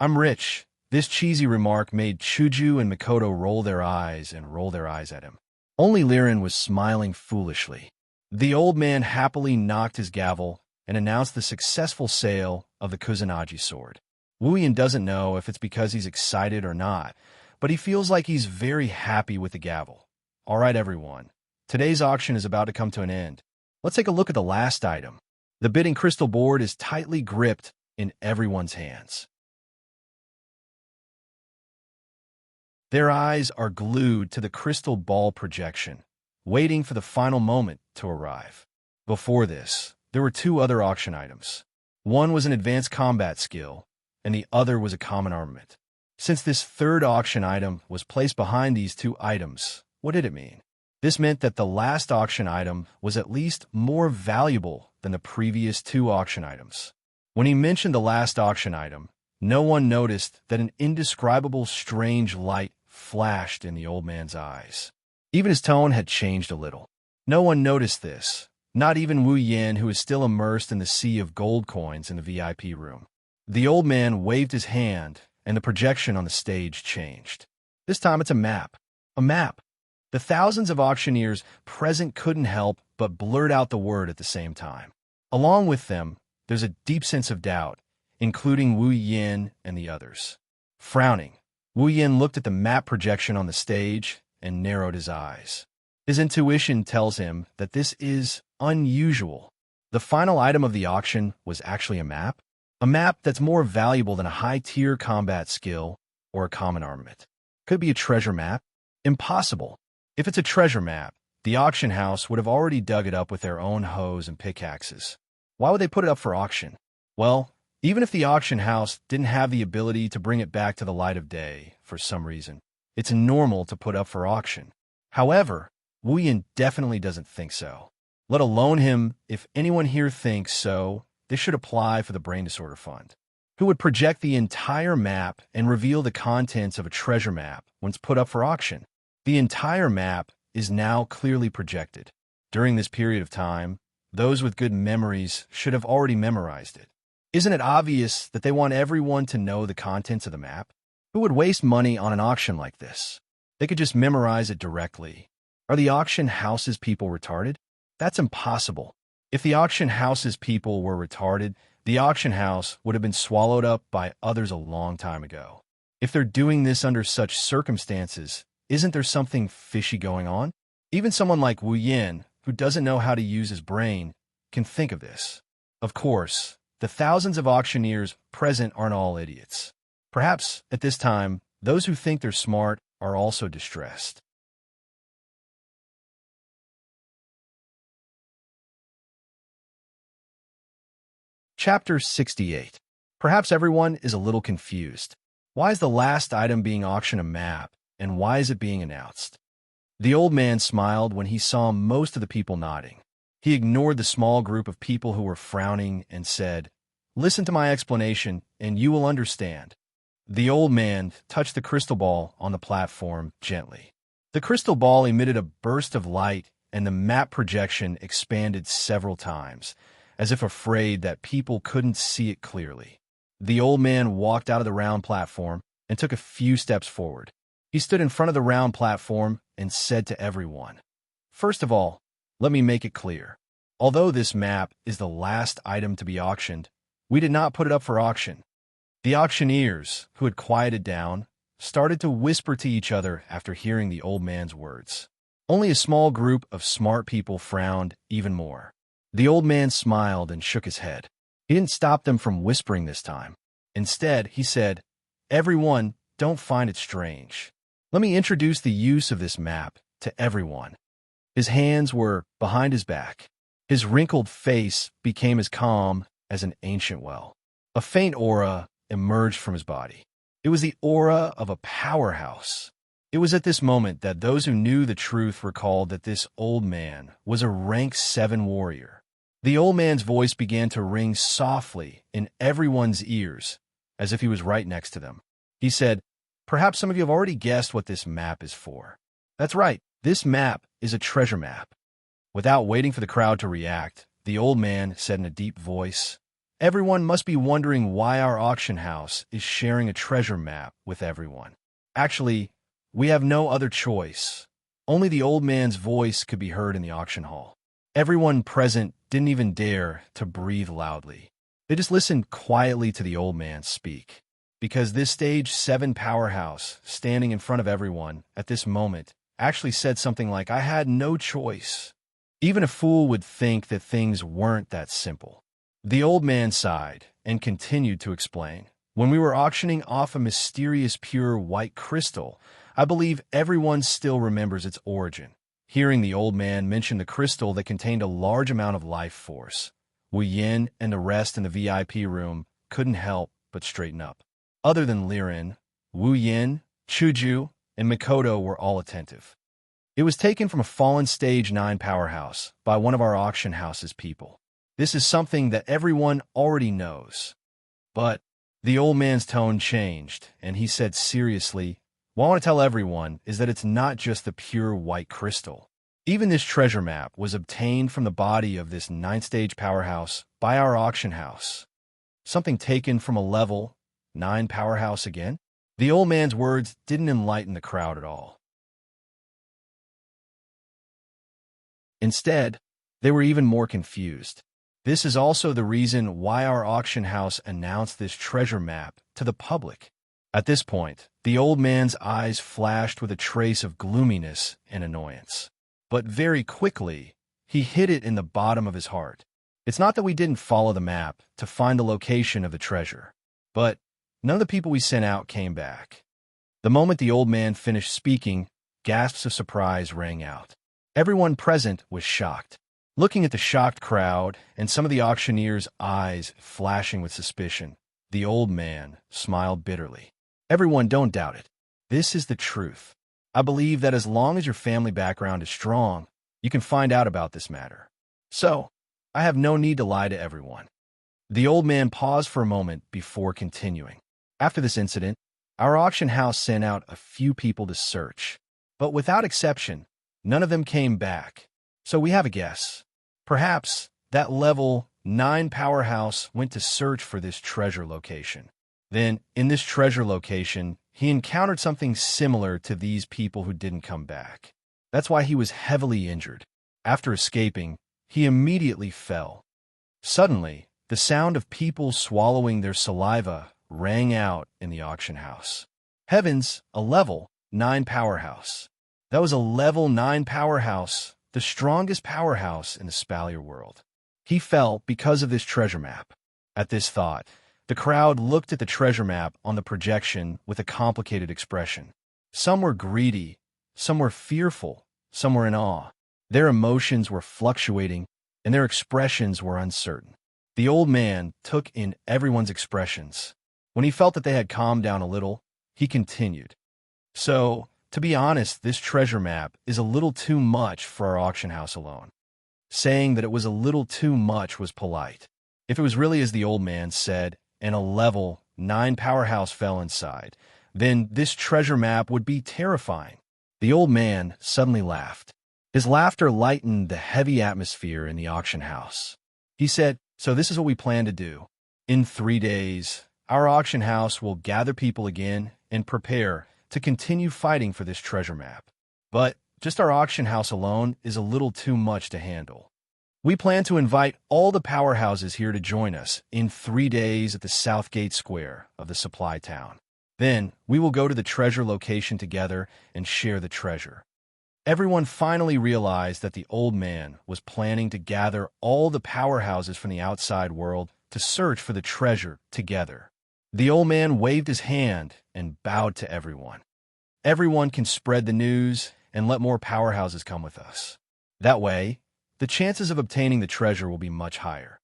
Speaker 1: I'm rich. This cheesy remark made Chuju and Mikoto roll their eyes at him. Only Liren was smiling foolishly. The old man happily knocked his gavel and announced the successful sale of the Kusanagi sword. Wu Yin doesn't know if it's because he's excited or not, but he feels like he's very happy with the gavel. All right, everyone. Today's auction is about to come to an end. Let's take a look at the last item. The bidding crystal board is tightly gripped in everyone's hands. Their eyes are glued to the crystal ball projection, waiting for the final moment to arrive. Before this, there were two other auction items. One was an advanced combat skill, and the other was a common armament. Since this third auction item was placed behind these two items, what did it mean? This meant that the last auction item was at least more valuable than the previous two auction items. When he mentioned the last auction item, no one noticed that an indescribable strange light flashed in the old man's eyes. Even his tone had changed a little. No one noticed this, not even Wu Yin, who was still immersed in the sea of gold coins in the VIP room. The old man waved his hand, and the projection on the stage changed. This time it's a map. A map. The thousands of auctioneers present couldn't help but blurt out the word at the same time. Along with them, there's a deep sense of doubt, including Wu Yin and the others. Frowning, Wu Yin looked at the map projection on the stage and narrowed his eyes. His intuition tells him that this is unusual. The final item of the auction was actually a map that's more valuable than a high-tier combat skill or a common armament. Could it be a treasure map? Impossible. If it's a treasure map, the auction house would have already dug it up with their own hoes and pickaxes. Why would they put it up for auction? Well, even if the auction house didn't have the ability to bring it back to the light of day for some reason, it's normal to put up for auction. However, Wu Yin definitely doesn't think so. Let alone him. If anyone here thinks so, they should apply for the Brain Disorder Fund. Who would project the entire map and reveal the contents of a treasure map when it's put up for auction? The entire map is now clearly projected. During this period of time, those with good memories should have already memorized it. Isn't it obvious that they want everyone to know the contents of the map? Who would waste money on an auction like this? They could just memorize it directly. Are the auction house's people retarded? That's impossible. If the auction house's people were retarded, the auction house would have been swallowed up by others a long time ago. If they're doing this under such circumstances, isn't there something fishy going on? Even someone like Wu Yin, who doesn't know how to use his brain, can think of this. Of course, the thousands of auctioneers present aren't all idiots. Perhaps, at this time, those who think they're smart are also distressed. Chapter 68. Perhaps everyone is a little confused. Why is the last item being auctioned a map, and why is it being announced? The old man smiled when he saw most of the people nodding. He ignored the small group of people who were frowning and said, "Listen to my explanation, and you will understand." The old man touched the crystal ball on the platform gently. The crystal ball emitted a burst of light, and the map projection expanded several times, as if afraid that people couldn't see it clearly. The old man walked out of the round platform and took a few steps forward. He stood in front of the round platform and said to everyone, "First of all, let me make it clear. Although this map is the last item to be auctioned, we did not put it up for auction." The auctioneers, who had quieted down, started to whisper to each other after hearing the old man's words. Only a small group of smart people frowned even more. The old man smiled and shook his head. He didn't stop them from whispering this time. Instead, he said, "Everyone, don't find it strange. Let me introduce the use of this map to everyone." His hands were behind his back. His wrinkled face became as calm as an ancient well. A faint aura emerged from his body. It was the aura of a powerhouse. It was at this moment that those who knew the truth recalled that this old man was a rank 7 warrior. The old man's voice began to ring softly in everyone's ears, as if he was right next to them. He said, "Perhaps some of you have already guessed what this map is for. That's right, this map is a treasure map." Without waiting for the crowd to react, the old man said in a deep voice, "Everyone must be wondering why our auction house is sharing a treasure map with everyone. Actually, we have no other choice. Only the old man's voice could be heard in the auction hall. Everyone present didn't even dare to breathe loudly. They just listened quietly to the old man speak. Because this stage 7 powerhouse, standing in front of everyone at this moment, actually said something like, "I had no choice." Even a fool would think that things weren't that simple. The old man sighed and continued to explain. "When we were auctioning off a mysterious pure white crystal, I believe everyone still remembers its origin." Hearing the old man mention the crystal that contained a large amount of life force, Wu Yin and the rest in the VIP room couldn't help but straighten up. Other than Liren, Wu Yin, Chuju, and Mikoto were all attentive. "It was taken from a fallen stage 9 powerhouse by one of our auction house's people. This is something that everyone already knows. But the old man's tone changed, and he said seriously, "What I want to tell everyone is that it's not just the pure white crystal. Even this treasure map was obtained from the body of this 9th-stage powerhouse by our auction house. Something taken from a level 9 powerhouse again?" The old man's words didn't enlighten the crowd at all. Instead, they were even more confused. This is also the reason why our auction house announced this treasure map to the public. At this point, the old man's eyes flashed with a trace of gloominess and annoyance. But very quickly, he hid it in the bottom of his heart. It's not that we didn't follow the map to find the location of the treasure, but none of the people we sent out came back. The moment the old man finished speaking, gasps of surprise rang out. Everyone present was shocked. Looking at the shocked crowd and some of the auctioneers' eyes flashing with suspicion, the old man smiled bitterly. "Everyone, don't doubt it. This is the truth. I believe that as long as your family background is strong, you can find out about this matter. So, I have no need to lie to everyone." The old man paused for a moment before continuing. "After this incident, our auction house sent out a few people to search, but without exception, none of them came back. So we have a guess. Perhaps that level 9 powerhouse went to search for this treasure location. Then, in this treasure location, he encountered something similar to these people who didn't come back. That's why he was heavily injured. After escaping, he immediately fell. Suddenly, the sound of people swallowing their saliva rang out in the auction house. Heavens, a level 9 powerhouse. That was a level 9 powerhouse, the strongest powerhouse in the Spalier world. He fell because of this treasure map. At this thought, the crowd looked at the treasure map on the projection with a complicated expression. Some were greedy, some were fearful, some were in awe. Their emotions were fluctuating, and their expressions were uncertain. The old man took in everyone's expressions. When he felt that they had calmed down a little, he continued. "So, to be honest, this treasure map is a little too much for our auction house alone." Saying that it was a little too much was polite. If it was really as the old man said, and a level 9 powerhouse fell inside, then this treasure map would be terrifying. The old man suddenly laughed. His laughter lightened the heavy atmosphere in the auction house. He said, "So this is what we plan to do. In 3 days, our auction house will gather people again and prepare to continue fighting for this treasure map. But just our auction house alone is a little too much to handle. We plan to invite all the powerhouses here to join us in 3 days at the Southgate Square of the supply town. Then we will go to the treasure location together and share the treasure." Everyone finally realized that the old man was planning to gather all the powerhouses from the outside world to search for the treasure together. The old man waved his hand and bowed to everyone. "Everyone can spread the news and let more powerhouses come with us. That way, the chances of obtaining the treasure will be much higher.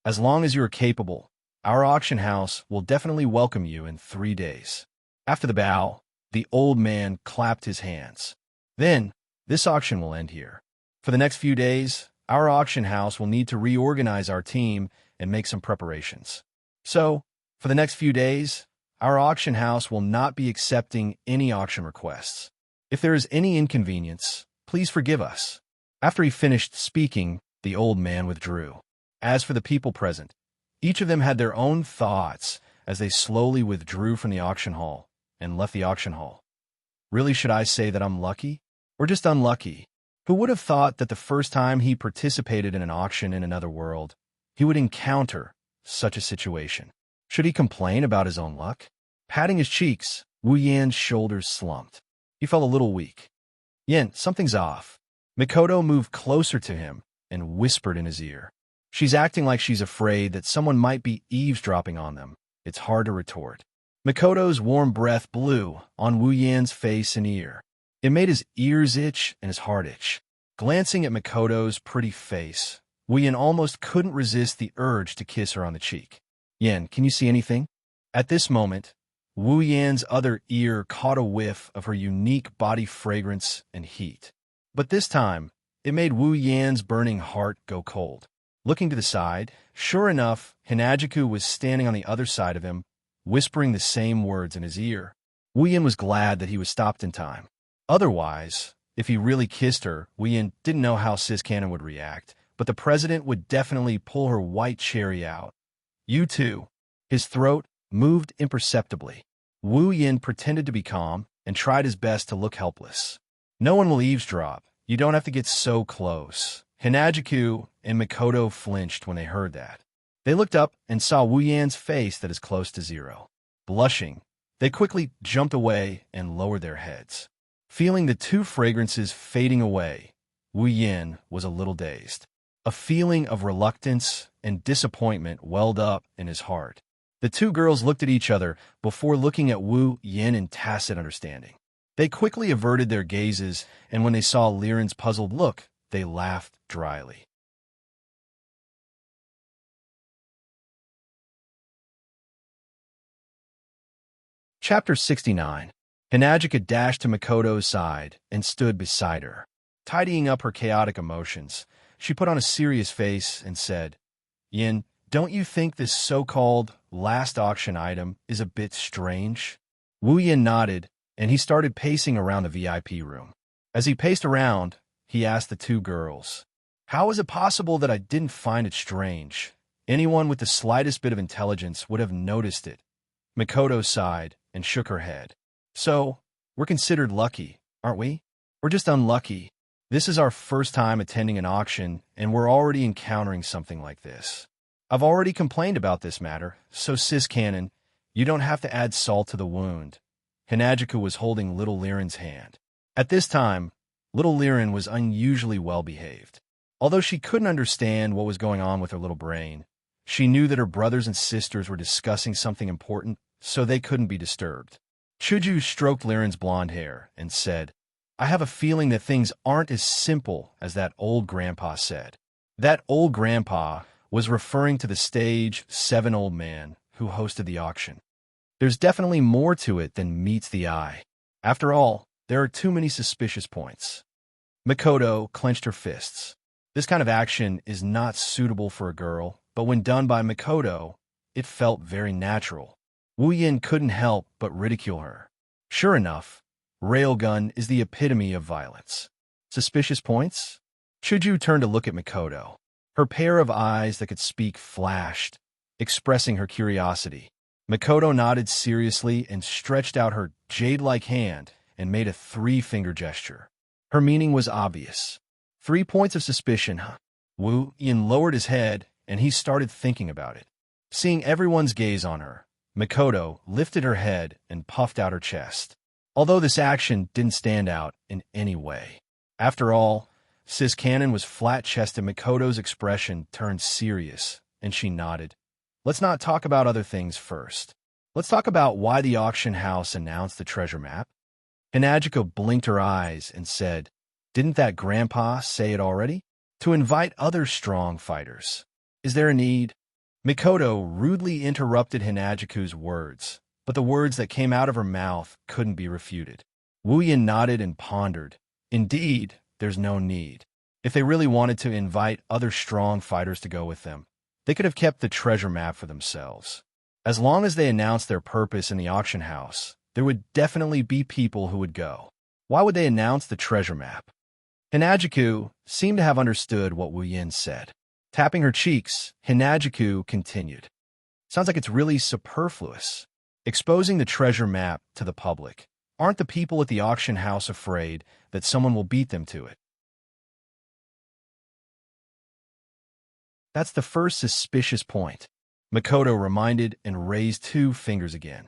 Speaker 1: As long as you are capable, our auction house will definitely welcome you in 3 days." After the bow, the old man clapped his hands. "Then, this auction will end here. For the next few days, our auction house will need to reorganize our team and make some preparations. So, for the next few days, our auction house will not be accepting any auction requests. If there is any inconvenience, please forgive us." After he finished speaking, the old man withdrew. As for the people present, each of them had their own thoughts as they slowly withdrew from the auction hall and left the auction hall. Really, should I say that I'm lucky? Or just unlucky? Who would have thought that the first time he participated in an auction in another world, he would encounter such a situation? Should he complain about his own luck? Patting his cheeks, Wu Yan's shoulders slumped. He felt a little weak. "Yan, something's off." Mikoto moved closer to him and whispered in his ear. "She's acting like she's afraid that someone might be eavesdropping on them." It's hard to retort. Mikoto's warm breath blew on Wu Yan's face and ear. It made his ears itch and his heart itch. Glancing at Mikoto's pretty face, Wu Yan almost couldn't resist the urge to kiss her on the cheek. "Yan, can you see anything?" At this moment, Wu Yan's other ear caught a whiff of her unique body fragrance and heat. But this time, It made Wu Yan's burning heart go cold. Looking to the side, sure enough, Hinajiku was standing on the other side of him, whispering the same words in his ear. Wu Yan was glad that he was stopped in time. Otherwise, if he really kissed her, Wu Yan didn't know how Xianxia would react, but the president would definitely pull her white cherry out. You too. His throat moved imperceptibly. Wu Yan pretended to be calm and tried his best to look helpless. No one will eavesdrop. You don't have to get so close. Hinajiku and Mikoto flinched when they heard that. They looked up and saw Wu Yan's face that is close to zero. Blushing, they quickly jumped away and lowered their heads. Feeling the two fragrances fading away, Wu Yan was a little dazed. A feeling of reluctance and disappointment welled up in his heart. The two girls looked at each other before looking at Wu Yan in tacit understanding. They quickly averted their gazes, and when they saw Liren's puzzled look, they laughed dryly. Chapter 69. Hinajika dashed to Mikoto's side and stood beside her. Tidying up her chaotic emotions, she put on a serious face and said, Yin, don't you think this so-called last auction item is a bit strange? Wu Yin nodded, and he started pacing around the VIP room. As he paced around, he asked the two girls, How is it possible that I didn't find it strange? Anyone with the slightest bit of intelligence would have noticed it. Mikoto sighed and shook her head. So, we're considered lucky, aren't we? We're just unlucky. This is our first time attending an auction, and we're already encountering something like this. I've already complained about this matter, so Sis Cannon, you don't have to add salt to the wound. Hinajiku was holding little Liren's hand. At this time, little Liren was unusually well-behaved. Although she couldn't understand what was going on with her little brain, she knew that her brothers and sisters were discussing something important, so they couldn't be disturbed. Chuju stroked Liren's blonde hair and said, I have a feeling that things aren't as simple as that old grandpa said. That old grandpa was referring to the stage 7 old man who hosted the auction. There's definitely more to it than meets the eye. After all, there are too many suspicious points. Mikoto clenched her fists. This kind of action is not suitable for a girl, but when done by Mikoto, it felt very natural. Wu Yin couldn't help but ridicule her. Sure enough, Railgun is the epitome of violence. Suspicious points? Chuju turned to look at Mikoto. Her pair of eyes that could speak flashed, expressing her curiosity. Mikoto nodded seriously and stretched out her jade-like hand and made a 3-finger gesture. Her meaning was obvious. 3 points of suspicion, huh? Wu Yin lowered his head, and he started thinking about it. Seeing everyone's gaze on her, Mikoto lifted her head and puffed out her chest. Although this action didn't stand out in any way. After all, Sis Cannon was flat-chested. Mikoto's expression turned serious, and she nodded. Let's not talk about other things first. Let's talk about why the auction house announced the treasure map. Hinajika blinked her eyes and said, Didn't that grandpa say it already? To invite other strong fighters. Is there a need? Mikoto rudely interrupted Hinajiku's words, but the words that came out of her mouth couldn't be refuted. Wu Yin nodded and pondered. Indeed, there's no need. If they really wanted to invite other strong fighters to go with them, they could have kept the treasure map for themselves. As long as they announced their purpose in the auction house, there would definitely be people who would go. Why would they announce the treasure map? Hinajiku seemed to have understood what Wu Yin said. Tapping her cheeks, Hinajiku continued. Sounds like it's really superfluous. Exposing the treasure map to the public. Aren't the people at the auction house afraid that someone will beat them to it? That's the first suspicious point. Mikoto reminded and raised 2 fingers again.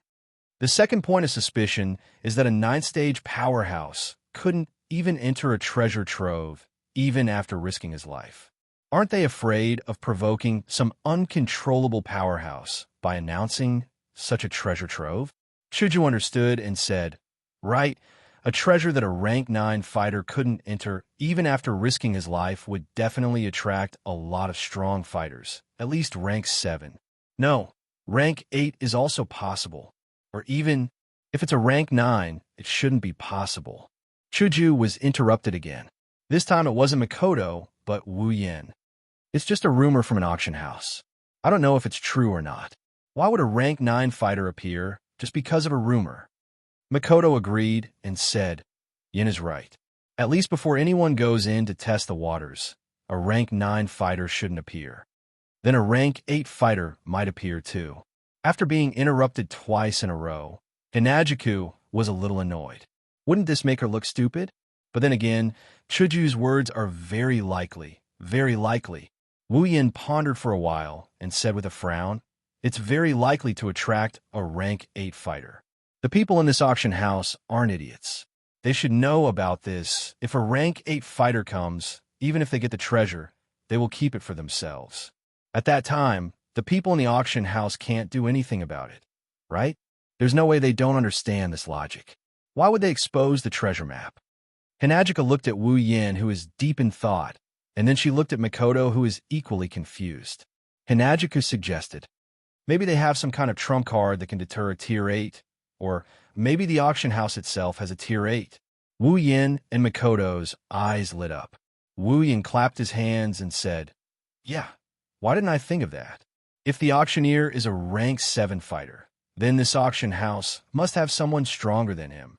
Speaker 1: The second point of suspicion is that a 9th-stage powerhouse couldn't even enter a treasure trove, even after risking his life. Aren't they afraid of provoking some uncontrollable powerhouse by announcing such a treasure trove? Chuju understood and said, Right, a treasure that a rank 9 fighter couldn't enter even after risking his life would definitely attract a lot of strong fighters, at least rank 7. No, rank 8 is also possible. Or even, if it's a rank 9, it shouldn't be possible. Chuju was interrupted again. This time it wasn't Makoto, but Wu Yin. It's just a rumor from an auction house. I don't know if it's true or not. Why would a rank 9 fighter appear just because of a rumor? Makoto agreed and said, Yin is right. At least before anyone goes in to test the waters, a rank 9 fighter shouldn't appear. Then a rank 8 fighter might appear too. After being interrupted twice in a row, Hinajiku was a little annoyed. Wouldn't this make her look stupid? But then again, Chuju's words are very likely, very likely. Wu Yin pondered for a while and said with a frown, it's very likely to attract a rank 8 fighter. The people in this auction house aren't idiots. They should know about this. If a rank 8 fighter comes, even if they get the treasure, they will keep it for themselves. At that time, the people in the auction house can't do anything about it, right? There's no way they don't understand this logic. Why would they expose the treasure map? Hinajika looked at Wu Yin, who is deep in thought, and then she looked at Makoto, who is equally confused. Hinajika suggested, maybe they have some kind of trump card that can deter a Tier 8, or maybe the auction house itself has a Tier 8. Wu Yin and Makoto's eyes lit up. Wu Yin clapped his hands and said, yeah, why didn't I think of that? If the auctioneer is a rank 7 fighter, then this auction house must have someone stronger than him.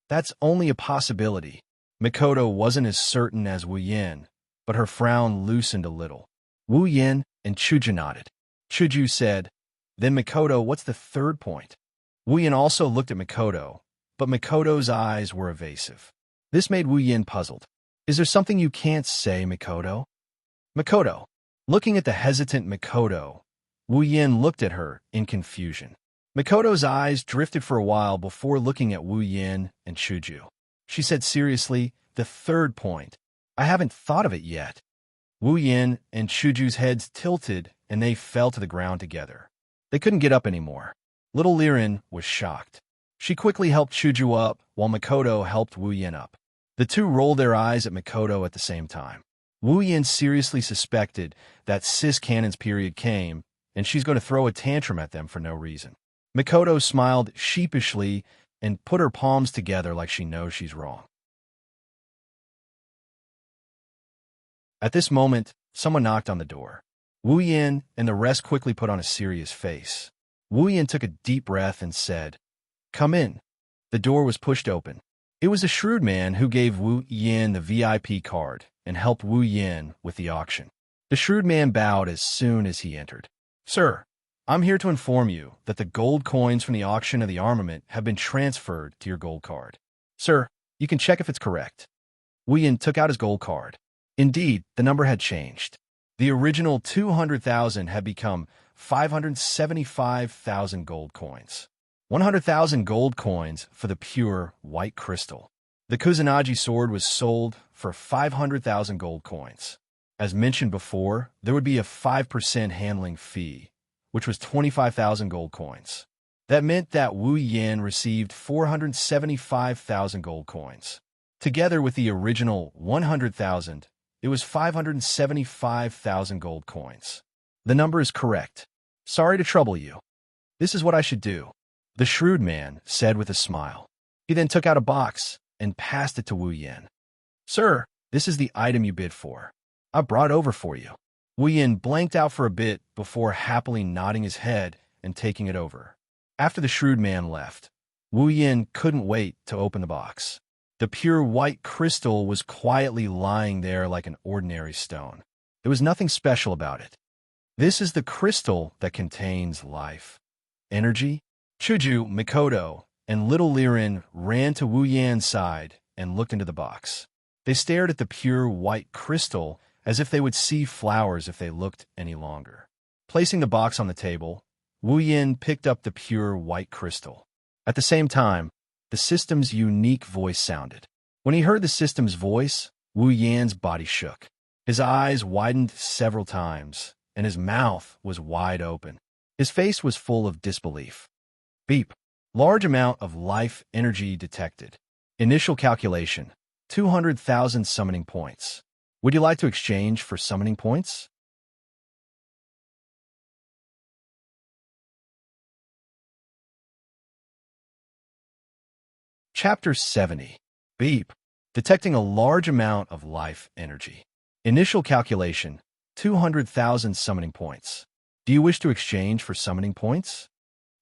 Speaker 1: That's only a possibility. Makoto wasn't as certain as Wu Yin, but her frown loosened a little. Wu Yin and Chuju nodded. Chuju said, then Makoto, what's the third point? Wu Yin also looked at Makoto, but Makoto's eyes were evasive. This made Wu Yin puzzled. Is there something you can't say, Makoto? Makoto. Looking at the hesitant Makoto, Wu Yin looked at her in confusion. Makoto's eyes drifted for a while before looking at Wu Yin and Chuju. She said seriously, the third point. I haven't thought of it yet. Wu Yin and Chuju's heads tilted and they fell to the ground together. They couldn't get up anymore. Little Liren was shocked. She quickly helped Chuju up while Makoto helped Wu Yin up. The two rolled their eyes at Makoto at the same time. Wu Yin seriously suspected that Sis Cannon's period came and she's going to throw a tantrum at them for no reason. Makoto smiled sheepishly and put her palms together like she knows she's wrong. At this moment, someone knocked on the door. Wu Yin and the rest quickly put on a serious face. Wu Yin took a deep breath and said, come in. The door was pushed open. It was a shrewd man who gave Wu Yin the VIP card and helped Wu Yin with the auction. The shrewd man bowed as soon as he entered. Sir, I'm here to inform you that the gold coins from the auction of the armament have been transferred to your gold card. Sir, you can check if it's correct. Wu Yin took out his gold card. Indeed, the number had changed. The original 200,000 had become 575,000 gold coins. 100,000 gold coins for the pure white crystal. The Kusanagi sword was sold for 500,000 gold coins. As mentioned before, there would be a 5% handling fee, which was 25,000 gold coins. That meant that Wu Yin received 475,000 gold coins. Together with the original 100,000, it was 575,000 gold coins. The number is correct. Sorry to trouble you. This is what I should do, the shrewd man said with a smile. He then took out a box and passed it to Wu Yin. Sir, this is the item you bid for. I brought it over for you. Wu Yin blanked out for a bit before happily nodding his head and taking it over. After the shrewd man left, Wu Yin couldn't wait to open the box. The pure white crystal was quietly lying there like an ordinary stone. There was nothing special about it. This is the crystal that contains life. Energy? Chuju, Makoto, and little Liren ran to Wu Yan's side and looked into the box. They stared at the pure white crystal as if they would see flowers if they looked any longer. Placing the box on the table, Wu Yin picked up the pure white crystal. At the same time, the system's unique voice sounded. When he heard the system's voice, Wu Yan's body shook. His eyes widened several times, and his mouth was wide open. His face was full of disbelief. Beep. Large amount of life energy detected. Initial calculation, 200,000 summoning points. Would you like to exchange for summoning points? Chapter 70. Beep. detecting a large amount of life energy. Initial calculation, 200,000 summoning points. Do you wish to exchange for summoning points?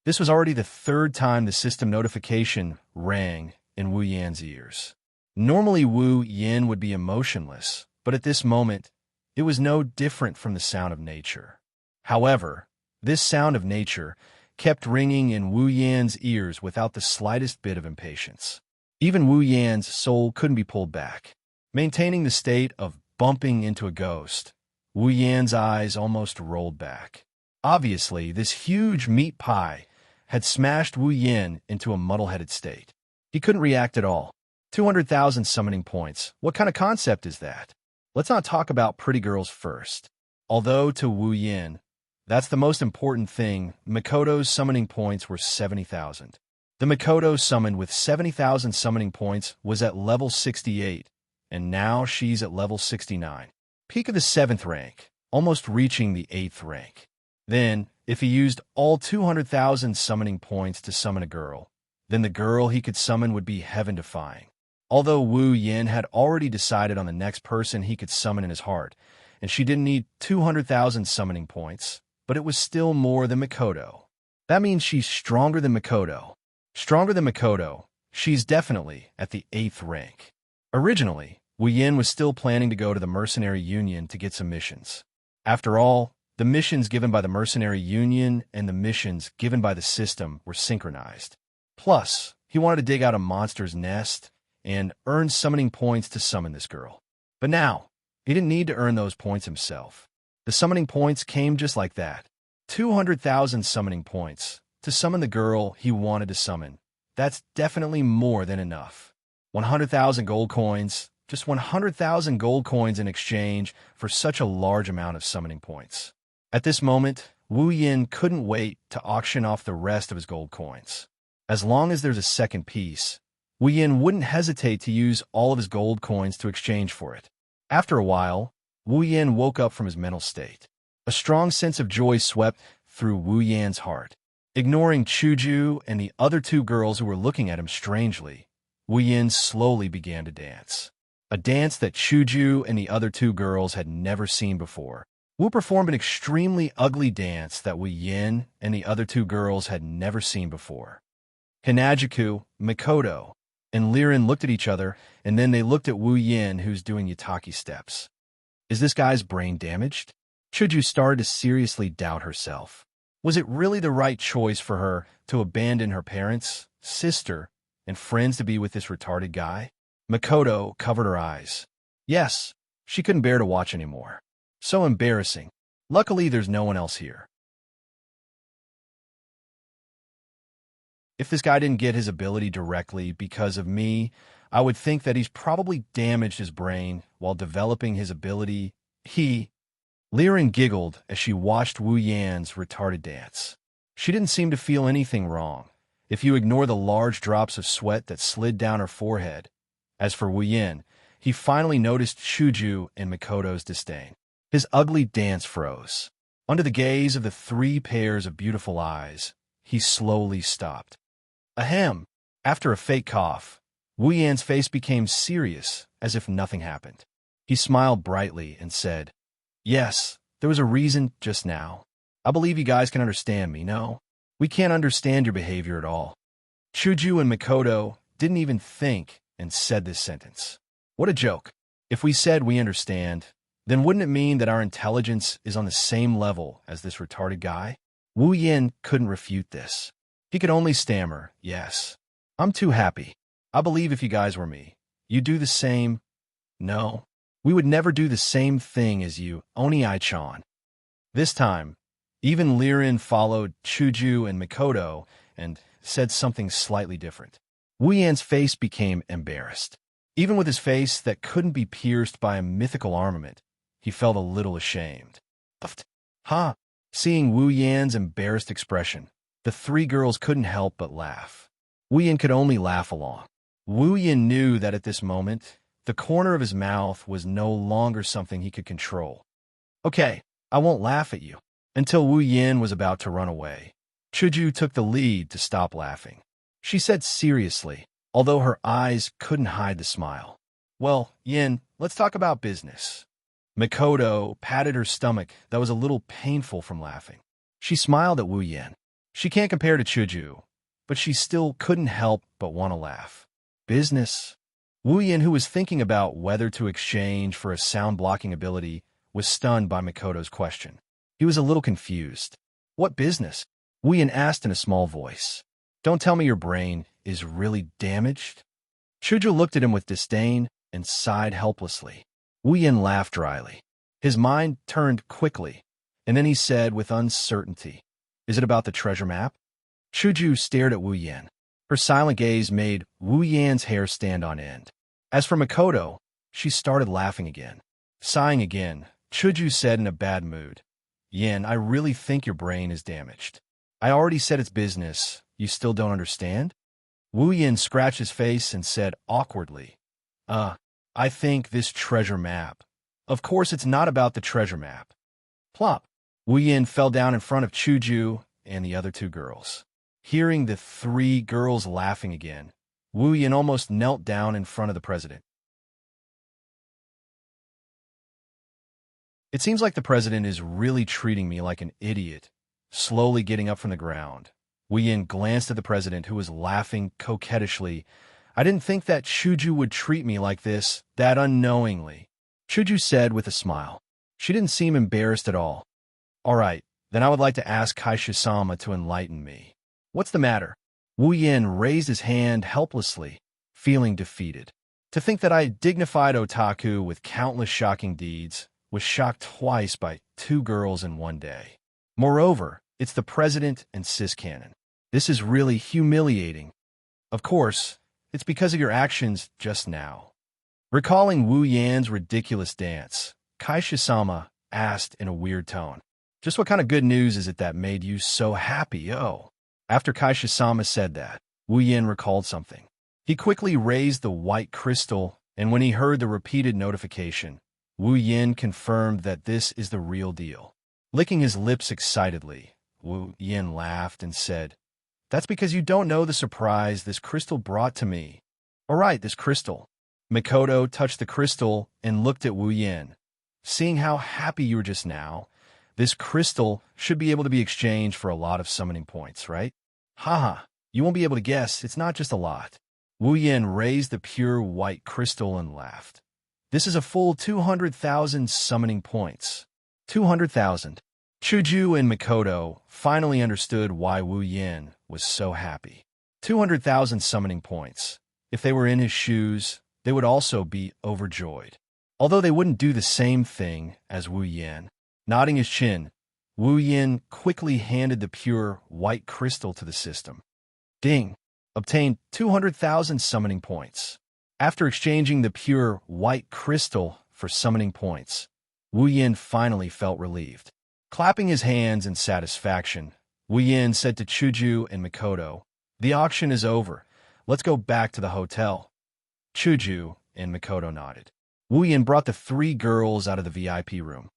Speaker 1: This was already the third time the system notification rang in Wu Yan's ears. Normally Wu Yan would be emotionless, but at this moment, it was no different from the sound of nature. However, this sound of nature kept ringing in Wu Yan's ears without the slightest bit of impatience. Even Wu Yan's soul couldn't be pulled back. Maintaining the state of bumping into a ghost, Wu Yan's eyes almost rolled back. Obviously, this huge meat pie had smashed Wu Yan into a muddle-headed state. He couldn't react at all. 200,000 summoning points. What kind of concept is that? Let's not talk about pretty girls first. Although to Wu Yan, that's the most important thing, Mikoto's summoning points were 70,000. The Mikoto summoned with 70,000 summoning points was at level 68, and now she's at level 69. Peak of the 7th rank, almost reaching the 8th rank. Then, if he used all 200,000 summoning points to summon a girl, then the girl he could summon would be heaven-defying. Although Wu Yan had already decided on the next person he could summon in his heart, and she didn't need 200,000 summoning points, but it was still more than Mikoto. That means she's stronger than Mikoto. Stronger than Mikoto, she's definitely at the 8th rank. Originally, Wu Yan was still planning to go to the Mercenary Union to get some missions. After all, the missions given by the Mercenary Union and the missions given by the system were synchronized. Plus, he wanted to dig out a monster's nest and earn summoning points to summon this girl. But now, he didn't need to earn those points himself. The summoning points came just like that. 200,000 summoning points to summon the girl he wanted to summon. That's definitely more than enough. 100,000 gold coins, just 100,000 gold coins in exchange for such a large amount of summoning points. At this moment, Wu Yan couldn't wait to auction off the rest of his gold coins. As long as there's a second piece, Wu Yan wouldn't hesitate to use all of his gold coins to exchange for it. After a while, Wu Yan woke up from his mental state. A strong sense of joy swept through Wu Yan's heart. Ignoring Chuju and the other two girls who were looking at him strangely, Wu Yan slowly began to dance. A dance that Chuju and the other two girls had never seen before. Wu performed an extremely ugly dance that Wu Yan and the other two girls had never seen before. Hinajiku, Mikoto, and Liren looked at each other, and then they looked at Wu Yan, who's doing yataki steps. Is this guy's brain damaged? Chuju started to seriously doubt herself. Was it really the right choice for her to abandon her parents, sister, and friends to be with this retarded guy? Mikoto covered her eyes. Yes, she couldn't bear to watch anymore. So embarrassing. Luckily, there's no one else here. If this guy didn't get his ability directly because of me, I would think that he's probably damaged his brain while developing his ability. Liren giggled as she watched Wu Yan's retarded dance. She didn't seem to feel anything wrong, if you ignore the large drops of sweat that slid down her forehead. As for Wu Yan, he finally noticed Chuju and Mikoto's disdain. His ugly dance froze. Under the gaze of the three pairs of beautiful eyes, he slowly stopped. Ahem! After a fake cough, Wu Yan's face became serious, as if nothing happened. He smiled brightly and said, Yes, there was a reason just now. I believe you guys can understand me, no? We can't understand your behavior at all. Chuju and Mikoto didn't even think and said this sentence. What a joke. If we said we understand, then wouldn't it mean that our intelligence is on the same level as this retarded guy? Wu Yan couldn't refute this. He could only stammer, yes. I'm too happy. I believe if you guys were me, you'd do the same. No, we would never do the same thing as you, Oni-chan. This time, even Liren followed Chuju and Mikoto and said something slightly different. Wu Yan's face became embarrassed. Even with his face that couldn't be pierced by a mythical armament, he felt a little ashamed. Ha! Seeing Wu Yan's embarrassed expression, the three girls couldn't help but laugh. Wu Yan could only laugh along. Wu Yan knew that at this moment, the corner of his mouth was no longer something he could control. Okay, I won't laugh at you. Until Wu Yan was about to run away, Chuju took the lead to stop laughing. She said seriously, although her eyes couldn't hide the smile. Well, Yin, let's talk about business. Mikoto patted her stomach that was a little painful from laughing. She smiled at Wu Yin. She can't compare to Chuju, but she still couldn't help but want to laugh. Business? Wu Yin, who was thinking about whether to exchange for a sound-blocking ability, was stunned by Mikoto's question. He was a little confused. What business? Wu Yin asked in a small voice. Don't tell me your brain is really damaged? Chuju looked at him with disdain and sighed helplessly. Wu Yin laughed dryly. His mind turned quickly, and then he said with uncertainty, Is it about the treasure map? Chuju stared at Wu Yin. Her silent gaze made Wu Yan's hair stand on end. As for Mikoto, she started laughing again. Sighing again, Chuju said in a bad mood, Yin, I really think your brain is damaged. I already said it's business. You still don't understand? Wu Yin scratched his face and said awkwardly, I think this treasure map. Of course it's not about the treasure map. Plop. Wu Yin fell down in front of Chuju and the other two girls. Hearing the three girls laughing again, Wu Yin almost knelt down in front of the president. It seems like the president is really treating me like an idiot. Slowly getting up from the ground, Wu Yin glanced at the president, who was laughing coquettishly. I didn't think that Chuju would treat me like this, that unknowingly. Chuju said with a smile. She didn't seem embarrassed at all. All right, then I would like to ask Kaisha-sama to enlighten me. What's the matter? Wu Yin raised his hand helplessly, feeling defeated. To think that I dignified otaku with countless shocking deeds, was shocked twice by two girls in one day. Moreover, it's the president and cis canon. This is really humiliating. Of course, it's because of your actions just now. Recalling Wu Yan's ridiculous dance, Kaisha-sama asked in a weird tone, Just what kind of good news is it that made you so happy, oh? After Kaisha-sama said that, Wu Yin recalled something. He quickly raised the white crystal, and when he heard the repeated notification, Wu Yin confirmed that this is the real deal. Licking his lips excitedly, Wu Yin laughed and said, That's because you don't know the surprise this crystal brought to me. All right, this crystal. Mikoto touched the crystal and looked at Wu Yin. Seeing how happy you were just now, this crystal should be able to be exchanged for a lot of summoning points, right? Haha, you won't be able to guess, it's not just a lot. Wu Yin raised the pure white crystal and laughed. This is a full 200,000 summoning points. 200,000. Chuju and Mikoto finally understood why Wu Yin was so happy. 200,000 summoning points. If they were in his shoes, they would also be overjoyed. Although they wouldn't do the same thing as Wu Yin. Nodding his chin, Wu Yin quickly handed the pure white crystal to the system. Ding! Obtained 200,000 summoning points. After exchanging the pure white crystal for summoning points, Wu Yin finally felt relieved. Clapping his hands in satisfaction, Wu Yin said to Chuju and Mikoto, The auction is over. Let's go back to the hotel. Chuju and Mikoto nodded. Wu Yin brought the three girls out of the VIP room.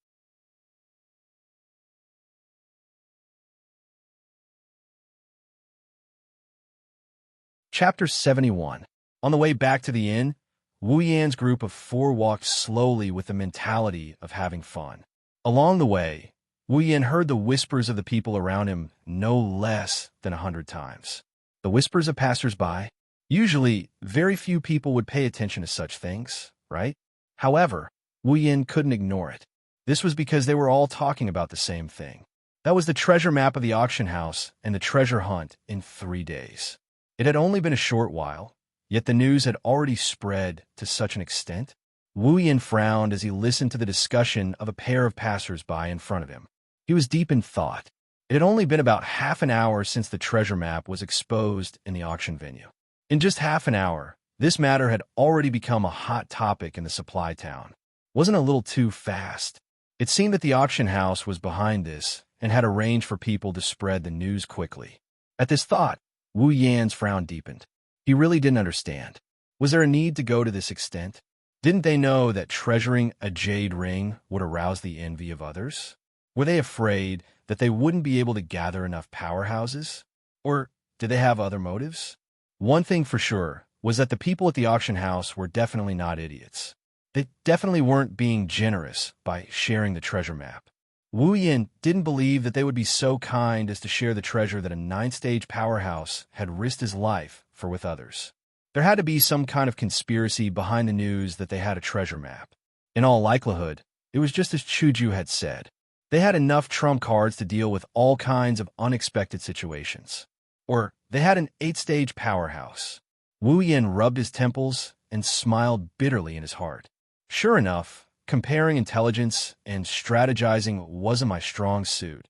Speaker 1: Chapter 71. On the way back to the inn, Wu Yan's group of four walked slowly with the mentality of having fun. Along the way, Wu Yan heard the whispers of the people around him no less than 100 times. The whispers of passers-by? Usually, very few people would pay attention to such things, right? However, Wu Yan couldn't ignore it. This was because they were all talking about the same thing. That was the treasure map of the auction house and the treasure hunt in 3 days. It had only been a short while, yet the news had already spread to such an extent. Wu Yan frowned as he listened to the discussion of a pair of passers-by in front of him. He was deep in thought. It had only been about half an hour since the treasure map was exposed in the auction venue. In just half an hour, this matter had already become a hot topic in the supply town. Wasn't a little too fast? It seemed that the auction house was behind this and had arranged for people to spread the news quickly. At this thought, Wu Yan's frown deepened. He really didn't understand. Was there a need to go to this extent? Didn't they know that treasuring a jade ring would arouse the envy of others? Were they afraid that they wouldn't be able to gather enough powerhouses? Or did they have other motives? One thing for sure, was that the people at the auction house were definitely not idiots. They definitely weren't being generous by sharing the treasure map. Wu Yin didn't believe that they would be so kind as to share the treasure that a 9th-stage powerhouse had risked his life for with others. There had to be some kind of conspiracy behind the news that they had a treasure map. In all likelihood, it was just as Chuju had said. They had enough trump cards to deal with all kinds of unexpected situations. Or they had an 8th-stage powerhouse. Wu Yin rubbed his temples and smiled bitterly in his heart. Sure enough, comparing intelligence and strategizing wasn't my strong suit.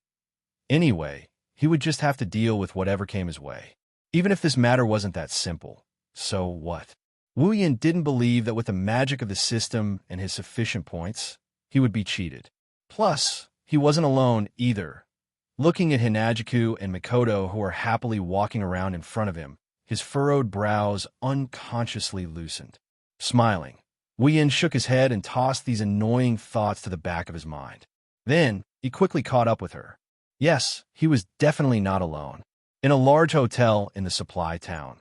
Speaker 1: Anyway, he would just have to deal with whatever came his way. Even if this matter wasn't that simple. So what? Wu Yin didn't believe that with the magic of the system and his sufficient points, he would be cheated. Plus, he wasn't alone either. Looking at Hinajiku and Mikoto, who were happily walking around in front of him, his furrowed brows unconsciously loosened. Smiling, Wu Yin shook his head and tossed these annoying thoughts to the back of his mind. Then, he quickly caught up with her. Yes, he was definitely not alone. In a large hotel in the supply town.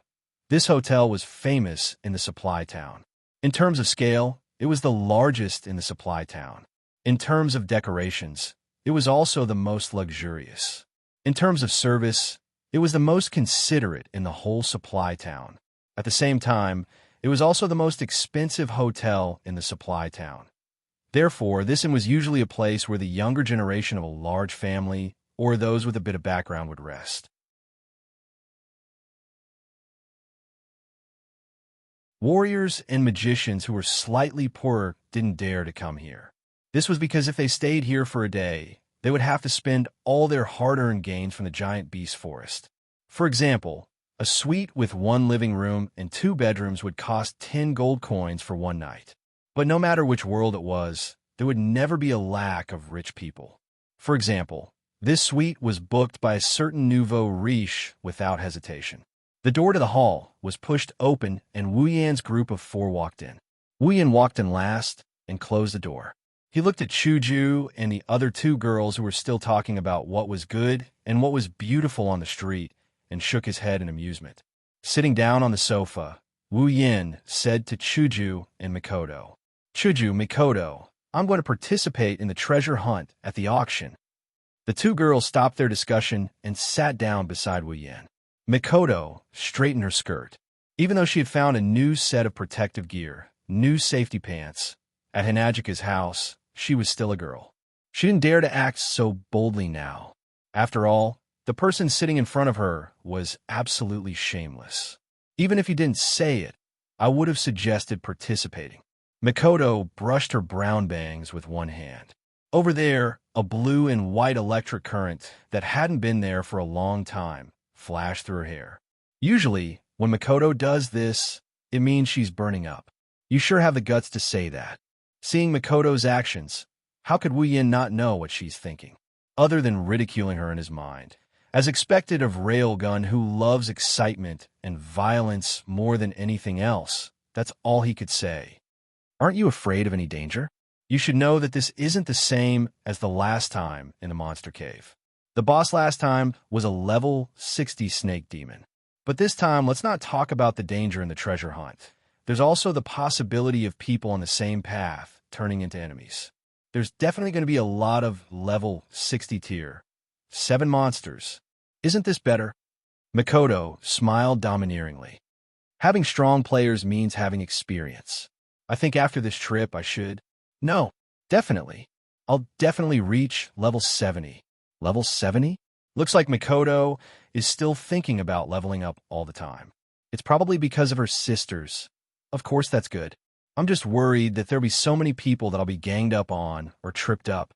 Speaker 1: This hotel was famous in the supply town. In terms of scale, it was the largest in the supply town. In terms of decorations, it was also the most luxurious. In terms of service, it was the most considerate in the whole supply town. At the same time, it was also the most expensive hotel in the supply town. Therefore, this was usually a place where the younger generation of a large family or those with a bit of background would rest. Warriors and magicians who were slightly poorer didn't dare to come here. This was because if they stayed here for a day, they would have to spend all their hard-earned gains from the giant beast forest. For example, a suite with 1 living room and 2 bedrooms would cost 10 gold coins for 1 night. But no matter which world it was, there would never be a lack of rich people. For example, this suite was booked by a certain nouveau riche without hesitation. The door to the hall was pushed open and Wu Yan's group of 4 walked in. Wu Yan walked in last and closed the door. He looked at Chuju and the other 2 girls who were still talking about what was good and what was beautiful on the street and shook his head in amusement. Sitting down on the sofa, Wu Yan said to Chuju and Mikoto, Chuju, Mikoto, I'm going to participate in the treasure hunt at the auction. The 2 girls stopped their discussion and sat down beside Wu Yan. Mikoto straightened her skirt. Even though she had found a new set of protective gear, new safety pants, at Hinajika's house, she was still a girl. She didn't dare to act so boldly now. After all, the person sitting in front of her was absolutely shameless. Even if he didn't say it, I would have suggested participating. Mikoto brushed her brown bangs with one hand. Over there, a blue and white electric current that hadn't been there for a long time flashed through her hair. Usually, when Mikoto does this, it means she's burning up. You sure have the guts to say that. Seeing Mikoto's actions, how could Wu Yin not know what she's thinking? Other than ridiculing her in his mind. As expected of Railgun, who loves excitement and violence more than anything else, that's all he could say. Aren't you afraid of any danger? You should know that this isn't the same as the last time in the monster cave. The boss last time was a level 60 snake demon. But this time, let's not talk about the danger in the treasure hunt. There's also the possibility of people on the same path turning into enemies. There's definitely going to be a lot of level 60 tier. 7 monsters. Isn't this better? Mikoto smiled domineeringly. Having strong players means having experience. I think after this trip I should. No, definitely. I'll definitely reach level 70. Level 70? Looks like Mikoto is still thinking about leveling up all the time. It's probably because of her sisters. Of course that's good. I'm just worried that there'll be so many people that I'll be ganged up on or tripped up.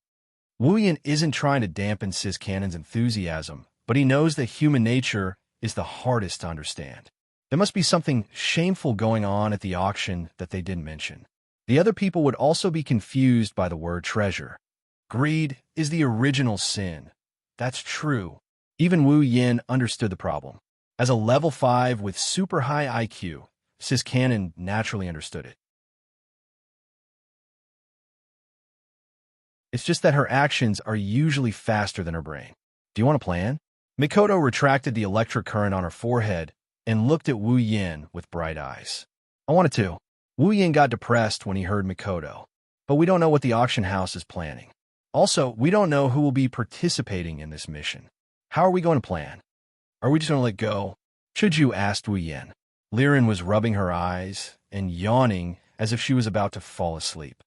Speaker 1: Wu Yin isn't trying to dampen Xianxia's enthusiasm, but he knows that human nature is the hardest to understand. There must be something shameful going on at the auction that they didn't mention. The other people would also be confused by the word treasure. Greed is the original sin. That's true. Even Wu Yin understood the problem. As a level 5 with super high IQ, Xianxia naturally understood it. It's just that her actions are usually faster than her brain. Do you want a plan? Mikoto retracted the electric current on her forehead and looked at Wu Yin with bright eyes. I wanted to. Wu Yin got depressed when he heard Mikoto, but we don't know what the auction house is planning. Also, we don't know who will be participating in this mission. How are we going to plan? Are we just going to let go? Chuju asked Wu Yin. Liren was rubbing her eyes and yawning as if she was about to fall asleep.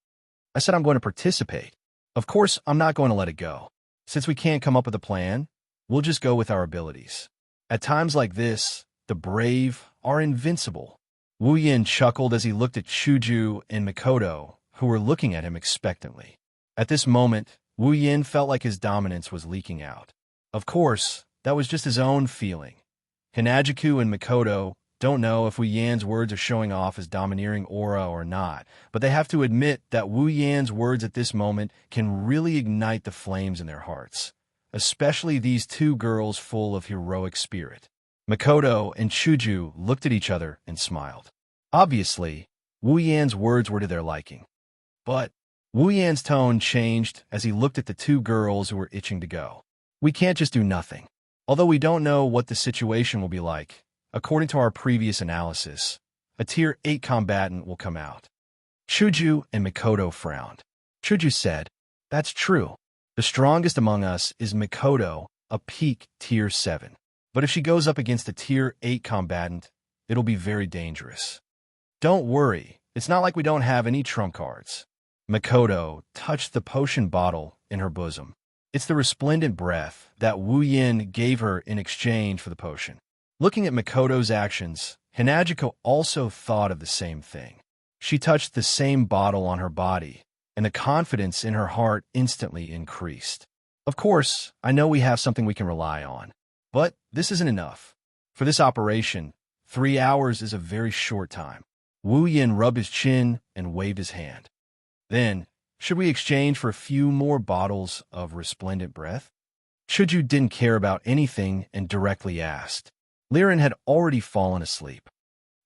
Speaker 1: I said I'm going to participate. Of course, I'm not going to let it go. Since we can't come up with a plan, we'll just go with our abilities. At times like this, the brave are invincible. Wu Yin chuckled as he looked at Chuju and Mikoto, who were looking at him expectantly. At this moment, Wu Yin felt like his dominance was leaking out. Of course, that was just his own feeling. Hinajiku and Mikoto don't know if Wu Yan's words are showing off his domineering aura or not, but they have to admit that Wu Yan's words at this moment can really ignite the flames in their hearts, especially these two girls full of heroic spirit. Mikoto and Chuju looked at each other and smiled. Obviously, Wu Yan's words were to their liking. But Wu Yan's tone changed as he looked at the two girls who were itching to go. We can't just do nothing. Although we don't know what the situation will be like, according to our previous analysis, a Tier 8 combatant will come out. Chuju and Mikoto frowned. Chuju said, "That's true. The strongest among us is Mikoto, a peak Tier 7. But if she goes up against a Tier 8 combatant, it'll be very dangerous. Don't worry, it's not like we don't have any trump cards." Mikoto touched the potion bottle in her bosom. It's the resplendent breath that Wu Yin gave her in exchange for the potion. Looking at Mikoto's actions, Hinajiko also thought of the same thing. She touched the same bottle on her body, and the confidence in her heart instantly increased. Of course, I know we have something we can rely on, but this isn't enough. For this operation, 3 hours is a very short time. Wu Yin rubbed his chin and waved his hand. Then, should we exchange for a few more bottles of resplendent breath? Chuju didn't care about anything and directly asked. Liren had already fallen asleep.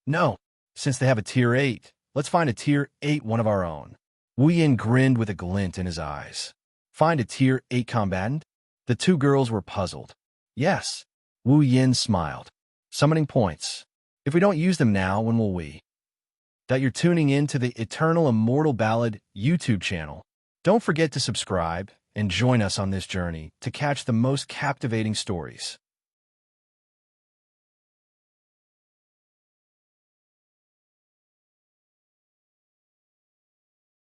Speaker 1: No, since they have a Tier 8, let's find a Tier 8 one of our own. Wu Yin grinned with a glint in his eyes. Find a Tier 8 combatant? The two girls were puzzled. Yes. Wu Yin smiled. Summoning points. If we don't use them now, when will we? That you're tuning in to the Eternal Immortal Ballad YouTube channel. Don't forget to subscribe and join us on this journey to catch the most captivating stories.